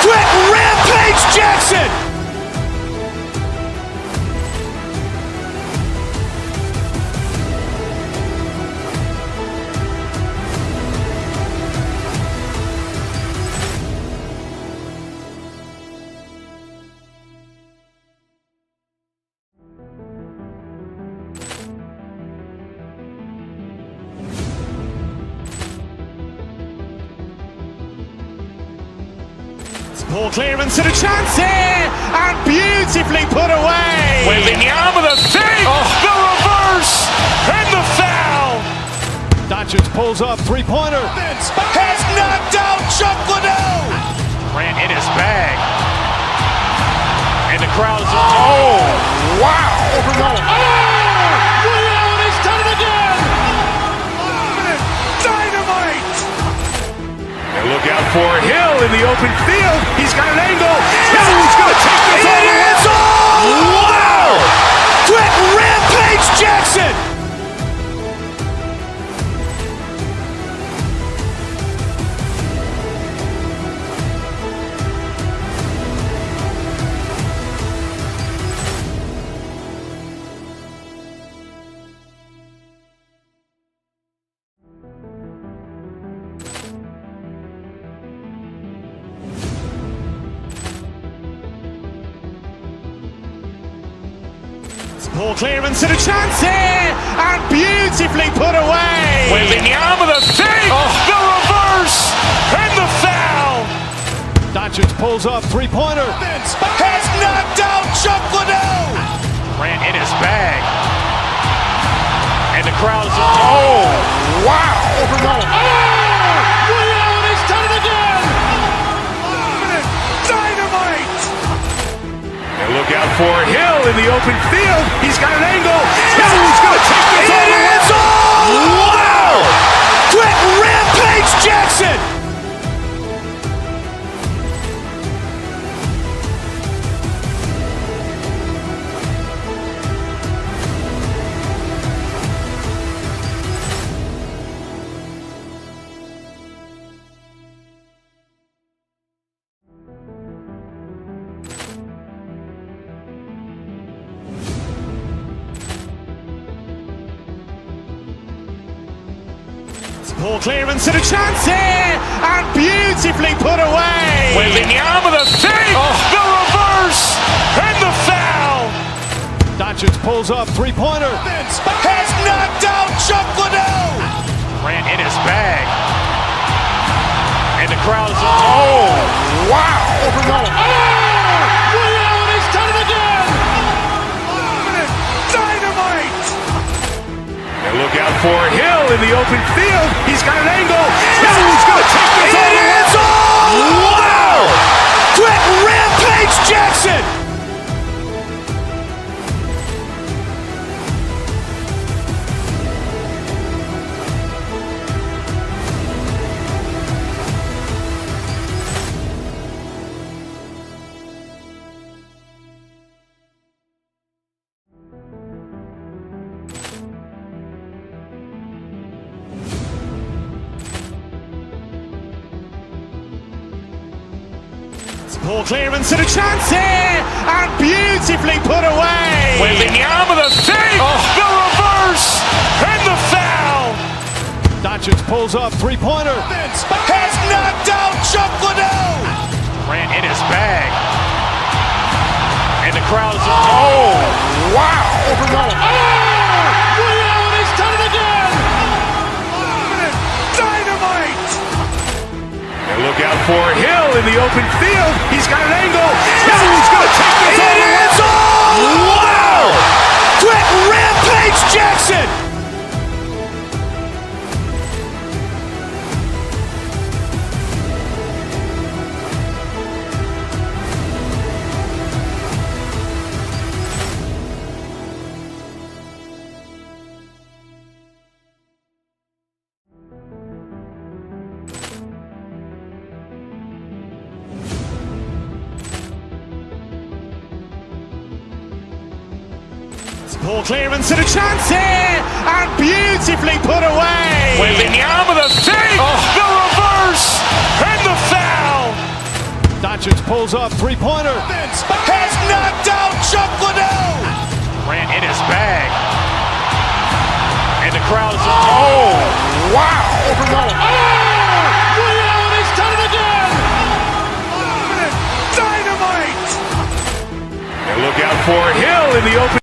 Speaker 2: Quick Rampage Jackson.
Speaker 1: Poor clearance and a chance here, and beautifully put away.
Speaker 2: Wembanyama the fake, the reverse, and the foul.
Speaker 10: Doncic pulls up, three-pointer.
Speaker 2: Has knocked out Chuck Liddell. Ran in his bag. And the crowd is, oh, wow.
Speaker 3: He's done it again. Dynamite.
Speaker 2: And look out for Hill in the open field. He's got an angle. He's going to take this all the way. Wow! Quick Rampage Jackson.
Speaker 1: Poor clearance and a chance here, and beautifully put away.
Speaker 2: Wembanyama the fake, the reverse, and the foul.
Speaker 10: Doncic pulls up, three-pointer.
Speaker 2: Has knocked out Chuck Liddell. Ran in his bag. And the crowd is, oh, wow.
Speaker 3: He's done it again. Dynamite.
Speaker 2: And look out for Hill in the open field. He's got an angle. He's going to take this all the way. Wow! Quick Rampage Jackson.
Speaker 1: Poor clearance and a chance here, and beautifully put away.
Speaker 2: Wembanyama the save, the reverse, and the foul.
Speaker 10: Doncic pulls up, three-pointer.
Speaker 2: Has knocked out Chuck Liddell. Grant in his bag. And the crowd is, oh, wow.
Speaker 9: Reality's done it again.
Speaker 2: Dynamite. And look out for Hill in the open field. He's got an angle. He's going to take this all the way. Wow. Quick Rampage Jackson.
Speaker 1: Poor clearance and a chance here, and beautifully put away.
Speaker 2: Wembanyama the save, the reverse, and the foul.
Speaker 10: Doncic pulls up, three-pointer.
Speaker 2: Has knocked out Chuck Liddell. Grant in his bag. And the crowd is, oh, wow.
Speaker 9: Reality's done it again.
Speaker 2: Dynamite. And look out for Hill in the open field. He's got an angle. He's going to take this all the way. Wow. Quick Rampage Jackson.
Speaker 1: Poor clearance and a chance here, and beautifully put away.
Speaker 2: Wembanyama the save, the reverse, and the foul.
Speaker 10: Doncic pulls up, three-pointer.
Speaker 2: Has knocked out Chuck Liddell. Grant in his bag. And the crowd is, oh, wow.
Speaker 9: Reality's done it again.
Speaker 2: Dynamite. And look out for Hill in the open.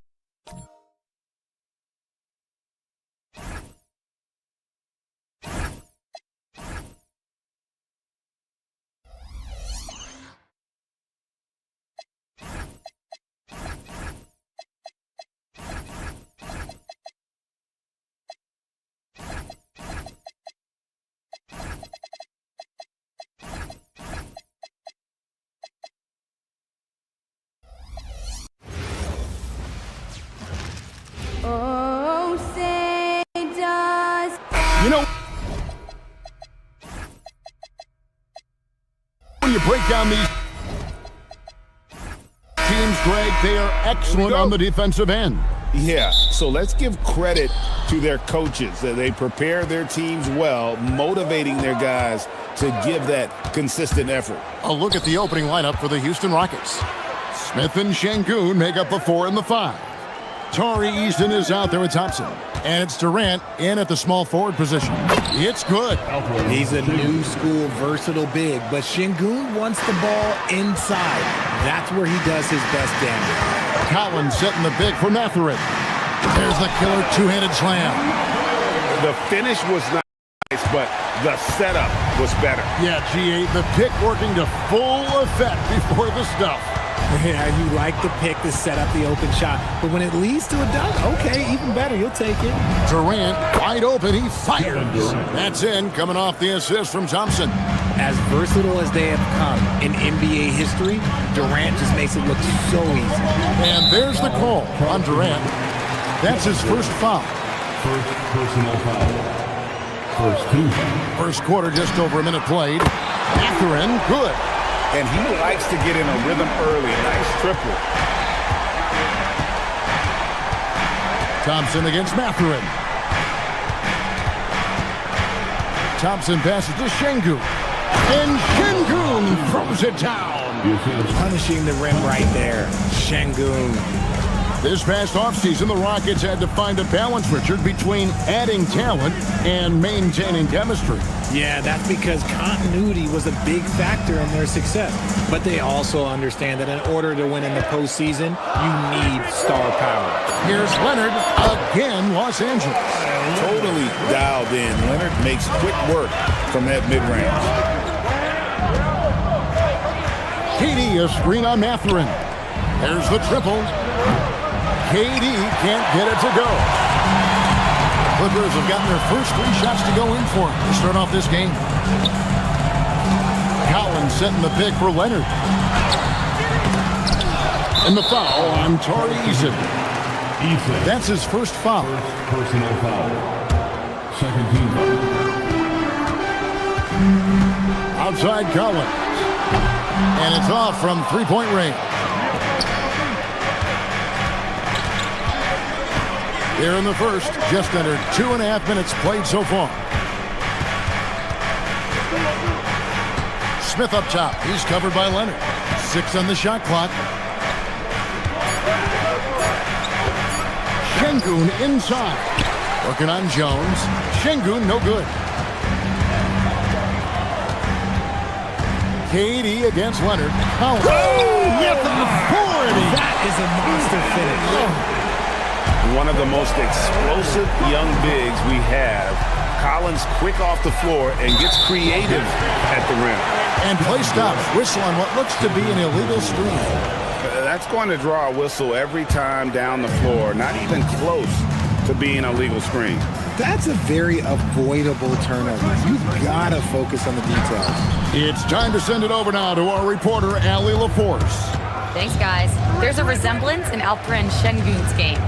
Speaker 16: Oh, say does.
Speaker 4: You know, when you break down these teams, Greg, they are excellent on the defensive end.
Speaker 6: Yeah, so let's give credit to their coaches. They prepare their teams well, motivating their guys to give that consistent effort.
Speaker 4: A look at the opening lineup for the Houston Rockets. Smith and Şengün make up the 4 and the 5. Tari Eason is out there with Thompson. And it's Durant in at the small forward position. It's good.
Speaker 13: He's a new school versatile big, but Şengün wants the ball inside. That's where he does his best damage.
Speaker 4: Collins setting the big for Mathurin. There's the killer two-handed slam.
Speaker 6: The finish was nice, but the setup was better.
Speaker 4: Yeah, G8, the pick working to full effect before the stuff.
Speaker 13: Yeah, you like the pick to set up the open shot, but when it leads to a dunk, okay, even better, you'll take it.
Speaker 4: Durant, wide open, he fires. That's in, coming off the assist from Thompson.
Speaker 13: As versatile as they have come in NBA history, Durant just makes it look so easy.
Speaker 4: And there's the call on Durant. That's his first foul.
Speaker 11: First personal foul. First team foul.
Speaker 4: First quarter, just over a minute played. Mathurin, good.
Speaker 6: And he likes to get in a rhythm early. Nice triple.
Speaker 4: Thompson against Mathurin. Thompson passes to Şengün. And Şengün throws it down.
Speaker 13: Punishing the rim right there. Şengün.
Speaker 4: This past offseason, the Rockets had to find a balance, Richard, between adding talent and maintaining chemistry.
Speaker 13: Yeah, that's because continuity was a big factor in their success. But they also understand that in order to win in the postseason, you need star power.
Speaker 4: Here's Leonard, again, Los Angeles.
Speaker 6: Totally dialed in. Leonard makes quick work from that mid-range.
Speaker 4: KD, a screen on Mathurin. There's the triple. KD can't get it to go. Clippers have gotten their first 3 shots to go in for to start off this game. Collins setting the pick for Leonard. And the foul on Tari Eason. That's his first foul.
Speaker 11: Personal foul. Second team foul.
Speaker 4: Outside Collins. And it's off from three-point range. Here in the first, just under 2.5 minutes played so far. Smith up top. He's covered by Leonard. 6 on the shot clock. Şengün inside. Working on Jones. Şengün no good. KD against Leonard. Oh, with authority.
Speaker 13: That is a monster finish.
Speaker 6: One of the most explosive young bigs we have. Collins quick off the floor and gets creative at the rim.
Speaker 4: And play stops. Whistle on what looks to be an illegal screen.
Speaker 6: That's going to draw a whistle every time down the floor. Not even close to being a legal screen.
Speaker 13: That's a very avoidable turnover. You've got to focus on the details.
Speaker 4: It's time to send it over now to our reporter, Allie LaForce.
Speaker 7: Thanks, guys. There's a resemblance in Alperen Şengün's game.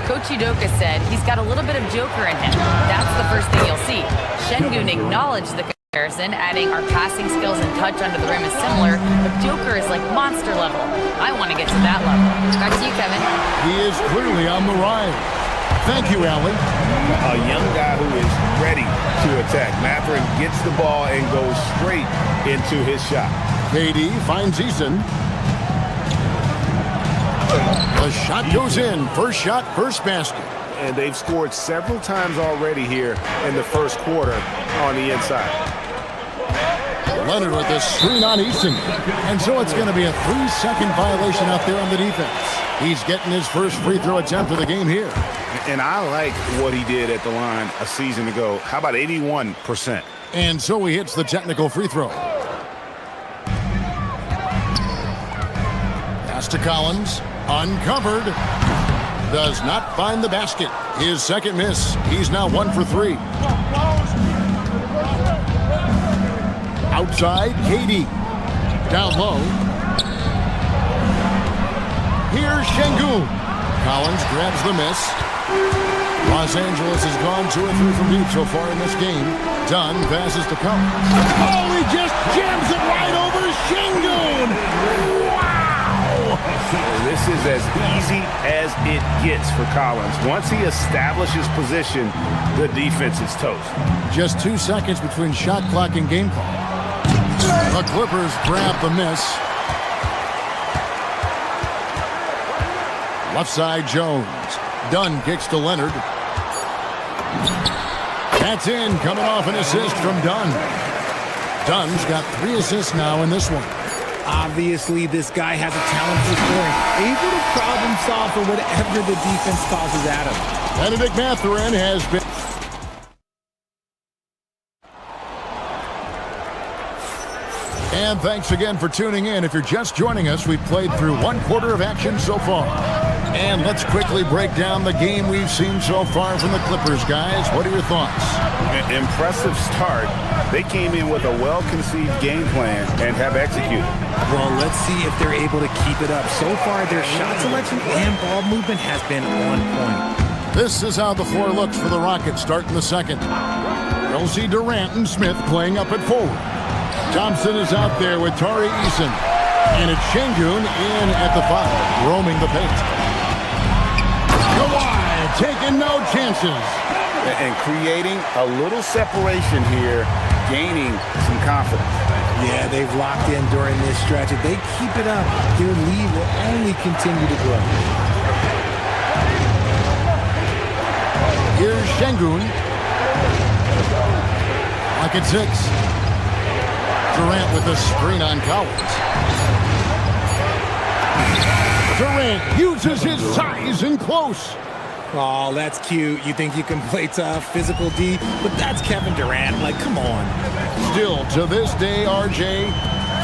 Speaker 7: Coach Udoka said he's got a little bit of Joker in him. That's the first thing you'll see. Şengün acknowledged the comparison, adding our passing skills and touch under the rim is similar, but Joker is like monster level. I want to get to that level. Back to you, Kevin.
Speaker 4: He is clearly on the rise. Thank you, Allie.
Speaker 6: A young guy who is ready to attack. Mathurin gets the ball and goes straight into his shot.
Speaker 4: KD finds Eason. The shot goes in. First shot, first basket.
Speaker 6: And they've scored several times already here in the first quarter on the inside.
Speaker 4: Leonard with the screen on Eason. And so it's going to be a 3-second violation out there on the defense. He's getting his first free throw attempt of the game here.
Speaker 6: And I like what he did at the line a season ago. How about 81%?
Speaker 4: And so he hits the technical free throw. Pass to Collins. Uncovered. Does not find the basket. His second miss. He's now 1 for 3. Outside, KD. Down low. Here's Şengün. Collins grabs the miss. Los Angeles has gone 2 or 3 from deep so far in this game. Dunn passes to Collins. Oh, he just jams it right over Şengün.
Speaker 6: This is as easy as it gets for Collins. Once he establishes position, the defense is toast.
Speaker 4: Just 2 seconds between shot clock and game clock. The Clippers grab the miss. Left side, Jones. Dunn kicks to Leonard. That's in, coming off an assist from Dunn. Dunn's got 3 assists now in this one.
Speaker 13: Obviously, this guy has a talent for scoring, able to problem solve for whatever the defense tosses at him.
Speaker 4: Benedict Mathurin has been... And thanks again for tuning in. If you're just joining us, we've played through 1 quarter of action so far. And let's quickly break down the game we've seen so far from the Clippers, guys. What are your thoughts?
Speaker 6: Impressive start. They came in with a well-conceived game plan and have executed.
Speaker 13: Well, let's see if they're able to keep it up. So far, their shot selection and ball movement has been on point.
Speaker 4: This is how the floor looks for the Rockets starting the second. You'll see Durant and Smith playing up at forward. Thompson is out there with Tari Eason. And it's Şengün in at the 5, roaming the paint. Kawhi taking no chances.
Speaker 6: And creating a little separation here, gaining some confidence.
Speaker 13: Yeah, they've locked in during this stretch. If they keep it up, their lead will only continue to grow.
Speaker 4: Here's Şengün. Lock at 6. Durant with a screen on Collins. Durant uses his size and close.
Speaker 13: Oh, that's cute. You think you can play tough, physical D, but that's Kevin Durant. Like, come on.
Speaker 4: Still, to this day, RJ,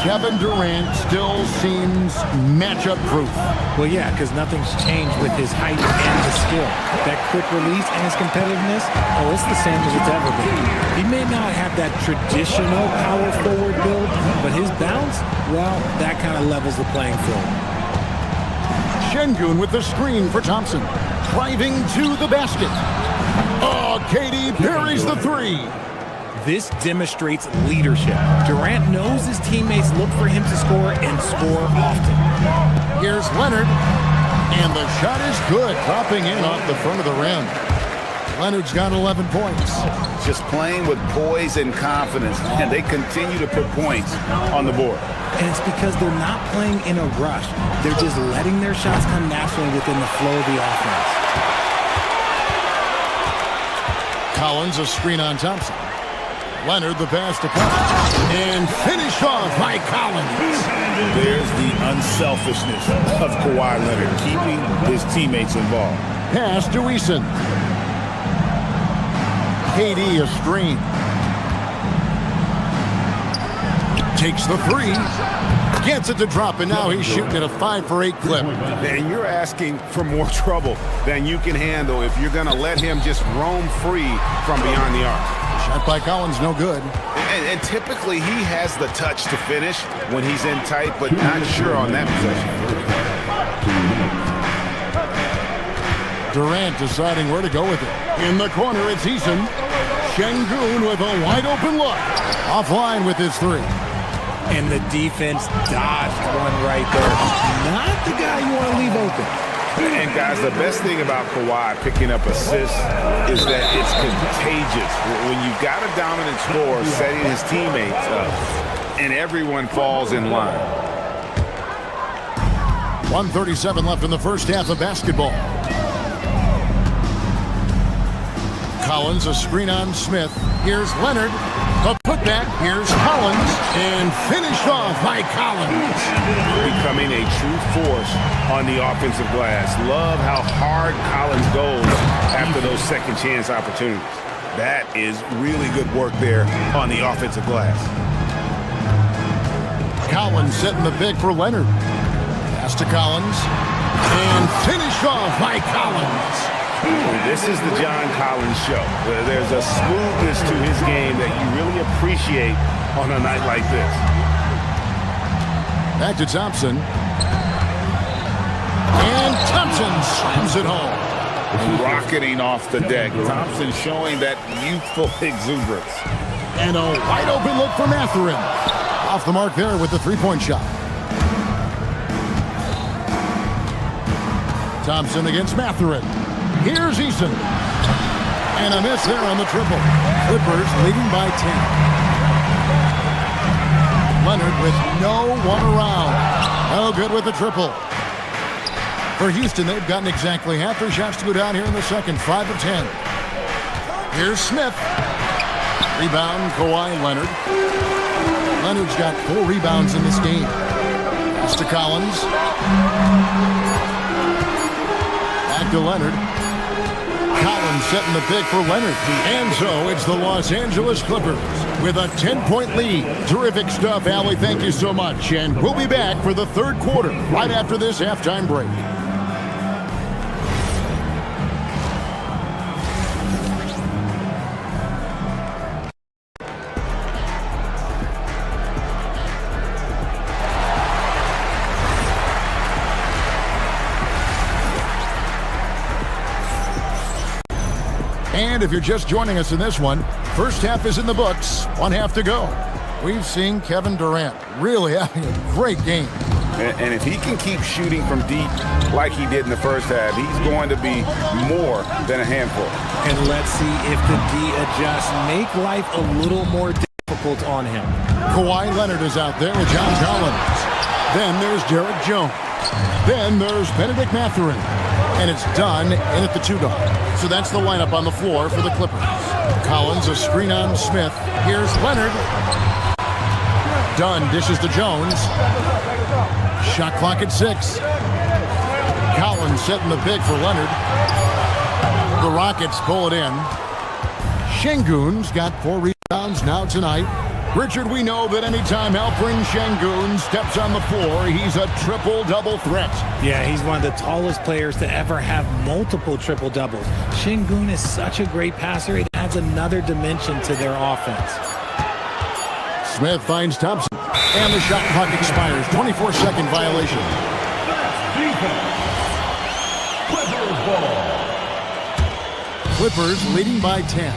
Speaker 4: Kevin Durant still seems matchup proof.
Speaker 13: Well, yeah, because nothing's changed with his height and his skill. That quick release and his competitiveness, oh, it's the same as it's ever been. He may not have that traditional power forward build, but his bounce, well, that kind of levels the playing field.
Speaker 4: Şengün with the screen for Thompson. Driving to the basket. Oh, KD buries the 3.
Speaker 13: This demonstrates leadership. Durant knows his teammates look for him to score and score often.
Speaker 4: Here's Leonard. And the shot is good. Dropping in off the front of the rim. Leonard's got 11 points.
Speaker 6: Just playing with poise and confidence, and they continue to put points on the board.
Speaker 13: And it's because they're not playing in a rush. They're just letting their shots come naturally within the flow of the offense.
Speaker 4: Collins, a screen on Thompson. Leonard, the pass to Collins. And finished off by Collins.
Speaker 6: There's the unselfishness of Kawhi Leonard, keeping his teammates involved.
Speaker 4: Pass to Eason. KD a screen. Takes the 3. Gets it to drop, and now he's shooting at a 5 for 8 clip.
Speaker 6: And you're asking for more trouble than you can handle if you're going to let him just roam free from beyond the arc.
Speaker 4: Shot by Collins, no good.
Speaker 6: And typically he has the touch to finish when he's in tight, but not sure on that possession.
Speaker 4: Durant deciding where to go with it. In the corner, it's Eason. Şengün with a wide open look. Offline with his 3.
Speaker 13: And the defense dodged one right there. Not the guy you want to leave open.
Speaker 6: And guys, the best thing about Kawhi picking up assists is that it's contagious. When you've got a dominant scorer setting his teammates up, and everyone falls in line.
Speaker 4: 1:37 left in the first half of basketball. Collins, a screen on Smith. Here's Leonard. The putback. Here's Collins. And finished off by Collins.
Speaker 6: Becoming a true force on the offensive glass. Love how hard Collins goes after those second chance opportunities. That is really good work there on the offensive glass.
Speaker 4: Collins setting the pick for Leonard. Pass to Collins. And finished off by Collins.
Speaker 6: This is the John Collins show. There's a smoothness to his game that you really appreciate on a night like this.
Speaker 4: Back to Thompson. And Thompson slams it home.
Speaker 6: Rocketing off the deck. Thompson showing that youthful exuberance.
Speaker 4: And a wide open look for Mathurin. Off the mark there with the three-point shot. Thompson against Mathurin. Here's Eason. And a miss there on the triple. Clippers leading by 10. Leonard with no one around. No good with the triple. For Houston, they've gotten exactly half their shots to go down here in the second. 5 of 10. Here's Smith. Rebound, Kawhi Leonard. Leonard's got 4 rebounds in this game. Pass to Collins. Back to Leonard. Collins setting the pick for Leonard. And so it's the Los Angeles Clippers with a 10-point lead. Terrific stuff, Allie. Thank you so much. And we'll be back for the third quarter right after this halftime break. And if you're just joining us in this one, first half is in the books, 1 half to go. We've seen Kevin Durant really having a great game.
Speaker 6: And if he can keep shooting from deep like he did in the first half, he's going to be more than a handful.
Speaker 13: And let's see if the D adjusts, make life a little more difficult on him.
Speaker 4: Kawhi Leonard is out there with John Collins. Then there's Derek Jones. Then there's Benedict Mathurin. And it's done in at the 2-dot. So that's the lineup on the floor for the Clippers. Collins, a screen on Smith. Here's Leonard. Dunn dishes to Jones. Shot clock at 6. Collins setting the big for Leonard. The Rockets pull it in. Şengün's got 4 rebounds now tonight. Richard, we know that anytime Alperen Şengün steps on the floor, he's a triple-double threat.
Speaker 13: Yeah, he's one of the tallest players to ever have multiple triple-doubles. Şengün is such a great passer. It adds another dimension to their offense.
Speaker 4: Smith finds Thompson. And the shot clock expires. 24-second violation. Clippers leading by 10.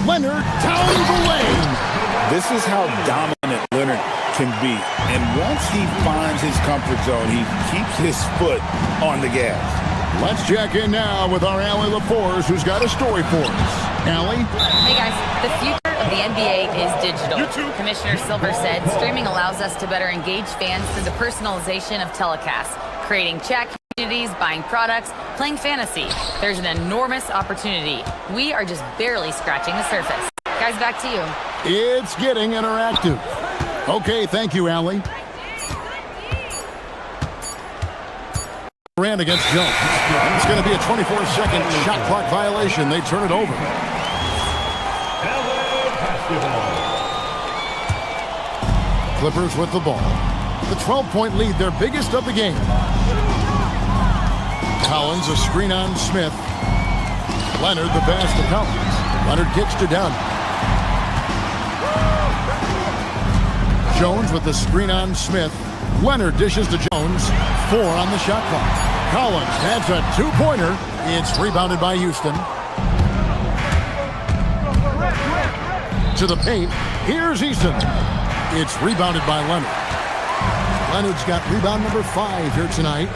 Speaker 4: Leonard down the lane.
Speaker 12: This is how dominant Leonard can be. And once he finds his comfort zone, he keeps his foot on the gas.
Speaker 4: Let's check in now with our Allie LaForce, who's got a story for us. Allie?
Speaker 7: Hey guys, the future of the NBA is digital. Commissioner Silver said streaming allows us to better engage fans through the personalization of telecasts, creating chat communities, buying products, playing fantasy. There's an enormous opportunity. We are just barely scratching the surface. Guys, back to you.
Speaker 4: It's getting interactive. Okay, thank you, Allie. Durant against Jones. It's going to be a 24-second shot clock violation. They turn it over. Clippers with the ball. The 12-point lead, their biggest of the game. Collins, a screen on Smith. Leonard, the pass to Collins. Leonard kicks to Dunn. Jones with the screen on Smith. Leonard dishes to Jones. 4 on the shot clock. Collins adds a 2-pointer. It's rebounded by Houston. To the paint. Here's Eason. It's rebounded by Leonard. Leonard's got rebound number 5 here tonight.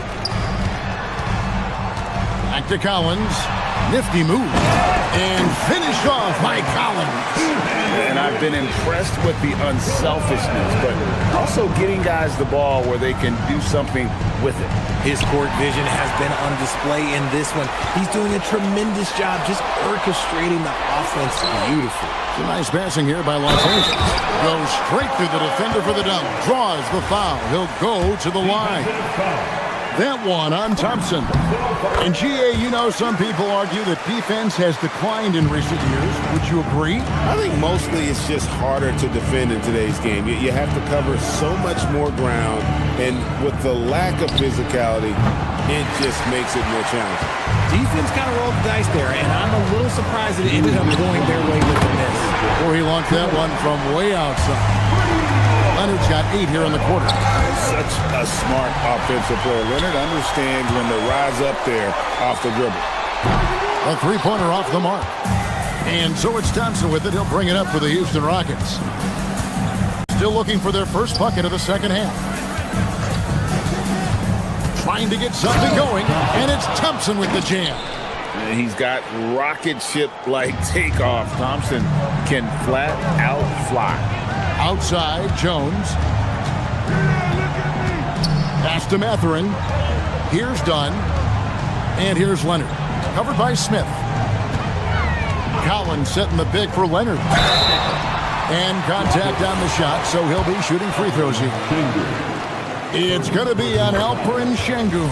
Speaker 4: Back to Collins. Nifty move. And finished off by Collins.
Speaker 12: And I've been impressed with the unselfishness, but also getting guys the ball where they can do something with it.
Speaker 13: His court vision has been on display in this one. He's doing a tremendous job just orchestrating the offense beautifully.
Speaker 4: Some nice passing here by Los Angeles. Goes straight through the defender for the dunk. Draws the foul. He'll go to the line. That one on Thompson. And GA, you know, some people argue that defense has declined in recent years. Would you agree?
Speaker 6: I think mostly it's just harder to defend in today's game. You have to cover so much more ground, and with the lack of physicality, it just makes it more challenging.
Speaker 13: Defense kind of rolled the dice there, and I'm a little surprised that it ended up going their way with the miss.
Speaker 4: Or he launched that one from way outside. Leonard's got 8 here in the quarter.
Speaker 12: Such a smart offensive player. Leonard understands when to rise up there off the dribble.
Speaker 4: A 3-pointer off the mark. And so it's Thompson with it. He'll bring it up for the Houston Rockets. Still looking for their first bucket of the second half. Trying to get something going, and it's Thompson with the jam.
Speaker 12: And he's got rocket ship-like takeoff. Thompson can flat out fly.
Speaker 4: Outside, Jones. Pass to Mathurin. Here's Dunn. And here's Leonard. Covered by Smith. Collins setting the big for Leonard. And contact on the shot, so he'll be shooting free throws here. It's going to be on Alperen Şengün.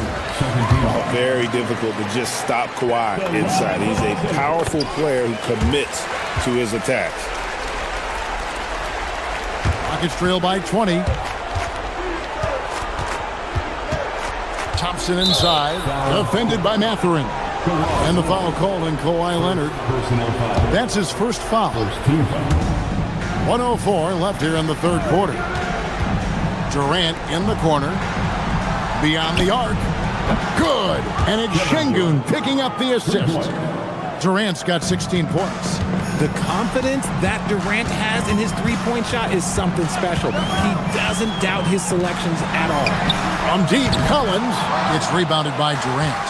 Speaker 6: Very difficult to just stop Kawhi inside. He's a powerful player who commits to his attacks.
Speaker 4: Rockets trail by 20. Thompson inside. Defended by Mathurin. And the foul called on Kawhi Leonard. That's his first foul. 1:04 left here in the third quarter. Durant in the corner. Beyond the arc. Good. And it's Şengün picking up the assist. Durant's got 16 points.
Speaker 13: The confidence that Durant has in his three-point shot is something special. He doesn't doubt his selections at all.
Speaker 4: From deep, Collins. It's rebounded by Durant.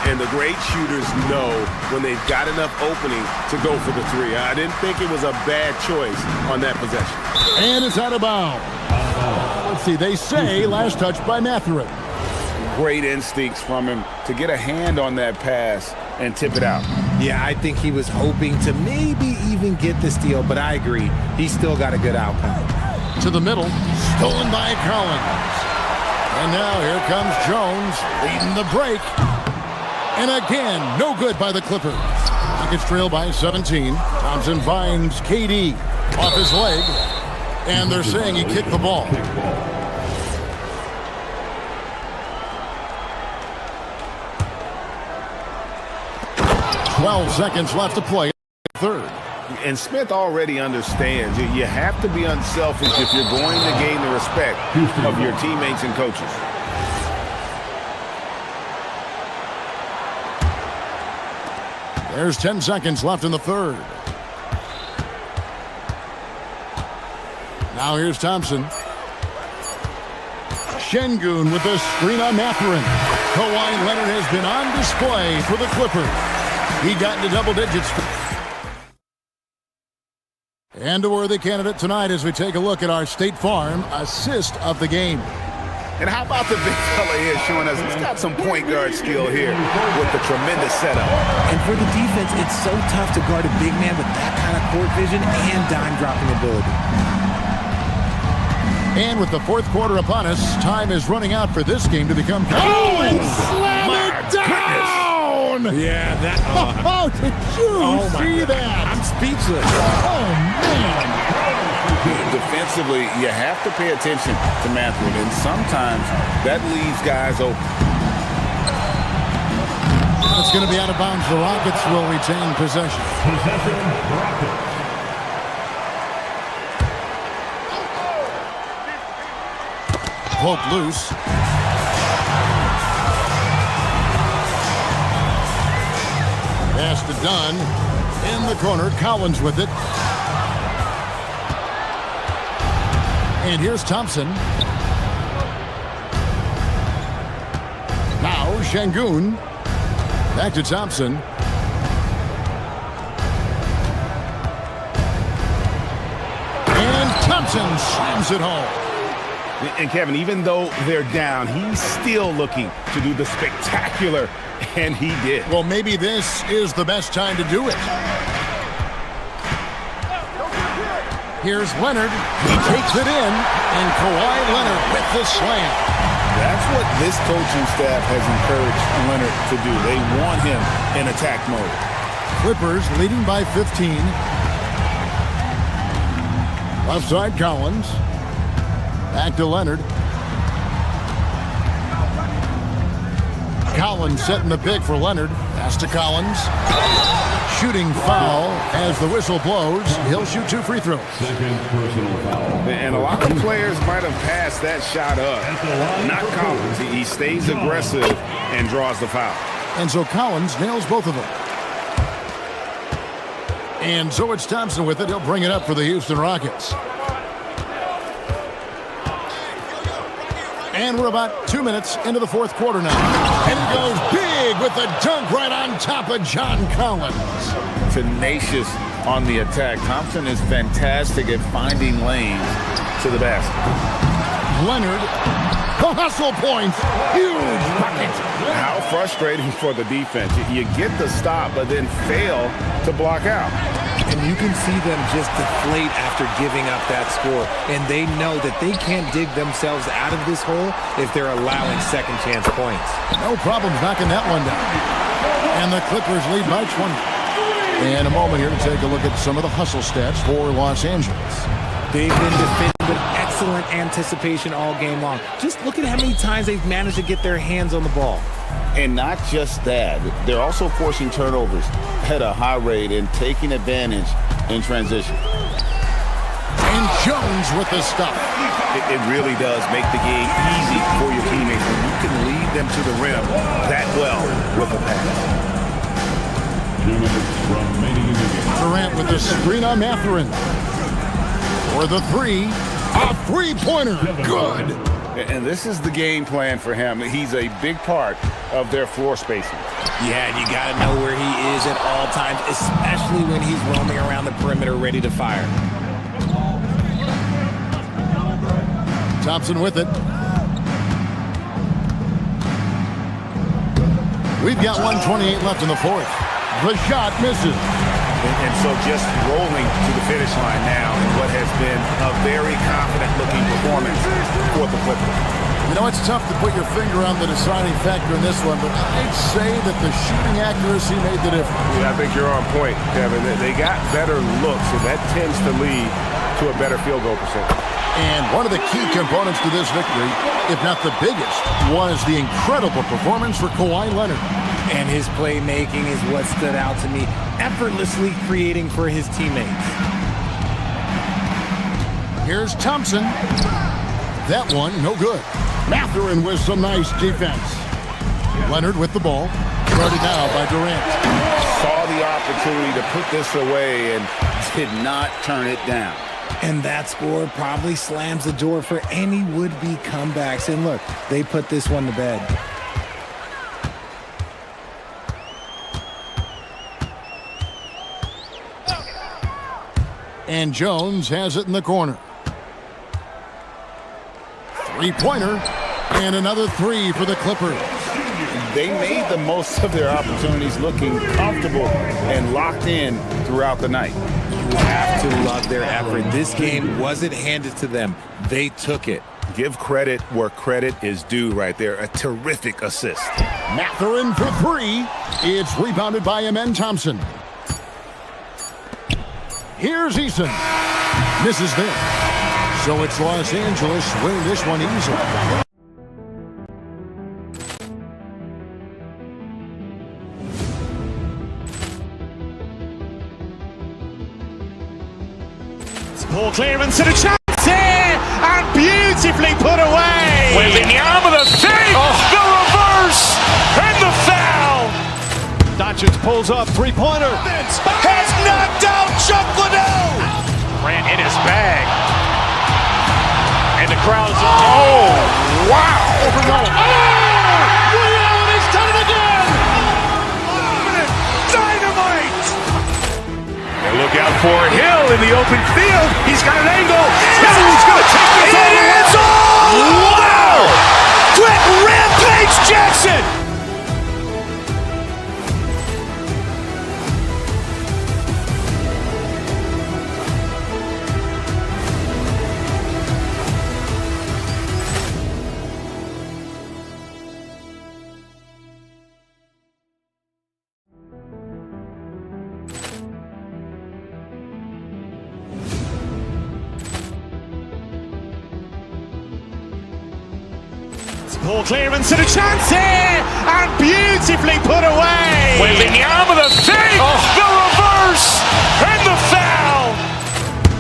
Speaker 6: And the great shooters know when they've got enough opening to go for the three. I didn't think it was a bad choice on that possession.
Speaker 4: And it's out of bounds. Let's see, they say last touch by Mathurin.
Speaker 6: great instincts from him to get a hand on that pass and tip it out.
Speaker 13: Yeah, I think he was hoping to maybe even get the steal, but I agree. He's still got a good outcome.
Speaker 4: To the middle, stolen by Collins. And now here comes Jones leading the break. And again, no good by the Clippers. Rockets trail by 17. Thompson finds KD off his leg. And they're saying he kicked the ball. 12 seconds left to play. Third.
Speaker 6: And Smith already understands you have to be unselfish if you're going to gain the respect of your teammates and coaches.
Speaker 4: There's 10 seconds left in the third. Now here's Thompson. Şengün with the screen on Mathurin. Kawhi Leonard has been on display for the Clippers. He got into double digits. And a worthy candidate tonight as we take a look at our State Farm assist of the game.
Speaker 6: And how about the big fella here showing us he's got some point guard skill here with the tremendous setup.
Speaker 13: And for the defense, it's so tough to guard a big man with that kind of court vision and dime dropping ability.
Speaker 4: And with the fourth quarter upon us, time is running out for this game to become... Oh, and slam it down!
Speaker 13: Yeah, that...
Speaker 4: Oh, did you see that?
Speaker 13: I'm speechless.
Speaker 4: Oh, man.
Speaker 6: Defensively, you have to pay attention to Mathurin, and sometimes that leaves guys open.
Speaker 4: It's going to be out of bounds. The Rockets will retain possession. Poke loose. Pass to Dunn. In the corner, Collins with it. And here's Thompson. Now Şengün. Back to Thompson. And Thompson slams it home.
Speaker 6: And Kevin, even though they're down, he's still looking to do the spectacular, and he did.
Speaker 4: Well, maybe this is the best time to do it. Here's Leonard. He takes it in, and Kawhi Leonard with the slam.
Speaker 6: That's what this coaching staff has encouraged Leonard to do. They want him in attack mode.
Speaker 4: Clippers leading by 15. Left side, Collins. Back to Leonard. Collins setting the pick for Leonard. Pass to Collins. Shooting foul as the whistle blows. He'll shoot 2 free throws.
Speaker 11: Second personal foul.
Speaker 6: And a lot of players might have passed that shot up. Not Collins. He stays aggressive and draws the foul.
Speaker 4: And so Collins nails both of them. And so it's Thompson with it. He'll bring it up for the Houston Rockets. And we're about 2 minutes into the fourth quarter now. And he goes big with the dunk right on top of John Collins.
Speaker 6: Tenacious on the attack. Thompson is fantastic at finding lanes to the basket.
Speaker 4: Leonard, the hustle points. Huge bucket.
Speaker 6: How frustrating for the defense. You get the stop, but then fail to block out.
Speaker 13: And you can see them just deflate after giving up that score. And they know that they can't dig themselves out of this hole if they're allowing second chance points.
Speaker 4: No problems knocking that one down. And the Clippers lead by 20. In a moment here to take a look at some of the hustle stats for Los Angeles.
Speaker 13: They've been defending with excellent anticipation all game long. Just look at how many times they've managed to get their hands on the ball.
Speaker 6: And not just that, they're also forcing turnovers at a high rate and taking advantage in transition.
Speaker 4: And Jones with the stop.
Speaker 6: It really does make the game easy for your teammates when you can lead them to the rim that well with a pass.
Speaker 11: 2 minutes remaining in the game.
Speaker 4: Durant with the screen on Mathurin. For the three. A three-pointer. Good.
Speaker 6: And this is the game plan for him. He's a big part of their floor spacing.
Speaker 13: Yeah, and you got to know where he is at all times, especially when he's roaming around the perimeter ready to fire.
Speaker 4: Thompson with it. We've got 1:28 left in the fourth. The shot misses.
Speaker 6: And so just rolling to the finish line now in what has been a very confident-looking performance for the Clippers.
Speaker 4: You know, it's tough to put your finger on the deciding factor in this one, but I'd say that the shooting accuracy made the difference.
Speaker 3: Yeah, I think you're on point, Kevin. They got better looks, and that tends to lead to a better field goal percentage.
Speaker 4: And one of the key components to this victory, if not the biggest, was the incredible performance for Kawhi Leonard.
Speaker 13: And his playmaking is what stood out to me, effortlessly creating for his teammates.
Speaker 4: Here's Thompson. That one, no good. Mathurin with some nice defense. Leonard with the ball. Guarded now by Durant.
Speaker 6: Saw the opportunity to put this away and did not turn it down.
Speaker 13: And that score probably slams the door for any would-be comebacks. And look, they put this one to bed.
Speaker 4: And Jones has it in the corner. Three-pointer. And another three for the Clippers.
Speaker 6: They made the most of their opportunities, looking comfortable and locked in throughout the night.
Speaker 13: You have to love their effort. This game wasn't handed to them. They took it.
Speaker 6: Give credit where credit is due right there. A terrific assist.
Speaker 4: Mathurin for three. It's rebounded by Amen Thompson. Here's Eason. Misses there. So it's Los Angeles winning this one easily.
Speaker 1: Ball clearance and a chance here, and beautifully put away.
Speaker 2: Wembanyama the save, the reverse, and the foul.
Speaker 10: Doncic pulls up, three-pointer.
Speaker 2: Has knocked out Chuck Liddell.
Speaker 3: Ran in his bag. And the crowd is...
Speaker 2: Oh, wow.
Speaker 3: He's done it again.
Speaker 2: Dynamite.
Speaker 3: And look out for Hill in the open field. He's got an angle. Hill's going to take this all the way.
Speaker 2: Wow. Quick Rampage Jackson.
Speaker 1: Ball clearance and a chance here, and beautifully put away.
Speaker 2: Wembanyama the save, the reverse, and the foul.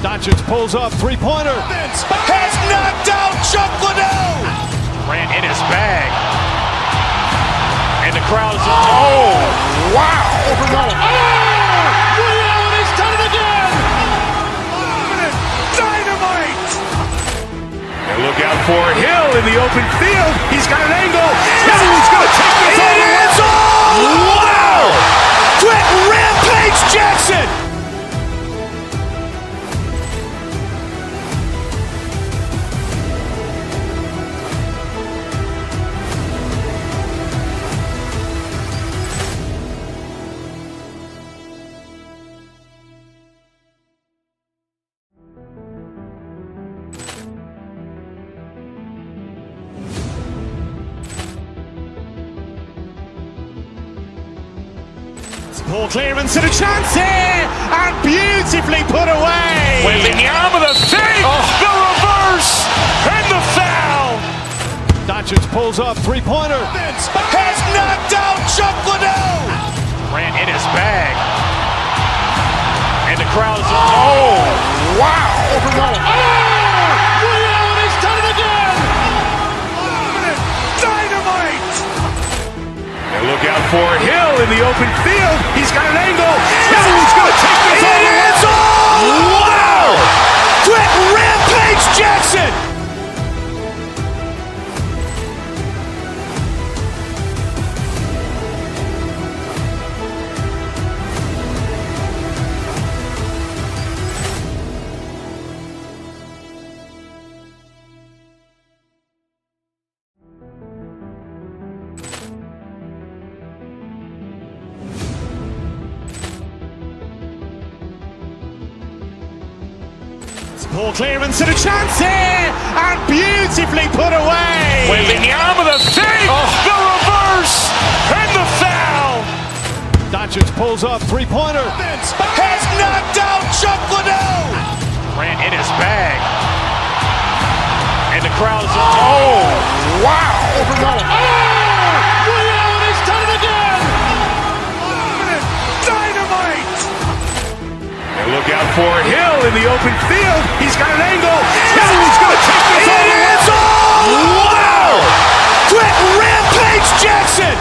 Speaker 10: Doncic pulls up, three-pointer.
Speaker 2: Has knocked out Chuck Liddell.
Speaker 3: Ran in his bag. And the crowd is...
Speaker 2: Oh, wow.
Speaker 3: He's done it again.
Speaker 2: Dynamite.
Speaker 3: And look out for Hill in the open field. He's got an angle. Hill's going to take this all the way.
Speaker 2: Wow. Quick Rampage Jackson.
Speaker 1: Ball clearance and a chance here, and beautifully put away.
Speaker 2: Wembanyama the save, the reverse, and the foul.
Speaker 10: Doncic pulls up, three-pointer.
Speaker 2: Has knocked out Chuck Liddell.
Speaker 3: Ran in his bag. And the crowd is...
Speaker 2: Oh, wow.
Speaker 3: He's done it again.
Speaker 2: Dynamite.
Speaker 3: And look out for Hill in the open field. He's got an angle. Hill's going to take this all the way.
Speaker 2: Wow. Quick Rampage Jackson.
Speaker 1: Poor clearance and a chance here, and beautifully put away.
Speaker 2: Waving the arm of the fake, the reverse, and the foul.
Speaker 10: Doncic pulls up, three-pointer.
Speaker 2: Has knocked out Chuck Liddell. Ran in his bag. And the crowd is... Oh, wow.
Speaker 9: Ray Allen has done it again.
Speaker 2: Dynamite. And look out for Hill in the open field. He's got an angle. He's going to take this all the way. Wow. Quick Rampage Jackson.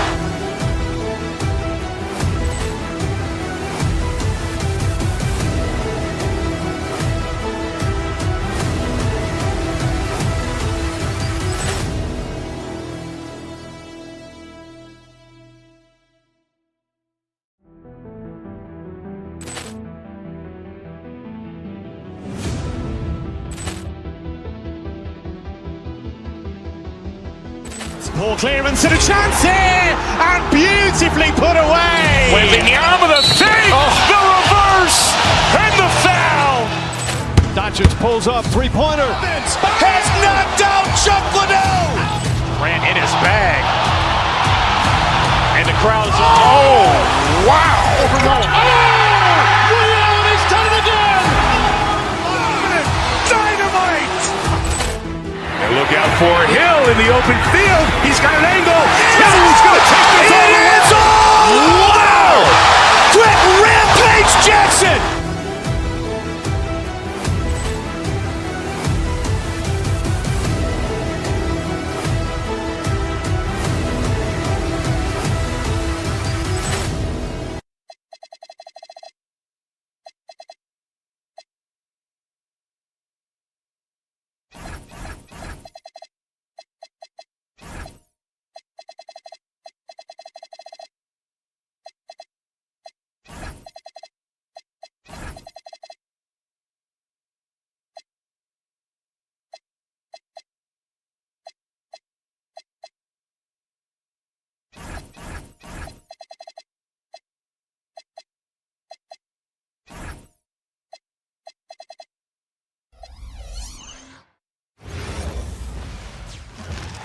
Speaker 1: Poor clearance and a chance here, and beautifully put away.
Speaker 2: Waving the arm of the fake, the reverse, and the foul.
Speaker 10: Doncic pulls up, three-pointer.
Speaker 2: Has knocked out Chuck Liddell. Ran in his bag. And the crowd is... Oh, wow.
Speaker 9: Ray Allen has done it again.
Speaker 2: Dynamite. And look out for Hill in the open field. He's got an angle. He's going to take this all the way. Wow. Quick Rampage Jackson.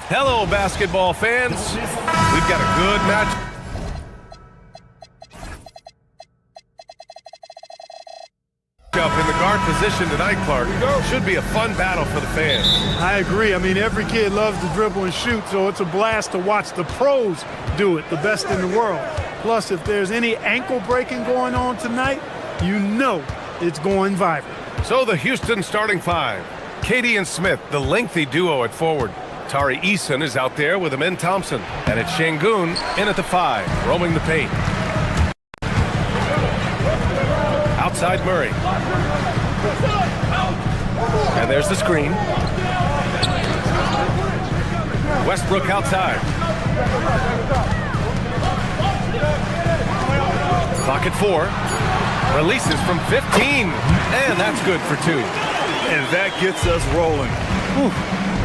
Speaker 8: Hello, basketball fans. We've got a good match. Up in the guard position tonight, Clark. Should be a fun battle for the fans.
Speaker 5: I agree. I mean, every kid loves to dribble and shoot, so it's a blast to watch the pros do it, the best in the world. Plus, if there's any ankle breaking going on tonight, you know it's going viral.
Speaker 8: So the Houston starting five. Katie and Smith, the lengthy duo at forward. Tari Eason is out there with Amin Thompson. And it's Şengün in at the 5, roaming the paint. Outside Murray. And there's the screen. Westbrook outside. Clock at 4. Releases from 15. And that's good for 2.
Speaker 10: And that gets us rolling. Whew.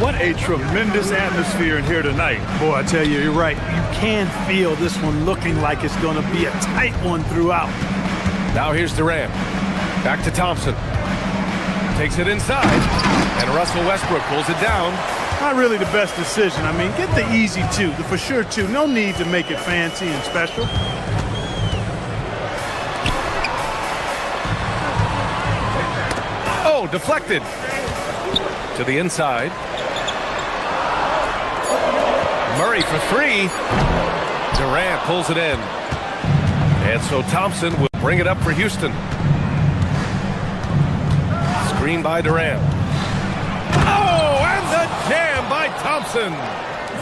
Speaker 10: What a tremendous atmosphere in here tonight.
Speaker 5: Boy, I tell you, you're right. You can feel this one looking like it's going to be a tight one throughout.
Speaker 8: Now here's Durant. Back to Thompson. Takes it inside. And Russell Westbrook pulls it down.
Speaker 5: Not really the best decision. I mean, get the easy 2, the for sure 2. No need to make it fancy and special.
Speaker 8: Oh, deflected. To the inside. Murray for 3. Durant pulls it in. And so Thompson will bring it up for Houston. Screen by Durant. Oh, and the jam by Thompson.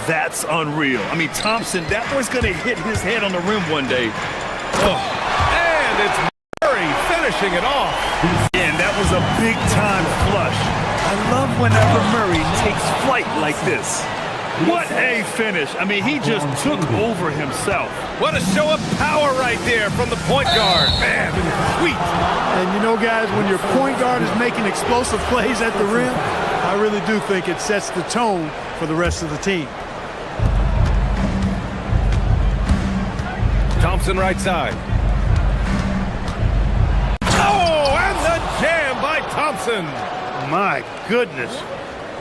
Speaker 10: That's unreal. I mean, Thompson, that boy's going to hit his head on the rim one day.
Speaker 8: Oh. And it's Murray finishing it off.
Speaker 10: And that was a big-time flush. I love whenever Murray takes flight like this. What a finish. I mean, he just took over himself.
Speaker 8: What a show of power right there from the point guard. Man, sweet.
Speaker 5: And you know, guys, when your point guard is making explosive plays at the rim, I really do think it sets the tone for the rest of the team.
Speaker 8: Thompson right side. Oh, and the jam by Thompson.
Speaker 5: My goodness.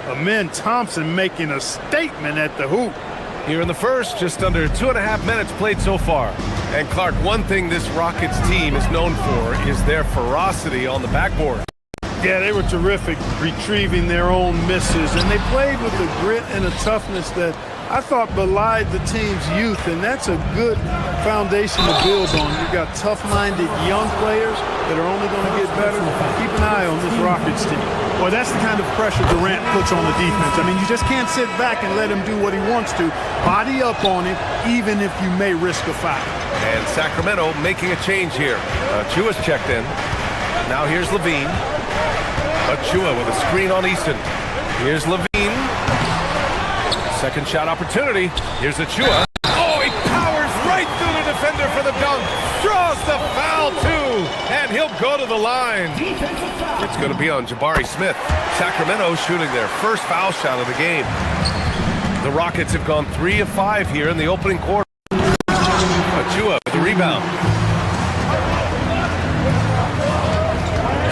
Speaker 5: Amen Thompson making a statement at the hoop.
Speaker 8: Here in the first, just under 2.5 minutes played so far. And Clark, one thing this Rockets team is known for is their ferocity on the backboard.
Speaker 5: Yeah, they were terrific retrieving their own misses, and they played with a grit and a toughness that I thought belied the team's youth, and that's a good foundation to build on. You've got tough-minded young players that are only going to get better. Keep an eye on this Rockets team. Well, that's the kind of pressure Durant puts on the defense. I mean, you just can't sit back and let him do what he wants to. Body up on it, even if you may risk a foul.
Speaker 8: And Sacramento making a change here. Chua's checked in. Now here's Levine. Chua with a screen on Easton. Here's Levine. Second shot opportunity. Here's Chua. Oh, he powers right through the defender for the dunk. Draws the foul, too. And he'll go to the line. It's going to be on Jabari Smith. Sacramento shooting their first foul shot of the game. The Rockets have gone 3 of 5 here in the opening quarter. Chua with the rebound.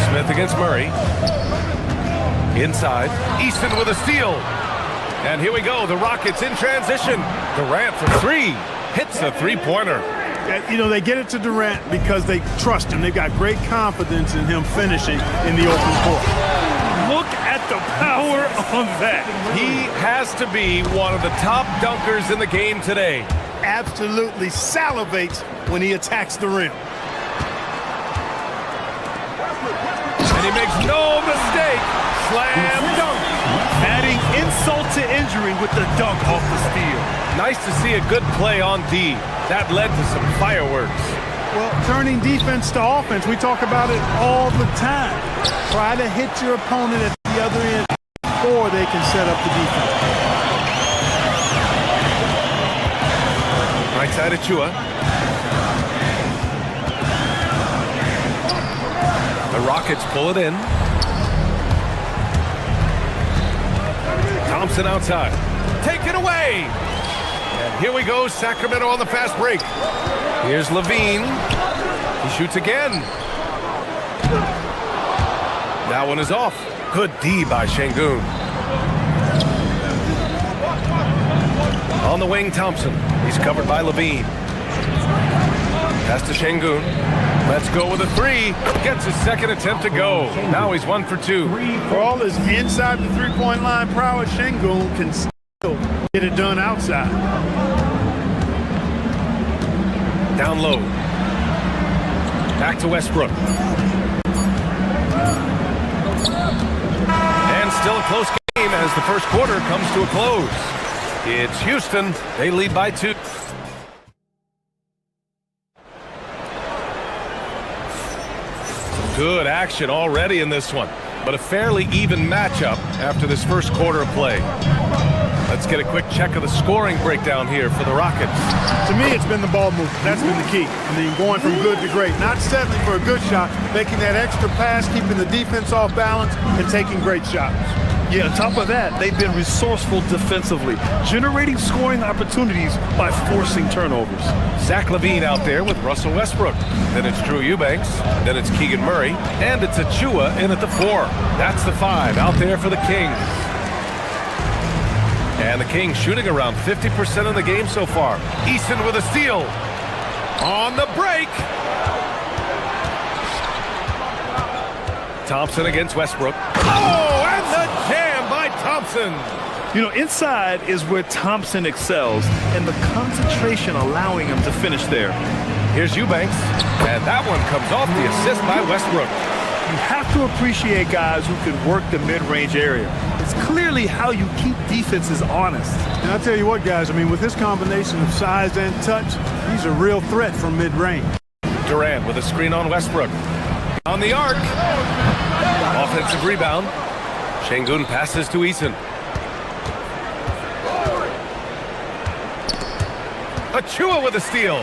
Speaker 8: Smith against Murray. Inside. Easton with a steal. And here we go. The Rockets in transition. Durant for 3. Hits a three-pointer.
Speaker 5: You know, they get it to Durant because they trust him. They've got great confidence in him finishing in the open court.
Speaker 10: Look at the power on that.
Speaker 8: He has to be one of the top dunkers in the game today.
Speaker 5: Absolutely salivates when he attacks the rim.
Speaker 8: And he makes no mistake. Slam dunk.
Speaker 10: Adding insult to injury with the dunk off the steal.
Speaker 8: Nice to see a good play on D. That led to some fireworks.
Speaker 5: Well, turning defense to offense, we talk about it all the time. Try to hit your opponent at the other end before they can set up the defense.
Speaker 8: Right side of Chua. The Rockets pull it in. Thompson outside. Take it away. And here we go, Sacramento on the fast break. Here's Levine. He shoots again. That one is off. Good D by Şengün. On the wing, Thompson. He's covered by Levine. Pass to Şengün. Let's go with a 3. Gets his second attempt to go. Now he's 1 for 2.
Speaker 5: For all his inside the three-point line prowess, Şengün can still get it done outside.
Speaker 8: Down low. Back to Westbrook. And still a close game as the first quarter comes to a close. It's Houston. They lead by 2. Good action already in this one, but a fairly even matchup after this first quarter of play. Let's get a quick check of the scoring breakdown here for the Rockets.
Speaker 5: To me, it's been the ball movement. That's been the key. I mean, going from good to great. Not settling for a good shot, making that extra pass, keeping the defense off balance, and taking great shots.
Speaker 10: Yeah, on top of that, they've been resourceful defensively, generating scoring opportunities by forcing turnovers.
Speaker 8: Zach LaVine out there with Russell Westbrook. Then it's Drew Eubanks. Then it's Keegan Murray. And it's Chua in at the 4. That's the 5 out there for the Kings. And the Kings shooting around 50% of the game so far. Easton with a steal. On the break. Thompson against Westbrook. Oh, and the jam by Thompson.
Speaker 10: You know, inside is where Thompson excels, and the concentration allowing him to finish there.
Speaker 8: Here's Eubanks, and that one comes off the assist by Westbrook.
Speaker 10: You have to appreciate guys who can work the mid-range area. It's clearly how you keep defenses honest.
Speaker 5: And I'll tell you what, guys, I mean, with his combination of size and touch, he's a real threat from mid-range.
Speaker 8: Durant with a screen on Westbrook. On the arc. Offensive rebound. Şengün passes to Eason. Chua with a steal.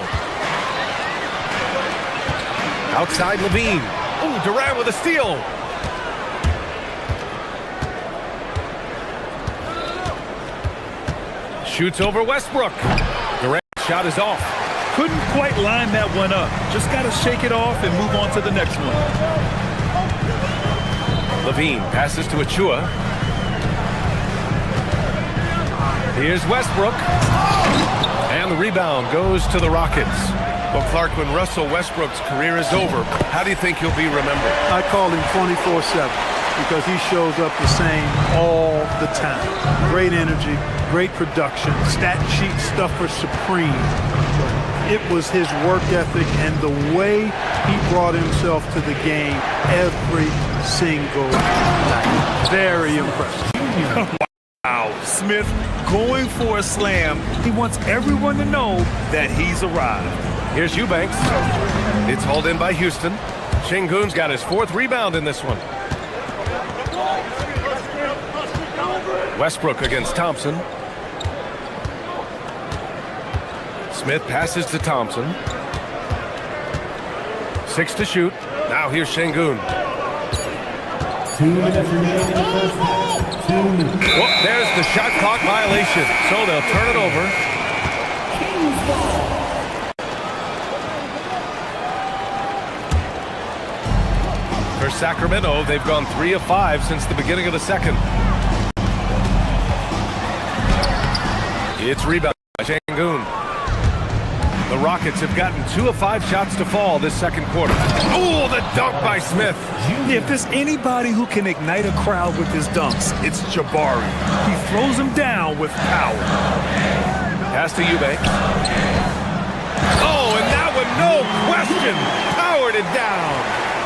Speaker 8: Outside Levine. Oh, Durant with a steal. Shoots over Westbrook. Durant's shot is off.
Speaker 10: Couldn't quite line that one up. Just got to shake it off and move on to the next one.
Speaker 8: Levine passes to Achua. Here's Westbrook. And the rebound goes to the Rockets. Well, Clark, when Russell Westbrook's career is over, how do you think he'll be remembered?
Speaker 5: I call him 24/7 because he shows up the same all the time. Great energy, great production, stat sheet stuffer supreme. It was his work ethic and the way he brought himself to the game every single night. Very impressive.
Speaker 10: Wow, Smith going for a slam. He wants everyone to know that he's arrived.
Speaker 8: Here's Eubanks. It's hauled in by Houston. Şengün's got his 4th rebound in this one. Westbrook against Thompson. Smith passes to Thompson. 6 to shoot. Now here's Şengün.
Speaker 11: 2 minutes remaining in the first half. 2 minutes.
Speaker 8: Oh, there's the shot clock violation, so they'll turn it over. For Sacramento, they've gone 3 of 5 since the beginning of the second. It's rebound by Şengün. The Rockets have gotten 2 of 5 shots to fall this second quarter. Oh, the dunk by Smith.
Speaker 10: If there's anybody who can ignite a crowd with his dunks, it's Jabari. He throws them down with power.
Speaker 8: Pass to Eubanks. Oh, and that one, no question, powered it down.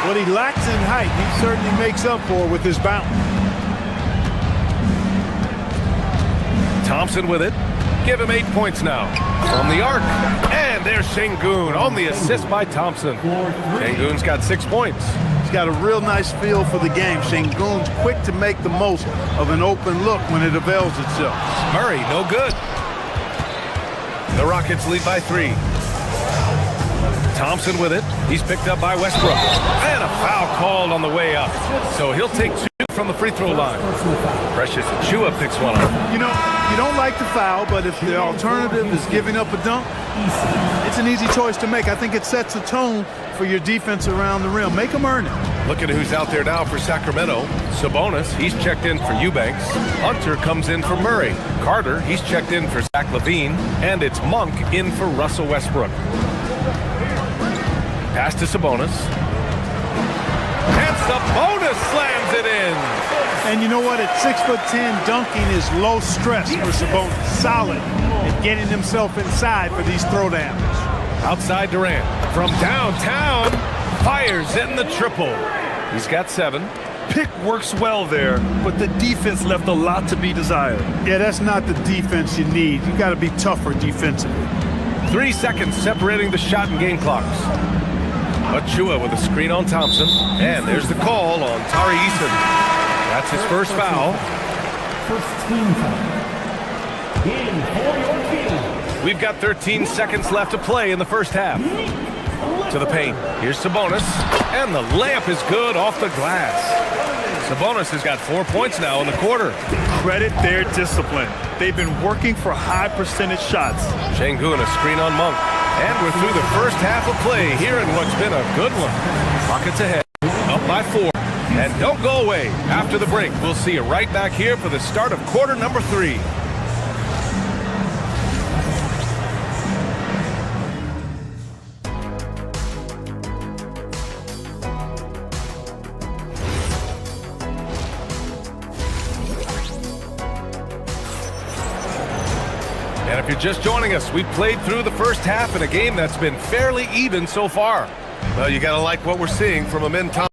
Speaker 5: What he lacks in height, he certainly makes up for with his bounce.
Speaker 8: Thompson with it. Give him 8 points now. From the arc. And there's Şengün on the assist by Thompson. Şengün's got 6 points.
Speaker 5: He's got a real nice feel for the game. Şengün's quick to make the most of an open look when it avails itself.
Speaker 8: Murray, no good. The Rockets lead by 3. Thompson with it. He's picked up by Westbrook. And a foul called on the way up. So he'll take 2 from the free throw line. Precious Achua picks one up.
Speaker 5: You know, you don't like the foul, but if the alternative is giving up a dunk, it's an easy choice to make. I think it sets a tone for your defense around the rim. Make them earn it.
Speaker 8: Look at who's out there now for Sacramento. Sabonis, he's checked in for Eubanks. Hunter comes in for Murray. Carter, he's checked in for Zach LaVine. And it's Monk in for Russell Westbrook. Pass to Sabonis. And Sabonis slams it in.
Speaker 5: And you know what? At 6'10", dunking is low stress for Sabonis. Solid at getting himself inside for these throwdowns.
Speaker 8: Outside Durant. From downtown. Fires in the triple. He's got 7.
Speaker 10: Pick works well there, but the defense left a lot to be desired.
Speaker 5: Yeah, that's not the defense you need. You got to be tougher defensively.
Speaker 8: 3 seconds separating the shot and game clocks. Achua with a screen on Thompson. And there's the call on Tari Eason. That's his first foul.
Speaker 11: First team foul. In for your team.
Speaker 8: We've got 13 seconds left to play in the first half. To the paint. Here's Sabonis. And the layup is good off the glass. Sabonis has got 4 points now in the quarter.
Speaker 10: Credit their discipline. They've been working for high percentage shots.
Speaker 8: Şengün, a screen on Monk. And we're through the first half of play here in what's been a good one. Rockets ahead, up by 4. And don't go away. After the break, we'll see you right back here for the start of quarter number 3. And if you're just joining us, we've played through the first half in a game that's been fairly even so far. Well, you gotta like what we're seeing from Amin Thompson.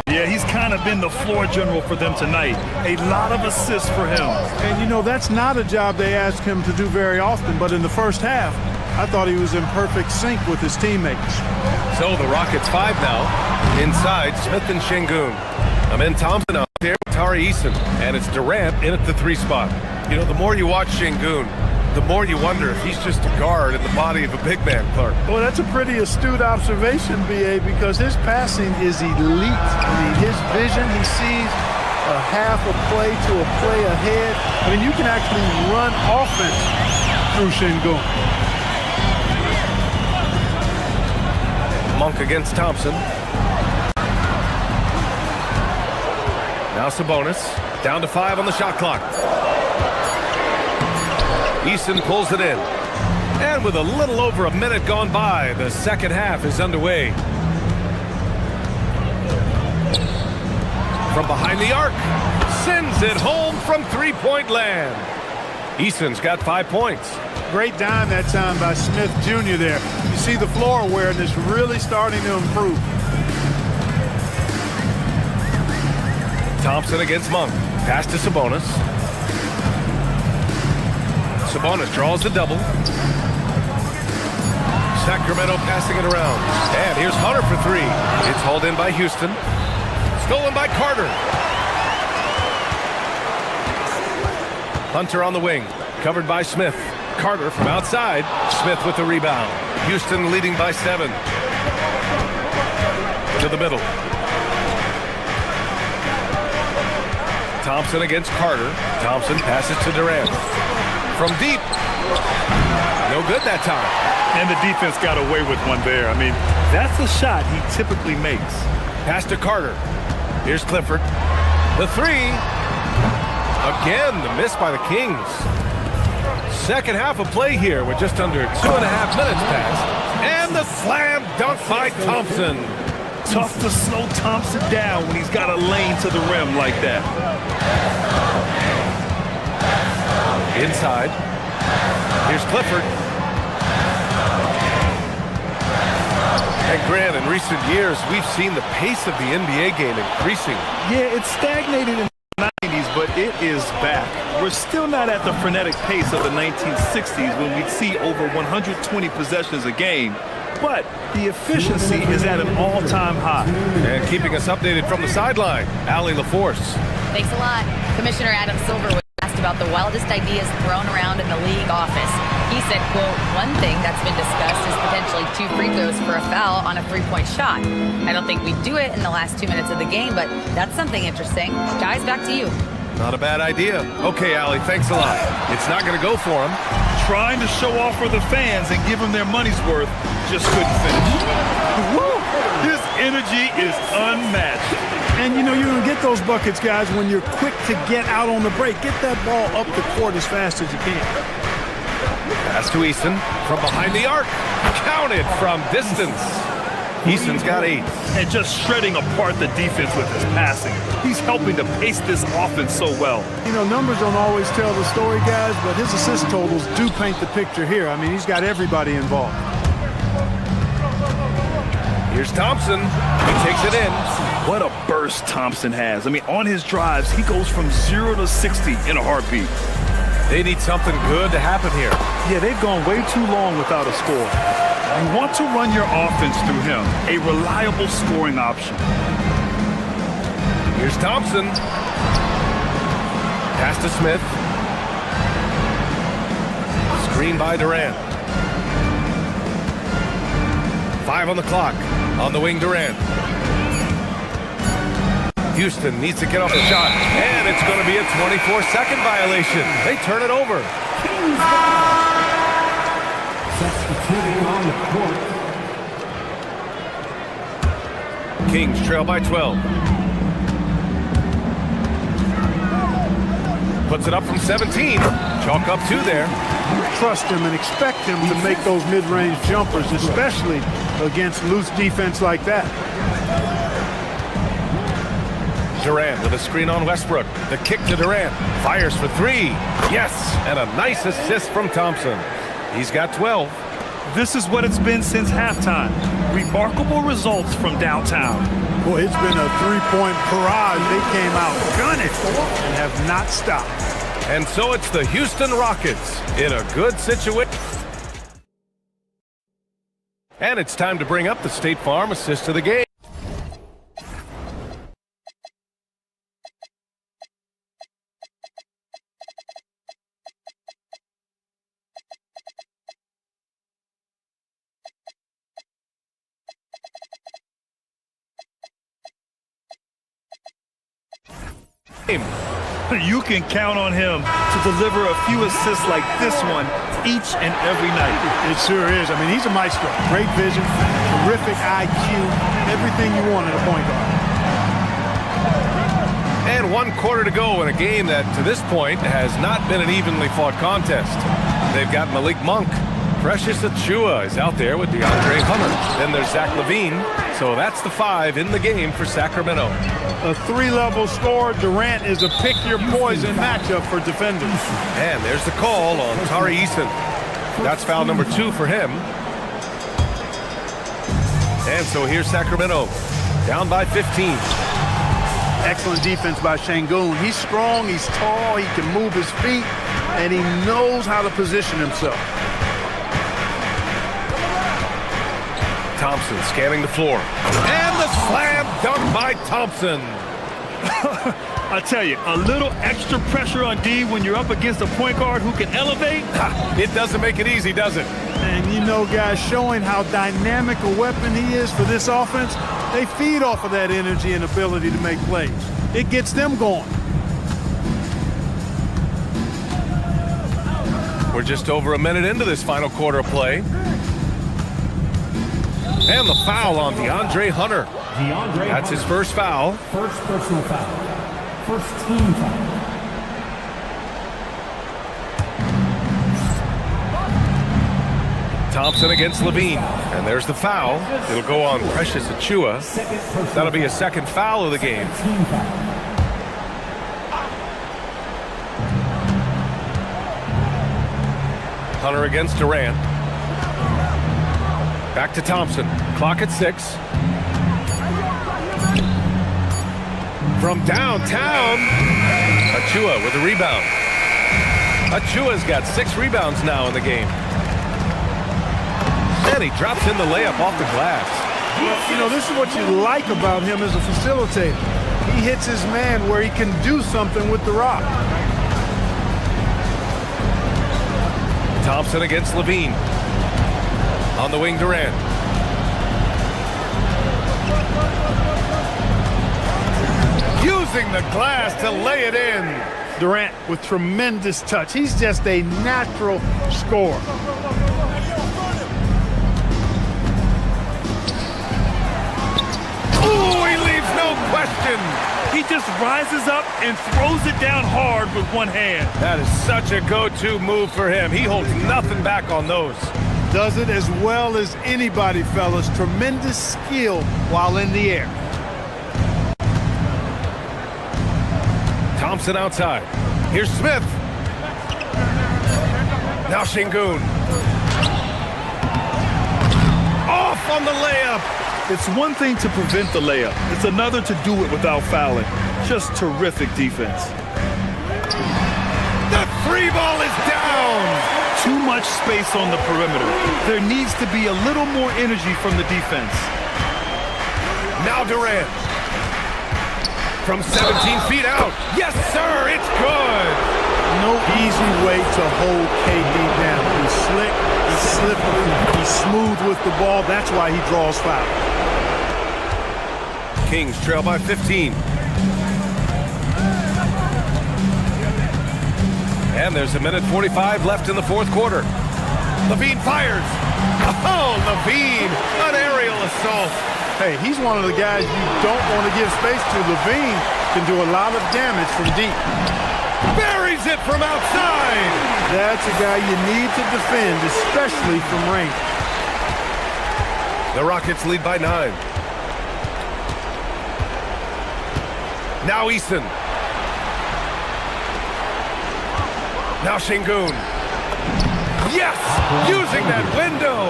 Speaker 10: Yeah, he's kind of been the floor general for them tonight. A lot of assists for him.
Speaker 5: And you know, that's not a job they ask him to do very often, but in the first half, I thought he was in perfect sync with his teammates.
Speaker 8: So the Rockets 5 now. Inside, Smith and Şengün. Amin Thompson out there with Tari Eason. And it's Durant in at the 3 spot. You know, the more you watch Şengün, the more you wonder if he's just a guard in the body of a big man, Clark.
Speaker 5: Well, that's a pretty astute observation, B.A., because his passing is elite. I mean, his vision, he sees a half a play to a play ahead. I mean, you can actually run offense through Şengün.
Speaker 8: Monk against Thompson. Now Sabonis, down to 5 on the shot clock. Eason pulls it in. And with a little over a minute gone by, the second half is underway. From behind the arc, sends it home from three-point land. Eason's got 5 points.
Speaker 5: Great dime that time by Smith Jr. there. You see the floor awareness really starting to improve.
Speaker 8: Thompson against Monk. Pass to Sabonis. Sabonis draws the double. Sacramento passing it around. And here's Hunter for 3. It's hauled in by Houston. Stolen by Carter. Hunter on the wing. Covered by Smith. Carter from outside. Smith with the rebound. Houston leading by 7. To the middle. Thompson against Carter. Thompson passes to Durant. From deep. No good that time.
Speaker 10: And the defense got away with one there. I mean, that's a shot he typically makes.
Speaker 8: Pass to Carter. Here's Clifford. The 3. Again, the miss by the Kings. Second half of play here with just under 2.5 minutes passed. And the slam dunk by Thompson.
Speaker 10: Tough to slow Thompson down when he's got a lane to the rim like that.
Speaker 8: Inside. Here's Clifford. And Grant, in recent years, we've seen the pace of the NBA game increasing.
Speaker 10: Yeah, it's stagnated in the 90s, but it is back. We're still not at the frenetic pace of the 1960s when we'd see over 120 possessions a game. But the efficiency is at an all-time high.
Speaker 8: And keeping us updated from the sideline, Allie LaForce.
Speaker 7: Thanks a lot. Commissioner Adam Silver was asked about the wildest ideas thrown around in the league office. He said, quote, "One thing that's been discussed is potentially 2 free throws for a foul on a 3-point shot. I don't think we'd do it in the last 2 minutes of the game, but that's something interesting." Guys, back to you.
Speaker 8: Not a bad idea. Okay, Allie, thanks a lot. It's not going to go for him.
Speaker 10: Trying to show off for the fans and give them their money's worth, just couldn't finish. Woo! His energy is unmatched.
Speaker 5: And you know, you're going to get those buckets, guys, when you're quick to get out on the break. Get that ball up the court as fast as you can.
Speaker 8: Pass to Eason from behind the arc. Counted from distance. Eason's got 8.
Speaker 10: And just shredding apart the defense with his passing. He's helping to pace this offense so well.
Speaker 5: You know, numbers don't always tell the story, guys, but his assist totals do paint the picture here. I mean, he's got everybody involved.
Speaker 8: Here's Thompson. He takes it in.
Speaker 10: What a burst Thompson has. I mean, on his drives, he goes from 0 to 60 in a heartbeat.
Speaker 8: They need something good to happen here.
Speaker 10: Yeah, they've gone way too long without a score. You want to run your offense through him, a reliable scoring option.
Speaker 8: Here's Thompson. Pass to Smith. Screen by Durant. 5 on the clock. On the wing, Durant. Houston needs to get off the shot. And it's going to be a 24-second violation. They turn it over.
Speaker 11: Substituting on the court.
Speaker 8: Kings trail by 12. Puts it up from 17. Chalk up 2 there.
Speaker 5: Trust him and expect him to make those mid-range jumpers, especially against loose defense like that.
Speaker 8: Durant with a screen on Westbrook. The kick to Durant. Fires for 3. Yes! And a nice assist from Thompson. He's got 12.
Speaker 10: This is what it's been since halftime. Remarkable results from downtown.
Speaker 5: Boy, it's been a 3-point barrage. They came out gunning and have not stopped.
Speaker 8: And so it's the Houston Rockets in a good situation. And it's time to bring up the State Farm assist of the game.
Speaker 10: You can count on him to deliver a few assists like this one each and every night.
Speaker 5: It sure is. I mean, he's a maestro. Great vision, terrific IQ, everything you want in a point guard.
Speaker 8: And 1 quarter to go in a game that, to this point, has not been an evenly fought contest. They've got Malik Monk. Precious Achiuwa is out there with DeAndre Hunter. Then there's Zach LaVine. So that's the 5 in the game for Sacramento.
Speaker 5: A 3-level score. Durant is a pick-your-poison matchup for defenders.
Speaker 8: And there's the call on Tari Eason. That's foul number 2 for him. And so here's Sacramento, down by 15.
Speaker 5: Excellent defense by Şengün. He's strong, he's tall, he can move his feet, and he knows how to position himself.
Speaker 8: Thompson scanning the floor. And the slam dunk by Thompson.
Speaker 10: I tell you, a little extra pressure on D when you're up against a point guard who can elevate.
Speaker 8: It doesn't make it easy, does it?
Speaker 5: And you know, guys, showing how dynamic a weapon he is for this offense, they feed off of that energy and ability to make plays. It gets them going.
Speaker 8: We're just over a minute into this final quarter of play. And the foul on DeAndre Hunter. That's his first foul.
Speaker 11: First personal foul. First team foul.
Speaker 8: Thompson against LaVine. And there's the foul. It'll go on Precious Achiuwa. That'll be a second foul of the game. Hunter against Durant. Back to Thompson. Clock at 6. From downtown. Achiuwa with a rebound. Achiuwa's got 6 rebounds now in the game. And he drops in the layup off the glass.
Speaker 5: Well, you know, this is what you like about him as a facilitator. He hits his man where he can do something with the rock.
Speaker 8: Thompson against LaVine. On the wing, Durant. Using the glass to lay it in.
Speaker 5: Durant with tremendous touch. He's just a natural scorer.
Speaker 8: Ooh, he leaves no question.
Speaker 10: He just rises up and throws it down hard with one hand.
Speaker 8: That is such a go-to move for him. He holds nothing back on those.
Speaker 5: Does it as well as anybody, fellas. Tremendous skill while in the air.
Speaker 8: Thompson outside. Here's Smith. Now Şengün. Off on the layup.
Speaker 10: It's one thing to prevent the layup. It's another to do it without fouling. Just terrific defense.
Speaker 8: The 3 ball is down.
Speaker 10: Too much space on the perimeter. There needs to be a little more energy from the defense.
Speaker 8: Now Durant. From 17 feet out. Yes, sir, it's good.
Speaker 5: No easy way to hold KD down. He's slick, he's slippery, he's smooth with the ball. That's why he draws foul.
Speaker 8: Kings trail by 15. And there's 1:45 left in the 4th quarter. LaVine fires. Oh, LaVine, an aerial assault.
Speaker 5: Hey, he's one of the guys you don't want to give space to. LaVine can do a lot of damage from deep.
Speaker 8: Buries it from outside.
Speaker 5: That's a guy you need to defend, especially from range.
Speaker 8: The Rockets lead by 9. Now Eason. Now Şengün. Yes! Using that window!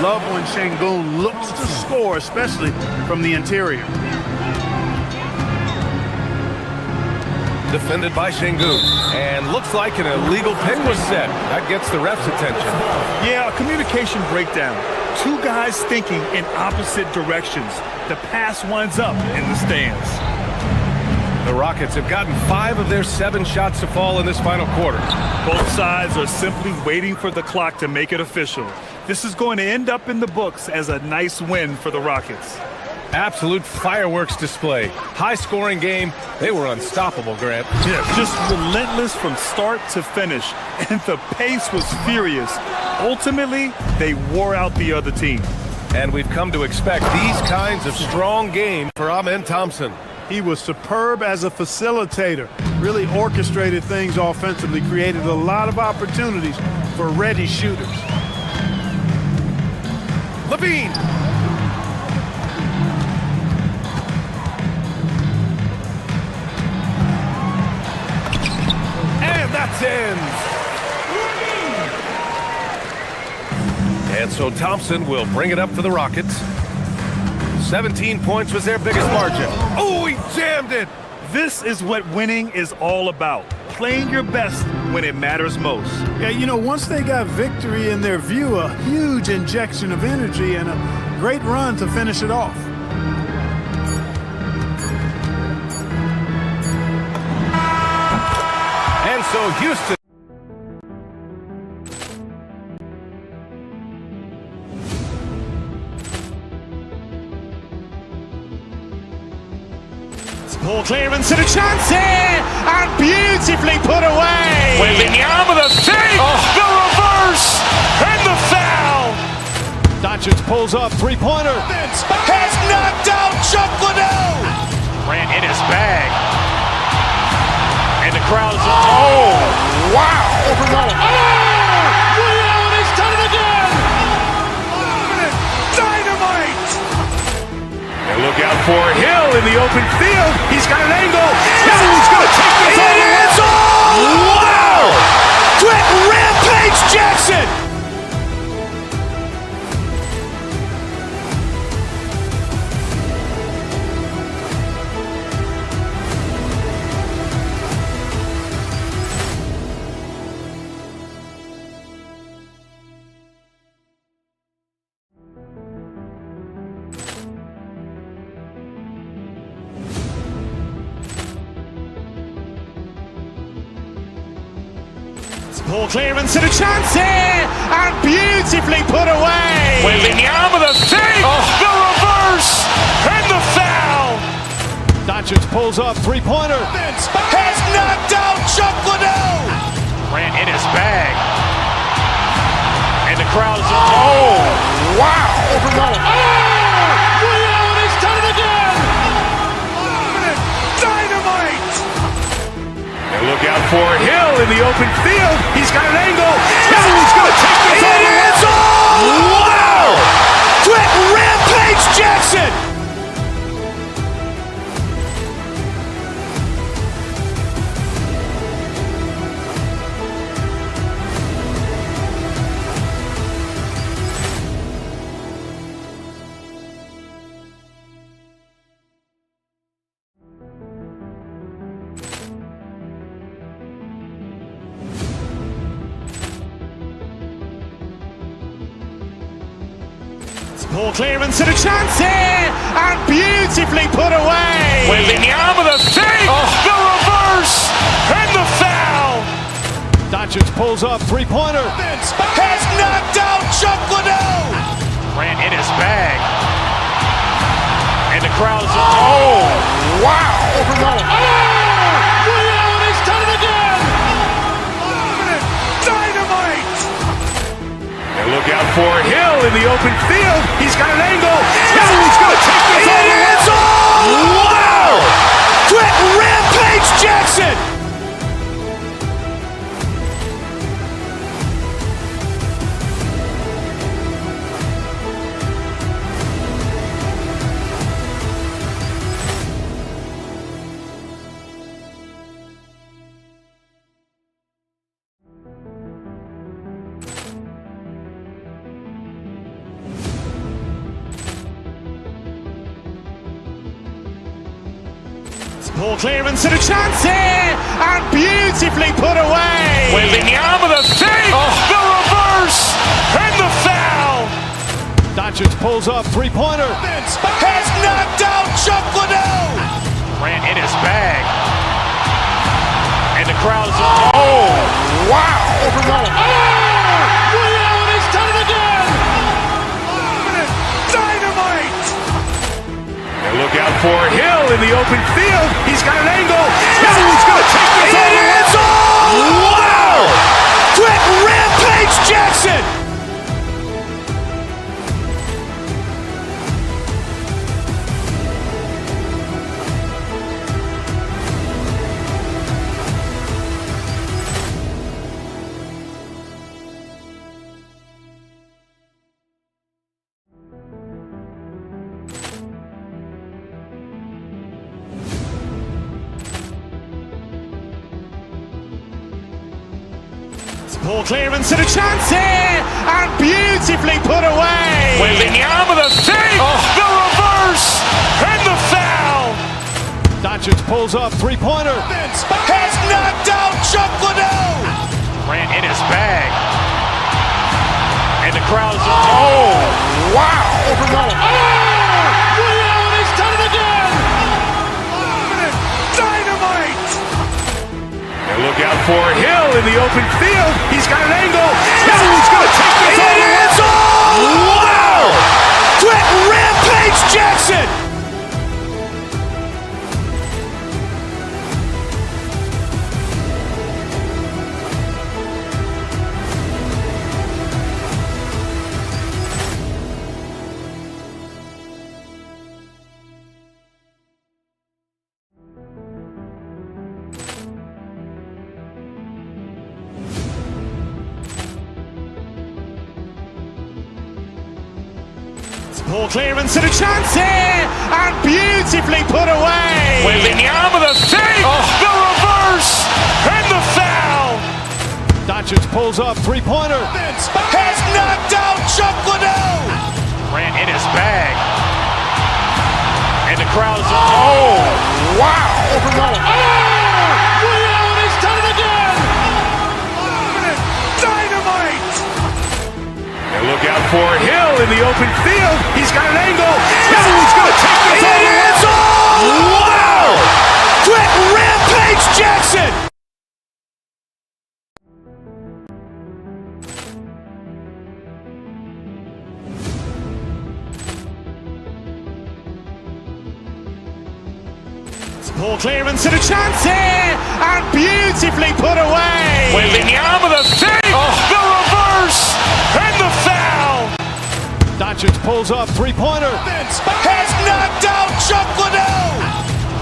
Speaker 5: Love when Şengün looks to score, especially from the interior.
Speaker 8: Defended by Şengün. And looks like an illegal pick was set. That gets the ref's attention.
Speaker 10: Yeah, a communication breakdown. 2 guys thinking in opposite directions. The pass winds up in the stands.
Speaker 8: The Rockets have gotten 5 of their 7 shots to fall in this final quarter.
Speaker 10: Both sides are simply waiting for the clock to make it official. This is going to end up in the books as a nice win for the Rockets.
Speaker 8: Absolute fireworks display. High-scoring game. They were unstoppable, Grant.
Speaker 10: Yeah, just relentless from start to finish. And the pace was furious. Ultimately, they wore out the other team.
Speaker 8: And we've come to expect these kinds of strong games for Amen Thompson.
Speaker 5: He was superb as a facilitator, really orchestrated things offensively, created a lot of opportunities for ready shooters.
Speaker 8: Levine. And that's in. And so Thompson will bring it up for the Rockets. 17 points was their biggest margin. Oh, he jammed it.
Speaker 10: This is what winning is all about. Playing your best when it matters most.
Speaker 5: Yeah, you know, once they got victory in their view, a huge injection of energy and a great run to finish it off.
Speaker 8: And so Houston.
Speaker 1: Poor clearance and a chance here, and beautifully put away.
Speaker 2: Wembanyama the save, the reverse, and the foul.
Speaker 1: Doncic pulls up, three-pointer.
Speaker 2: Has knocked out Chuck Liddell.
Speaker 1: Grant in his bag. And the crowd is...
Speaker 2: Oh, wow.
Speaker 1: Overall.
Speaker 2: Liddell has done it again. Dynamite.
Speaker 3: And look out for Hill in the open field. He's got an angle. Hill's going to take this all the way.
Speaker 2: Wow! Quick Rampage Jackson.
Speaker 1: Poor clearance and a chance here, and beautifully put away.
Speaker 2: Wembanyama the save, the reverse, and the foul.
Speaker 1: Doncic pulls up, three-pointer.
Speaker 2: Has knocked out Chuck Liddell.
Speaker 1: Grant in his bag. And the crowd is...
Speaker 2: Oh, wow. Liddell has done it again. Dynamite.
Speaker 3: And look out for Hill in the open field. He's got an angle. Hill's going to take this all the way.
Speaker 2: Wow! Quick Rampage Jackson.
Speaker 1: Poor clearance and a chance here, and beautifully put away.
Speaker 2: Wembanyama the save, the reverse, and the foul.
Speaker 1: Doncic pulls up, three-pointer.
Speaker 2: Has knocked out Chuck Liddell.
Speaker 1: Grant in his bag. And the crowd is...
Speaker 2: Oh, wow. Liddell has done it again. Dynamite.
Speaker 3: And look out for Hill in the open field. He's got an angle. Hill's going to take this all the way.
Speaker 2: Wow! Quick Rampage Jackson.
Speaker 1: Poor clearance and a chance here, and beautifully put away.
Speaker 2: Wembanyama the save, the reverse, and the foul.
Speaker 1: Doncic pulls up, three-pointer.
Speaker 2: Has knocked out Chuck Liddell.
Speaker 1: Grant in his bag. And the crowd is...
Speaker 2: Oh, wow. Liddell has done it again. Dynamite.
Speaker 3: And look out for Hill in the open field. He's got an angle. Hill's going to take this all the way.
Speaker 2: Wow! Quick Rampage Jackson.
Speaker 1: Poor clearance and a chance here, and beautifully put away.
Speaker 2: Wembanyama the save, the reverse, and the foul.
Speaker 10: Doncic pulls up, three-pointer.
Speaker 2: Has knocked out Chuck Liddell. Ran in his bag. And the crowd is... Oh, wow.
Speaker 9: He's done it again.
Speaker 2: Dynamite. And look out for Hill in the open field. He's got an angle. Hill's going to take this all the way. Wow. Quick Rampage Jackson.
Speaker 1: Poor clearance and a chance here, and beautifully put away.
Speaker 2: Wembanyama the save, the reverse, and the foul.
Speaker 10: Doncic pulls up, three-pointer.
Speaker 2: Has knocked out Chuck Liddell. Ran in his bag. And the crowd is... Oh, wow.
Speaker 9: He's done it again.
Speaker 2: Dynamite. And look out for Hill in the open field. He's got an angle. Hill's going to take this all the way. Wow. Quick Rampage Jackson.
Speaker 1: Poor clearance and a chance here, and beautifully put away.
Speaker 2: Wembanyama the save, the reverse, and the foul.
Speaker 10: Doncic pulls up, three-pointer.
Speaker 2: Has knocked out Chuck Liddell.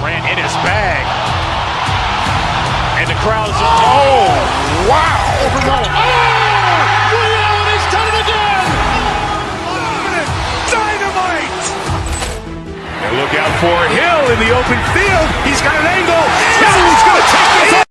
Speaker 2: Ran in his bag. And the crowd is... Oh, wow.
Speaker 9: He's done it again.
Speaker 2: Dynamite. And look out for Hill in the open field. He's got an angle. Hill's going to take this all.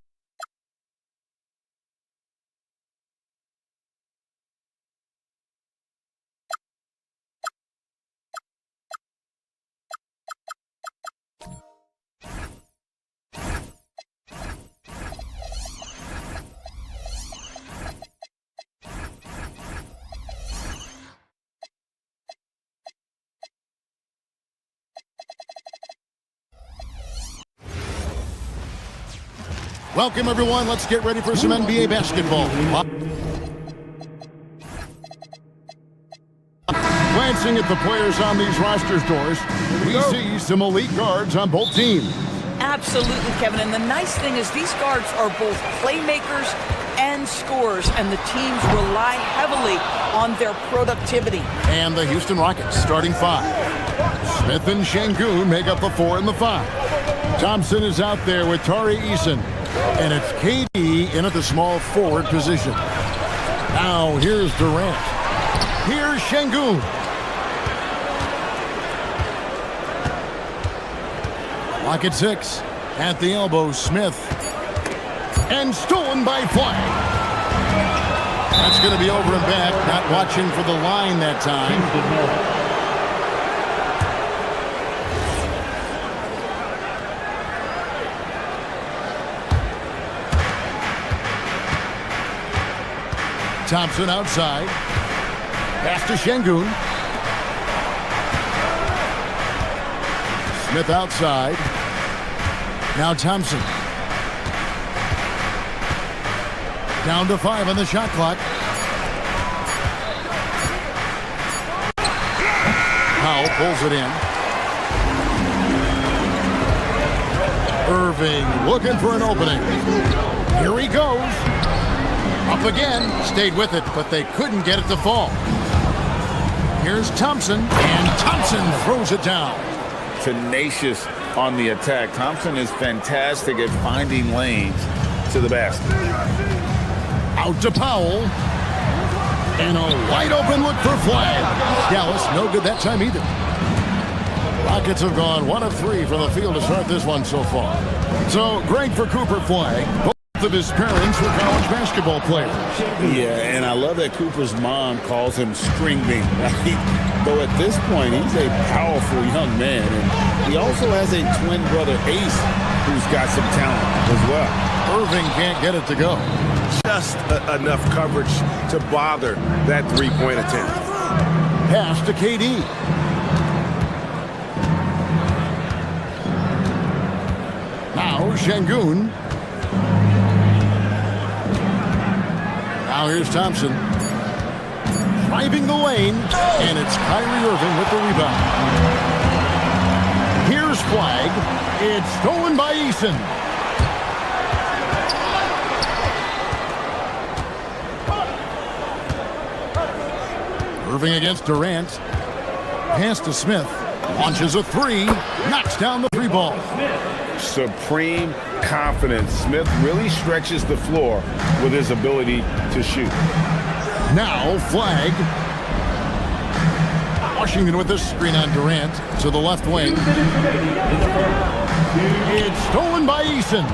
Speaker 4: Welcome, everyone. Let's get ready for some NBA basketball. Glancing at the players on these rosters, Doris, we see some elite guards on both teams.
Speaker 14: Absolutely, Kevin. And the nice thing is these guards are both playmakers and scorers, and the teams rely heavily on their productivity.
Speaker 4: And the Houston Rockets starting five. Smith and Şengün make up the 4 and the 5. Thompson is out there with Tari Eason. And it's KD in at the small forward position. Now here's Durant. Here's Şengün. Lock at 6. At the elbow, Smith. And stolen by Flag. That's going to be over and back. Not watching for the line that time. Thompson outside. Pass to Şengün. Smith outside. Now Thompson. Down to 5 on the shot clock. Powell pulls it in. Irving looking for an opening. Here he goes. Up again, stayed with it, but they couldn't get it to fall. Here's Thompson, and Thompson throws it down.
Speaker 12: Tenacious on the attack. Thompson is fantastic at finding lanes to the basket.
Speaker 4: Out to Powell. And a wide open look for Flag. Dallas, no good that time either. Rockets have gone 1 of 3 from the field to start this one so far. So great for Cooper Flag. Both Both of his parents were college basketball players.
Speaker 12: Yeah, and I love that Cooper's mom calls him String Bean. Right? Though at this point, he's a powerful young man. And he also has a twin brother, Ace, who's got some talent as well.
Speaker 4: Irving can't get it to go.
Speaker 6: Just enough coverage to bother that three-point attempt.
Speaker 4: Pass to KD. Now Şengün. Now here's Thompson. Driving the lane, and it's Kyrie Irving with the rebound. Here's Flag. It's stolen by Eason. Irving against Durant. Pass to Smith. Launches a three. Knocks down the three ball.
Speaker 6: Supreme confidence. Smith really stretches the floor with his ability to shoot.
Speaker 4: Now Flag. Washington with this screen on Durant to the left wing. It's stolen by Eason.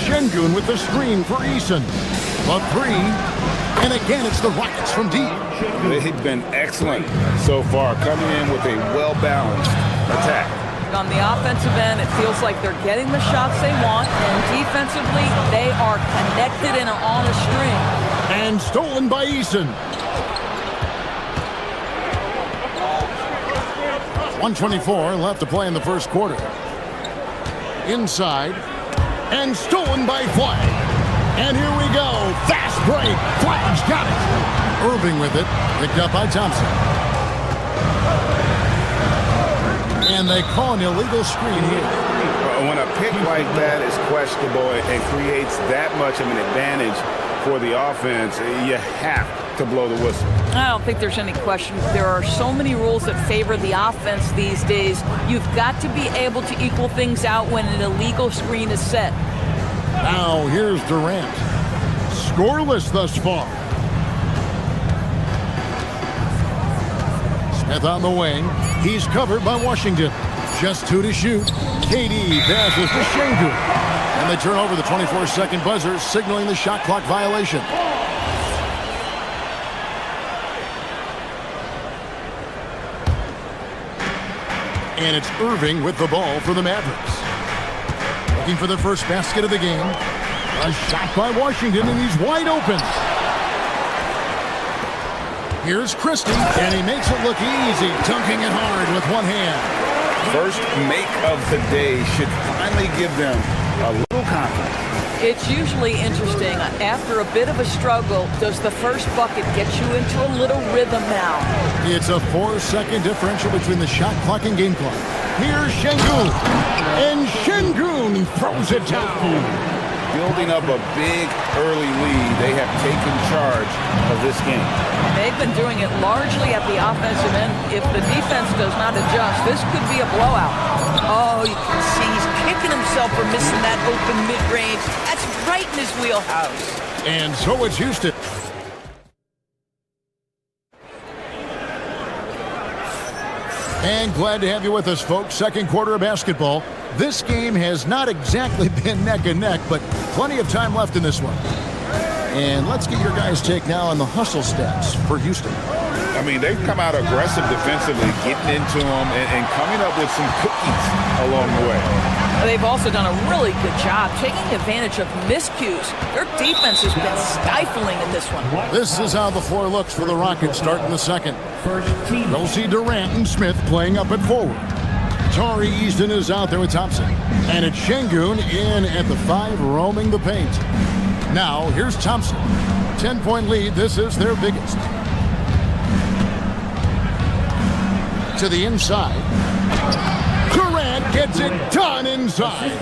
Speaker 4: Şengün with the screen for Eason. A three. And again, it's the Rockets from deep.
Speaker 6: They've been excellent so far, coming in with a well-balanced attack.
Speaker 14: On the offensive end, it feels like they're getting the shots they want, and defensively, they are connected and are on a string.
Speaker 4: And stolen by Eason. 1:24 left to play in the first quarter. Inside. And stolen by Flag. And here we go. Fast break. Flag's got it. Irving with it. Picked up by Thompson. And they call an illegal screen here.
Speaker 6: When a pick like that is questionable and creates that much of an advantage for the offense, you have to blow the whistle.
Speaker 14: I don't think there's any question. There are so many rules that favor the offense these days. You've got to be able to equal things out when an illegal screen is set.
Speaker 4: Now here's Durant. Scoreless thus far. Smith on the wing. He's covered by Washington. Just two to shoot. KD passes to Şengün. And they turn over the 24-second buzzer, signaling the shot clock violation. And it's Irving with the ball for the Mavericks. Looking for the first basket of the game. A shot by Washington, and he's wide open. Here's Christie, and he makes it look easy, dunking it hard with one hand.
Speaker 6: First make of the day should finally give them a little confidence.
Speaker 14: It's usually interesting. After a bit of a struggle, does the first bucket get you into a little rhythm now?
Speaker 4: It's a 4-second differential between the shot clock and game clock. Here's Şengün, and Şengün throws it down.
Speaker 6: Building up a big early lead, they have taken charge of this game.
Speaker 14: They've been doing it largely at the offensive end. If the defense does not adjust, this could be a blowout. Oh, you can see he's kicking himself for missing that open mid-range. That's right in his wheelhouse.
Speaker 4: And so it's Houston. And glad to have you with us, folks. Second quarter of basketball. This game has not exactly been neck and neck, but plenty of time left in this one. And let's get your guys' take now on the hustle stats for Houston.
Speaker 6: I mean, they've come out aggressive defensively, getting into them and coming up with some cookies along the way.
Speaker 14: They've also done a really good job taking advantage of miscues. Their defense has been stifling in this one.
Speaker 4: This is how the floor looks for the Rockets starting the second. They'll see Durant and Smith playing up at forward. Tari Easton is out there with Thompson. And it's Şengün in at the 5, roaming the paint. Now, here's Thompson. 10-point lead. This is their biggest. To the inside. Durant gets it done inside.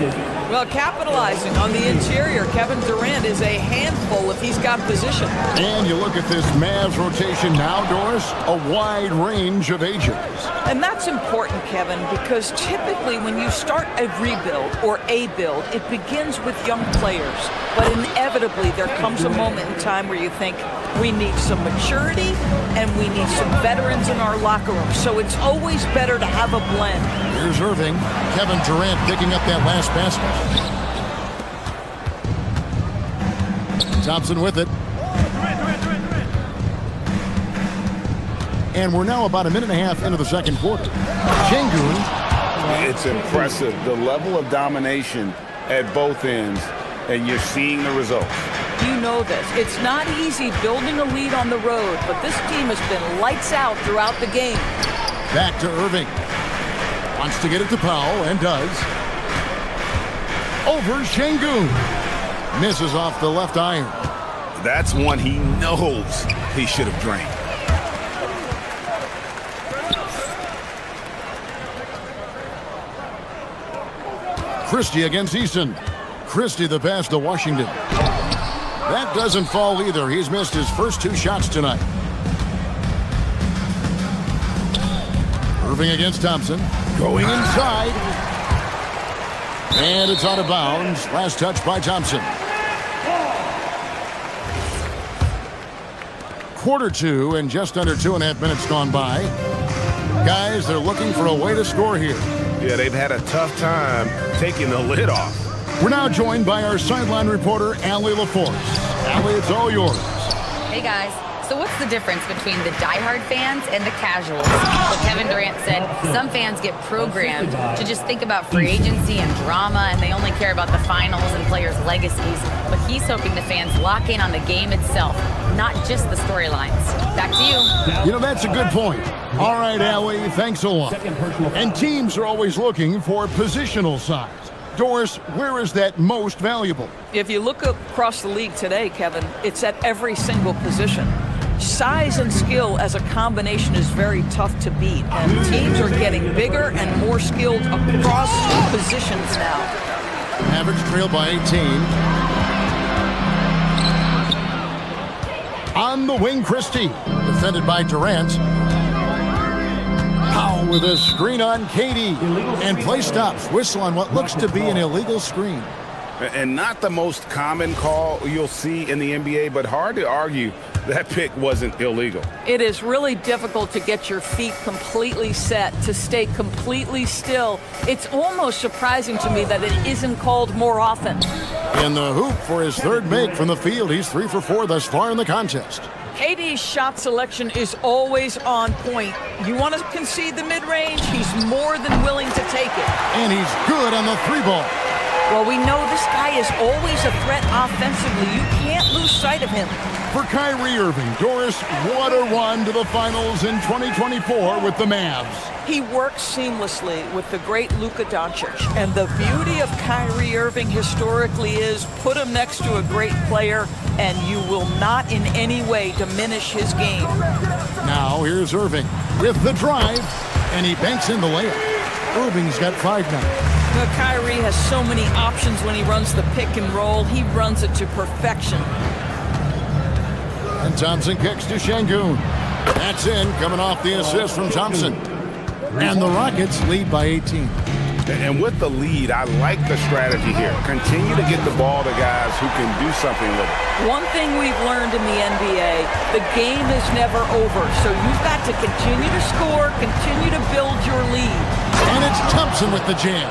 Speaker 14: Well, capitalizing on the interior, Kevin Durant is a handful if he's got position.
Speaker 4: And you look at this Mavs rotation now, Doris, a wide range of ages.
Speaker 14: And that's important, Kevin, because typically when you start a rebuild or a build, it begins with young players. But inevitably, there comes a moment in time where you think, We need some maturity, and we need some veterans in our locker room. So it's always better to have a blend.
Speaker 4: Here's Irving. Kevin Durant picking up that last basket. Thompson with it. And we're now about a minute and a half into the second quarter. Şengün.
Speaker 6: It's impressive, the level of domination at both ends, and you're seeing the results.
Speaker 14: You know this. It's not easy building a lead on the road, but this team has been lights out throughout the game.
Speaker 4: Back to Irving. Wants to get it to Powell, and does. Over Şengün. Misses off the left iron.
Speaker 6: That's one he knows he should have drained.
Speaker 4: Christie against Eason. Christie the pass to Washington. That doesn't fall either. He's missed his first 2 shots tonight. Irving against Thompson. Going inside. And it's out of bounds. Last touch by Thompson. Quarter 2 and just under 2.5 minutes gone by. Guys, they're looking for a way to score here.
Speaker 6: Yeah, they've had a tough time taking the lid off.
Speaker 4: We're now joined by our sideline reporter, Allie LaForce. Allie, it's all yours.
Speaker 7: Hey guys, so what's the difference between the diehard fans and the casuals? Well, Kevin Durant said some fans get programmed to just think about free agency and drama, and they only care about the finals and players' legacies. But he's hoping the fans lock in on the game itself, not just the storylines. Back to you.
Speaker 4: You know, that's a good point. All right, Allie, thanks a lot. And teams are always looking for positional size. Doris, where is that most valuable?
Speaker 14: If you look across the league today, Kevin, it's at every single position. Size and skill as a combination is very tough to beat, and teams are getting bigger and more skilled across positions now.
Speaker 4: Mavericks trail by 18. On the wing, Christie, defended by Durant. Powell with a screen on Katie, and play stops. Whistle on what looks to be an illegal screen.
Speaker 6: And not the most common call you'll see in the NBA, but hard to argue that pick wasn't illegal.
Speaker 14: It is really difficult to get your feet completely set, to stay completely still. It's almost surprising to me that it isn't called more often.
Speaker 4: In the hoop for his third make from the field. He's 3 for 4 thus far in the contest.
Speaker 14: KD's shot selection is always on point. You want to concede the mid-range, he's more than willing to take it.
Speaker 4: And he's good on the 3-ball.
Speaker 14: Well, we know this guy is always a threat offensively. You can't lose sight of him.
Speaker 4: For Kyrie Irving, Doris, what a run to the finals in 2024 with the Mavs.
Speaker 14: He works seamlessly with the great Luka Doncic. And the beauty of Kyrie Irving historically is put him next to a great player and you will not in any way diminish his game.
Speaker 4: Now here's Irving with the drive, and he banks in the layup. Irving's got 5 now.
Speaker 14: Kyrie has so many options when he runs the pick and roll. He runs it to perfection.
Speaker 4: And Thompson kicks to Şengün. That's in, coming off the assist from Thompson. And the Rockets lead by 18.
Speaker 6: And with the lead, I like the strategy here. Continue to get the ball to guys who can do something with it.
Speaker 14: One thing we've learned in the NBA, the game is never over. So you've got to continue to score, continue to build your lead.
Speaker 4: And it's Thompson with the jam.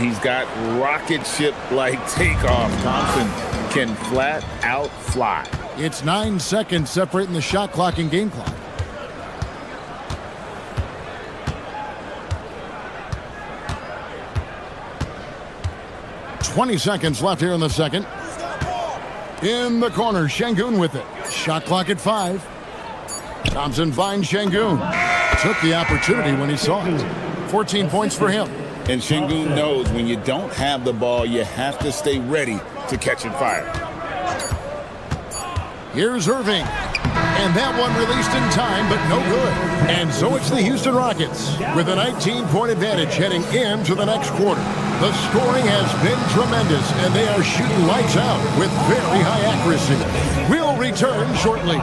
Speaker 12: He's got rocket ship-like takeoff. Thompson can flat out fly.
Speaker 4: It's 9 seconds separating the shot clock and game clock. "20 seconds left here in the second. In the corner, Şengün with it. Shot clock at 5. Thompson finds Şengün. Took the opportunity when he saw it. 14 points for him.
Speaker 12: And Şengün knows when you don't have the ball, you have to stay ready to catch and fire.
Speaker 4: Here's Irving. And that one released in time, but no good. And so it's the Houston Rockets with a 19-point advantage heading into the next quarter. The scoring has been tremendous, and they are shooting lights out with very high accuracy. We'll return shortly.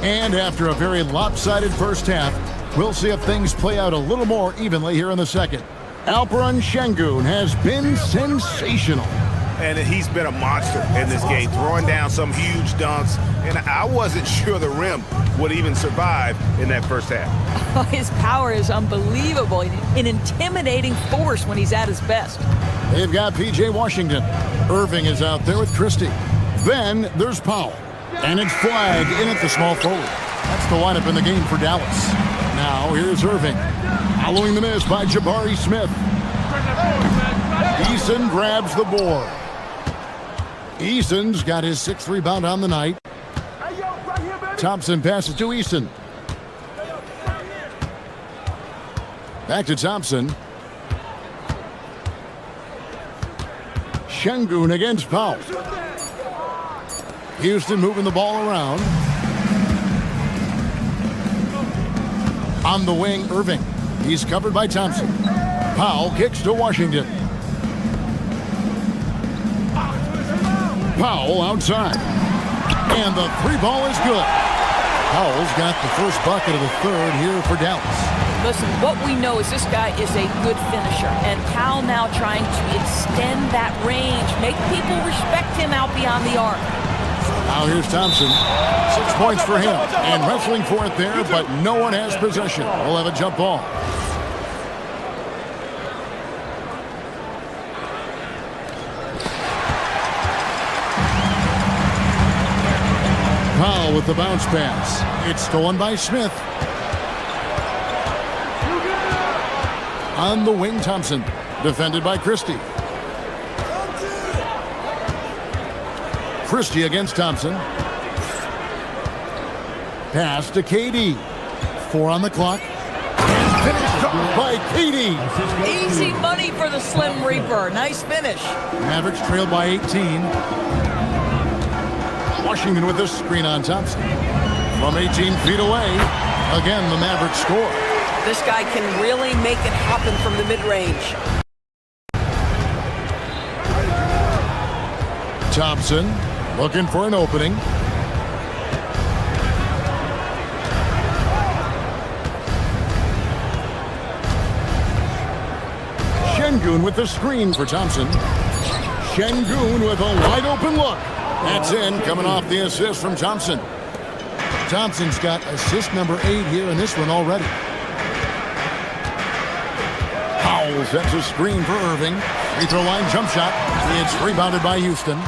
Speaker 4: And after a very lopsided first half, we'll see if things play out a little more evenly here in the second. Alperen Şengün has been sensational.
Speaker 6: And he's been a monster in this game, throwing down some huge dunks. And I wasn't sure the rim would even survive in that first half.
Speaker 14: His power is unbelievable. An intimidating force when he's at his best.
Speaker 4: They've got P.J. Washington. Irving is out there with Christie. Then there's Powell. And it's Flagg in at the small forward. That's the lineup in the game for Dallas. Now here's Irving. Following the miss by Jabari Smith. Eason grabs the board. Eason's got his 6th rebound on the night. Thompson passes to Eason. Back to Thompson. Şengün against Powell. Houston moving the ball around. On the wing, Irving. He's covered by Thompson. Powell kicks to Washington. Powell outside. And the 3 ball is good. Powell's got the first bucket of the third here for Dallas.
Speaker 14: Listen, what we know is this guy is a good finisher. And Powell now trying to extend that range, make people respect him out beyond the arc.
Speaker 4: Now here's Thompson. 6 points for him. And wrestling for it there, but no one has possession. We'll have a jump ball. Powell with the bounce pass. It's stolen by Smith. On the wing, Thompson. Defended by Christie. Christie against Thompson. Pass to KD. 4 on the clock. And finished by KD.
Speaker 14: Easy money for the Slim Reaper. Nice finish.
Speaker 4: Mavericks trailed by 18. Washington with this screen on Thompson. From 18 feet away. Again, the Mavericks score.
Speaker 15: This guy can really make it happen from the mid-range.
Speaker 4: Thompson looking for an opening. Şengün with the screen for Thompson. Şengün with a wide open look. That's in, coming off the assist from Thompson. Thompson's got assist number 8 here in this one already. Powell sets a screen for Irving. Free throw line jump shot. It's rebounded by Houston.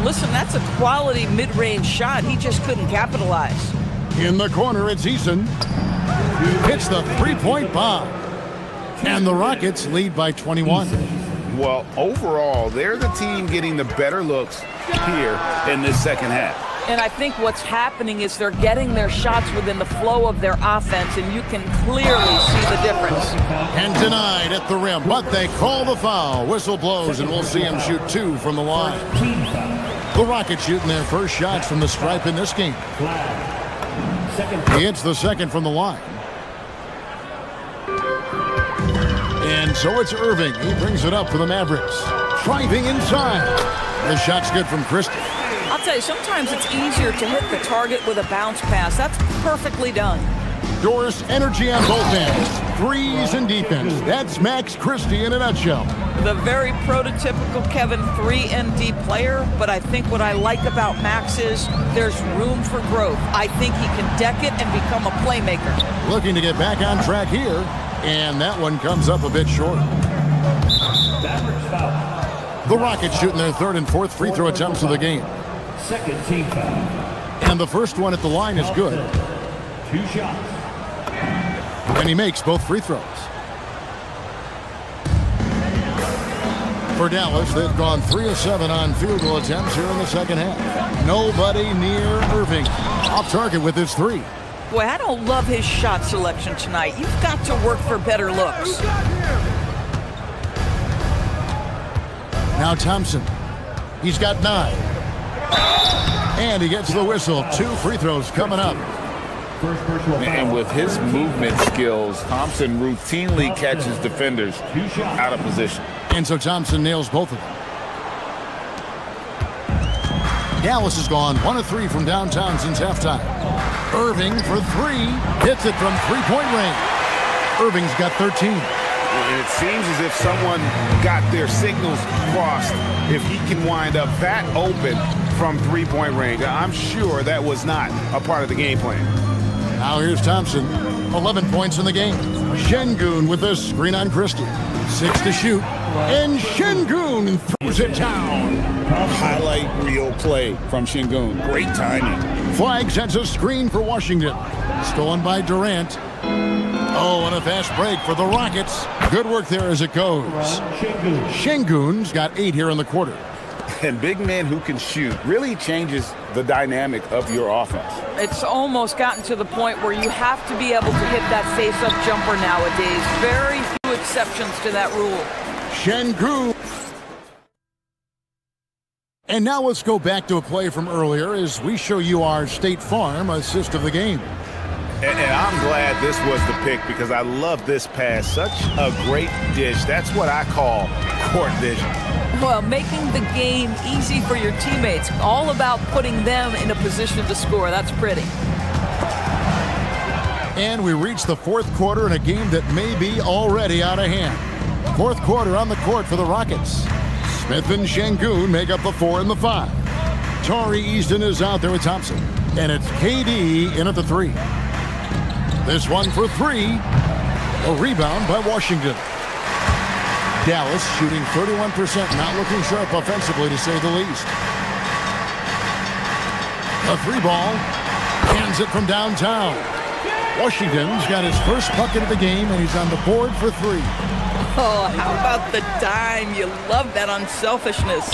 Speaker 14: Listen, that's a quality mid-range shot. He just couldn't capitalize.
Speaker 4: In the corner, it's Eason. Hits the three-point bomb. And the Rockets lead by 21.
Speaker 6: Well, overall, they're the team getting the better looks here in this second half.
Speaker 14: And I think what's happening is they're getting their shots within the flow of their offense, and you can clearly see the difference.
Speaker 4: And denied at the rim, but they call the foul. Whistle blows, and we'll see him shoot 2 from the line. The Rockets shooting their first shots from the stripe in this game. He hits the second from the line. And so it's Irving. He brings it up for the Mavericks. Driving inside. The shot's good from Christie.
Speaker 14: I'll tell you, sometimes it's easier to hit the target with a bounce pass. That's perfectly done.
Speaker 4: Doris, energy on both ends. Threes and defense. That's Max Christie in a nutshell.
Speaker 14: The very prototypical Kevin 3-and-D player, but I think what I like about Max is there's room for growth. I think he can deck it and become a playmaker.
Speaker 4: Looking to get back on track here, and that one comes up a bit short. The Rockets shooting their 3rd and 4th free throw attempts of the game.
Speaker 11: Second team foul.
Speaker 4: And the first one at the line is good.
Speaker 11: 2 shots.
Speaker 4: And he makes both free throws. For Dallas, they've gone 3 of 7 on field goal attempts here in the second half. Nobody near Irving. Off target with his 3.
Speaker 14: Boy, I don't love his shot selection tonight. You've got to work for better looks.
Speaker 4: Now Thompson. He's got 9. And he gets the whistle. 2 free throws coming up.
Speaker 12: And with his movement skills, Thompson routinely catches defenders out of position.
Speaker 4: And so Thompson nails both of them. Dallas has gone 1 of 3 from downtown since halftime. Irving for 3. Hits it from three-point range. Irving's got 13.
Speaker 6: And it seems as if someone got their signals crossed if he can wind up that open from three-point range. I'm sure that was not a part of the game plan.
Speaker 4: Now here's Thompson. 11 points in the game. Şengün with a screen on Christie. 6 to shoot. And Şengün throws it down.
Speaker 12: Highlight reel play from Şengün. Great timing.
Speaker 4: Flag sets a screen for Washington. Stolen by Durant. Oh, and a fast break for the Rockets. Good work there as it goes. Şengün's got 8 here in the quarter.
Speaker 6: And big men who can shoot really changes the dynamic of your offense.
Speaker 14: It's almost gotten to the point where you have to be able to hit that face-up jumper nowadays. Very few exceptions to that rule.
Speaker 4: Şengün. And now let's go back to a play from earlier as we show you our State Farm assist of the game.
Speaker 6: And I'm glad this was the pick because I love this pass. Such a great dish. That's what I call court vision.
Speaker 14: Well, making the game easy for your teammates. All about putting them in a position to score. That's pretty.
Speaker 4: And we reach the fourth quarter in a game that may be already out of hand. Fourth quarter on the court for the Rockets. Smith and Şengün make up the 4 and the 5. Tari Easton is out there with Thompson. And it's KD in at the 3. This one for 3. A rebound by Washington. Dallas shooting 31%, not looking sharp offensively to say the least. A 3 ball. Hands it from downtown. Washington's got his first bucket of the game, and he's on the board for 3.
Speaker 14: Oh, how about the dime? You love that unselfishness.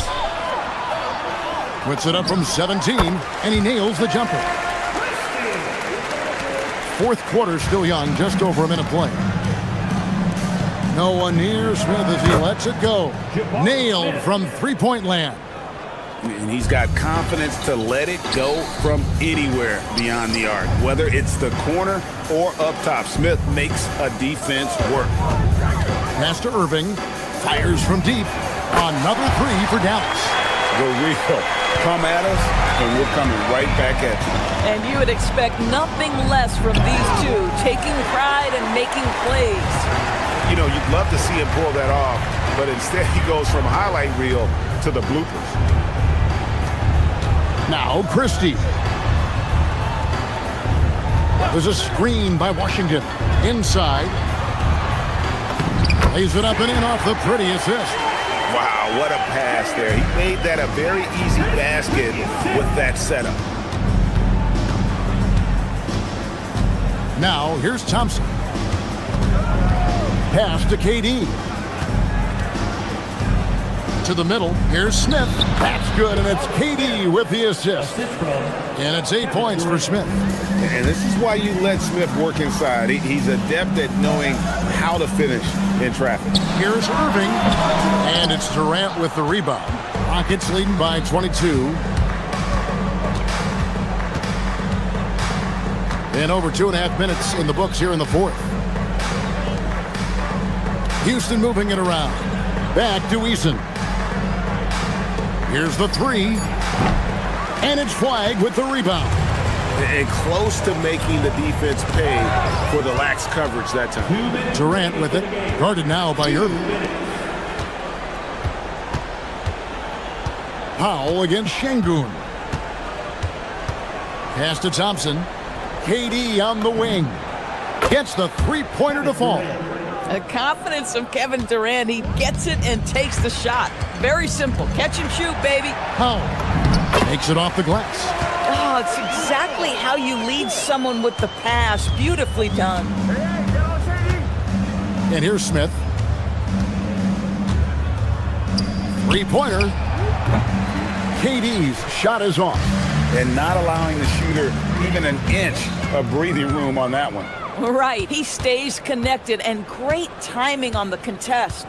Speaker 4: Puts it up from 17, and he nails the jumper. Fourth quarter still young, just over a minute play. No one near Smith as he lets it go. Nailed from three-point land.
Speaker 6: And he's got confidence to let it go from anywhere beyond the arc. Whether it's the corner or up top, Smith makes a defense work.
Speaker 4: Pass to Irving. Fires from deep. Another 3 for Dallas.
Speaker 6: The real come at us, and we're coming right back at you.
Speaker 14: And you would expect nothing less from these two, taking pride and making plays.
Speaker 6: You know, you'd love to see him pull that off, but instead he goes from highlight reel to the bloopers.
Speaker 4: Now Christie. There's a screen by Washington. Inside. Lays it up and in off the pretty assist.
Speaker 6: Wow, what a pass there. He made that a very easy basket with that setup.
Speaker 4: Now, here's Thompson. Pass to KD. To the middle, here's Smith. That's good, and it's KD with the assist. And it's 8 points for Smith.
Speaker 6: And this is why you let Smith work inside. He's adept at knowing how to finish in traffic.
Speaker 4: Here's Irving, and it's Durant with the rebound. Rockets leading by 22. And over 2.5 minutes in the books here in the fourth. Houston moving it around. Back to Eason. Here's the 3. And it's Flag with the rebound.
Speaker 6: And close to making the defense pay for the lax coverage that time.
Speaker 4: Durant with it. Guarded now by Irving. Powell against Şengün. Pass to Thompson. KD on the wing. Gets the three-pointer to fall.
Speaker 14: The confidence of Kevin Durant. He gets it and takes the shot. Very simple. Catch and shoot, baby.
Speaker 4: Powell takes it off the glass.
Speaker 14: Oh, it's exactly how you lead someone with the pass. Beautifully done.
Speaker 4: And here's Smith. Three-pointer. KD's shot is off.
Speaker 6: And not allowing the shooter even an inch of breathing room on that one.
Speaker 14: Right. He stays connected, and great timing on the contest.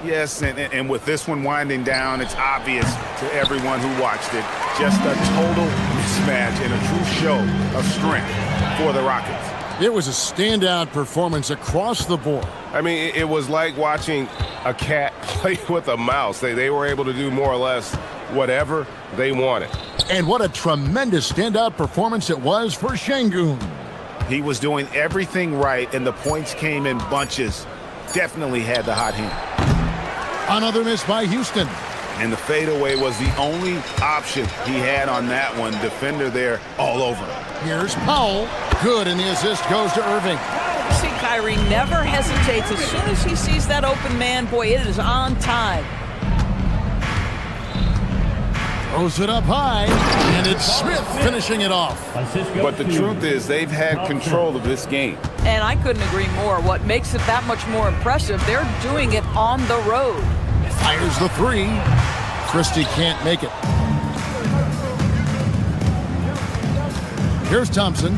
Speaker 6: Yes, and with this one winding down, it's obvious to everyone who watched it. Just a total mismatch and a true show of strength for the Rockets.
Speaker 4: It was a standout performance across the board.
Speaker 8: I mean, it was like watching a cat play with a mouse. They were able to do more or less
Speaker 6: whatever they wanted.
Speaker 4: And what a tremendous standout performance it was for Şengün.
Speaker 6: He was doing everything right, and the points came in bunches. Definitely had the hot hand.
Speaker 4: Another miss by Houston.
Speaker 6: And the fadeaway was the only option he had on that one. Defender there all over.
Speaker 4: Here's Powell. Good, and the assist goes to Irving.
Speaker 14: See, Kyrie never hesitates. As soon as he sees that open man, boy, it is on time.
Speaker 4: Throws it up high, and it's Smith finishing it off.
Speaker 6: But the truth is, they've had control of this game.
Speaker 14: And I couldn't agree more. What makes it that much more impressive, they're doing it on the road.
Speaker 4: Fires the three. Christie can't make it. Here's Thompson.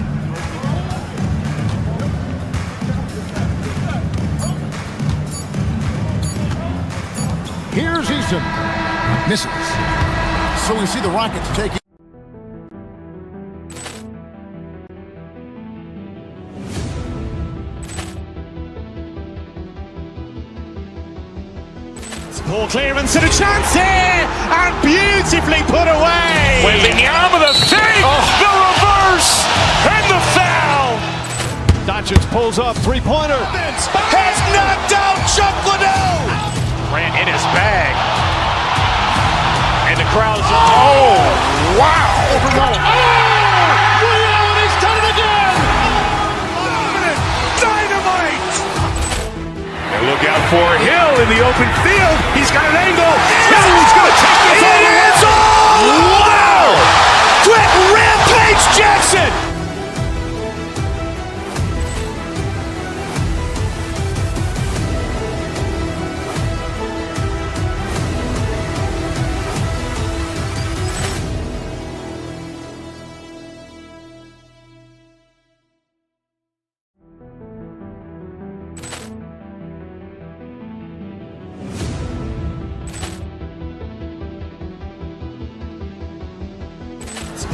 Speaker 4: Here's Eason. Misses. So we see the Rockets taking.
Speaker 1: Ball clearance and a chance here, and beautifully put away.
Speaker 2: Wembanyama the fake, the reverse, and the foul.
Speaker 1: Doncic pulls up, three-pointer.
Speaker 2: Has knocked out Chuck Liddell.
Speaker 3: Grant in his bag. And the crowd's wow.
Speaker 2: He's done it again. Dynamite.
Speaker 3: And look out for Hill in the open field. He's got an angle. He's going to take this all the way.
Speaker 2: Wow. Quick rampage Jackson.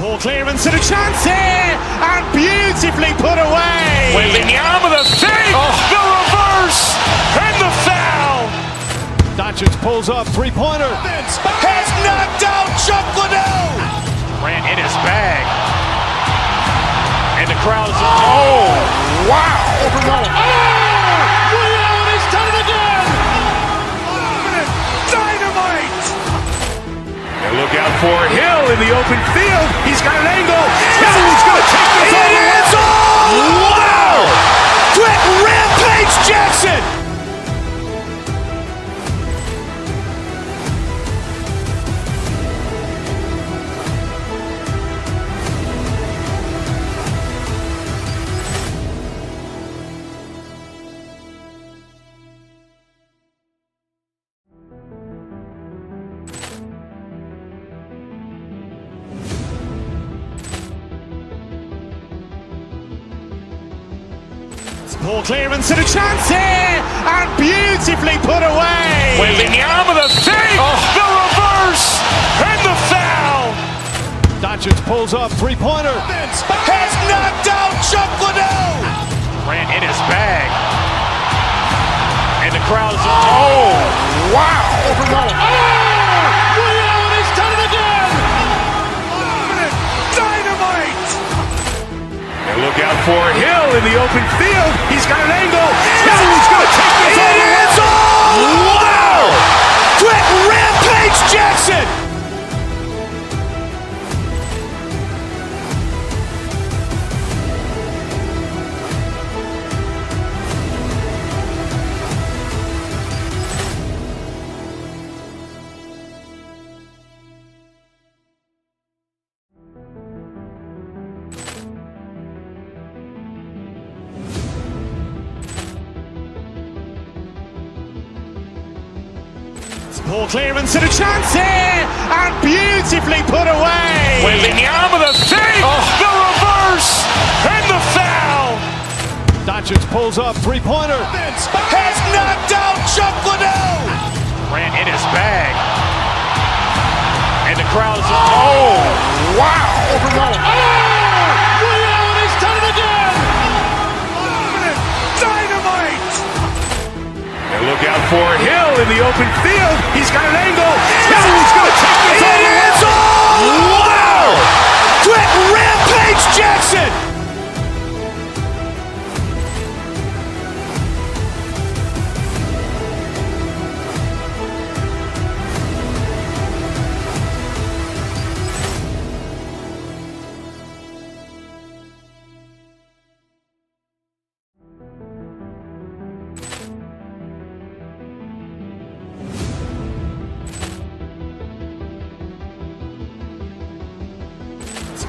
Speaker 1: Ball clearance and a chance here, and beautifully put away.
Speaker 2: Wembanyama the fake, the reverse, and the foul.
Speaker 1: Doncic pulls up, three-pointer.
Speaker 2: Has knocked out Chuck Liddell.
Speaker 3: Grant in his bag. And the crowd's
Speaker 2: wow. He's done it again. Dynamite.
Speaker 3: And look out for Hill in the open field. He's got an angle. He's going to take this all the way.
Speaker 2: Wow. Quick rampage Jackson.
Speaker 1: Ball clearance and a chance here, and beautifully put away.
Speaker 2: Wembanyama the fake, the reverse, and the foul.
Speaker 1: Doncic pulls up, three-pointer.
Speaker 2: Has knocked out Chuck Liddell.
Speaker 3: Grant in his bag. And the crowd's
Speaker 2: wow. He's done it again. Dynamite.
Speaker 3: And look out for Hill in the open field. He's got an angle. He's going to take this all the way.
Speaker 2: Wow. Quick rampage Jackson.
Speaker 1: Ball clearance and a chance here, and beautifully put away.
Speaker 2: Wembanyama the fake, the reverse, and the foul.
Speaker 1: Doncic pulls up, three-pointer.
Speaker 2: Has knocked out Chuck Liddell.
Speaker 3: Grant in his bag. And the crowd's
Speaker 2: wow. He's done it again. Dynamite.
Speaker 3: And look out for Hill in the open field. He's got an angle. He's going to take this
Speaker 2: It is all! Wow! Quick Rampage Jackson!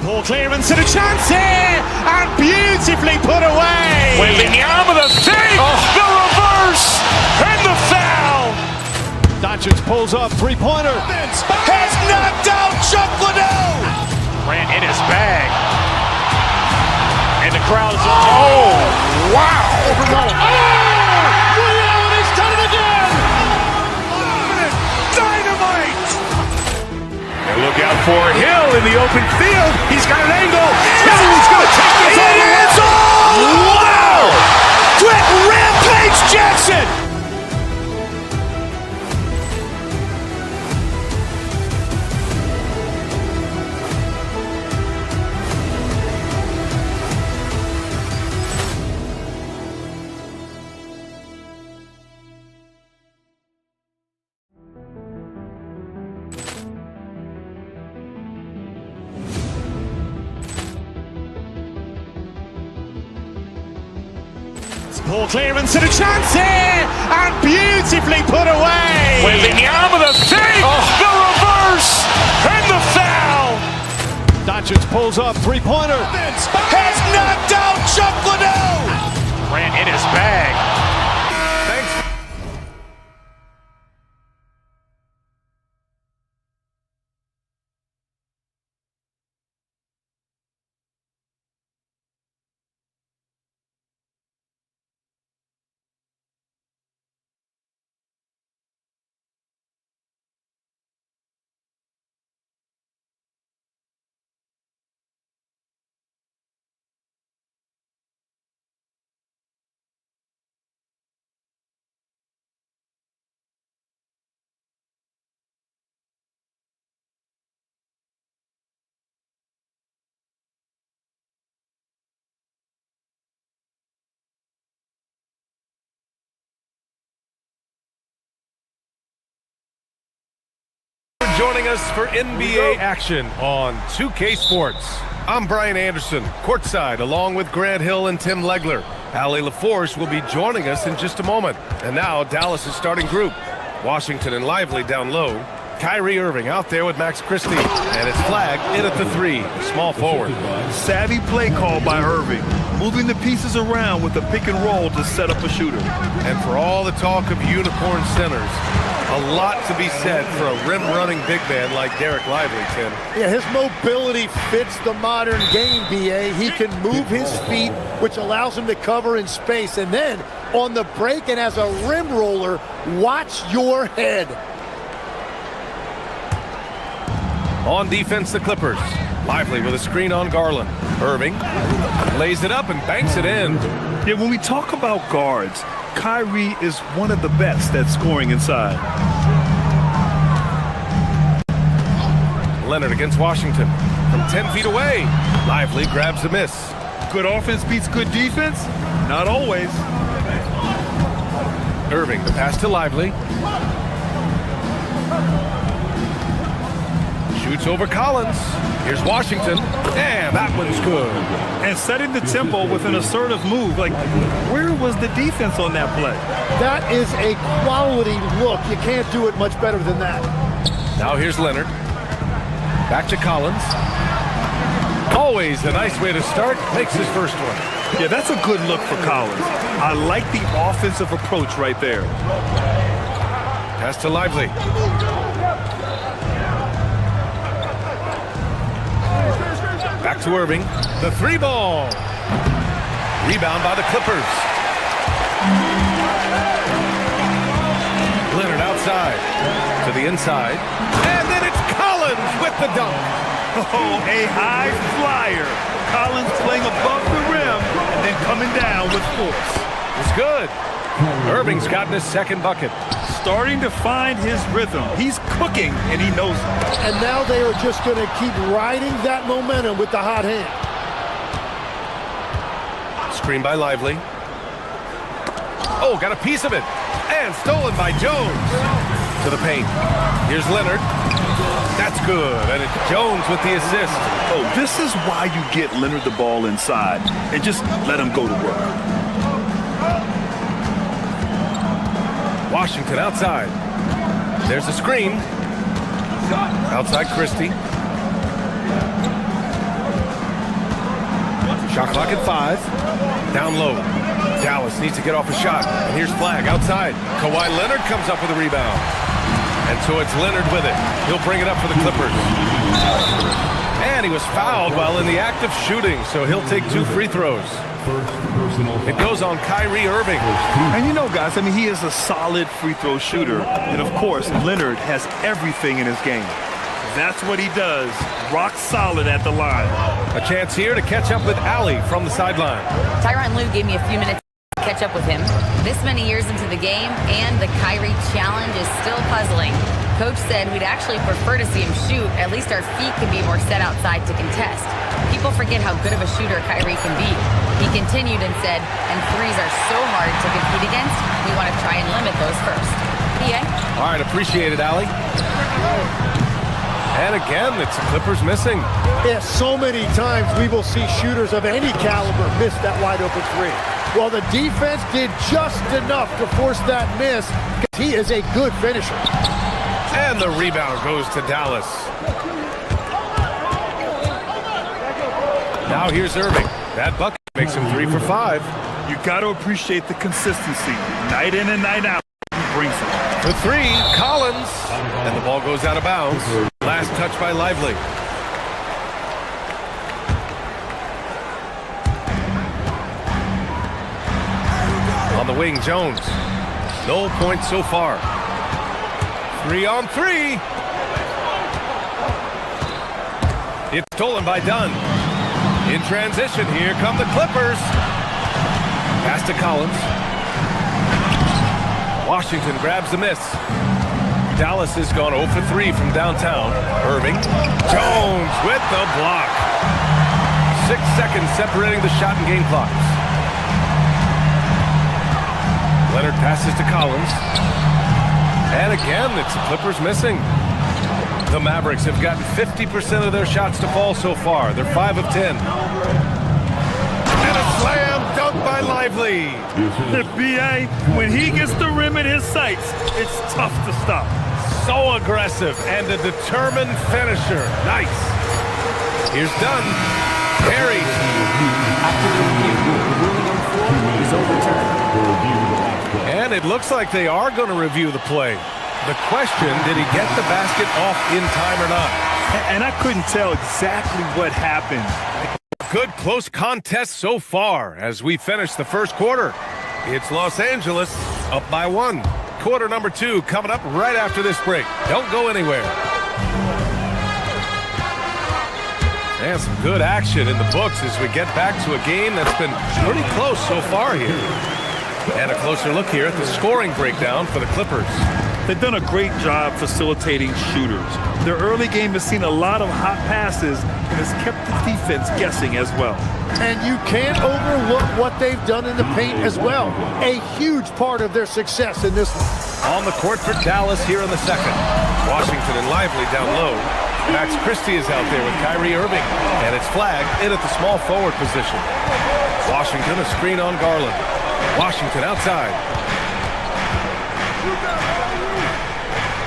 Speaker 1: Ball clearance and a chance here, and beautifully put away.
Speaker 2: Wembanyama the fake, the reverse, and the foul.
Speaker 3: Doncic pulls up, three-pointer.
Speaker 2: Has knocked out Chuck Liddell.
Speaker 3: Ran in his bag. And the crowd is...
Speaker 2: Oh, wow.
Speaker 3: Reality's done it again.
Speaker 2: Dynamite. And look out for Hill in the open field. He's got an angle. He's going to take this all the way. It is all! Wow! Quick Rampage Jackson!
Speaker 1: Ball clearance and a chance here, and beautifully put away.
Speaker 2: Wembanyama the fake, the reverse, and the foul.
Speaker 3: Doncic pulls up, three-pointer.
Speaker 2: Has knocked out Chuck Liddell.
Speaker 3: Ran in his bag.
Speaker 2: Thanks.
Speaker 8: Joining us for NBA action on 2K Sports. I'm Brian Anderson, courtside, along with Grant Hill and Tim Legler. Allie LaForce will be joining us in just a moment. And now, Dallas' starting group. Washington and Lively down low. Kyrie Irving out there with Max Christie. And it's flagged in at the three, small forward.
Speaker 10: Savvy play call by Irving, moving the pieces around with a pick and roll to set up a shooter.
Speaker 8: And for all the talk of unicorn centers, a lot to be said for a rim-running big man like Derek Lively, Tim.
Speaker 9: Yeah, his mobility fits the modern game, B.A. He can move his feet, which allows him to cover in space. And then, on the break and as a rim roller, watch your head.
Speaker 8: On defense, the Clippers. Lively with a screen on Garland. Irving lays it up and banks it in.
Speaker 10: Yeah, when we talk about guards, Kyrie is one of the best at scoring inside.
Speaker 8: Leonard against Washington from 10 feet away. Lively grabs a miss.
Speaker 10: Good offense beats good defense? Not always.
Speaker 8: Irving, the pass to Lively. Shoots over Collins. Here's Washington, and that one's good.
Speaker 10: And setting the tempo with an assertive move. Like, where was the defense on that play?
Speaker 9: That is a quality look. You can't do it much better than that.
Speaker 8: Now here's Leonard. Back to Collins. Always a nice way to start. Makes his first one.
Speaker 10: Yeah, that's a good look for Collins. I like the offensive approach right there.
Speaker 8: Pass to Lively. Back to Irving. The three ball. Rebound by the Clippers. Leonard outside. To the inside. And then it's Collins with the dunk.
Speaker 10: Oh, a high flyer. Collins playing above the rim and then coming down with force.
Speaker 8: It's good. Irving's gotten his second bucket.
Speaker 10: starting to find his rhythm. He's cooking, and he knows it.
Speaker 9: And now they are just going to keep riding that momentum with the hot hand.
Speaker 8: Screen by Lively. Oh, got a piece of it. And stolen by Jones. To the paint. Here's Leonard. That's good. And it's Jones with the assist.
Speaker 10: Oh, this is why you get Leonard the ball inside and just let him go to work.
Speaker 8: Washington outside. There's a screen. Outside Christie. Shot clock at 5. Down low. Dallas needs to get off a shot. And here's Flag outside. Kawhi Leonard comes up with a rebound. And so it's Leonard with it. He'll bring it up for the Clippers. And he was fouled while in the act of shooting, so he'll take 2 free throws. It goes on Kyrie Irving.
Speaker 10: And you know, guys, I mean, he is a solid free throw shooter. And, of course, Leonard has everything in his game. That's what he does. Rock solid at the line.
Speaker 8: A chance here to catch up with Allie from the sideline.
Speaker 7: Tyronn Lue gave me a few minutes to catch up with him. This many years into the game, and the Kyrie challenge is still puzzling. Coach said we'd actually prefer to see him shoot. At least our feet can be more set outside to contest. People forget how good of a shooter Kyrie can be. He continued and said, and threes are so hard to compete against, we want to try and limit those first. PA?
Speaker 8: All right, appreciate it, Allie. And again, it's the Clippers missing.
Speaker 9: Yeah, so many times we will see shooters of any caliber miss that wide open three. Well, the defense did just enough to force that miss because he is a good finisher.
Speaker 8: And the rebound goes to Dallas. Now here's Irving. That bucket makes him 3 for 5.
Speaker 10: You got to appreciate the consistency. Night in and night out, he brings it.
Speaker 8: For 3, Collins. And the ball goes out of bounds. Last touch by Lively. On the wing, Jones. No points so far. 3 on 3. It's stolen by Dunn. In transition, here come the Clippers. Pass to Collins. Washington grabs the miss. Dallas has gone 0 for 3 from downtown. Irving. Jones with the block. 6 seconds separating the shot and game clocks. Leonard passes to Collins. And again, it's the Clippers missing. The Mavericks have gotten 50% of their shots to fall so far. They're 5 of 10. And a slam dunk by Lively.
Speaker 10: The BA, when he gets the rim in his sights, it's tough to stop.
Speaker 8: So aggressive and a determined finisher. Nice. Here's Dunn. Perry.
Speaker 17: After the review, the ruling on the floor is overturned.
Speaker 8: And it looks like they are going to review the play. The question, did he get the basket off in time or not?
Speaker 10: And I couldn't tell exactly what happened.
Speaker 8: Good close contest so far as we finish the first quarter. It's Los Angeles up by 1. Quarter number 2 coming up right after this break. Don't go anywhere. And some good action in the books as we get back to a game that's been pretty close so far here. And a closer look here at the scoring breakdown for the Clippers.
Speaker 10: They've done a great job facilitating shooters. Their early game has seen a lot of hot passes and has kept the defense guessing as well.
Speaker 9: And you can't overlook what they've done in the paint as well. A huge part of their success in this one.
Speaker 8: On the court for Dallas here in the second. Washington and Lively down low. Max Christie is out there with Kyrie Irving. And it's Flag in at the small forward position. Washington a screen on Garland. Washington outside.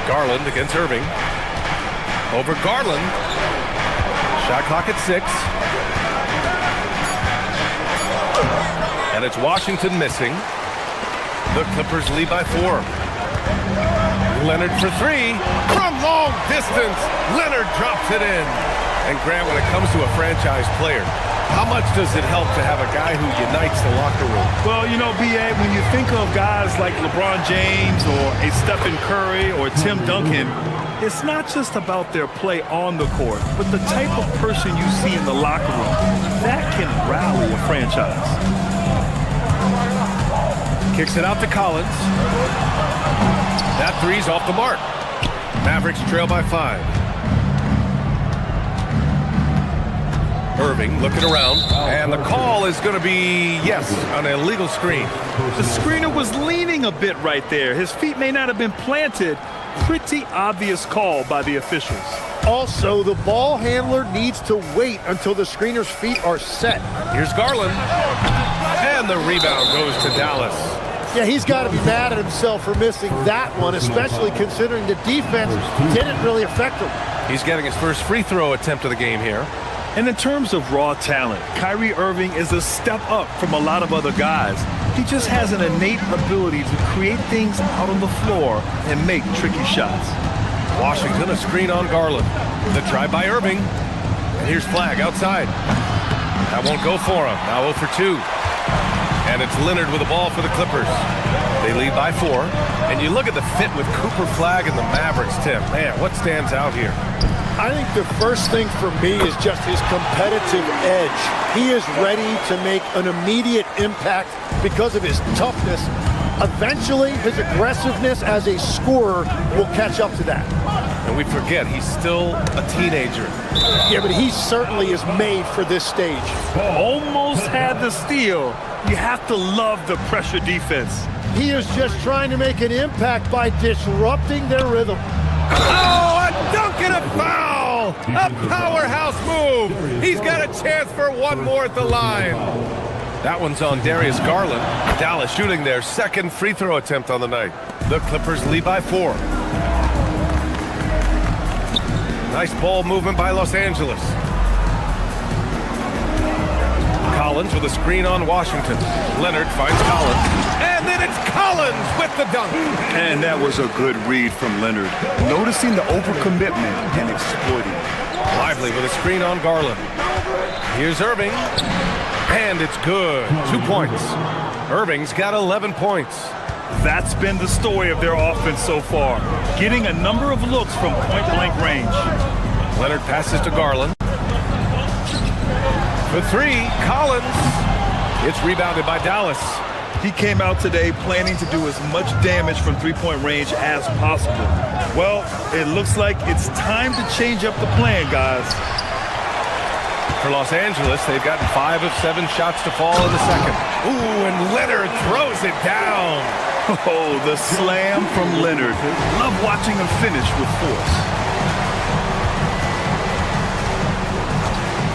Speaker 8: Garland against Irving. Over Garland. Shot clock at 6. And it's Washington missing. The Clippers lead by 4. Leonard for 3. From long distance, Leonard drops it in. And Grant, when it comes to a franchise player, how much does it help to have a guy who unites the locker room?
Speaker 10: Well, you know, B.A., when you think of guys like LeBron James or a Stephen Curry or Tim Duncan, it's not just about their play on the court, but the type of person you see in the locker room. That can rally a franchise.
Speaker 8: Kicks it out to Collins. That three's off the mark. Mavericks trail by 5. Irving looking around, and the call is going to be, yes, an illegal screen.
Speaker 10: The screener was leaning a bit right there. His feet may not have been planted. Pretty obvious call by the officials.
Speaker 9: Also, the ball handler needs to wait until the screener's feet are set.
Speaker 8: Here's Garland, and the rebound goes to Dallas.
Speaker 9: Yeah, he's got to be mad at himself for missing that one, especially considering the defense didn't really affect him.
Speaker 8: He's getting his first free throw attempt of the game here.
Speaker 10: And in terms of raw talent, Kyrie Irving is a step up from a lot of other guys. He just has an innate ability to create things out on the floor and make tricky shots.
Speaker 8: Washington, a screen on Garland. The drive by Irving. And here's Flag outside. That won't go for him. Now 0 for 2. And it's Leonard with the ball for the Clippers. They lead by 4. And you look at the fit with Cooper, Flag, and the Mavericks, Tim. Man, what stands out here?
Speaker 9: I think the first thing for me is just his competitive edge. He is ready to make an immediate impact because of his toughness. Eventually, his aggressiveness as a scorer will catch up to that.
Speaker 8: And we forget, he's still a teenager.
Speaker 9: Yeah, but he certainly is made for this stage.
Speaker 10: Almost had the steal. You have to love the pressure defense.
Speaker 9: He is just trying to make an impact by disrupting their rhythm.
Speaker 8: Oh, a dunk and a foul! A powerhouse move! He's got a chance for one more at the line. That one's on Darius Garland. Dallas shooting their second free throw attempt on the night. The Clippers lead by 4. Nice ball movement by Los Angeles. Collins with a screen on Washington. Leonard finds Collins. And then it's Collins with the dunk.
Speaker 10: And that was a good read from Leonard. Noticing the overcommitment and exploiting.
Speaker 8: Lively with a screen on Garland. Here's Irving. And it's good. 2 points. Irving's got 11 points.
Speaker 10: That's been the story of their offense so far. Getting a number of looks from point-blank range.
Speaker 8: Leonard passes to Garland. For 3, Collins. It's rebounded by Dallas.
Speaker 10: He came out today planning to do as much damage from three-point range as possible. Well, it looks like it's time to change up the plan, guys.
Speaker 8: For Los Angeles, they've gotten 5 of 7 shots to fall in the second. Ooh, and Leonard throws it down.
Speaker 10: Oh, the slam from Leonard. Love watching him finish with force.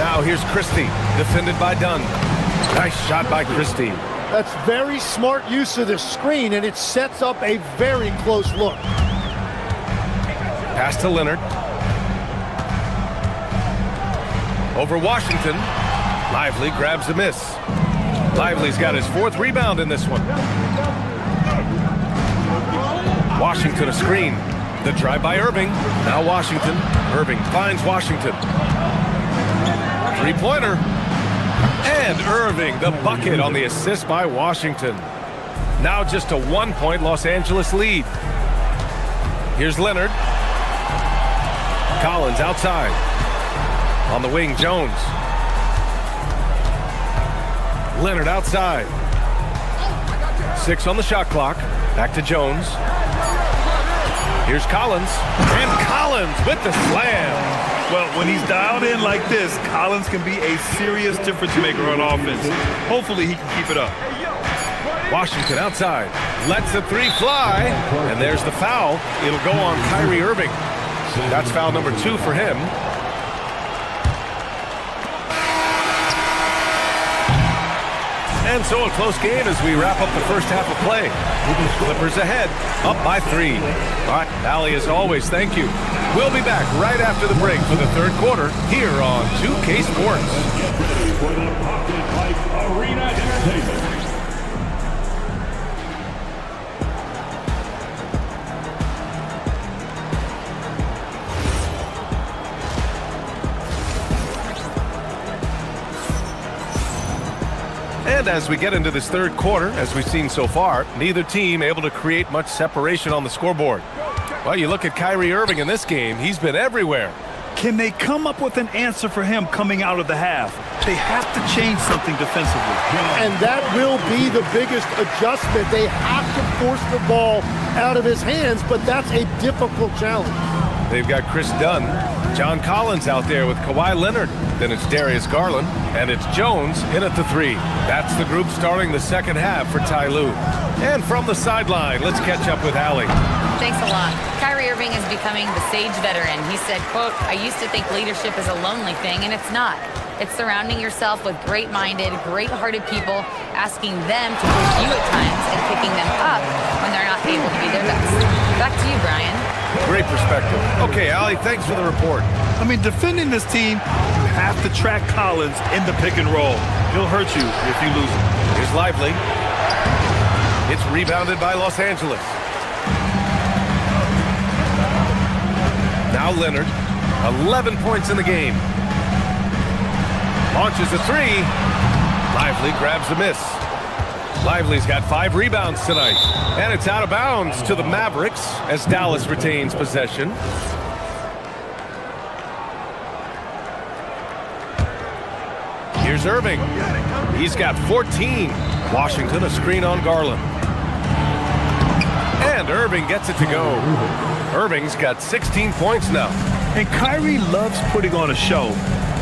Speaker 8: Now here's Christie, defended by Dunn. Nice shot by Christie.
Speaker 9: That's very smart use of the screen, and it sets up a very close look.
Speaker 8: Pass to Leonard. Over Washington. Lively grabs the miss. Lively's got his 4th rebound in this one. Washington a screen. The drive by Irving. Now Washington. Irving finds Washington. Three-pointer. And Irving, the bucket on the assist by Washington. Now just a 1-point Los Angeles lead. Here's Leonard. Collins outside. On the wing, Jones. Leonard outside. 6 on the shot clock. Back to Jones. Here's Collins. And Collins with the slam.
Speaker 10: Well, when he's dialed in like this, Collins can be a serious difference maker on offense. Hopefully he can keep it up.
Speaker 8: Washington outside. Lets the 3 fly. And there's the foul. It'll go on Kyrie Irving. That's foul number 2 for him. And so a close game as we wrap up the first half of play. Clippers ahead, up by 3. All right, Allie, as always, thank you. We'll be back right after the break for the third quarter here on 2K Sports.
Speaker 11: For the Pocket Life Arena Entertainment.
Speaker 8: And as we get into this third quarter, as we've seen so far, neither team able to create much separation on the scoreboard. Well, you look at Kyrie Irving in this game, he's been everywhere.
Speaker 10: Can they come up with an answer for him coming out of the half? They have to change something defensively.
Speaker 9: And that will be the biggest adjustment. They have to force the ball out of his hands, but that's a difficult challenge.
Speaker 8: They've got Chris Dunn, John Collins out there with Kawhi Leonard. Then it's Darius Garland, and it's Jones in at the 3. That's the group starting the second half for Ty Lue. And from the sideline, let's catch up with Allie.
Speaker 7: Thanks a lot. Kyrie Irving is becoming the sage veteran. He said, quote, "I used to think leadership is a lonely thing, and it's not. It's surrounding yourself with great-minded, great-hearted people, asking them to push you at times and picking them up when they're not able to be their best." Back to you, Brian.
Speaker 8: Great perspective. Okay, Allie, thanks for the report.
Speaker 10: I mean, defending this team, you have to track Collins in the pick and roll. He'll hurt you if you lose him.
Speaker 8: Here's Lively. It's rebounded by Los Angeles. Now Leonard, 11 points in the game. Launches a 3. Lively grabs the miss. Lively's got 5 rebounds tonight. And it's out of bounds to the Mavericks as Dallas retains possession. Here's Irving. He's got 14. Washington a screen on Garland. And Irving gets it to go. Irving's got 16 points now.
Speaker 10: And Kyrie loves putting on a show.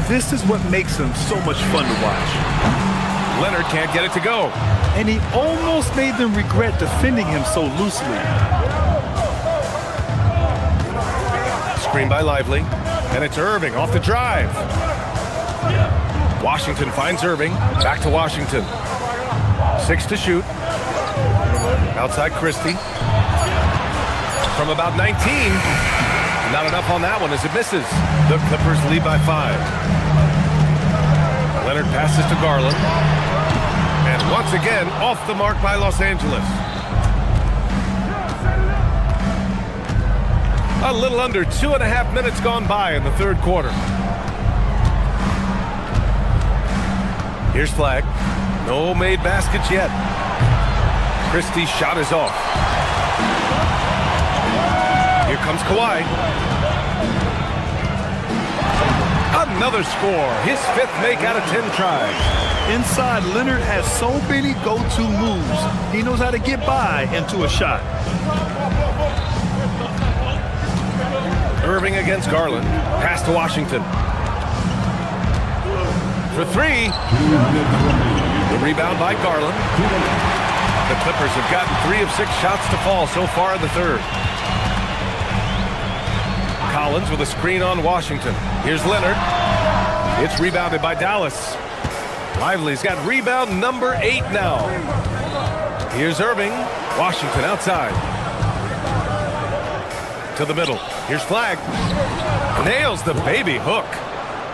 Speaker 10: This is what makes him so much fun to watch.
Speaker 8: Leonard can't get it to go.
Speaker 10: And he almost made them regret defending him so loosely.
Speaker 8: Screen by Lively. And it's Irving off the drive. Washington finds Irving. Back to Washington. 6 to shoot. Outside Christie. From about 19. Not enough on that one as it misses. The Clippers lead by 5. Leonard passes to Garland. And once again, off the mark by Los Angeles. A little under 2.5 minutes gone by in the third quarter. Here's Flag. No made baskets yet. Christie's shot is off. Here comes Kawhi. Another score. His 5th make out of 10 tries.
Speaker 10: Inside, Leonard has so many go-to moves. He knows how to get by into a shot.
Speaker 8: Irving against Garland. Pass to Washington. For 3. The rebound by Garland. The Clippers have gotten 3 of 6 shots to fall so far in the third. Collins with a screen on Washington. Here's Leonard. It's rebounded by Dallas. Lively's got rebound number 8 now. Here's Irving. Washington outside. To the middle. Here's Flag. Nails the baby hook.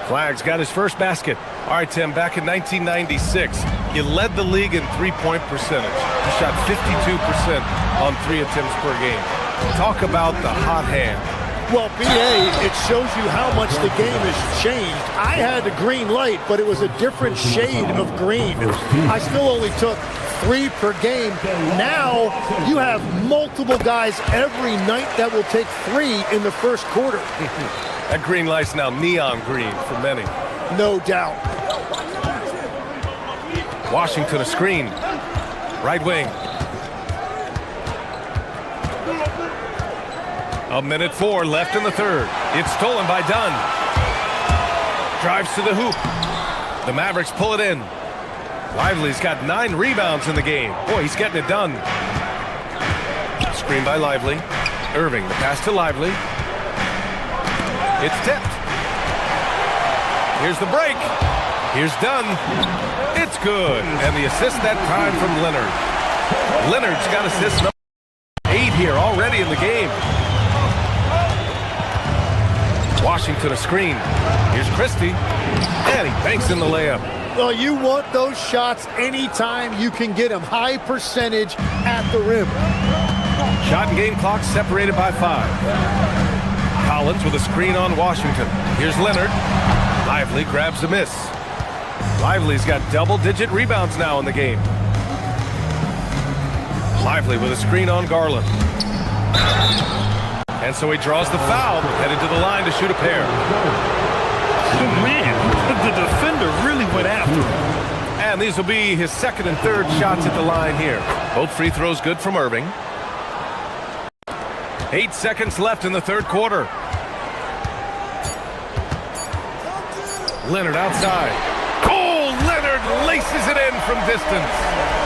Speaker 8: Flag's got his first basket. All right, Tim, back in 1996, he led the league in three-point percentage. He shot 52% on 3 attempts per game. Talk about the hot hand.
Speaker 9: Well, B.A., it shows you how much the game has changed. I had the green light, but it was a different shade of green. I still only took 3 per game. Now you have multiple guys every night that will take 3 in the first quarter.
Speaker 8: That green light's now neon green for many.
Speaker 9: No doubt.
Speaker 8: Washington a screen. Right wing. 1:04 left in the third. It's stolen by Dunn. Drives to the hoop. The Mavericks pull it in. Lively's got 9 rebounds in the game. Boy, he's getting it done. Screen by Lively. Irving, the pass to Lively. It's tipped. Here's the break. Here's Dunn. It's good. And the assist that time from Leonard. Leonard's got assist number 8 here already in the game. Washington a screen. Here's Christie. And he banks in the layup.
Speaker 9: Well, you want those shots anytime you can get them. High percentage at the rim.
Speaker 8: Shot and game clock separated by 5. Collins with a screen on Washington. Here's Leonard. Lively grabs a miss. Lively's got double-digit rebounds now in the game. Lively with a screen on Garland. And so he draws the foul, headed to the line to shoot a pair.
Speaker 10: Oh, man, the defender really went after him.
Speaker 8: And these will be his second and third shots at the line here. Both free throws good from Irving. 8 seconds left in the third quarter. Leonard outside. Oh, Leonard laces it in from distance.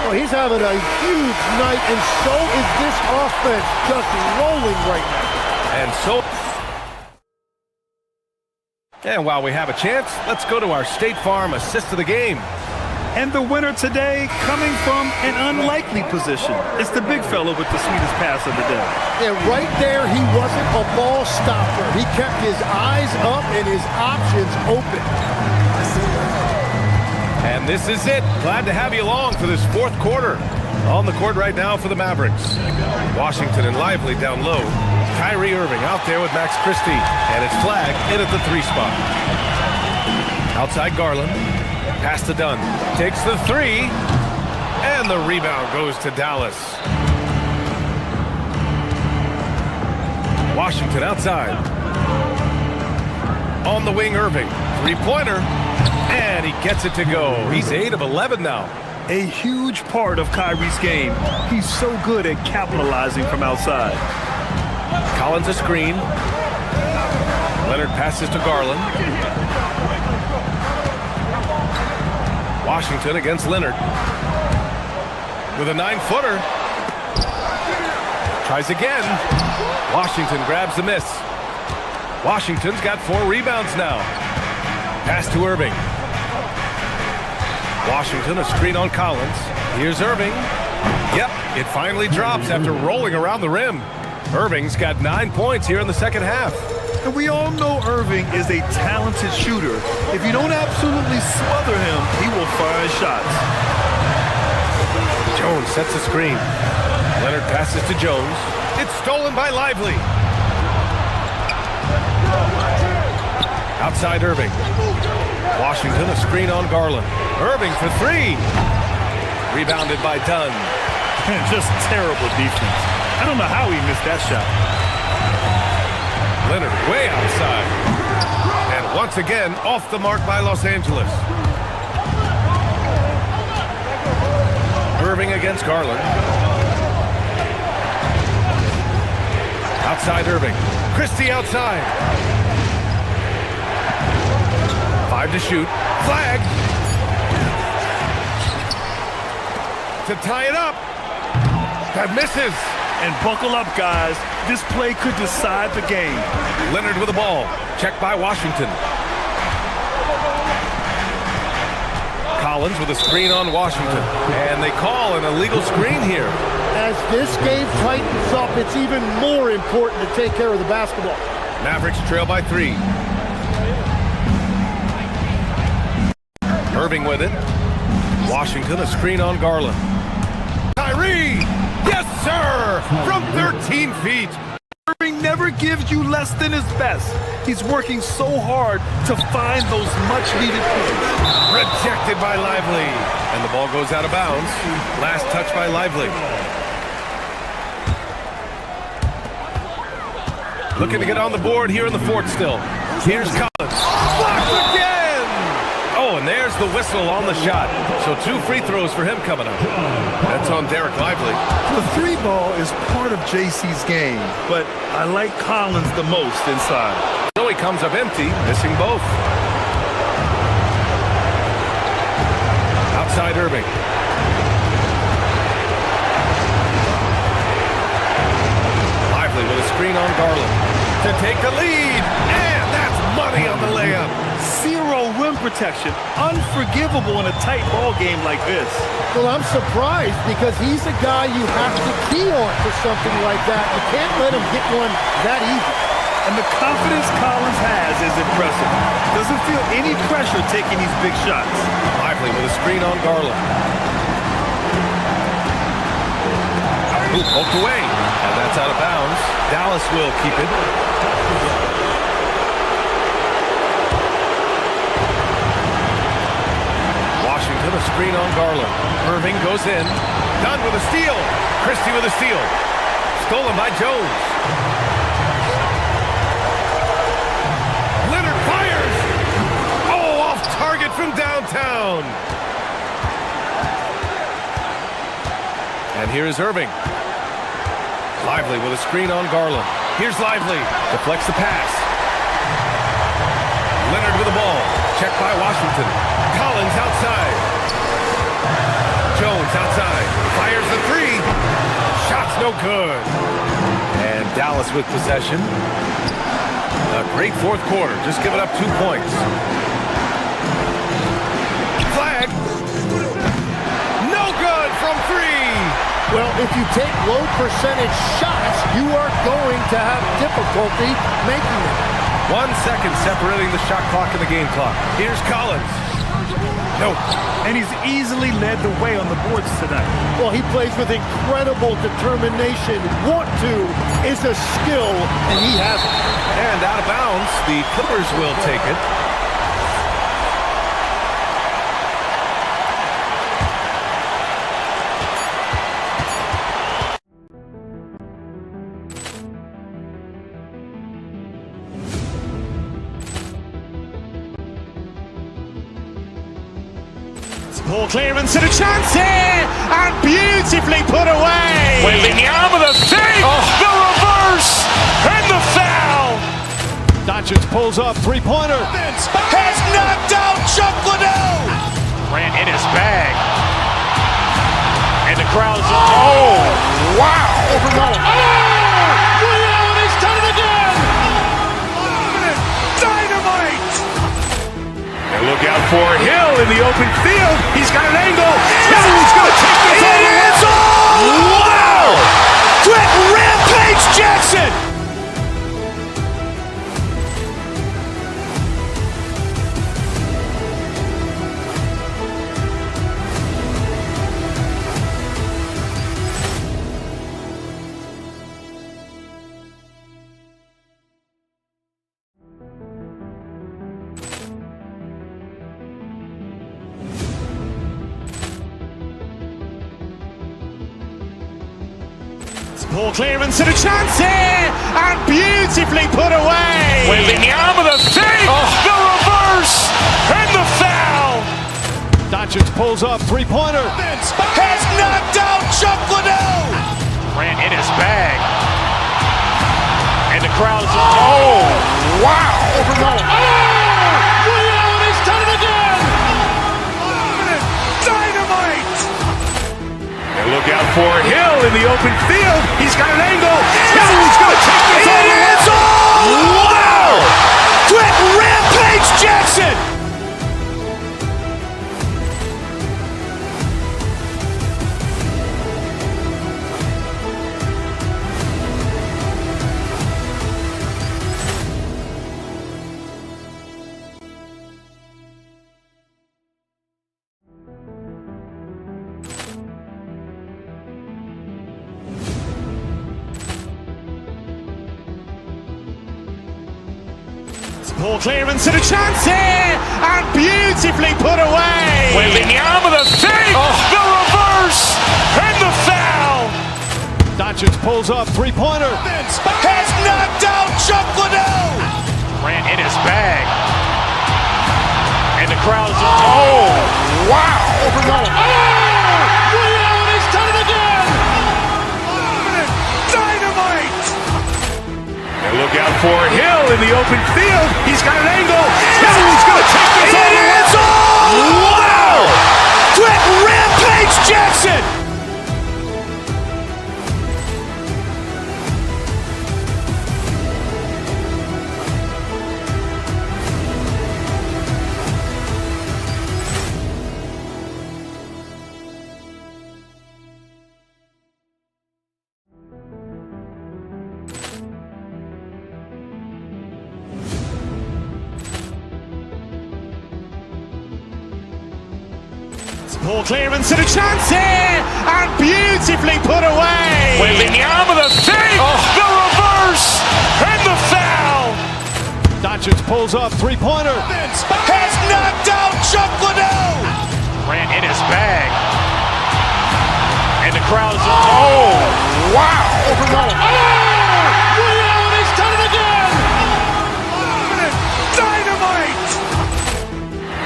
Speaker 9: Well, he's having a huge night, and so is this offense, just rolling right now.
Speaker 8: And while we have a chance, let's go to our State Farm assist of the game.
Speaker 10: And the winner today coming from an unlikely position. It's the big fella with the sweetest pass of the day.
Speaker 9: And right there, he wasn't a ball stopper. He kept his eyes up and his options open.
Speaker 8: And this is it. Glad to have you along for this fourth quarter. On the court right now for the Mavericks. Washington and Lively down low. Kyrie Irving out there with Max Christie. And it's Flag in at the 3 spot. Outside Garland. Pass to Dunn. Takes the 3. And the rebound goes to Dallas. Washington outside. On the wing, Irving. 3-pointer. And he gets it to go. He's 8 of 11 now.
Speaker 10: A huge part of Kyrie's game. He's so good at capitalizing from outside.
Speaker 8: Collins a screen. Leonard passes to Garland. Washington against Leonard. With a 9-footer. Tries again. Washington grabs the miss. Washington's got 4 rebounds now. Pass to Irving. Washington, a screen on Collins. Here's Irving. Yep, it finally drops after rolling around the rim. Irving's got 9 points here in the second half.
Speaker 10: And we all know Irving is a talented shooter. If you don't absolutely smother him, he will find shots.
Speaker 8: Jones sets a screen. Leonard passes to Jones. It's stolen by Lively. Outside Irving. Washington, a screen on Garland. Irving for 3. Rebounded by Dunn.
Speaker 10: Just terrible defense. I don't know how he missed that shot.
Speaker 8: Leonard way outside. And once again, off the mark by Los Angeles. Irving against Garland. Outside Irving. Christie outside. 5 to shoot. Flag. To tie it up. That misses.
Speaker 10: And buckle up, guys. This play could decide the game.
Speaker 8: Leonard with the ball. Checked by Washington. Collins with a screen on Washington. And they call an illegal screen here.
Speaker 9: As this game tightens up, it's even more important to take care of the basketball.
Speaker 8: Mavericks trail by 3. Irving with it. Washington, a screen on Garland. Kyrie! Yes, sir! From 13 feet.
Speaker 10: Irving never gives you less than his best. He's working so hard to find those much-needed points.
Speaker 8: Rejected by Lively. And the ball goes out of bounds. Last touch by Lively. Looking to get on the board here in the fourth still. Here's Collins. Blocked again! Oh, and there's the whistle on the shot. So 2 free throws for him coming up. That's on Derek Lively.
Speaker 10: The 3 ball is part of JC's game, but I like Collins the most inside.
Speaker 8: So he comes up empty, missing both. Outside Irving. Lively with a screen on Garland to take the lead. And that's money on the layup.
Speaker 10: 0 rim protection. Unforgivable in a tight ball game like this.
Speaker 9: Well, I'm surprised because he's a guy you have to key on for something like that. You can't let him get one that easy.
Speaker 10: And the confidence Collins has is impressive. Doesn't feel any pressure taking these big shots.
Speaker 8: Lively with a screen on Garland. Ooh, poked away. And that's out of bounds. Dallas will keep it. Washington, a screen on Garland. Irving goes in. Dunn with a steal. Christie with a steal. Stolen by Jones. downtown. And here is Irving. Lively with a screen on Garland. Here's Lively. Deflects the pass. Leonard with the ball. Checked by Washington. Collins outside. Jones outside. Fires the three. Shot's no good. And Dallas with possession. A great fourth quarter. Just giving up 2 points. Flag. No good from three.
Speaker 9: Well, if you take low percentage shots, you are going to have difficulty making them.
Speaker 8: 1 second separating the shot clock and the game clock. Here's Collins. No.
Speaker 10: And he's easily led the way on the boards tonight.
Speaker 9: Well, he plays with incredible determination. Want to is a skill, and he has it.
Speaker 8: And out of bounds, the Clippers will take it.
Speaker 1: Ball clearance and a chance here, and beautifully put away.
Speaker 2: Wembanyama with a fake, the reverse, and the foul.
Speaker 3: Doncic pulls up, three-pointer.
Speaker 2: Has knocked out Chuck Liddell.
Speaker 3: Ran in his bag. And the crowd's
Speaker 2: Wow.
Speaker 9: Overall.
Speaker 2: Liddell, he's done it again. Dynamite. And look out for Hill in the open field. He's got an angle. He's going to take this all the way. Wow! Quick Rampage Jackson.
Speaker 1: Ball clearance and a chance here, and beautifully put away.
Speaker 2: Wembanyama with a fake, the reverse, and the foul.
Speaker 3: Doncic pulls up, three-pointer.
Speaker 2: Has knocked out Chuck Liddell.
Speaker 3: Ran in his bag. And the crowd's
Speaker 2: Wow!
Speaker 9: Overall.
Speaker 2: Liddell, he's done it again. Dynamite. And look out for Hill in the open field. He's got an angle. He's going to take this all the way. Wow! Quick Rampage Jackson.
Speaker 1: Ball clearance and a chance here, and beautifully put away.
Speaker 2: Wembanyama with a fake, the reverse, and the foul.
Speaker 3: Doncic pulls up, three-pointer.
Speaker 2: Has knocked out Chuck Liddell.
Speaker 3: Ran in his bag. And the crowd's
Speaker 2: Wow!
Speaker 9: Overall.
Speaker 2: Liddell, he's done it again. Dynamite. And look out for Hill in the open field. He's got an angle. He's going to take this all the way. Wow! Quick Rampage Jackson.
Speaker 1: Ball clearance and a chance here, and beautifully put away.
Speaker 2: Wembanyama with a fake, the reverse, and the foul.
Speaker 3: Doncic pulls up, three-pointer.
Speaker 2: Has knocked out Chuck Liddell.
Speaker 3: Ran in his bag. And the crowd's
Speaker 2: Wow!
Speaker 9: Overall.
Speaker 2: Liddell, he's done it again. Dynamite.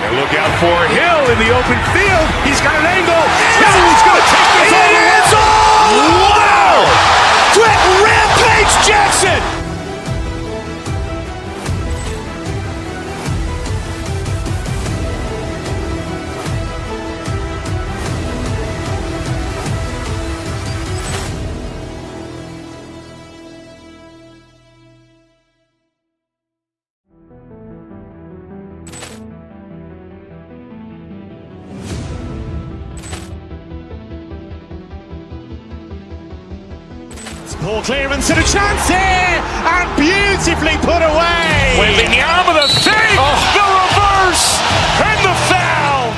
Speaker 2: And look out for Hill in the open field. He's got an angle. He's going to take this all the way. Wow! Quick Rampage Jackson!
Speaker 1: Poor clearance and a chance here, and beautifully put away.
Speaker 2: Wembanyama the save, the reverse, and the foul.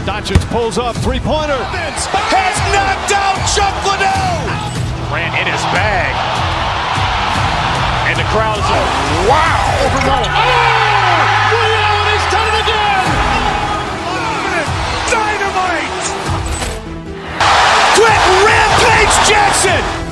Speaker 10: Doncic pulls up, three-pointer.
Speaker 2: Has knocked out Chuck Liddell. Ran in his bag. And the crowd is wow.
Speaker 9: He's done it again.
Speaker 2: Dynamite. Quick Rampage Jackson.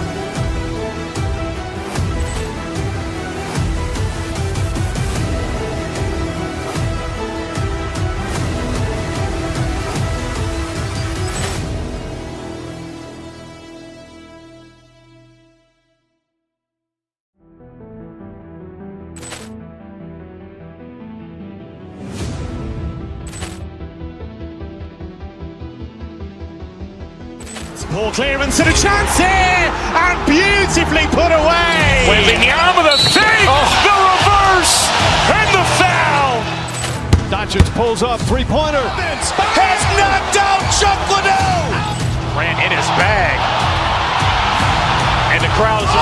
Speaker 1: Poor clearance and a chance here, and beautifully put away.
Speaker 2: Wembanyama the save, the reverse, and the foul.
Speaker 10: Doncic pulls up, three-pointer.
Speaker 2: Has knocked out Chuck Liddell. Ran in his bag. And the crowd is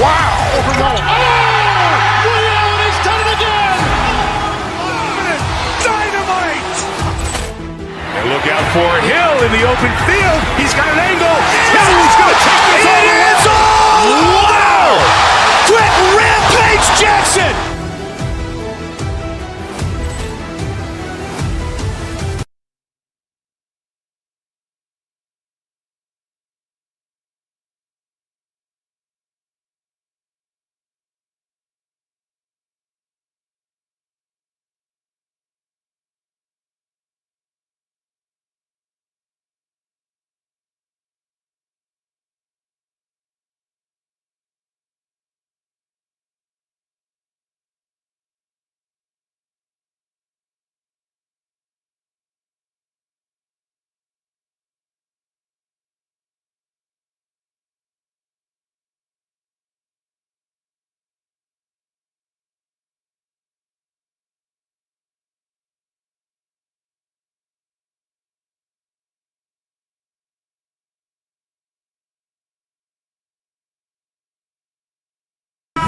Speaker 2: wow.
Speaker 9: He's done it again.
Speaker 2: Dynamite. And look out for Hill in the open field. He's got an angle. He's going to take this all the way. Wow! Quick Rampage Jackson.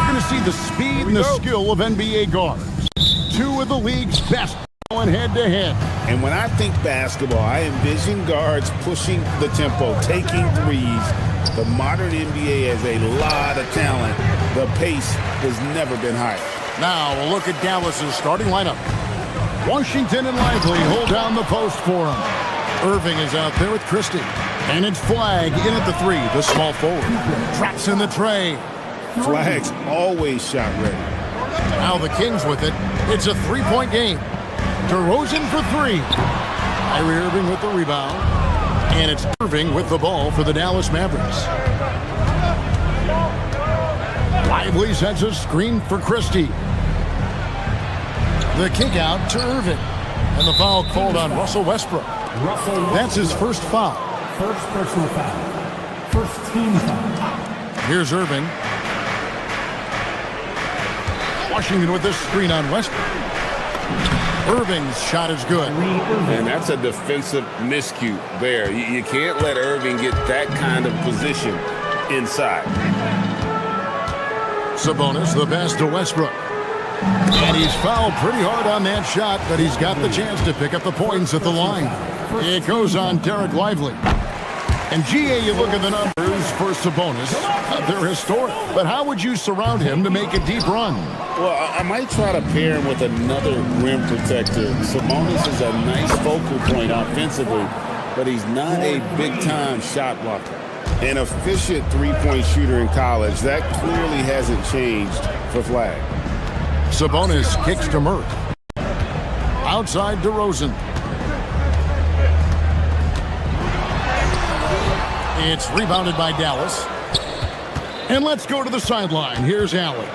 Speaker 4: To see the speed and the skill of NBA guards. Two of the league's best going head-to-head.
Speaker 6: And when I think basketball, I envision guards pushing the tempo, taking threes. The modern NBA has a lot of talent. The pace has never been higher.
Speaker 4: Now a look at Dallas's starting lineup. Washington and Lively hold down the post for him. Irving is out there with Christie. And it's Flagg in at the three, the small forward. Traps in the tray.
Speaker 6: Flagg's always shot ready.
Speaker 4: Now the Kings with it. It's a three-point game. DeRozan for three. Kyrie Irving with the rebound. And it's Irving with the ball for the Dallas Mavericks. Lively sets a screen for Christie. The kick out to Irving. And the foul called on Russell Westbrook. That's his first foul.
Speaker 11: First personal foul. First team foul.
Speaker 4: Here's Irving. Washington with this screen on Westbrook. Irving's shot is good.
Speaker 12: And that's a defensive miscue there. You can't let Irving get that kind of position inside.
Speaker 4: Sabonis the pass to Westbrook. And he's fouled pretty hard on that shot, but he's got the chance to pick up the points at the line. It goes on Derek Lively. And GA, you look at the numbers for Sabonis. They're historic. But how would you surround him to make a deep run?
Speaker 12: Well, I might try to pair him with another rim protector. Sabonis is a nice focal point offensively, but he's not a big-time shot blocker.
Speaker 6: An efficient three-point shooter in college. That clearly hasn't changed for Flagg.
Speaker 4: Sabonis kicks to Murray. Outside DeRozan. It's rebounded by Dallas. And let's go to the sideline. Here's Allen.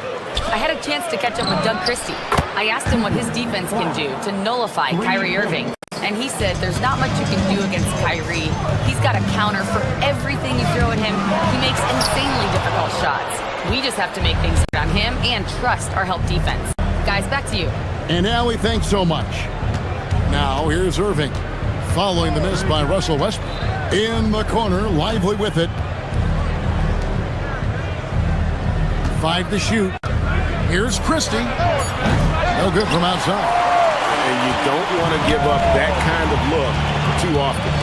Speaker 7: I had a chance to catch up with Doug Christie. I asked him what his defense can do to nullify Kyrie Irving. And he said there's not much you can do against Kyrie. He's got a counter for everything you throw at him. He makes insanely difficult shots. We just have to make things around him and trust our help defense. Guys, back to you.
Speaker 4: And Allie, thanks so much. Now, here's Irving. Following the miss by Russell Westbrook. In the corner, Lively with it. 5 to shoot. Here's Christie. No good from outside.
Speaker 6: And you don't want to give up that kind of look too often.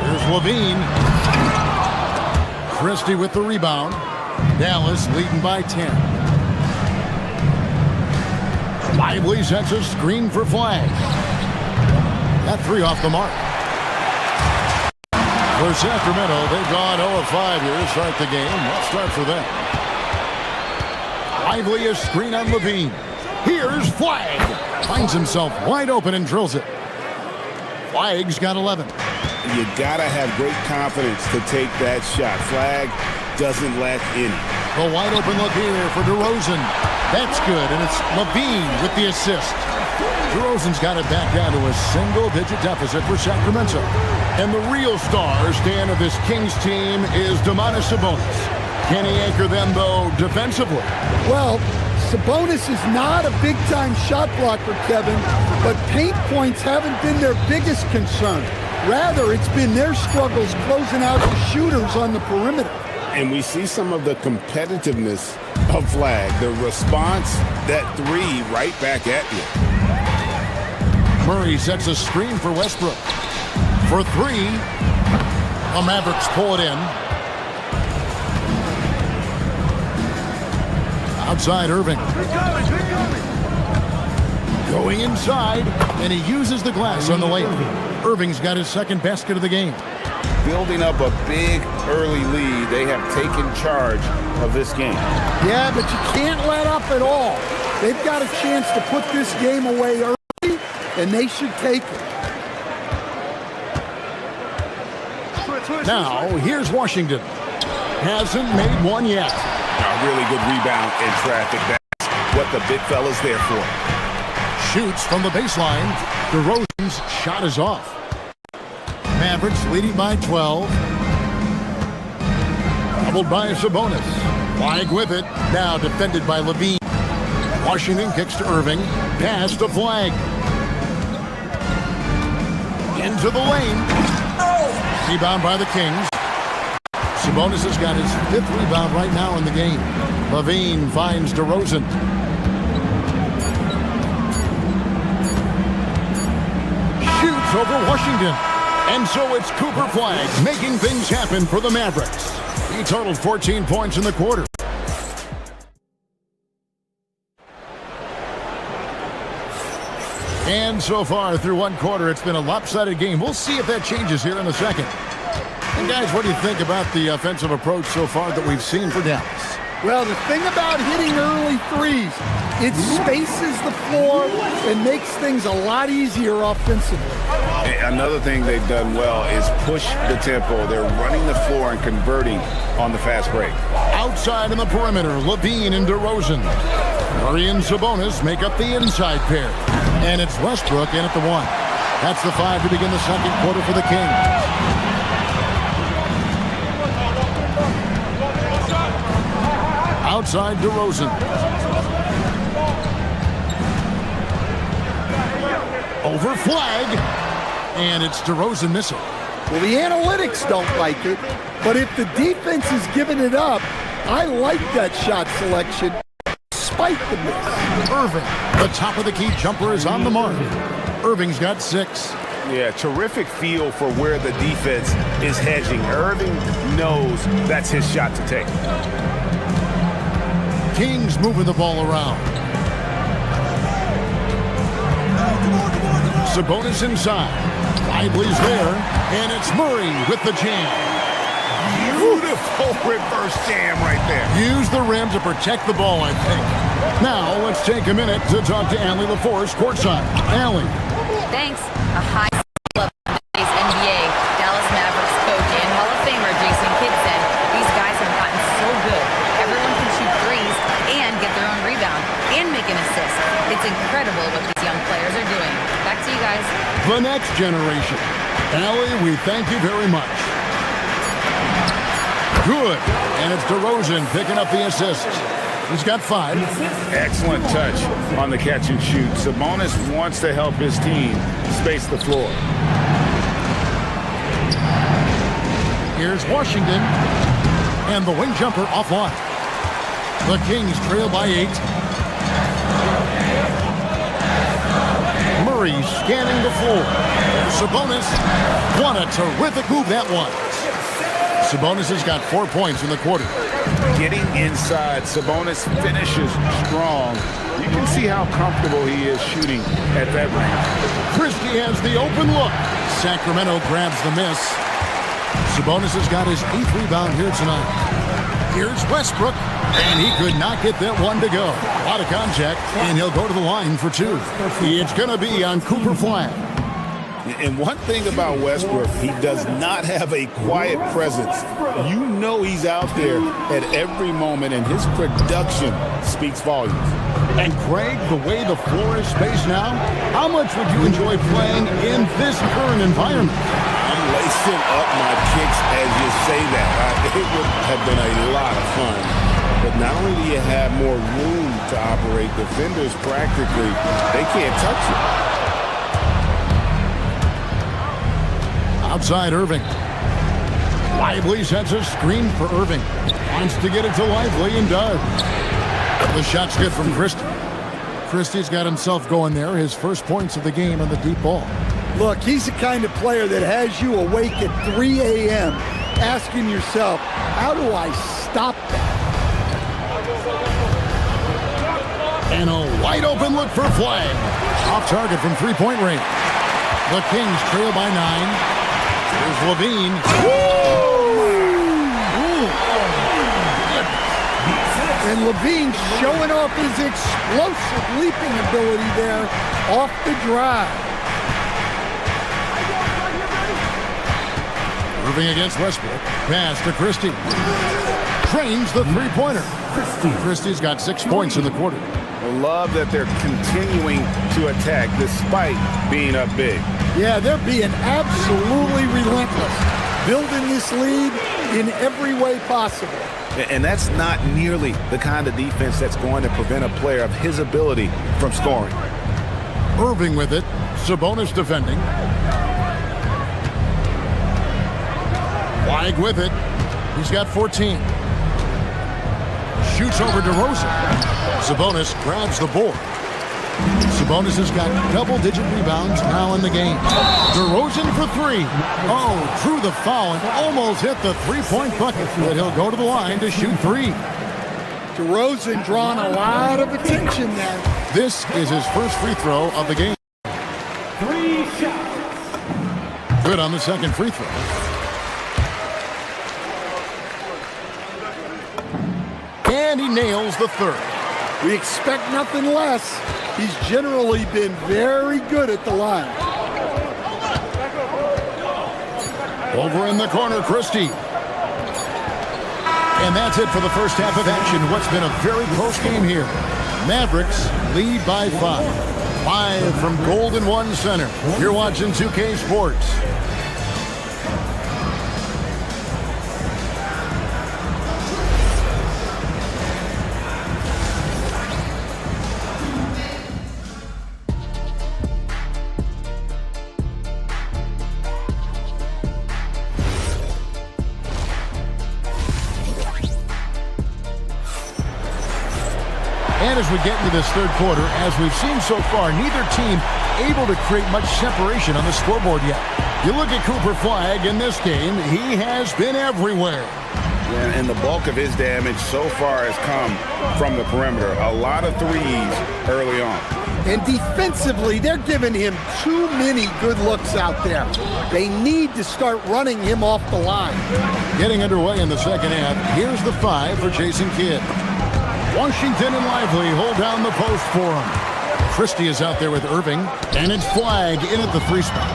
Speaker 4: Here's Levine. Christie with the rebound. Dallas leading by 10. Lively sets a screen for Flag. That 3 off the mark. For Sacramento, they've gone 0 of 5 here to start the game. Let's start for them. Lively a screen on Levine. Here's Flag. Finds himself wide open and drills it. Flag's got 11.
Speaker 6: You gotta have great confidence to take that shot. Flag doesn't lack any.
Speaker 4: The wide open look here for DeRozan. That's good, and it's Levine with the assist. DeRozan's got it back down to a single-digit deficit for Sacramento. And the real star stand of this Kings team is Domantas Sabonis. Can he anchor them, though, defensively?
Speaker 18: Well, Sabonis is not a big-time shot blocker, Kevin, but paint points haven't been their biggest concern. Rather, it's been their struggles closing out the shooters on the perimeter.
Speaker 6: And we see some of the competitiveness of Flag. The response, that 3 right back at you.
Speaker 4: Murray sets a screen for Westbrook. For 3, the Mavericks pull it in. Outside Irving. Going inside, and he uses the glass on the layup. Irving's got his second basket of the game.
Speaker 6: Building up a big early lead, they have taken charge of this game.
Speaker 18: Yeah, but you can't let up at all. They've got a chance to put this game away early, and they should take it.
Speaker 4: Now, here's Washington. Hasn't made one yet.
Speaker 6: A really good rebound in traffic. That's what the big fella's there for.
Speaker 4: Shoots from the baseline. DeRozan's shot is off. Mavericks leading by 12. Doubled by Sabonis. Flag with it. Now defended by Levine. Washington kicks to Irving. Pass to Flag. Into the lane. Rebound by the Kings. Sabonis has got his 5th rebound right now in the game. Levine finds DeRozan. Shoots over Washington. And so it's Cooper Flag making things happen for the Mavericks. He totaled 14 points in the quarter. And so far through one quarter, it's been a lopsided game. We'll see if that changes here in a second. And guys, what do you think about the offensive approach so far that we've seen for Dallas?
Speaker 18: Well, the thing about hitting early threes, it spaces the floor and makes things a lot easier offensively.
Speaker 6: Another thing they've done well is push the tempo. They're running the floor and converting on the fast break.
Speaker 4: Outside in the perimeter, Levine and DeRozan. Murray and Sabonis make up the inside pair. And it's Westbrook in at the 1. That's the 5 to begin the second quarter for the Kings. Outside DeRozan. Over Flag. And it's DeRozan missing.
Speaker 18: Well, the analytics don't like it, but if the defense is giving it up, I like that shot selection despite the miss.
Speaker 4: Irving, the top of the key jumper is on the mark. Irving's got 6.
Speaker 6: Yeah, terrific feel for where the defense is hedging. Irving knows that's his shot to take.
Speaker 4: Kings moving the ball around. Sabonis inside. Lively's there, and it's Murray with the jam.
Speaker 6: Beautiful reverse jam right there.
Speaker 4: Use the rim to protect the ball, I think. Now, let's take a minute to talk to Allie LaForce courtside. Allie.
Speaker 7: Thanks. A high level of today's NBA. Dallas what these young players are doing. Back to you guys.
Speaker 4: The next generation. Allie, we thank you very much. Good. And it's DeRozan picking up the assist. He's got 5.
Speaker 6: Excellent touch on the catch and shoot. Sabonis wants to help his team space the floor.
Speaker 4: Here's Washington. And the wing jumper offline. The Kings trail by 8. Murray scanning the floor. Sabonis. What a terrific move that was. Sabonis has got 4 points in the quarter.
Speaker 6: Getting inside, Sabonis finishes strong. You can see how comfortable he is shooting at that range.
Speaker 4: Christie has the open look. Sacramento grabs the miss. Sabonis has got his 8th rebound here tonight. Here's Westbrook, and he could not get that one to go. A lot of contact, and he'll go to the line for 2. It's going to be on Cooper Flag.
Speaker 6: And one thing about Westbrook, he does not have a quiet presence. You know he's out there at every moment, and his production speaks volumes.
Speaker 4: And Craig, the way the floor is spaced now, how much would you enjoy playing in this current environment?
Speaker 6: I'm lacing up my kicks as you say that. It would have been a lot of fun. But not only do you have more room to operate, defenders practically, they can't touch you.
Speaker 4: Outside Irving. Lively sets a screen for Irving. Wants to get it to Lively and does. The shot's good from Christie. Christie's got himself going there. His first points of the game on the deep ball.
Speaker 18: Look, he's the kind of player that has you awake at 3 a.m. asking yourself, how do I stop that?
Speaker 4: And a wide open look for Flag. Off target from three-point range. The Kings trail by 9. Here's Levine.
Speaker 18: And Levine showing off his explosive leaping ability there off the drive.
Speaker 4: Irving against Westbrook. Pass to Christie. Trains the three-pointer. Christie's got 6 points in the quarter.
Speaker 6: I love that they're continuing to attack despite being up big.
Speaker 18: Yeah, they're being absolutely relentless, building this lead in every way possible.
Speaker 6: And that's not nearly the kind of defense that's going to prevent a player of his ability from scoring.
Speaker 4: Irving with it. Sabonis defending. Flag with it. He's got 14. Shoots over DeRozan. Sabonis grabs the board. Sabonis has got double-digit rebounds now in the game. DeRozan for 3. Oh, drew the foul and almost hit the three-point bucket. But he'll go to the line to shoot 3.
Speaker 18: DeRozan drawing a lot of attention there.
Speaker 4: This is his first free throw of the game.
Speaker 11: 3 shots.
Speaker 4: Good on the second free throw. And he nails the 3rd.
Speaker 18: We expect nothing less. He's generally been very good at the line.
Speaker 4: Over in the corner, Christie. And that's it for the first half of action. What's been a very close game here. Mavericks lead by 5. Live from Golden One Center. You're watching 2K Sports. And as we get into this third quarter, as we've seen so far, neither team able to create much separation on the scoreboard yet. You look at Cooper Flag in this game, he has been everywhere.
Speaker 6: And the bulk of his damage so far has come from the perimeter. A lot of threes early on.
Speaker 18: And defensively, they're giving him too many good looks out there. They need to start running him off the line.
Speaker 4: Getting underway in the second half, here's the 5 for Jason Kidd. Washington and Lively hold down the post for him. Christie is out there with Irving, and it's Flag in at the 3 spot.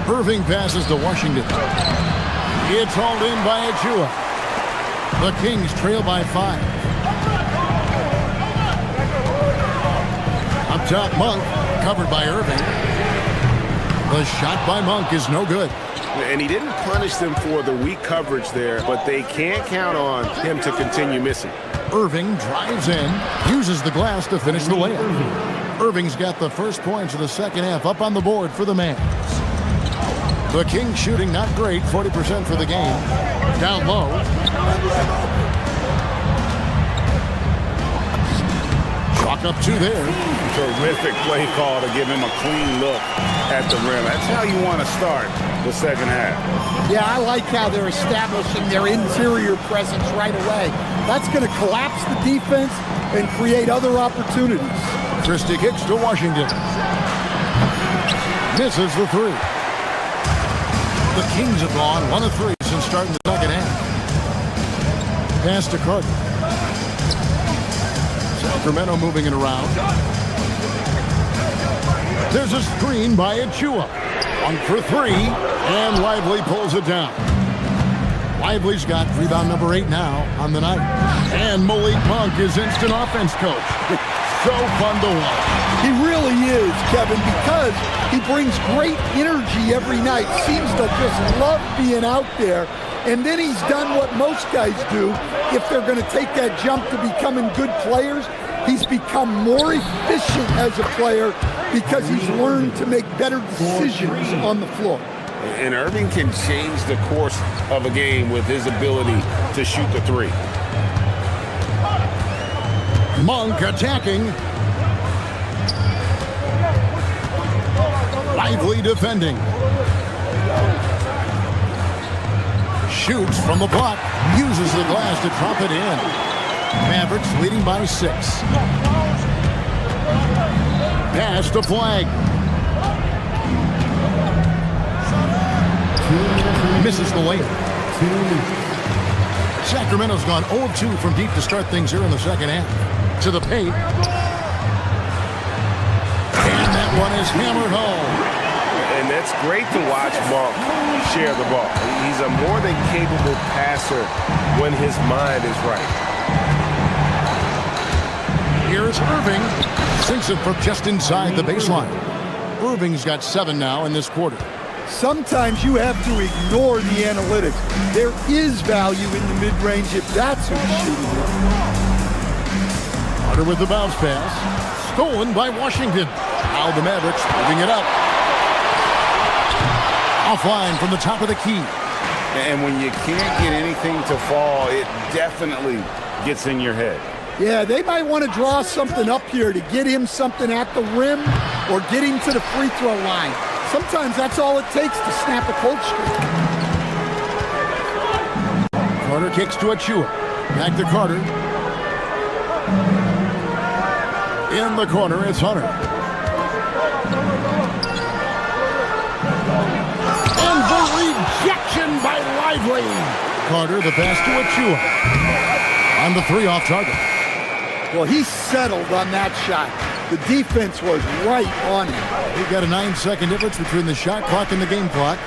Speaker 4: Irving passes to Washington. It's hauled in by Achua. The Kings trail by 5. top, Monk, covered by Irving. The shot by Monk is no good.
Speaker 6: And he didn't punish them for the weak coverage there, but they can't count on him to continue missing.
Speaker 4: Irving drives in, uses the glass to finish the layup. Irving's got the first points of the second half up on the board for the Mavs. The Kings shooting not great, 40% for the game. Down low. Chalk up two there.
Speaker 6: Terrific play call to give him a clean look at the rim. That's how you want to start the second half.
Speaker 18: Yeah, I like how they're establishing their interior presence right away. That's going to collapse the defense and create other opportunities.
Speaker 4: Christie kicks to Washington. Misses the three. The Kings have gone 1 of 3 since starting the second half. Pass to Carter. Sacramento moving it around. There's a screen by Achua. 1 for 3, and Lively pulls it down. Lively's got rebound number 8 now on the night. And Malik Monk is instant offense coach. So fun to watch.
Speaker 18: He really is, Kevin, because he brings great energy every night. Seems to just love being out there. And then he's done what most guys do. If they're going to take that jump to becoming good players, he's become more efficient as a player because he's learned to make better decisions on the floor.
Speaker 6: And Irving can change the course of a game with his ability to shoot the three.
Speaker 4: Monk attacking. Lively defending. Shoots from the block. Uses the glass to drop it in. Mavericks leading by 6. Pass to Flag. Misses the layup. Sacramento's gone 0-2 from deep to start things here in the second half. To the paint. And that one is hammered home.
Speaker 6: And that's great to watch Monk share the ball. He's a more than capable passer when his mind is right.
Speaker 4: Here's Irving. Sinks it from just inside the baseline. Irving's got 7 now in this quarter.
Speaker 18: Sometimes you have to ignore the analytics. There is value in the mid-range if that's who's shooting it.
Speaker 4: Carter with the bounce pass. Stolen by Washington. Now the Mavericks moving it up. Offline from the top of the key.
Speaker 6: And when you can't get anything to fall, it definitely gets in your head.
Speaker 18: Yeah, they might want to draw something up here to get him something at the rim or get him to the free throw line. Sometimes that's all it takes to snap a cold streak.
Speaker 4: Carter kicks to Achua. Back to Carter. In the corner, it's Hunter. And the rejection by Lively. Carter, the pass to Achua. On the 3 off target.
Speaker 18: Well, he settled on that shot. The defense was right on him.
Speaker 4: We've got a 9-second difference between the shot clock and the game clock.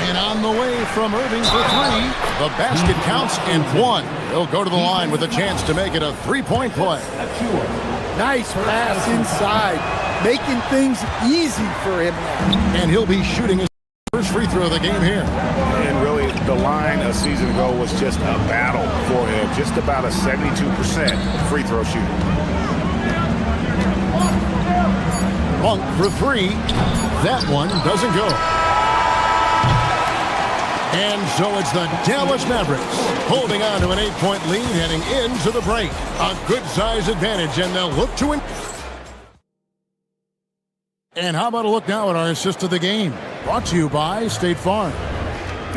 Speaker 4: And on the way from Irving for 3. The basket counts and 1. He'll go to the line with a chance to make it a 3-point play.
Speaker 18: Nice pass inside, making things easy for him.
Speaker 4: And he'll be shooting his first free throw of the game here.
Speaker 6: And really, the line a season ago was just a battle for him. Just about a 72% free throw shooter.
Speaker 4: Monk for 3. That one doesn't go. And so it's the Dallas Mavericks holding on to an 8-point lead heading into the break. A good size advantage, and they'll look to win. And how about a look now at our assist of the game? Brought to you by State Farm.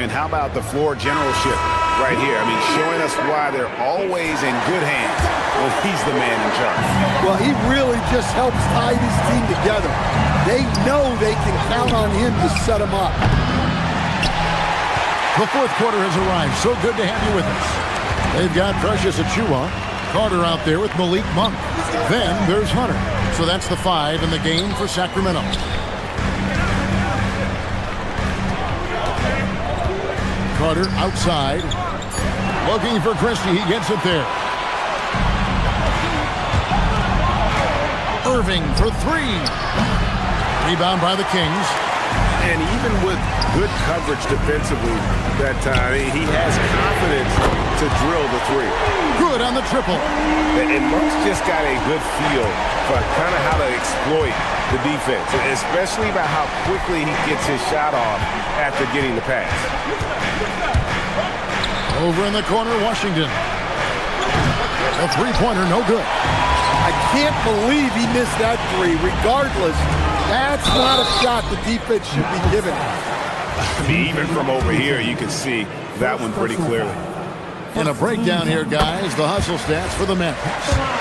Speaker 6: And how about the floor generalship right here? I mean, showing us why they're always in good hands when he's the man in charge.
Speaker 18: Well, he really just helps tie his team together. They know they can count on him to set them up.
Speaker 4: The fourth quarter has arrived. So good to have you with us. They've got Precious Achua. Carter out there with Malik Monk. Then there's Hunter. So that's the 5 in the game for Sacramento. Carter outside. Looking for Christie. He gets it there. Irving for three. Rebound by the Kings.
Speaker 6: And even with good coverage defensively that time, he has confidence to drill the three.
Speaker 4: Good on the triple.
Speaker 6: And Monk's just got a good feel for kind of how to exploit the defense, especially about how quickly he gets his shot off after getting the pass.
Speaker 4: Over in the corner, Washington. A three-pointer, no good.
Speaker 18: I can't believe he missed that three. Regardless, that's not a shot the defense should be giving.
Speaker 6: Even from over here, you can see that one pretty clearly.
Speaker 4: And a breakdown here, guys. The hustle stats for the men.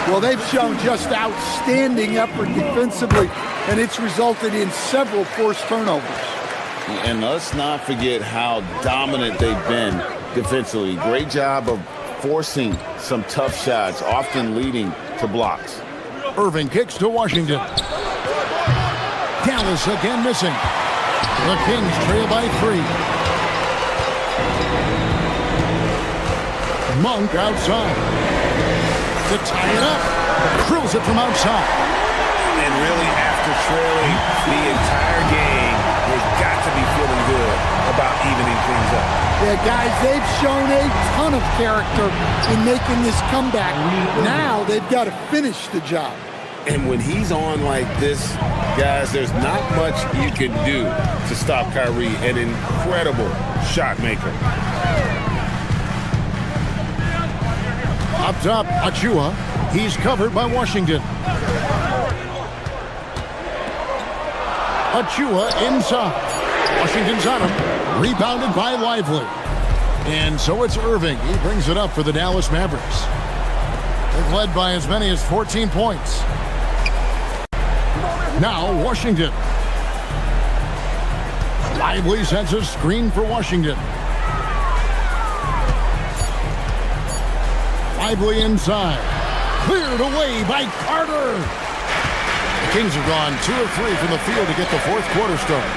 Speaker 18: Well, they've shown just outstanding effort defensively, and it's resulted in several forced turnovers.
Speaker 12: And let's not forget how dominant they've been defensively. Great job of forcing some tough shots, often leading to blocks.
Speaker 4: Irving kicks to Washington. Dallas again missing. The Kings trail by three. Monk outside. To tie it up. Drills it from outside.
Speaker 6: And really, after trailing the entire game, they've got to be feeling good about evening things up.
Speaker 18: Yeah, guys, they've shown a ton of character in making this comeback. Now they've got to finish the job.
Speaker 6: And when he's on like this, guys, there's not much you can do to stop Kyrie, an incredible shot maker.
Speaker 4: Up top, Achua. He's covered by Washington. Achua inside. Washington's on him. Rebounded by Lively. And so it's Irving. He brings it up for the Dallas Mavericks. They've led by as many as 14 points. Now Washington. Lively sends a screen for Washington. Lively inside. Cleared away by Carter. The Kings have gone 2 of 3 from the field to get the fourth quarter started.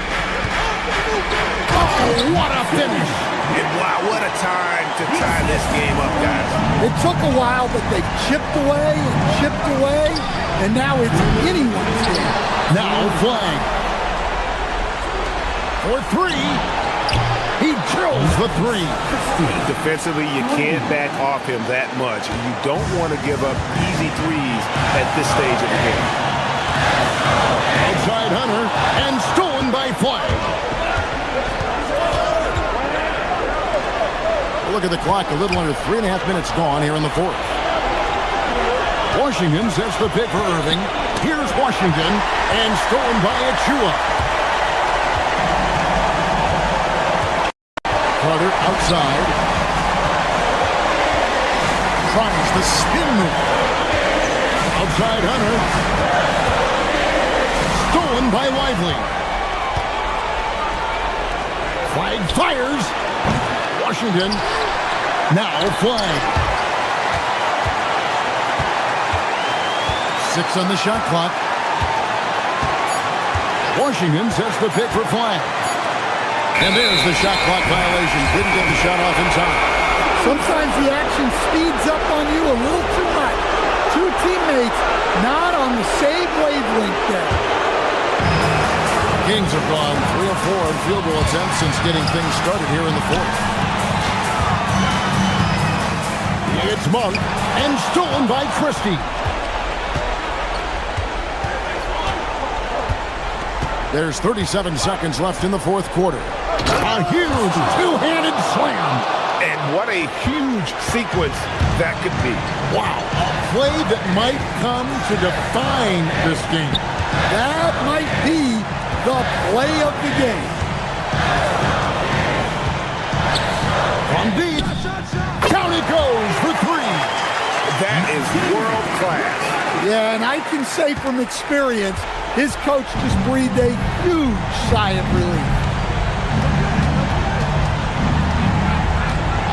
Speaker 4: Oh, what a finish.
Speaker 6: And wow, what a time to tie this game up, guys.
Speaker 18: It took a while, but they chipped away, and now it's anyone's game.
Speaker 4: Now flag. For three. He drills the three.
Speaker 6: Defensively, you can't back off him that much. You don't want to give up easy threes at this stage of the game.
Speaker 4: Outside Hunter, and stolen by Flag. Look at the clock, a little under 3.5 minutes gone here in the fourth. Washington sets the pick for Irving. Here's Washington, and stolen by Achua. Carter outside. Tries the spin move. Outside Hunter. Stolen by Lively. Flag fires. Washington. Now flag. 6 on the shot clock. Washington sets the pick for Flag. And there's the shot clock violation. Didn't get the shot off in time.
Speaker 18: Sometimes the action speeds up on you a little too much. Two teammates not on the same wavelength there.
Speaker 4: Kings have gone 3 of 4 in field goal attempts since getting things started here in the fourth. It's Monk, and stolen by Christie. There's 37 seconds left in the fourth quarter. A huge two-handed slam.
Speaker 6: And what a huge sequence that could be.
Speaker 4: Wow, a play that might come to define this game.
Speaker 18: That might be the play of the game.
Speaker 4: From deep, down it goes for three.
Speaker 6: That is world class.
Speaker 18: Yeah, and I can say from experience, his coach just breathed a huge sigh of relief.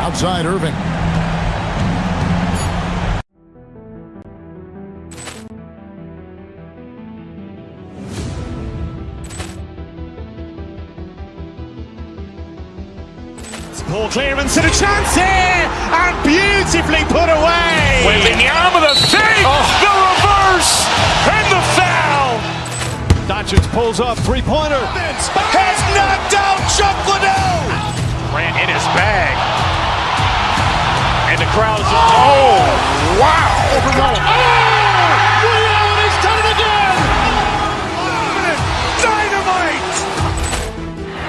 Speaker 4: Outside Irving.
Speaker 1: Ball clearance and a chance here, and beautifully put away.
Speaker 2: Wembanyama the fake, the reverse, and the foul.
Speaker 1: pulls up, three-pointer.
Speaker 2: Has knocked out Chuck Liddell. Grant in his bag. And the crowd is, oh, wow.
Speaker 9: Overrun.
Speaker 2: Oh, Ray Allen has done it again. Dynamite.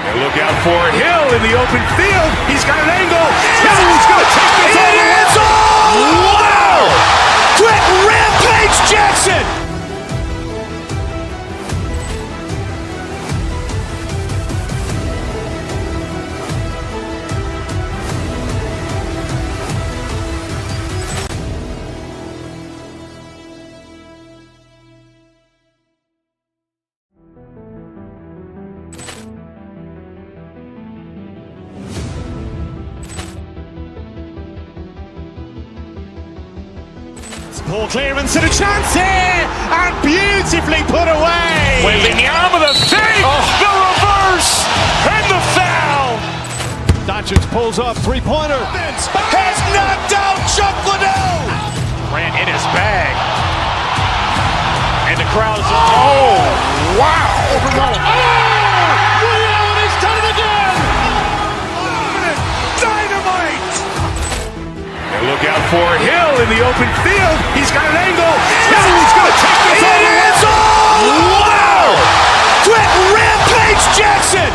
Speaker 2: And look out for Hill in the open field. He's got an angle. Hill's going to take this all the way. Wow. Quick Rampage Jackson.
Speaker 1: Ball clearance and a chance here, and beautifully put away.
Speaker 2: Wembanyama with a fake, the reverse, and the foul.
Speaker 1: Doncic pulls up, three-pointer.
Speaker 2: Has knocked out Chuck Liddell. Grant in his bag. And the crowd is, oh, wow.
Speaker 9: Overrun.
Speaker 2: Oh, Ray Allen has done it again. Dynamite. And look out for Hill in the open field. He's got an angle. Hill's going to take this all the way. Wow. Quick Rampage Jackson.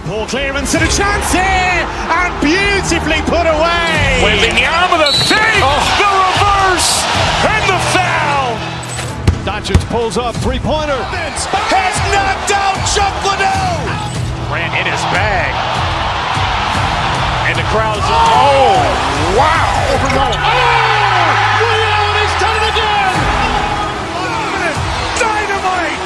Speaker 1: Ball clearance and a chance here, and beautifully put away.
Speaker 2: Wembanyama with a fake, the reverse, and the foul.
Speaker 1: Doncic pulls up, three-pointer.
Speaker 2: Has knocked out Chuck Liddell. Grant in his bag. And the crowd is, oh, wow.
Speaker 9: Overrun.
Speaker 2: Oh, Ray Allen has done it again. Dynamite.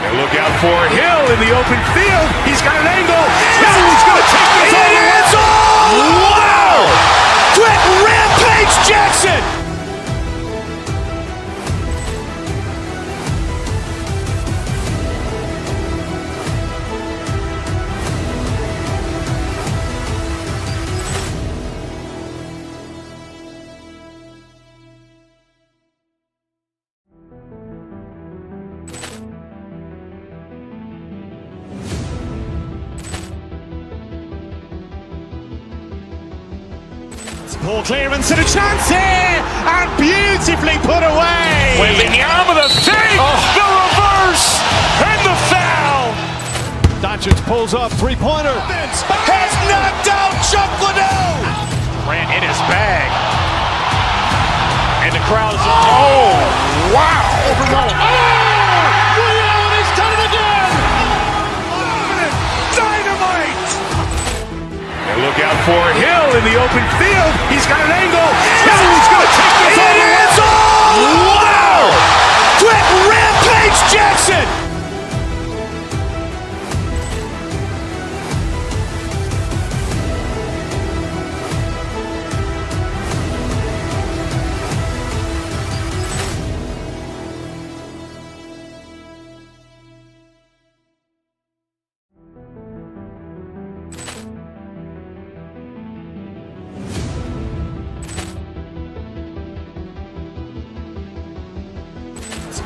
Speaker 2: And look out for Hill in the open field. He's got an angle. Hill's going to take this all the way. Wow. Quick Rampage Jackson.
Speaker 1: Ball clearance and a chance here, and beautifully put away.
Speaker 2: Wembanyama with a fake, the reverse, and the foul.
Speaker 1: Doncic pulls up, three-pointer.
Speaker 2: Has knocked out Chuck Liddell. Grant in his bag. And the crowd is, oh, wow.
Speaker 9: Overrun.
Speaker 2: Oh, Ray Allen has done it again. Dynamite. And look out for Hill in the open field. He's got an angle. Hill's going to take this all the way. Wow. Quick Rampage Jackson.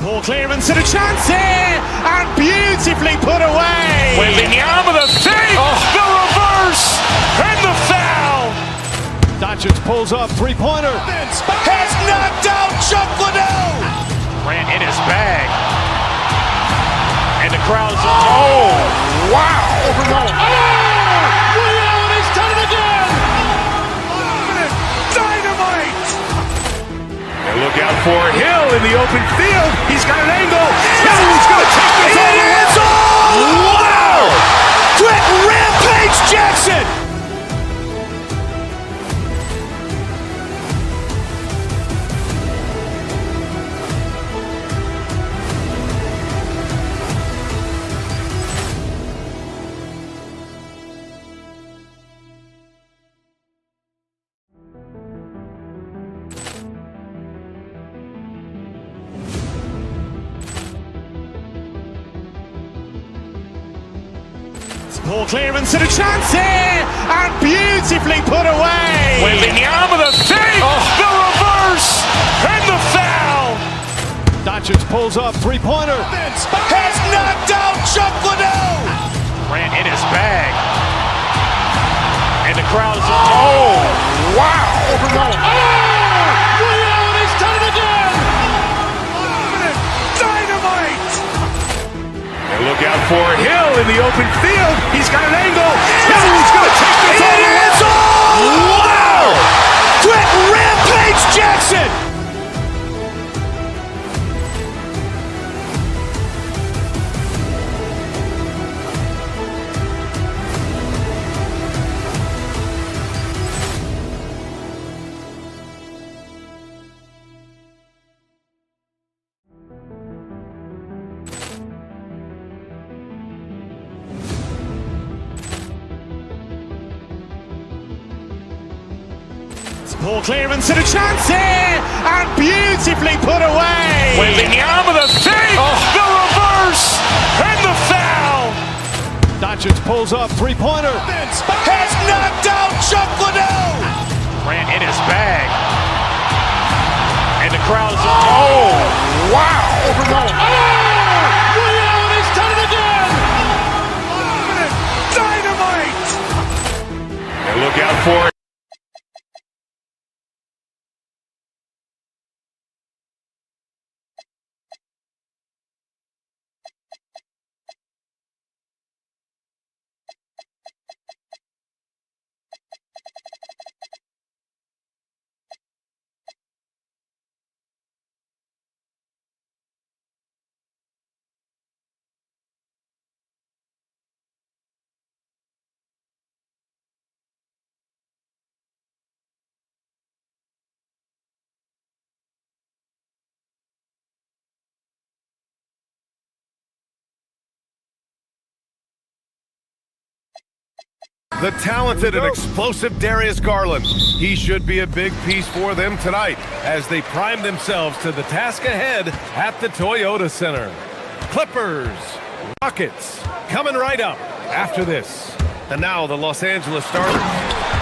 Speaker 1: Ball clearance and a chance here, and beautifully put away.
Speaker 2: Wembanyama with a fake, the reverse, and the foul.
Speaker 1: Doncic pulls up, three-pointer.
Speaker 2: Has knocked out Chuck Liddell. Grant in his bag. And the crowd is, oh, wow.
Speaker 9: Overrun.
Speaker 2: Oh, Ray Allen has done it again. Dynamite. And look out for Hill in the open field. He's got an angle. Hill's going to take this all the way. Wow. Quick Rampage Jackson.
Speaker 1: Poor clearance and a chance here, and beautifully put away.
Speaker 2: Wembanyama the save, the reverse, and the foul.
Speaker 3: Doncic pulls up, three-pointer.
Speaker 2: Has knocked out Chuck Liddell. Ran in his bag. And the crowd is, oh, wow.
Speaker 3: He's done it again.
Speaker 2: Dynamite. And look out for Hill in the open field. He's got an angle. He's going to take this all the way. Wow. Quick rampage Jackson.
Speaker 1: Poor clearance and a chance here, and beautifully put away.
Speaker 2: Wembanyama the save, the reverse, and the foul.
Speaker 3: Doncic pulls up, three-pointer.
Speaker 2: Has knocked out Chuck Liddell. Ran in his bag. And the crowd is, oh, wow.
Speaker 3: He's done it again.
Speaker 2: Dynamite. And look out for it.
Speaker 8: The talented and explosive Darius Garland. He should be a big piece for them tonight as they prime themselves to the task ahead at the Toyota Center. Clippers, Rockets, coming right up after this. And now the Los Angeles starters.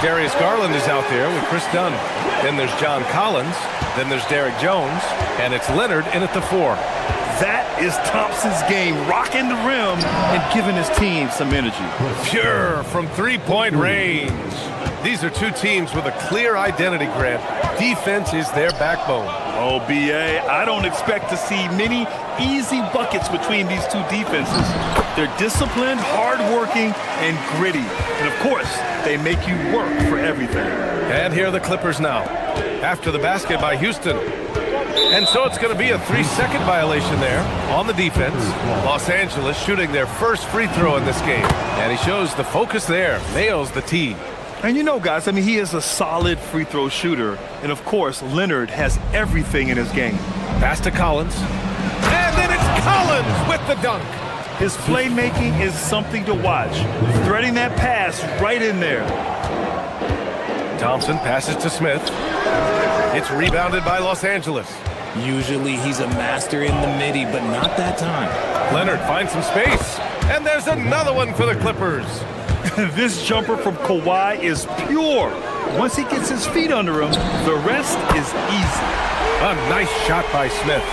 Speaker 8: Darius Garland is out there with Chris Dunn. Then there's John Collins. Then there's Derek Jones. And it's Leonard in at the 4.
Speaker 10: That is Thompson's game, rocking the rim and giving his team some energy.
Speaker 8: Pure from three-point range. These are two teams with a clear identity, Grant. Defense is their backbone.
Speaker 10: Oh, BA, I don't expect to see many easy buckets between these two defenses. They're disciplined, hardworking, and gritty. And of course, they make you work for everything.
Speaker 8: And here are the Clippers now. After the basket by Houston. And so it's going to be a 3-second violation there on the defense. Los Angeles shooting their first free throw in this game. And he shows the focus there, nails the tee.
Speaker 10: And you know, guys, I mean, he is a solid free throw shooter. And of course, Leonard has everything in his game.
Speaker 8: Pass to Collins. And then it's Collins with the dunk.
Speaker 10: His playmaking is something to watch. Threading that pass right in there.
Speaker 8: Thompson passes to Smith. It's rebounded by Los Angeles.
Speaker 13: Usually he's a master in the midi, but not that time.
Speaker 8: Leonard finds some space. And there's another one for the Clippers.
Speaker 10: This jumper from Kawhi is pure. Once he gets his feet under him, the rest is easy.
Speaker 8: A nice shot by Smith.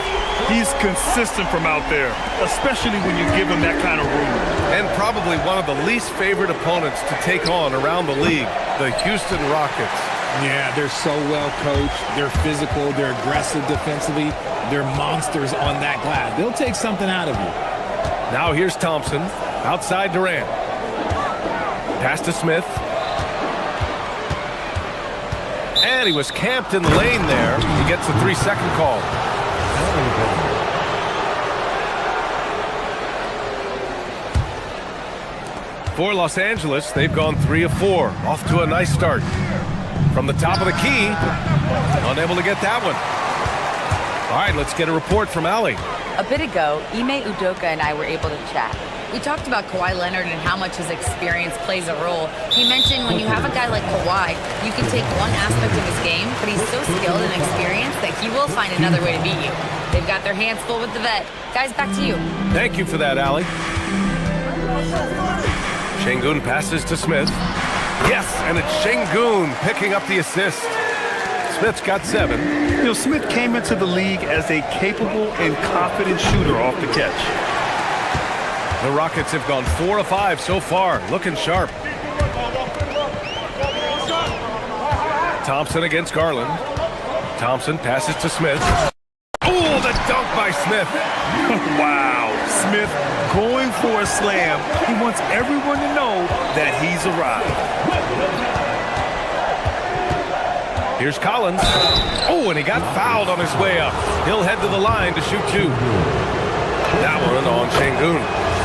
Speaker 10: He's consistent from out there, especially when you give him that kind of room.
Speaker 8: And probably one of the least favorite opponents to take on around the league, the Houston Rockets.
Speaker 13: Yeah, they're so well coached. They're physical. They're aggressive defensively. They're monsters on that glass. They'll take something out of you.
Speaker 8: Now here's Thompson, outside Durant. Pass to Smith. And he was camped in the lane there. He gets a 3-second call. For Los Angeles, they've gone 3 of 4. Off to a nice start. From the top of the key, unable to get that one. All right, let's get a report from Allie.
Speaker 7: A bit ago, Ime Udoka and I were able to chat. We talked about Kawhi Leonard and how much his experience plays a role. He mentioned when you have a guy like Kawhi, you can take one aspect of his game, but he's so skilled and experienced that he will find another way to beat you. They've got their hands full with the vet. Guys, back to you.
Speaker 8: Thank you for that, Allie. Şengün passes to Smith. Yes, and it's Şengün picking up the assist. Smith's got 7.
Speaker 10: You know, Smith came into the league as a capable and confident shooter off the catch.
Speaker 8: The Rockets have gone 4 of 5 so far, looking sharp. Thompson against Garland. Thompson passes to Smith. Oh, the dunk by Smith.
Speaker 10: Wow, Smith going for a slam. He wants everyone to know that he's arrived.
Speaker 8: Here's Collins. Oh, and he got fouled on his way up. He'll head to the line to shoot 2. That one on Şengün.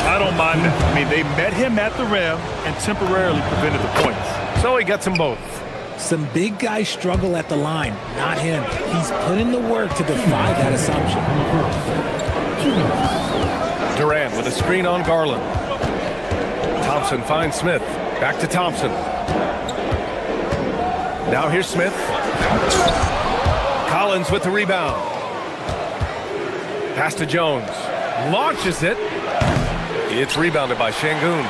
Speaker 10: I don't mind that. I mean, they met him at the rim and temporarily prevented the points.
Speaker 8: So he gets them both.
Speaker 13: Some big guys struggle at the line, not him. He's put in the work to defy that assumption.
Speaker 8: Durant with a screen on Garland. Thompson finds Smith. Back to Thompson. Now here's Smith. Collins with the rebound. Pass to Jones. Launches it. It's rebounded by Şengün.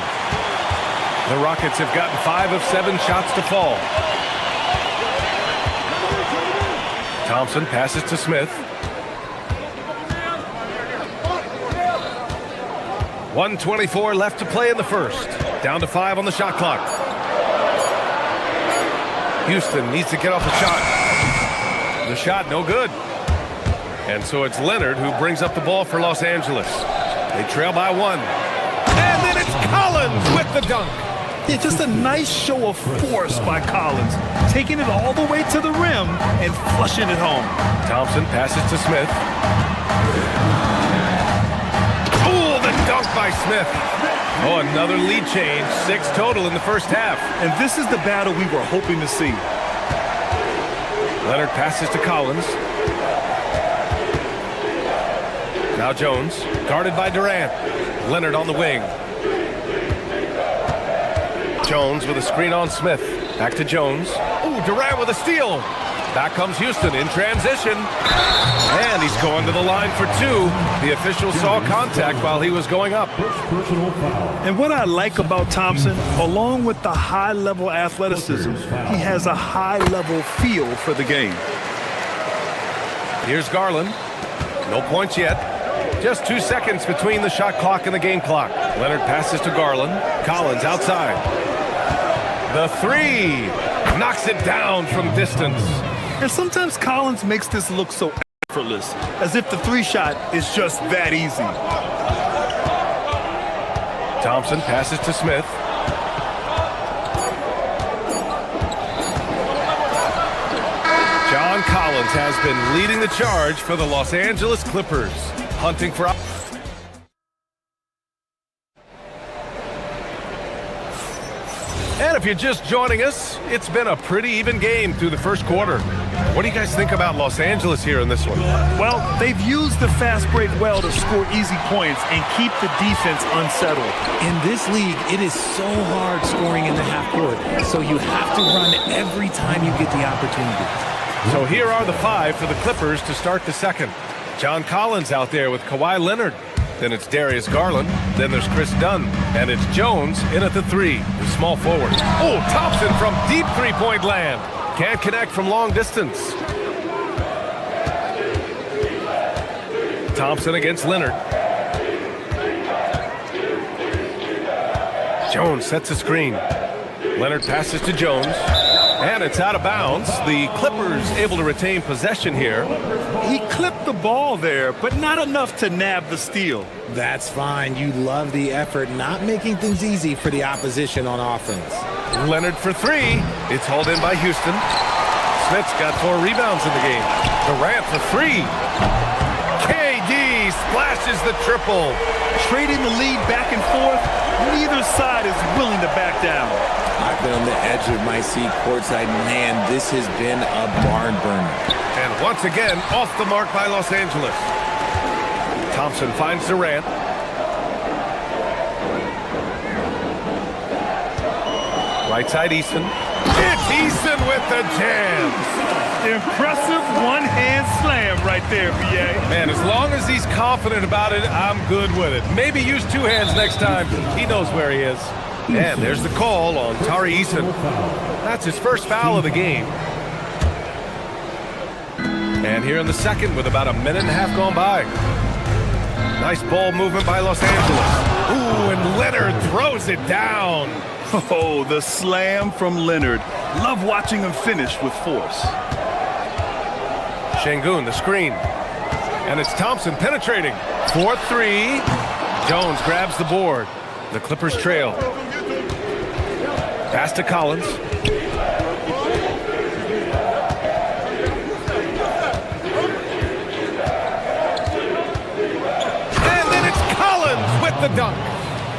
Speaker 8: The Rockets have gotten 5 of 7 shots to fall. Thompson passes to Smith. 1:24 left to play in the first. Down to 5 on the shot clock. Houston needs to get off a shot. The shot, no good. And so it's Leonard who brings up the ball for Los Angeles. They trail by 1. And then it's Collins with the dunk.
Speaker 10: Yeah, just a nice show of force by Collins, taking it all the way to the rim and flushing it home.
Speaker 8: Thompson passes to Smith. Oh, the dunk by Smith. Oh, another lead change. 6 total in the first half.
Speaker 10: And this is the battle we were hoping to see.
Speaker 8: Leonard passes to Collins. Now Jones, guarded by Durant. Leonard on the wing. Jones with a screen on Smith. Back to Jones. Oh, Durant with a steal. Back comes Houston in transition. And he's going to the line for 2. The official saw contact while he was going up.
Speaker 10: And what I like about Thompson, along with the high-level athleticism, he has a high-level feel for the game.
Speaker 8: Here's Garland. No points yet. Just 2 seconds between the shot clock and the game clock. Leonard passes to Garland. Collins outside. The 3 knocks it down from distance.
Speaker 10: And sometimes Collins makes this look so effortless, as if the 3 shot is just that easy.
Speaker 8: Thompson passes to Smith. John Collins has been leading the charge for the Los Angeles Clippers, hunting for... And if you're just joining us, it's been a pretty even game through the first quarter. What do you guys think about Los Angeles here in this one?
Speaker 10: Well, they've used the fast break well to score easy points and keep the defense unsettled.
Speaker 13: In this league, it is so hard scoring in the half court, so you have to run every time you get the opportunity.
Speaker 8: So here are the 5 for the Clippers to start the second. John Collins out there with Kawhi Leonard. Then it's Darius Garland. Then there's Chris Dunn. And it's Jones in at the 3, the small forward. Oh, Thompson from deep three-point land. Can't connect from long distance. Thompson against Leonard. Jones sets a screen. Leonard passes to Jones. And it's out of bounds. The Clippers able to retain possession here.
Speaker 10: He clipped the ball there, but not enough to nab the steal.
Speaker 13: That's fine. You love the effort, not making things easy for the opposition on offense.
Speaker 8: Leonard for 3. It's hauled in by Houston. Smith's got 4 rebounds in the game. Durant for 3. KD splashes the triple.
Speaker 10: Trading the lead back and forth, neither side is willing to back down.
Speaker 13: I've been on the edge of my seat courtside. Man, this has been a barn burner.
Speaker 8: And once again, off the mark by Los Angeles. Thompson finds Durant. Right side, Easton. It's Easton with the jam.
Speaker 10: Impressive one-hand slam right there, B.A.
Speaker 8: Man, as long as he's confident about it, I'm good with it. Maybe use 2 hands next time. He knows where he is. And there's the call on Tari Eason. That's his first foul of the game. And here in the second with about a minute and a half gone by. Nice ball movement by Los Angeles. Ooh, and Leonard throws it down.
Speaker 10: Oh, the slam from Leonard. Love watching him finish with force.
Speaker 8: Şengün, the screen. And it's Thompson penetrating. 4-3. Jones grabs the board. The Clippers trail. Pass to Collins. And then it's Collins with the dunk.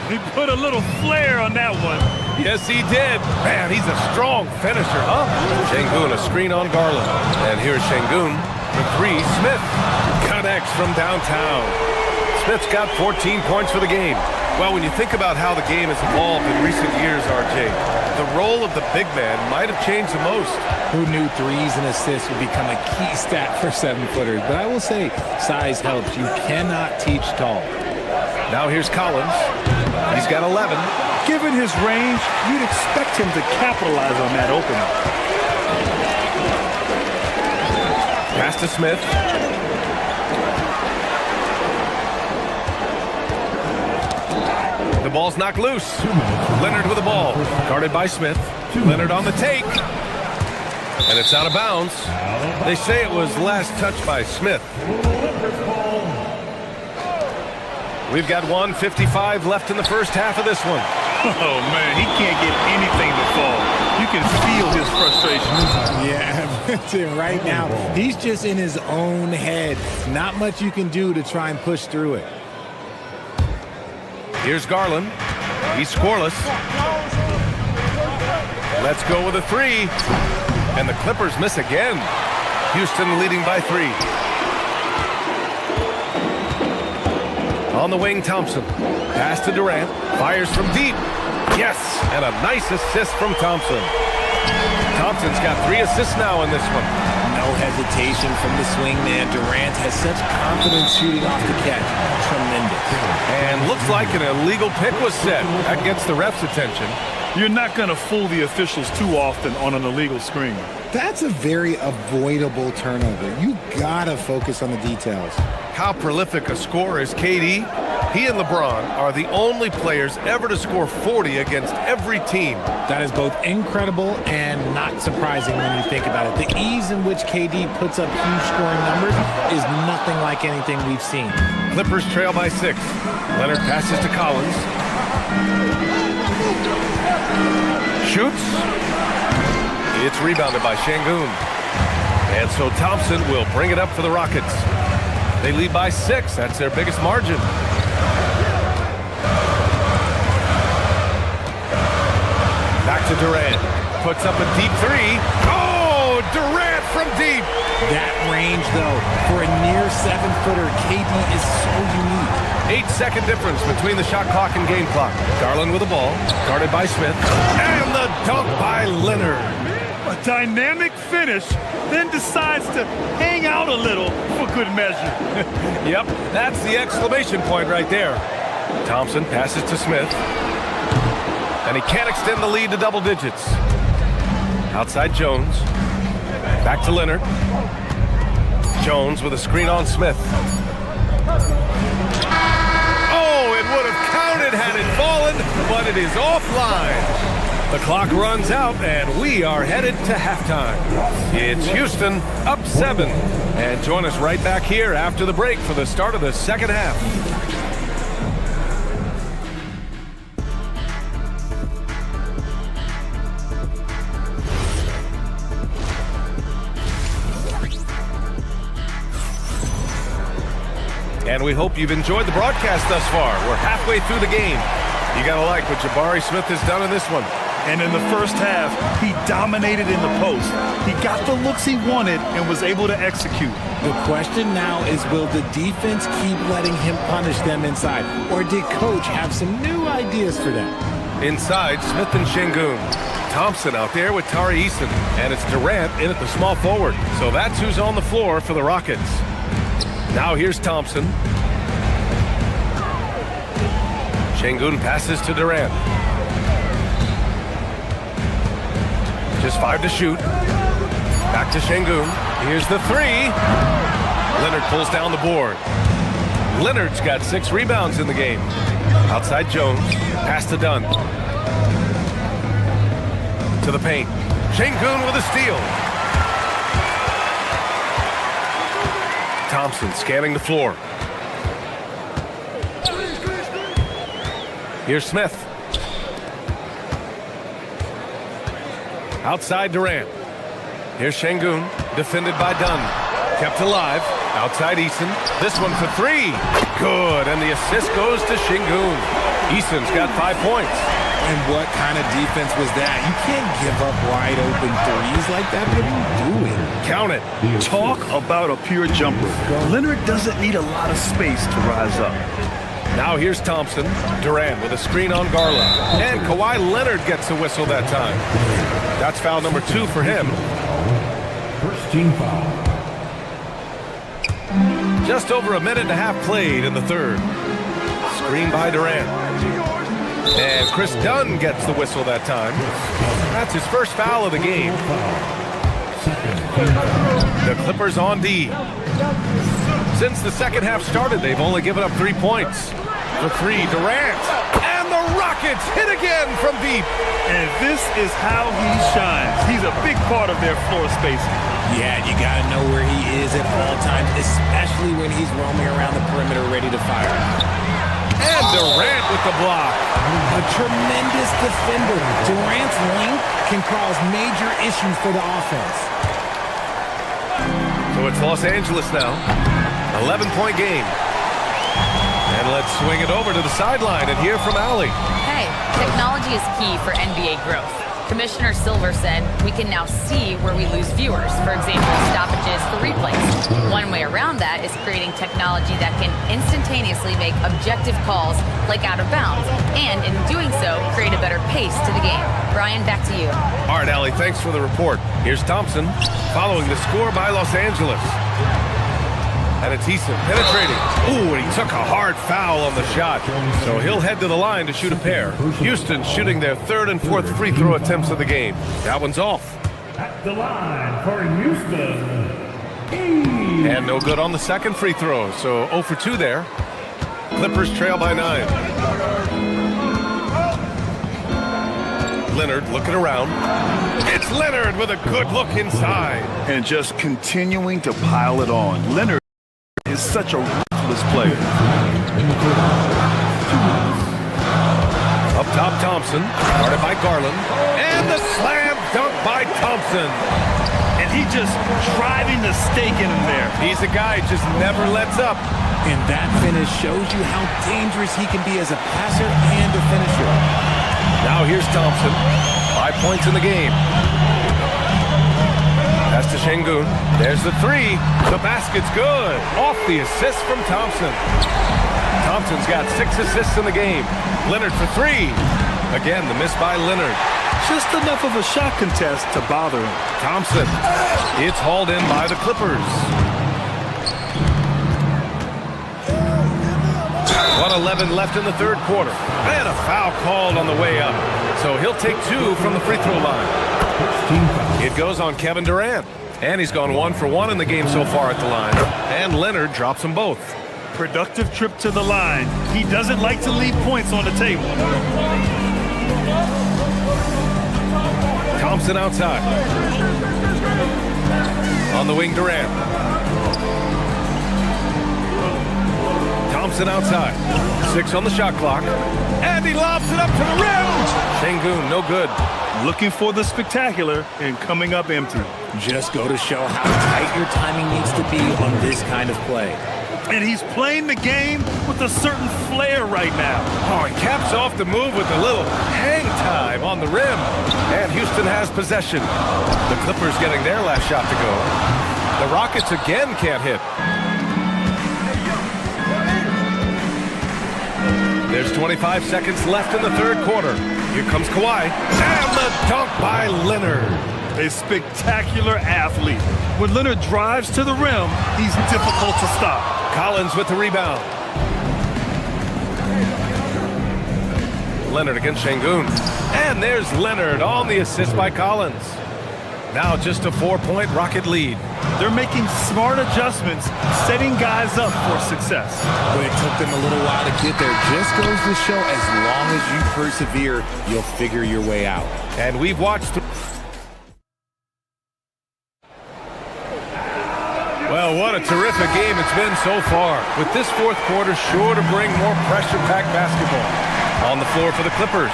Speaker 10: He put a little flair on that one.
Speaker 8: Yes, he did. Man, he's a strong finisher, huh? Şengün, a screen on Garland. And here's Şengün. The three, Smith connects from downtown. Smith's got 14 points for the game. Well, when you think about how the game has evolved in recent years, RJ, the role of the big man might have changed the most.
Speaker 13: Who knew threes and assists would become a key stat for 7-footers? But I will say, size helps. You cannot teach tall.
Speaker 8: Now here's Collins. He's got 11.
Speaker 10: Given his range, you'd expect him to capitalize on that opener.
Speaker 8: Pass to Smith. The ball's knocked loose. Leonard with the ball. Guarded by Smith. Leonard on the take. And it's out of bounds. They say it was last touched by Smith. We've got 1:55 left in the first half of this one.
Speaker 10: Oh, man, he can't get anything to fall. You can feel his frustration.
Speaker 13: Yeah, right now, he's just in his own head. Not much you can do to try and push through it.
Speaker 8: Here's Garland. He's scoreless. Let's go with a three. And the Clippers miss again. Houston leading by 3. On the wing, Thompson. Pass to Durant. Fires from deep. Yes, and a nice assist from Thompson. Thompson's got 3 assists now in this one.
Speaker 13: No hesitation from the swing man. Durant has such confidence shooting off the catch. Tremendous.
Speaker 8: And looks like an illegal pick was set. That gets the ref's attention.
Speaker 10: You're not going to fool the officials too often on an illegal screen.
Speaker 13: That's a very avoidable turnover. You gotta focus on the details.
Speaker 8: How prolific a scorer is KD? He and LeBron are the only players ever to score 40 against every team.
Speaker 13: That is both incredible and not surprising when you think about it. The ease in which KD puts up huge scoring numbers is nothing like anything we've seen.
Speaker 8: Clippers trail by 6. Leonard passes to Collins. Shoots. It's rebounded by Şengün. And so Thompson will bring it up for the Rockets. They lead by 6. That's their biggest margin. Back to Durant. Puts up a deep 3. Oh, Durant from deep.
Speaker 13: That range, though, for a near 7-footer, KD is so unique.
Speaker 8: 8-second difference between the shot clock and game clock. Garland with the ball. Guarded by Smith. And the dunk by Leonard.
Speaker 10: A dynamic finish, then decides to hang out a little for good measure.
Speaker 8: Yep, that's the exclamation point right there. Thompson passes to Smith. And he can't extend the lead to double digits. Outside Jones. Back to Leonard. Jones with a screen on Smith. Oh, it would have counted had it fallen, but it is offline. The clock runs out, and we are headed to halftime. It's Houston up 7. And join us right back here after the break for the start of the second half. And we hope you've enjoyed the broadcast thus far. We're halfway through the game. You gotta like what Jabari Smith has done in this one.
Speaker 10: And in the first half, he dominated in the post. He got the looks he wanted and was able to execute.
Speaker 13: The question now is, will the defense keep letting him punish them inside? Or did Coach have some new ideas for them?
Speaker 8: Inside, Smith and Şengün. Thompson out there with Tari Eason. And it's Durant in at the small forward. So that's who's on the floor for the Rockets. Now here's Thompson. Şengün passes to Durant. Just 5 to shoot. Back to Şengün. Here's the 3. Leonard pulls down the board. Leonard's got 6 rebounds in the game. Outside Jones. Pass to Dunn. To the paint. Şengün with a steal. Thompson scanning the floor. Here's Smith. Outside Durant. Here's Şengün, defended by Dunn. Kept alive. Outside Eason. This one for 3. Good, and the assist goes to Şengün. Eason's got 5 points.
Speaker 13: And what kind of defense was that? You can't give up wide open threes like that. What are you doing?
Speaker 8: Count it.
Speaker 10: Talk about a pure jumper. Leonard doesn't need a lot of space to rise up.
Speaker 8: Now here's Thompson. Durant with a screen on Garland. And Kawhi Leonard gets a whistle that time. That's foul number 2 for him.
Speaker 11: First team foul.
Speaker 8: Just over a minute and a half played in the third. Screen by Durant. And Chris Dunn gets the whistle that time. That's his first foul of the game. The Clippers on D. Since the second half started, they've only given up 3 points. The 3, Durant. And the Rockets hit again from deep.
Speaker 10: And this is how he shines. He's a big part of their floor spacing.
Speaker 13: Yeah, you got to know where he is at all times, especially when he's roaming around the perimeter ready to fire.
Speaker 8: And Durant with the block.
Speaker 13: A tremendous defender. Durant's length can cause major issues for the offense.
Speaker 8: So it's Los Angeles now. 11-point game. And let's swing it over to the sideline and hear from Allie.
Speaker 7: Hey, technology is key for NBA growth. Commissioner Silver said we can now see where we lose viewers. For example, stoppages for replays. One way around that is creating technology that can instantaneously make objective calls like out of bounds, and in doing so, create a better pace to the game. Brian, back to you.
Speaker 8: All right, Allie, thanks for the report. Here's Thompson following the score by Los Angeles. And it's Eason penetrating. Ooh, and he took a hard foul on the shot. So he'll head to the line to shoot a pair. Houston shooting their 3rd and 4th free throw attempts of the game. That one's off.
Speaker 11: At the line for Houston.
Speaker 8: And no good on the second free throw. So 0 for 2 there. Clippers trail by 9. Leonard looking around. It's Leonard with a good look inside.
Speaker 10: And just continuing to pile it on. Leonard is such a ruthless player.
Speaker 8: Up top, Thompson. Guarded by Garland. And the slam dunk by Thompson.
Speaker 10: And he just driving the stake in him there.
Speaker 8: He's a guy who just never lets up.
Speaker 13: And that finish shows you how dangerous he can be as a passer and a finisher.
Speaker 8: Now here's Thompson. 5 points in the game. Pass to Şengün. There's the 3. The basket's good. Off the assist from Thompson. Thompson's got 6 assists in the game. Leonard for 3. Again, the miss by Leonard.
Speaker 10: Just enough of a shot contest to bother him.
Speaker 8: Thompson. It's hauled in by the Clippers. 1:11 left in the third quarter. And a foul called on the way up. So he'll take 2 from the free throw line. It goes on Kevin Durant. And he's gone 1 for 1 in the game so far at the line. And Leonard drops them both.
Speaker 10: Productive trip to the line. He doesn't like to leave points on the table.
Speaker 8: Thompson outside. On the wing, Durant. Thompson outside. 6 on the shot clock. And he lobs it up to the rim. Şengün, no good.
Speaker 10: Looking for the spectacular and coming up empty.
Speaker 13: Just go to show how tight your timing needs to be on this kind of play.
Speaker 10: And he's playing the game with a certain flair right now.
Speaker 8: Oh, he caps off the move with a little hang time on the rim. And Houston has possession. The Clippers getting their last shot to go. The Rockets again can't hit. There's 25 seconds left in the third quarter. Here comes Kawhi. And the dunk by Leonard.
Speaker 10: A spectacular athlete. When Leonard drives to the rim, he's difficult to stop.
Speaker 8: Collins with the rebound. Leonard against Şengün. And there's Leonard on the assist by Collins. Now just a 4-point Rocket lead.
Speaker 10: They're making smart adjustments, setting guys up for success.
Speaker 13: But it took them a little while to get there. Just goes to show, as long as you persevere, you'll figure your way out.
Speaker 8: And we've watched... Well, what a terrific game it's been so far. With this fourth quarter sure to bring more pressure-packed basketball. On the floor for the Clippers,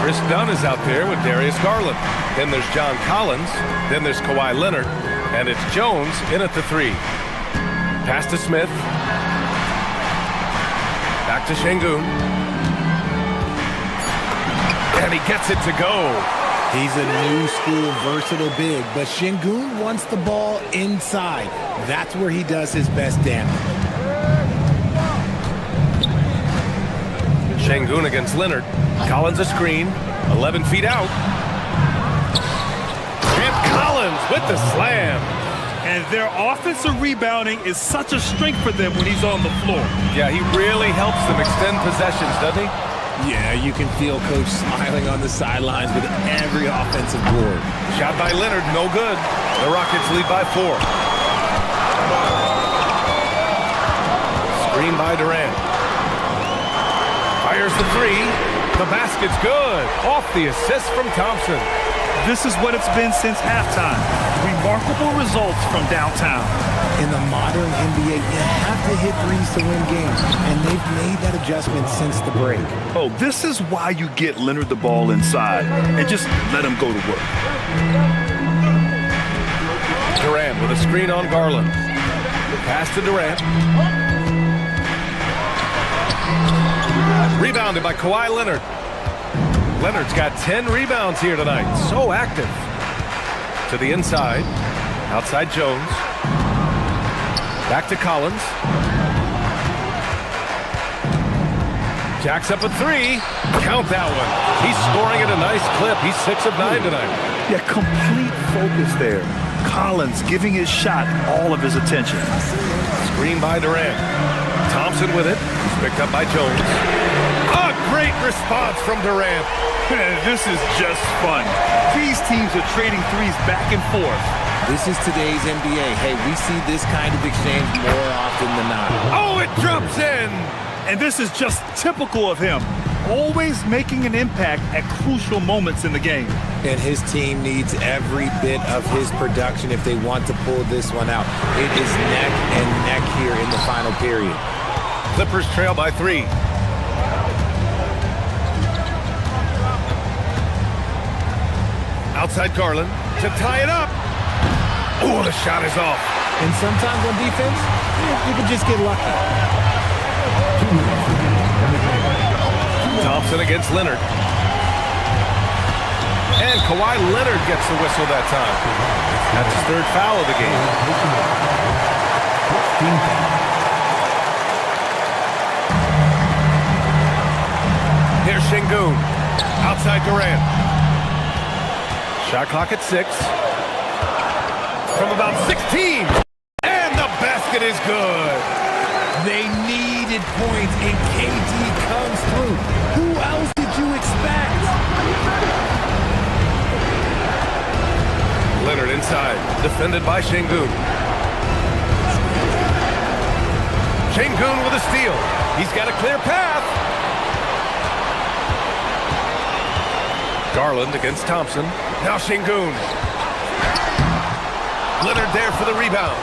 Speaker 8: Chris Dunn is out there with Darius Garland. Then there's John Collins. Then there's Kawhi Leonard. And it's Jones in at the 3. Pass to Smith. Back to Şengün. And he gets it to go.
Speaker 13: He's a new school versatile big, but Şengün wants the ball inside. That's where he does his best damage.
Speaker 8: Şengün against Leonard. Collins a screen. 11 feet out. And Collins with the slam.
Speaker 10: And their offensive rebounding is such a strength for them when he's on the floor.
Speaker 8: Yeah, he really helps them extend possessions, doesn't he?
Speaker 13: Yeah, you can feel Coach smiling on the sidelines with every offensive board.
Speaker 8: Shot by Leonard, no good. The Rockets lead by 4. Screen by Durant. Fires the 3. The basket's good. Off the assist from Thompson.
Speaker 10: This is what it's been since halftime. Remarkable results from downtown.
Speaker 13: In the modern NBA, you have to hit threes to win games, and they've made that adjustment since the break.
Speaker 10: Oh, this is why you get Leonard the ball inside and just let him go to work.
Speaker 8: Durant with a screen on Garland. Pass to Durant. Rebounded by Kawhi Leonard. Leonard's got 10 rebounds here tonight. So active. To the inside. Outside Jones. Back to Collins. Jacks up a 3. Count that one. He's scoring at a nice clip. He's 6 of 9 tonight.
Speaker 10: Yeah, complete focus there. Collins giving his shot all of his attention.
Speaker 8: Screen by Durant. Thompson with it. He's picked up by Jones. A great response from Durant.
Speaker 10: This is just fun. These teams are trading threes back and forth.
Speaker 13: This is today's NBA. Hey, we see this kind of exchange more often than not.
Speaker 8: Oh, it drops in!
Speaker 10: And this is just typical of him. Always making an impact at crucial moments in the game.
Speaker 13: And his team needs every bit of his production if they want to pull this one out. It is neck and neck here in the final period.
Speaker 8: Clippers trail by 3. Outside Garland to tie it up. Oh, the shot is off.
Speaker 13: And sometimes on defense, you can just get lucky.
Speaker 8: Thompson against Leonard. And Kawhi Leonard gets the whistle that time. That's his 3rd foul of the game. Here's Şengün. Outside Durant. Shot clock at 6. From about 16. And the basket is good.
Speaker 13: They needed points, and KD comes through. Who else did you expect?
Speaker 8: Leonard inside. Defended by Şengün. Şengün with a steal. He's got a clear path. Garland against Thompson. Now Şengün. Leonard there for the rebound.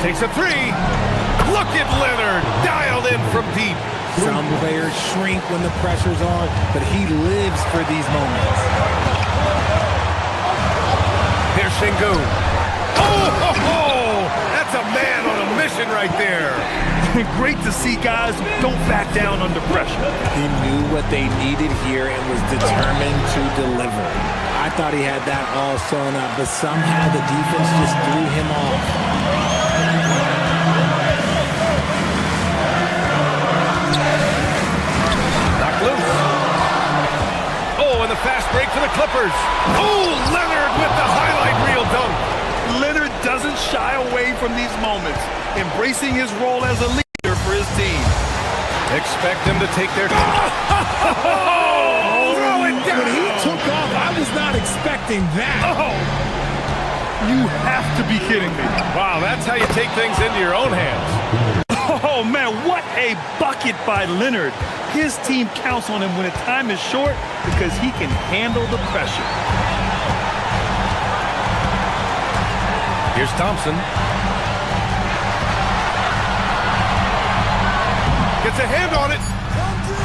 Speaker 8: Takes a 3. Look at Leonard. Dialed in from deep.
Speaker 13: Some players shrink when the pressure's on, but he lives for these moments.
Speaker 8: Here's Şengün. Oh, that's a man on a mission right there.
Speaker 10: Great to see guys who don't back down under pressure.
Speaker 13: He knew what they needed here and was determined to deliver. I thought he had that all sewn up, but somehow the defense just threw him off.
Speaker 8: Knocked loose. Oh, and the fast break for the Clippers. Oh, Leonard with the highlight reel dunk.
Speaker 10: Leonard doesn't shy away from these moments, embracing his role as a leader for his team.
Speaker 8: Expect them to take their...
Speaker 13: Throw it down! When he took off, I expecting that.
Speaker 10: Oh! You have to be kidding me.
Speaker 8: Wow, that's how you take things into your own hands.
Speaker 10: Oh, man, what a bucket by Leonard. His team counts on him when the time is short because he can handle the pressure.
Speaker 8: Here's Thompson. Gets a hand on it.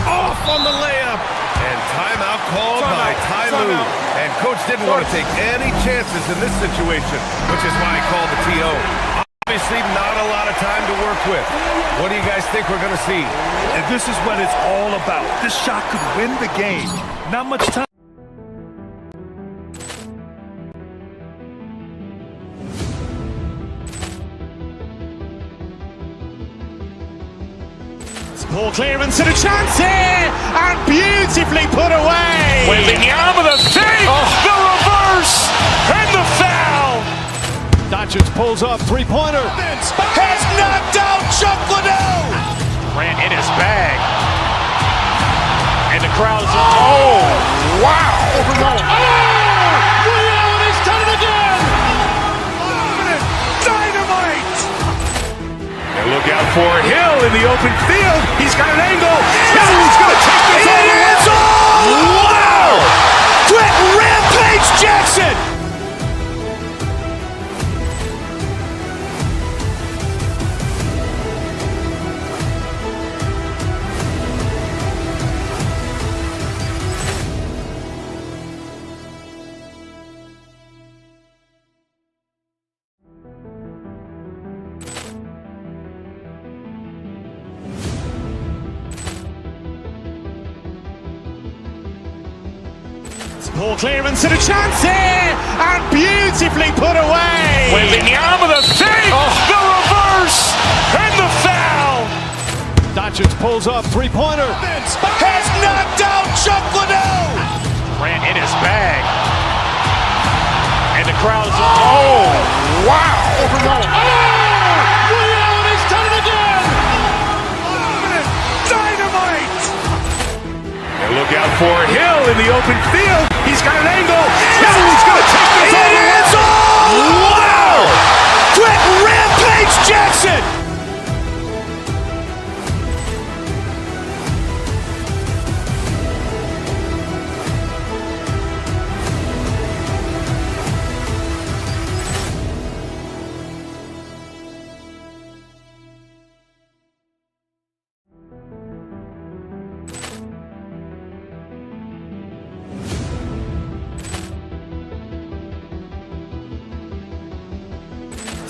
Speaker 8: Off on the layup. And timeout called by Ty Lue. And coach didn't want to take any chances in this situation, which is why he called the TO. Obviously not a lot of time to work with. What do you guys think we're going to see?
Speaker 10: And this is what it's all about. This shot could win the game. Not much time.
Speaker 1: Ball clearance and a chance here, and beautifully put away.
Speaker 2: Wembanyama the save, the reverse, and the foul.
Speaker 1: Doncic pulls up, three-pointer.
Speaker 2: Has knocked out Chuck Liddell.
Speaker 3: Grant in his bag. And the crowd's oh, wow.
Speaker 2: Ray Allen has done it again. Dynamite.
Speaker 3: And look out for Hill in the open field. He's got an angle. He's going to take this all the way.
Speaker 2: Wow. Quick Rampage Jackson.
Speaker 1: Ball clearance and a chance here, and beautifully put away.
Speaker 2: Wembanyama the save, the reverse, and the foul.
Speaker 1: Doncic pulls up, three-pointer.
Speaker 2: Has knocked out Chuck Liddell.
Speaker 3: Grant in his bag. And the crowd's oh, wow.
Speaker 2: Ray Allen has done it again. Dynamite.
Speaker 3: And look out for Hill in the open field. He's got an angle. He's going to take this all the way.
Speaker 2: Wow. Quick Rampage Jackson.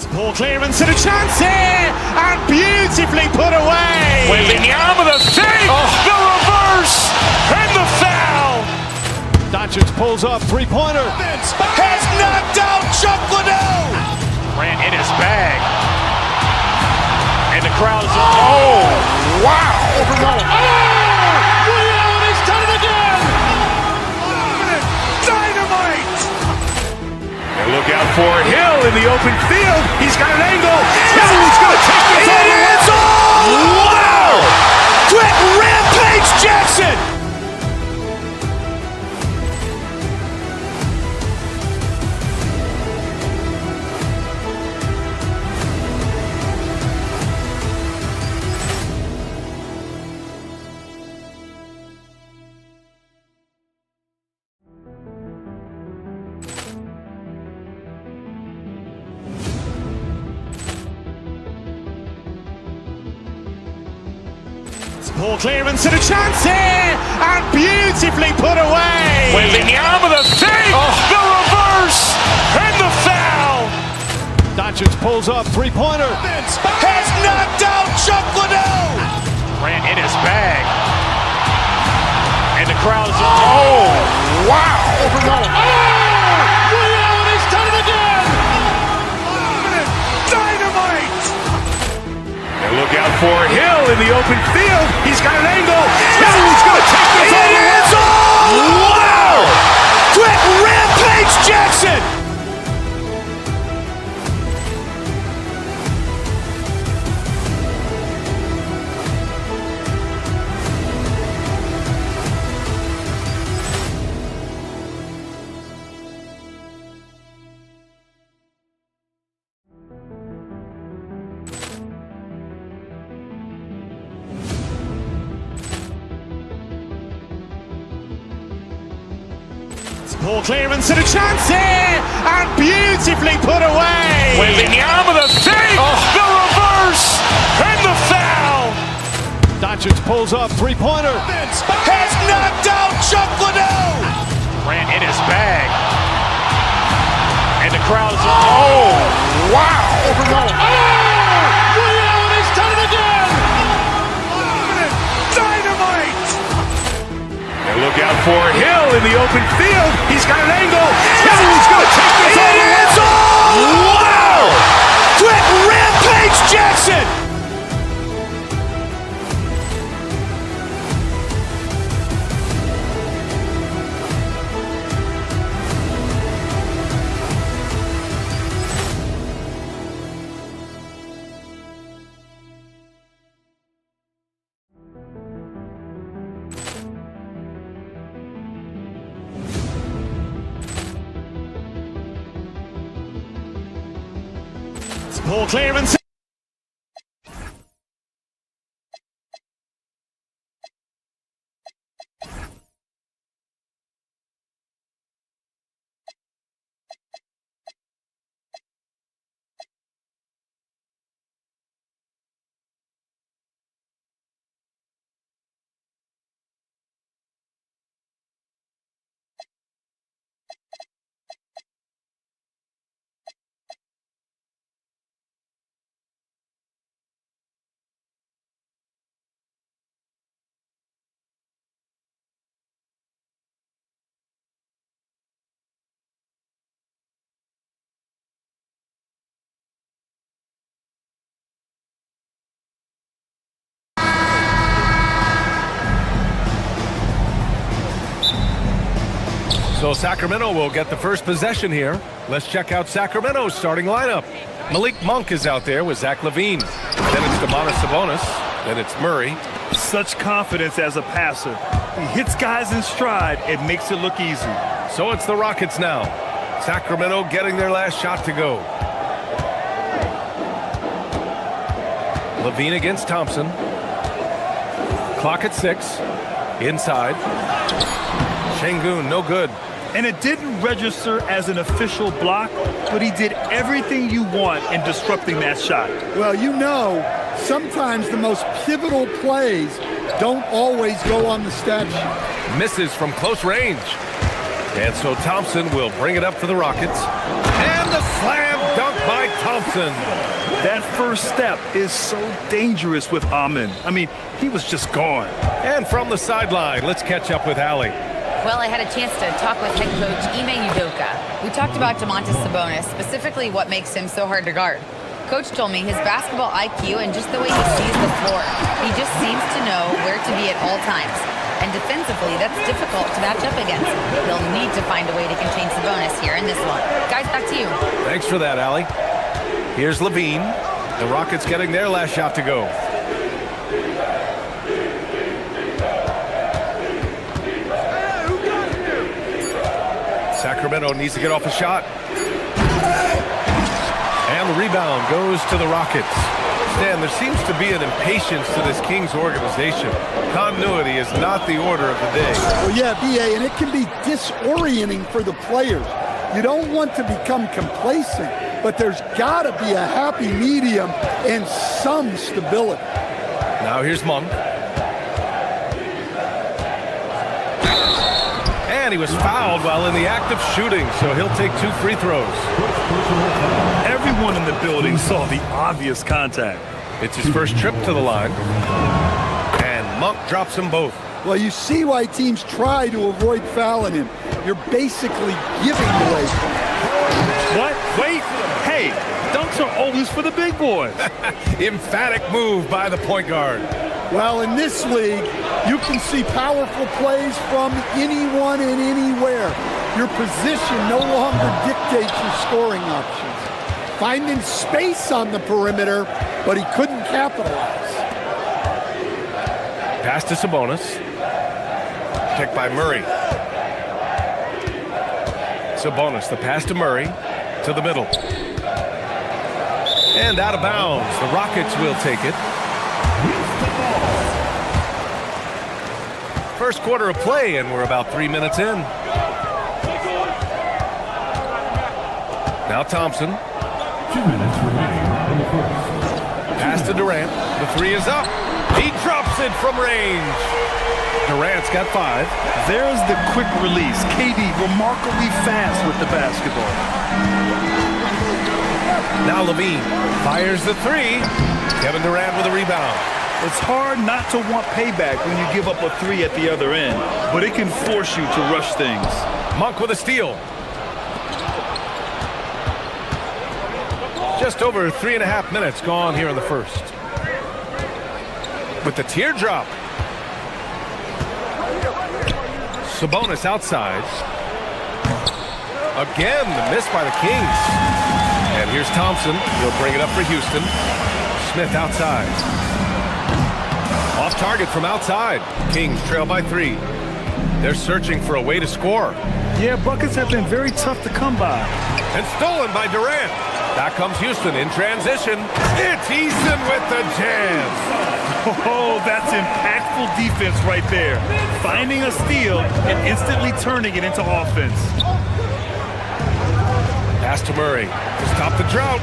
Speaker 1: Ball clearance and a chance here, and beautifully put away.
Speaker 2: Wembanyama the save, the reverse, and the foul.
Speaker 1: Doncic pulls up, three-pointer.
Speaker 2: Has knocked out Chuck Liddell.
Speaker 3: Grant in his bag. And the crowd's oh, wow.
Speaker 2: Ray Allen has done it again. Dynamite.
Speaker 3: And look out for Hill in the open field. He's got an angle. He's going to take this all the way.
Speaker 2: Wow. Quick Rampage Jackson.
Speaker 1: Ball clearance and a chance here, and beautifully put away.
Speaker 2: Wembanyama the save, the reverse, and the foul.
Speaker 1: Doncic pulls up, three-pointer.
Speaker 2: Has knocked out Chuck Liddell.
Speaker 3: Grant in his bag. And the crowd's oh, wow.
Speaker 2: Ray Allen has done it again. Dynamite.
Speaker 3: And look out for Hill in the open field. He's got an angle. He's going to take this all the way.
Speaker 2: Wow. Quick Rampage Jackson.
Speaker 1: Poor clearance and a chance here, and beautifully put away.
Speaker 2: Wembanyama the save, the reverse, and the foul.
Speaker 3: Doncic pulls up, three-pointer.
Speaker 2: Has knocked out Chuck Liddell.
Speaker 3: Ran in his bag. And the crowd is, oh, wow.
Speaker 2: Allen has done it again. Dynamite. And look out for Hill in the open field. He's got an angle. He's going to take this all the way. Wow! Quick Rampage Jackson.
Speaker 1: Poor clearance.
Speaker 8: So Sacramento will get the first possession here. Let's check out Sacramento's starting lineup. Malik Monk is out there with Zach LaVine. Then it's Domantas Sabonis. Then it's Murray.
Speaker 10: Such confidence as a passer. He hits guys in stride. It makes it look easy.
Speaker 8: So it's the Rockets now. Sacramento getting their last shot to go. LaVine against Thompson. Clock at 6. Inside. Şengün, no good.
Speaker 10: And it didn't register as an official block, but he did everything you want in disrupting that shot.
Speaker 18: Well, you know, sometimes the most pivotal plays don't always go on the stat sheet.
Speaker 8: Misses from close range. And so Thompson will bring it up for the Rockets. And the slam dunk by Thompson.
Speaker 10: That first step is so dangerous with Amin. I mean, he was just gone.
Speaker 8: And from the sideline, let's catch up with Allie.
Speaker 7: Well, I had a chance to talk with head coach Ime Udoka. We talked about Domantas Sabonis, specifically what makes him so hard to guard. Coach told me his basketball IQ and just the way he sees the floor. He just seems to know where to be at all times. And defensively, that's difficult to match up against. He'll need to find a way to contain Sabonis here in this one. Guys, back to you.
Speaker 8: Thanks for that, Allie. Here's LaVine. The Rockets getting their last shot to go. Sacramento needs to get off a shot. And the rebound goes to the Rockets. Stan, there seems to be an impatience to this Kings organization. Continuity is not the order of the day.
Speaker 18: Well, yeah, B.A., and it can be disorienting for the players. You don't want to become complacent, but there's got to be a happy medium and some stability.
Speaker 8: Now here's Monk. And he was fouled while in the act of shooting, so he'll take 2 free throws.
Speaker 10: Everyone in the building saw the obvious contact.
Speaker 8: It's his first trip to the line. And Monk drops them both.
Speaker 18: Well, you see why teams try to avoid fouling him. You're basically giving away.
Speaker 10: What? Wait. Hey, dunks are always for the big boys.
Speaker 8: Emphatic move by the point guard.
Speaker 18: Well, in this league, you can see powerful plays from anyone and anywhere. Your position no longer dictates your scoring options. Finding space on the perimeter, but he couldn't capitalize.
Speaker 8: Pass to Sabonis. Picked by Murray. Sabonis, the pass to Murray, to the middle. And out of bounds. The Rockets will take it. First quarter of play, and we're about 3 minutes in. Now Thompson.
Speaker 11: 2 minutes remaining in the first.
Speaker 8: Pass to Durant. The three is up. He drops it from range. Durant's got 5.
Speaker 10: There's the quick release. KD remarkably fast with the basketball.
Speaker 8: Now Levine fires the 3. Kevin Durant with a rebound.
Speaker 10: It's hard not to want payback when you give up a 3 at the other end, but it can force you to rush things.
Speaker 8: Monk with a steal. Just over 3.5 minutes gone here in the first. With the teardrop. Sabonis outside. Again, the miss by the Kings. And here's Thompson. He'll bring it up for Houston. Smith outside. Off target from outside. Kings trail by 3. They're searching for a way to score.
Speaker 10: Yeah, buckets have been very tough to come by.
Speaker 8: And stolen by Durant. Back comes Houston in transition. It's Eason with the jam.
Speaker 10: Oh, that's impactful defense right there. Finding a steal and instantly turning it into offense.
Speaker 8: Pass to Murray to stop the drought.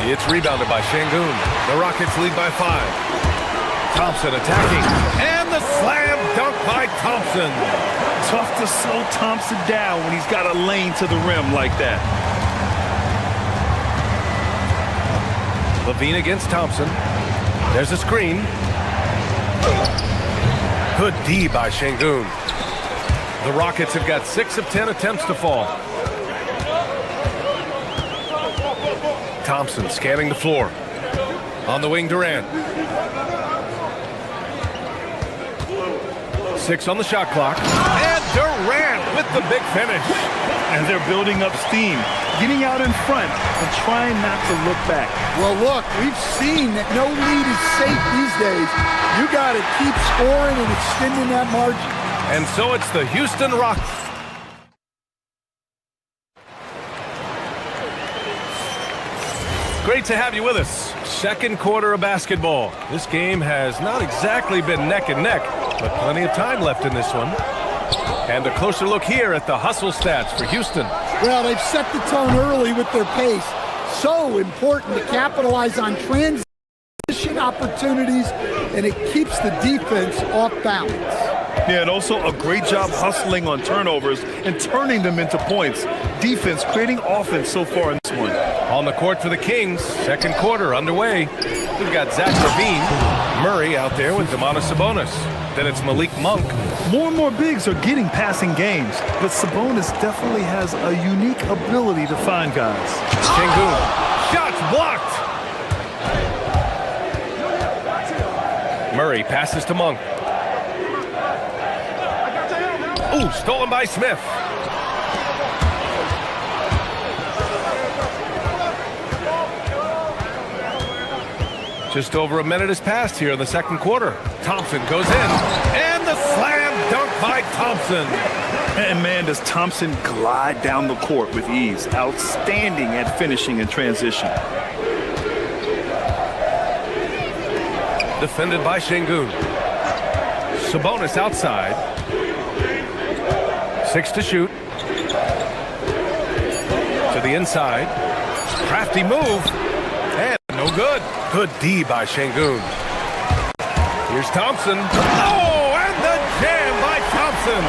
Speaker 8: It's rebounded by Şengün. The Rockets lead by 5. Thompson attacking. And the slam dunk by Thompson.
Speaker 10: Tough to slow Thompson down when he's got a lane to the rim like that.
Speaker 8: Levine against Thompson. There's a screen. Good D by Şengün. The Rockets have got 6 of 10 attempts to fall. Thompson scanning the floor. On the wing, Durant. 6 on the shot clock. And Durant with the big finish.
Speaker 10: And they're building up steam, getting out in front and trying not to look back.
Speaker 18: Well, look, we've seen that no lead is safe these days. You got to keep scoring and extending that margin.
Speaker 8: And so it's the Houston Rockets. Great to have you with us. Second quarter of basketball. This game has not exactly been neck and neck, but plenty of time left in this one. And a closer look here at the hustle stats for Houston.
Speaker 18: Well, they've set the tone early with their pace. So important to capitalize on transition opportunities, and it keeps the defense off balance.
Speaker 10: Yeah, and also a great job hustling on turnovers and turning them into points. Defense creating offense so far in this one.
Speaker 8: On the court for the Kings, second quarter underway. We've got Zach LaVine, Murray out there with Domantas Sabonis. Then it's Malik Monk.
Speaker 10: More and more bigs are getting passing games, but Sabonis definitely has a unique ability to find guys.
Speaker 8: Şengün, shots blocked. Murray passes to Monk. Ooh, stolen by Smith. Just over a minute has passed here in the second quarter. Thompson goes in, and the slam dunk by Thompson.
Speaker 10: And man, does Thompson glide down the court with ease. Outstanding at finishing in transition.
Speaker 8: Defended by Şengün. Sabonis outside. 6 to shoot. To the inside. Crafty move. And no good. Good D by Şengün. Here's Thompson. Oh, and the jam by Thompson.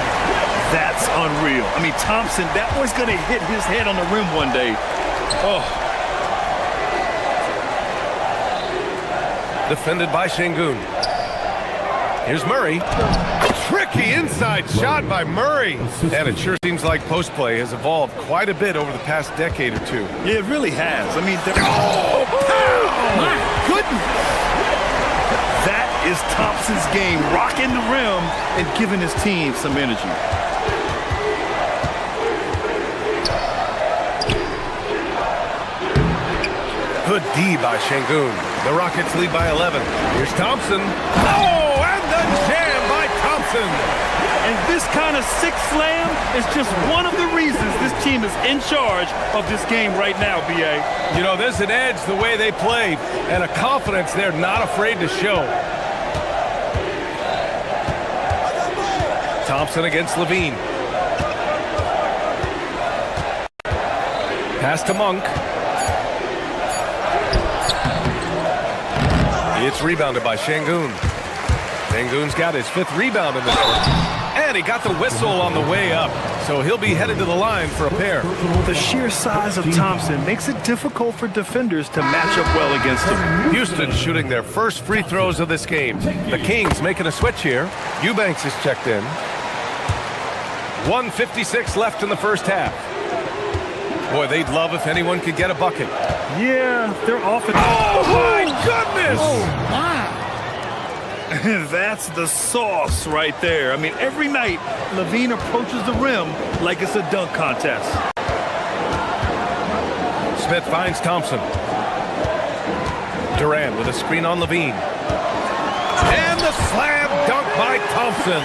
Speaker 10: That's unreal. I mean, Thompson, that boy's going to hit his head on the rim one day. Oh.
Speaker 8: Defended by Şengün. Here's Murray. Tricky inside shot by Murray. And it sure seems like post play has evolved quite a bit over the past decade or two.
Speaker 10: Yeah, it really has. I mean, oh, my goodness. That is Thompson's game, rocking the rim and giving his team some energy.
Speaker 8: Good D by Şengün. The Rockets lead by 11. Here's Thompson. Oh, and the jam by Thompson.
Speaker 10: And this kind of six slam is just one of the reasons this team is in charge of this game right now, B.A.
Speaker 8: You know, there's an edge the way they play and a confidence they're not afraid to show. Thompson against LaVine. Pass to Monk. It's rebounded by Şengün. Şengün's got his 5th rebound in this one. And he got the whistle on the way up, so he'll be headed to the line for a pair.
Speaker 10: The sheer size of Thompson makes it difficult for defenders to match up well against him.
Speaker 8: Houston shooting their first free throws of this game. The Kings making a switch here. Eubanks is checked in. 1:56 left in the first half. Boy, they'd love if anyone could get a bucket.
Speaker 10: Yeah, they're offense.
Speaker 8: Oh, my goodness!
Speaker 10: Oh, my. That's the sauce right there. I mean, every night, Levine approaches the rim like it's a dunk contest.
Speaker 8: Smith finds Thompson. Durant with a screen on Levine. And the slam dunk by Thompson.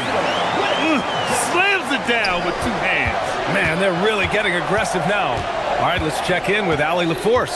Speaker 10: Slams it down with 2 hands.
Speaker 8: Man, they're really getting aggressive now. All right, let's check in with Allie LaForce.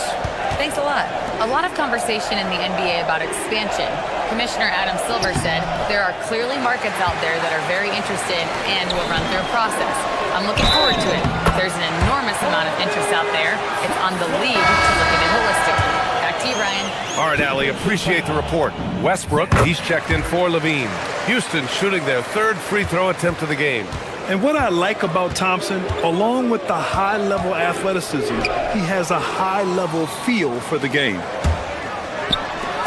Speaker 7: Thanks a lot. A lot of conversation in the NBA about expansion. Commissioner Adam Silver said there are clearly markets out there that are very interested and will run through a process. I'm looking forward to it. There's an enormous amount of interest out there. It's on the league to look at it holistically. Back to you, Ryan.
Speaker 8: All right, Allie, appreciate the report. Westbrook, he's checked in for Levine. Houston shooting their 3rd free throw attempt of the game.
Speaker 10: And what I like about Thompson, along with the high-level athleticism, he has a high-level feel for the game.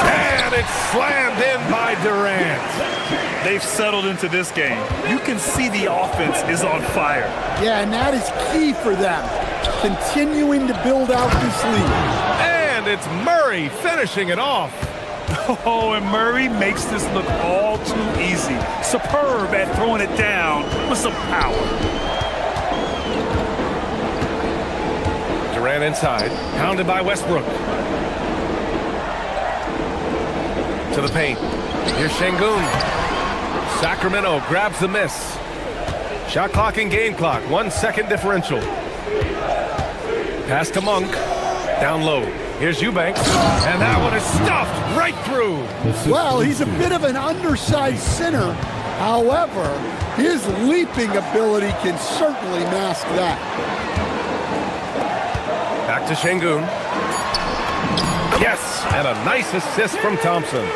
Speaker 8: And it's slammed in by Durant.
Speaker 10: They've settled into this game. You can see the offense is on fire.
Speaker 18: Yeah, and that is key for them, continuing to build out this lead.
Speaker 8: And it's Murray finishing it off.
Speaker 10: Oh, and Murray makes this look all too easy. Superb at throwing it down with some power.
Speaker 8: Durant inside, pounded by Westbrook. To the paint. Here's Şengün. Sacramento grabs the miss. Shot clock and game clock, 1 second differential. Pass to Monk. Down low. Here's Eubanks. And that one is stuffed right through.
Speaker 18: Well, he's a bit of an undersized center. However, his leaping ability can certainly mask that.
Speaker 8: Back to Şengün. Yes, and a nice assist from Thompson.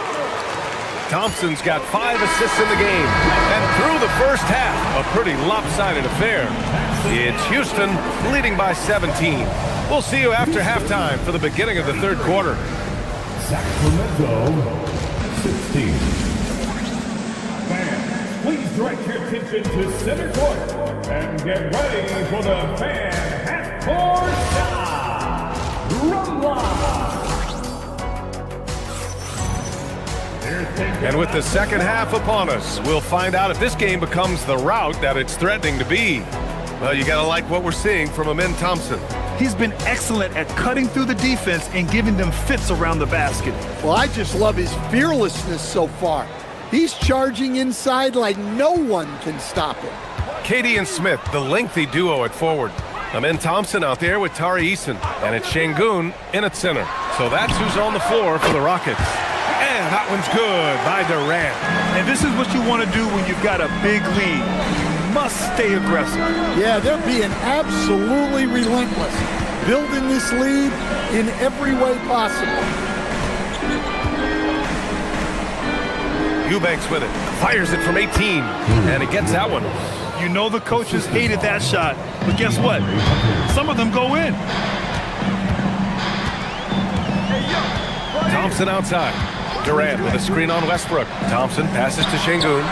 Speaker 8: Thompson's got 5 assists in the game. And through the first half, a pretty lopsided affair. It's Houston leading by 17. We'll see you after halftime for the beginning of the 3rd quarter.
Speaker 11: Sacramento 16. Fans, please direct your attention to center court and get ready for the fan half-court shot. Rumba!
Speaker 8: And with the second half upon us, we'll find out if this game becomes the rout that it's threatening to be. Well, you gotta like what we're seeing from Amin Thompson.
Speaker 10: He's been excellent at cutting through the defense and giving them fits around the basket.
Speaker 18: Well, I just love his fearlessness so far. He's charging inside like no one can stop him.
Speaker 8: Katie and Smith, the lengthy duo at forward. Amin Thompson out there with Tari Eason, and it's Şengün in at center. So that's who's on the floor for the Rockets. And that one's good by Durant.
Speaker 10: And this is what you want to do when you've got a big lead. You must stay aggressive.
Speaker 18: Yeah, they're being absolutely relentless, building this lead in every way possible.
Speaker 8: Eubanks with it, fires it from 18, and he gets that one.
Speaker 10: You know the coaches hated that shot, but guess what? Some of them go in.
Speaker 8: Thompson outside. Durant with a screen on Westbrook. Thompson passes to Şengün.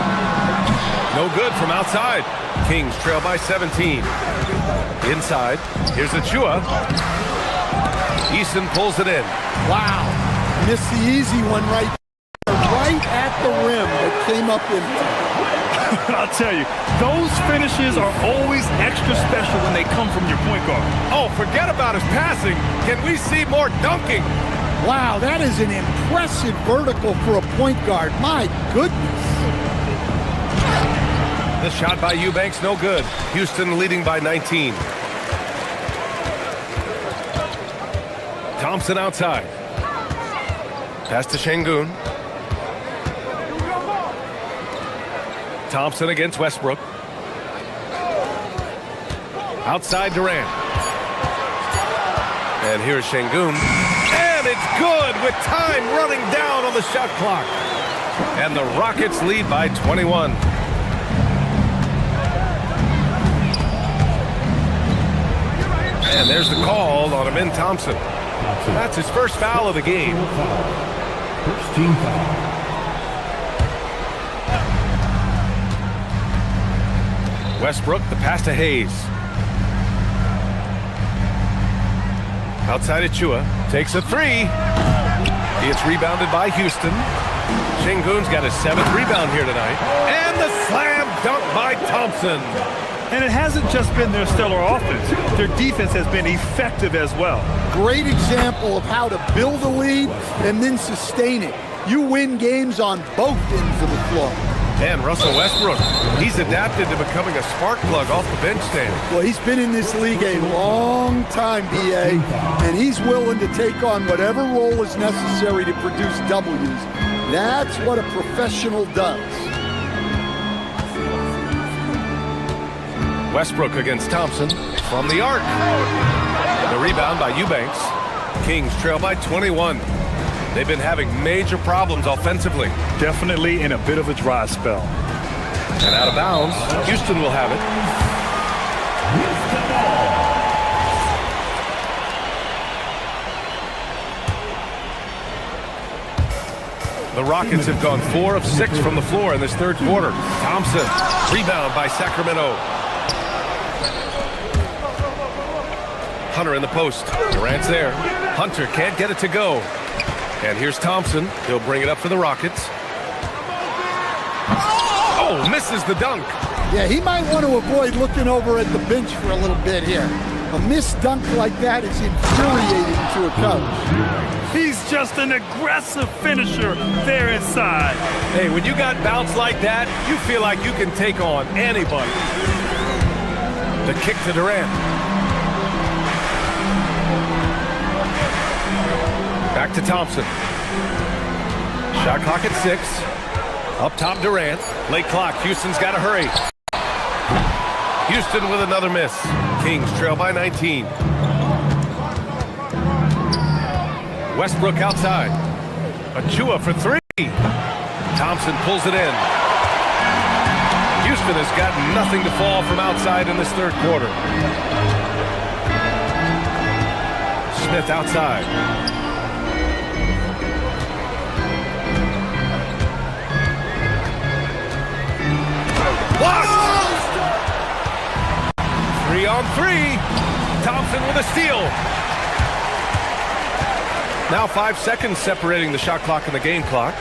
Speaker 8: No good from outside. Kings trail by 17. Inside, here's Achua. Eason pulls it in.
Speaker 18: Wow, missed the easy one right at the rim that came up empty.
Speaker 10: I'll tell you, those finishes are always extra special when they come from your point guard.
Speaker 8: Oh, forget about his passing. Can we see more dunking?
Speaker 18: Wow, that is an impressive vertical for a point guard. My goodness.
Speaker 8: The shot by Eubanks, no good. Houston leading by 19. Thompson outside. Pass to Şengün. Thompson against Westbrook. Outside Durant. And here's Şengün. And it's good with time running down on the shot clock. And the Rockets lead by 21. And there's the call on Amin Thompson. That's his first foul of the game.
Speaker 11: First team foul.
Speaker 8: Westbrook, the pass to Hayes. Outside Achua, takes a three. It's rebounded by Houston. Şengün's got his 7th rebound here tonight. And the slam dunk by Thompson.
Speaker 10: And it hasn't just been their stellar offense. Their defense has been effective as well.
Speaker 18: Great example of how to build a lead and then sustain it. You win games on both ends of the floor.
Speaker 8: And Russell Westbrook, he's adapted to becoming a spark plug off the bench stand.
Speaker 18: Well, he's been in this league a long time, B.A., and he's willing to take on whatever role is necessary to produce W's. That's what a professional does.
Speaker 8: Westbrook against Thompson from the arc. The rebound by Eubanks. Kings trail by 21. They've been having major problems offensively.
Speaker 10: Definitely in a bit of a dry spell.
Speaker 8: And out of bounds, Houston will have it. The Rockets have gone 4 of 6 from the floor in this third quarter. Thompson, rebound by Sacramento. Hunter in the post. Durant's there. Hunter can't get it to go. And here's Thompson. He'll bring it up for the Rockets. Oh, misses the dunk.
Speaker 18: Yeah, he might want to avoid looking over at the bench for a little bit here. A missed dunk like that is infuriating to a coach.
Speaker 10: He's just an aggressive finisher there inside.
Speaker 8: Hey, when you got bounce like that, you feel like you can take on anybody. The kick to Durant. Back to Thompson. Shot clock at 6. Up top, Durant. Late clock. Houston's got to hurry. Houston with another miss. Kings trail by 19. Westbrook outside. Achua for 3. Thompson pulls it in. Houston has got nothing to fall from outside in this third quarter. Smith outside. Blocked! 3 on 3. Thompson with a steal. Now 5 seconds separating the shot clock and the game clock.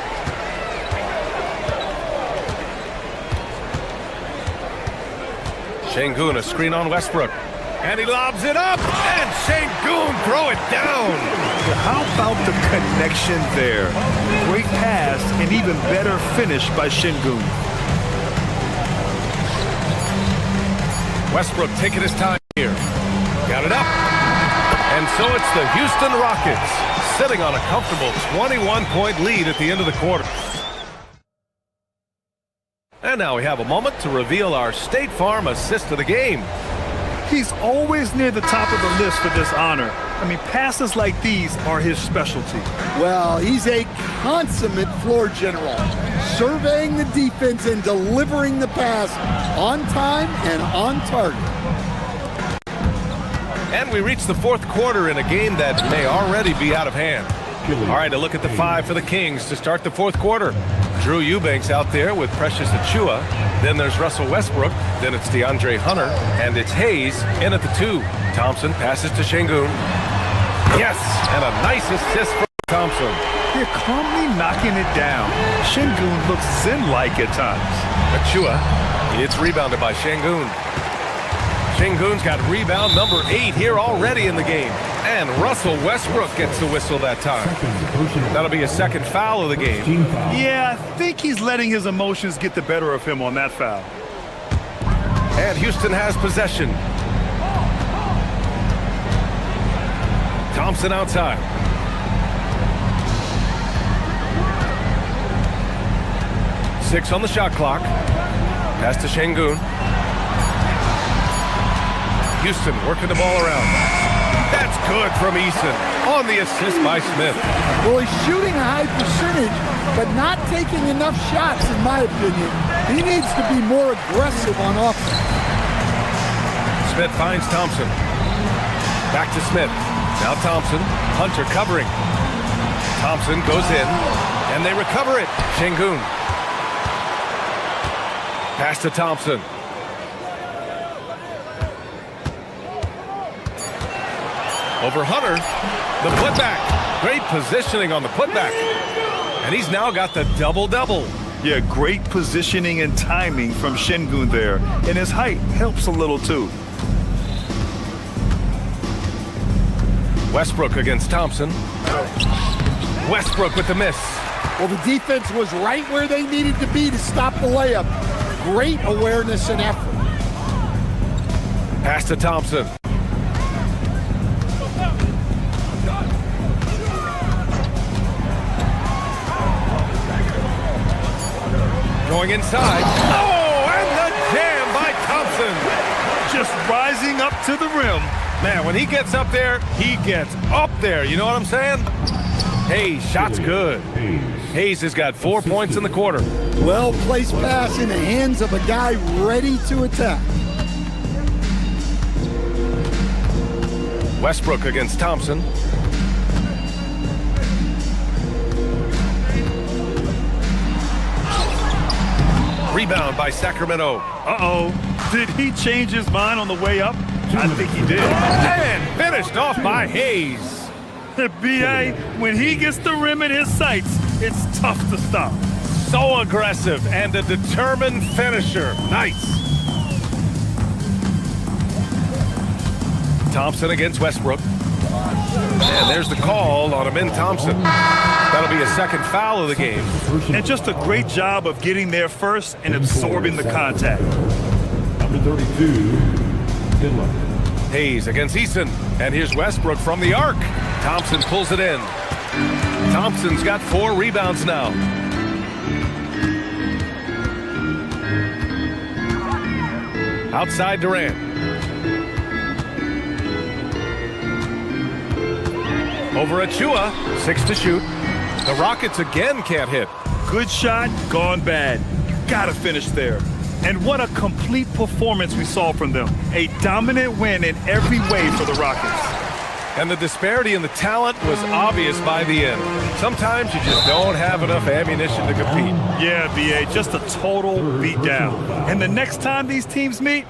Speaker 8: Şengün, a screen on Westbrook. And he lobs it up. And Şengün throw it down.
Speaker 10: How about the connection there? Great pass and even better finish by Şengün.
Speaker 8: Westbrook taking his time here. Got it up. And so it's the Houston Rockets sitting on a comfortable 21-point lead at the end of the quarter. And now we have a moment to reveal our State Farm assist of the game.
Speaker 10: He's always near the top of the list for this honor. I mean, passes like these are his specialty.
Speaker 18: Well, he's a consummate floor general, surveying the defense and delivering the pass on time and on target.
Speaker 8: And we reach the fourth quarter in a game that may already be out of hand. All right, a look at the 5 for the Kings to start the fourth quarter. Drew Eubanks out there with Precious Achua. Then there's Russell Westbrook. Then it's DeAndre Hunter. And it's Hayes in at the 2. Thompson passes to Şengün. Yes, and a nice assist from Thompson.
Speaker 10: They're calmly knocking it down. Şengün looks zen-like at times.
Speaker 8: Achua, it's rebounded by Şengün. Şengün's got rebound number 8 here already in the game. And Russell Westbrook gets the whistle that time. That'll be a second foul of the game.
Speaker 10: Yeah, I think he's letting his emotions get the better of him on that foul.
Speaker 8: And Houston has possession. Thompson outside. Six on the shot clock. Pass to Şengün. Houston working the ball around. That's good from Eason on the assist by Smith.
Speaker 18: Well, he's shooting a high percentage, but not taking enough shots, in my opinion. He needs to be more aggressive on offense.
Speaker 8: Smith finds Thompson. Back to Smith. Now Thompson. Hunter covering. Thompson goes in, and they recover it. Şengün. Pass to Thompson. Over Hunter. The putback. Great positioning on the putback. And he's now got the double-double.
Speaker 10: Yeah, great positioning and timing from Şengün there. And his height helps a little too.
Speaker 8: Westbrook against Thompson. Westbrook with the miss.
Speaker 18: Well, the defense was right where they needed to be to stop the layup. Great awareness and effort.
Speaker 8: Pass to Thompson. Going inside. Oh, and the jam by Thompson.
Speaker 10: Just rising up to the rim.
Speaker 8: Man, when he gets up there, he gets up there. You know what I'm saying? Hayes, shot's good. Hayes has got 4 points in the quarter.
Speaker 18: Well-placed pass in the hands of a guy ready to attack.
Speaker 8: Westbrook against Thompson. Rebound by Sacramento.
Speaker 10: Uh-oh. Did he change his mind on the way up? I think he did.
Speaker 8: And finished off by Hayes.
Speaker 10: B.A., when he gets the rim in his sights, it's tough to stop.
Speaker 8: So aggressive and a determined finisher. Nice. Thompson against Westbrook. And there's the call on Amin Thompson. That'll be a second foul of the game.
Speaker 10: And just a great job of getting there first and absorbing the contact.
Speaker 11: Number 32, Finland.
Speaker 8: Hayes against Eason. And here's Westbrook from the arc. Thompson pulls it in. Thompson's got 4 rebounds now. Outside Durant. Over Achua, 6 to shoot. The Rockets again can't hit.
Speaker 10: Good shot, gone bad. Gotta finish there. And what a complete performance we saw from them. A dominant win in every way for the Rockets.
Speaker 8: And the disparity in the talent was obvious by the end. Sometimes you just don't have enough ammunition to compete.
Speaker 10: Yeah, B.A., just a total beatdown. And the next time these teams meet,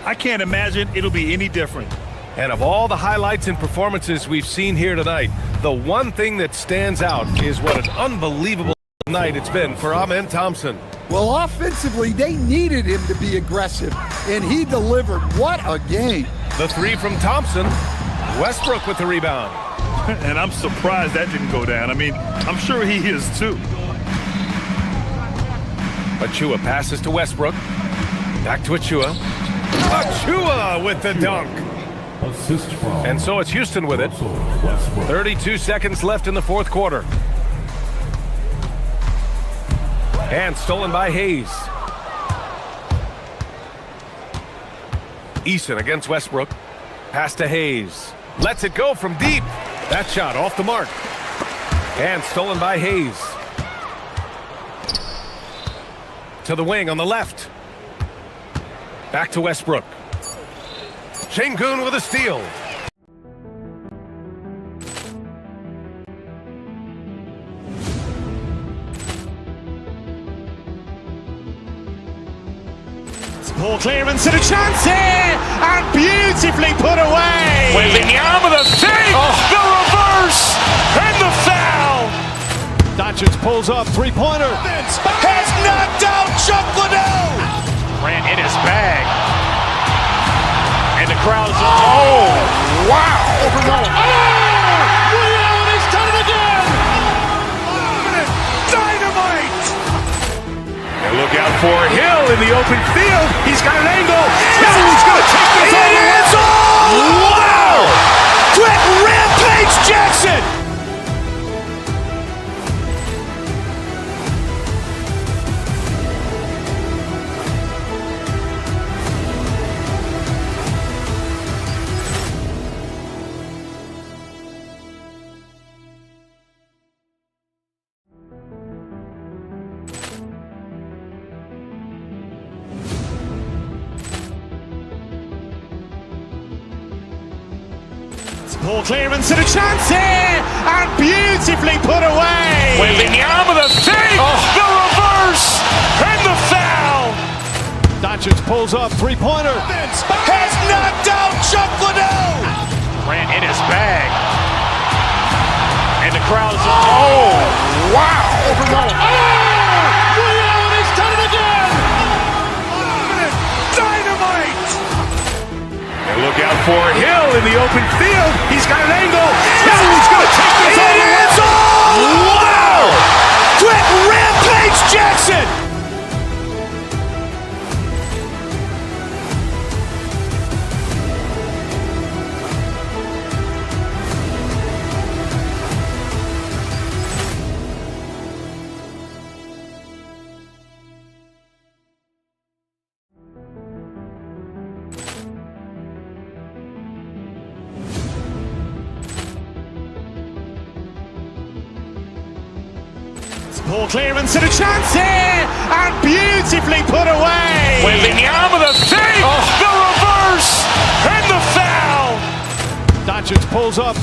Speaker 10: I can't imagine it'll be any different.
Speaker 8: And of all the highlights and performances we've seen here tonight, the one thing that stands out is what an unbelievable night it's been for Amin Thompson.
Speaker 18: Well, offensively, they needed him to be aggressive, and he delivered. What a game.
Speaker 8: The 3 from Thompson. Westbrook with the rebound.
Speaker 10: And I'm surprised that didn't go down. I mean, I'm sure he is too.
Speaker 8: Achua passes to Westbrook. Back to Achua. Achua with the dunk.
Speaker 11: Assist from.
Speaker 8: And so it's Houston with it. 32 seconds left in the fourth quarter. And stolen by Hayes. Eason against Westbrook. Pass to Hayes. Lets it go from deep. That shot off the mark. And stolen by Hayes. To the wing on the left. Back to Westbrook. Şengün with a steal.
Speaker 1: Ball clearance and a chance here, and beautifully put away.
Speaker 2: Wembanyama the fake, the reverse, and the foul.
Speaker 1: Doncic pulls up, three-pointer.
Speaker 2: Has knocked out Chuck Liddell.
Speaker 3: Ran in his bag. And the crowd is, oh, wow.
Speaker 2: He's done it again. Dynamite. And look out for Hill in the open field. He's got an angle. He's going to take this all the way. Wow. Quick Rampage Jackson.
Speaker 1: Poor clearance and a chance here, and beautifully put away.
Speaker 2: Wembanyama the save, the reverse, and the foul.
Speaker 3: Doncic pulls up, three-pointer.
Speaker 2: Has knocked out Chuck Liddell. Grant in his bag. And the crowd is, oh, wow. He's done it again. Dynamite. And look out for Hill in the open field. He's got an angle. Hill's going to take this all the way. Wow. Quick rampage Jackson.
Speaker 1: Poor clearance and a chance here, and beautifully put away.
Speaker 2: Wembanyama the save, the reverse, and the foul.
Speaker 3: Doncic pulls up.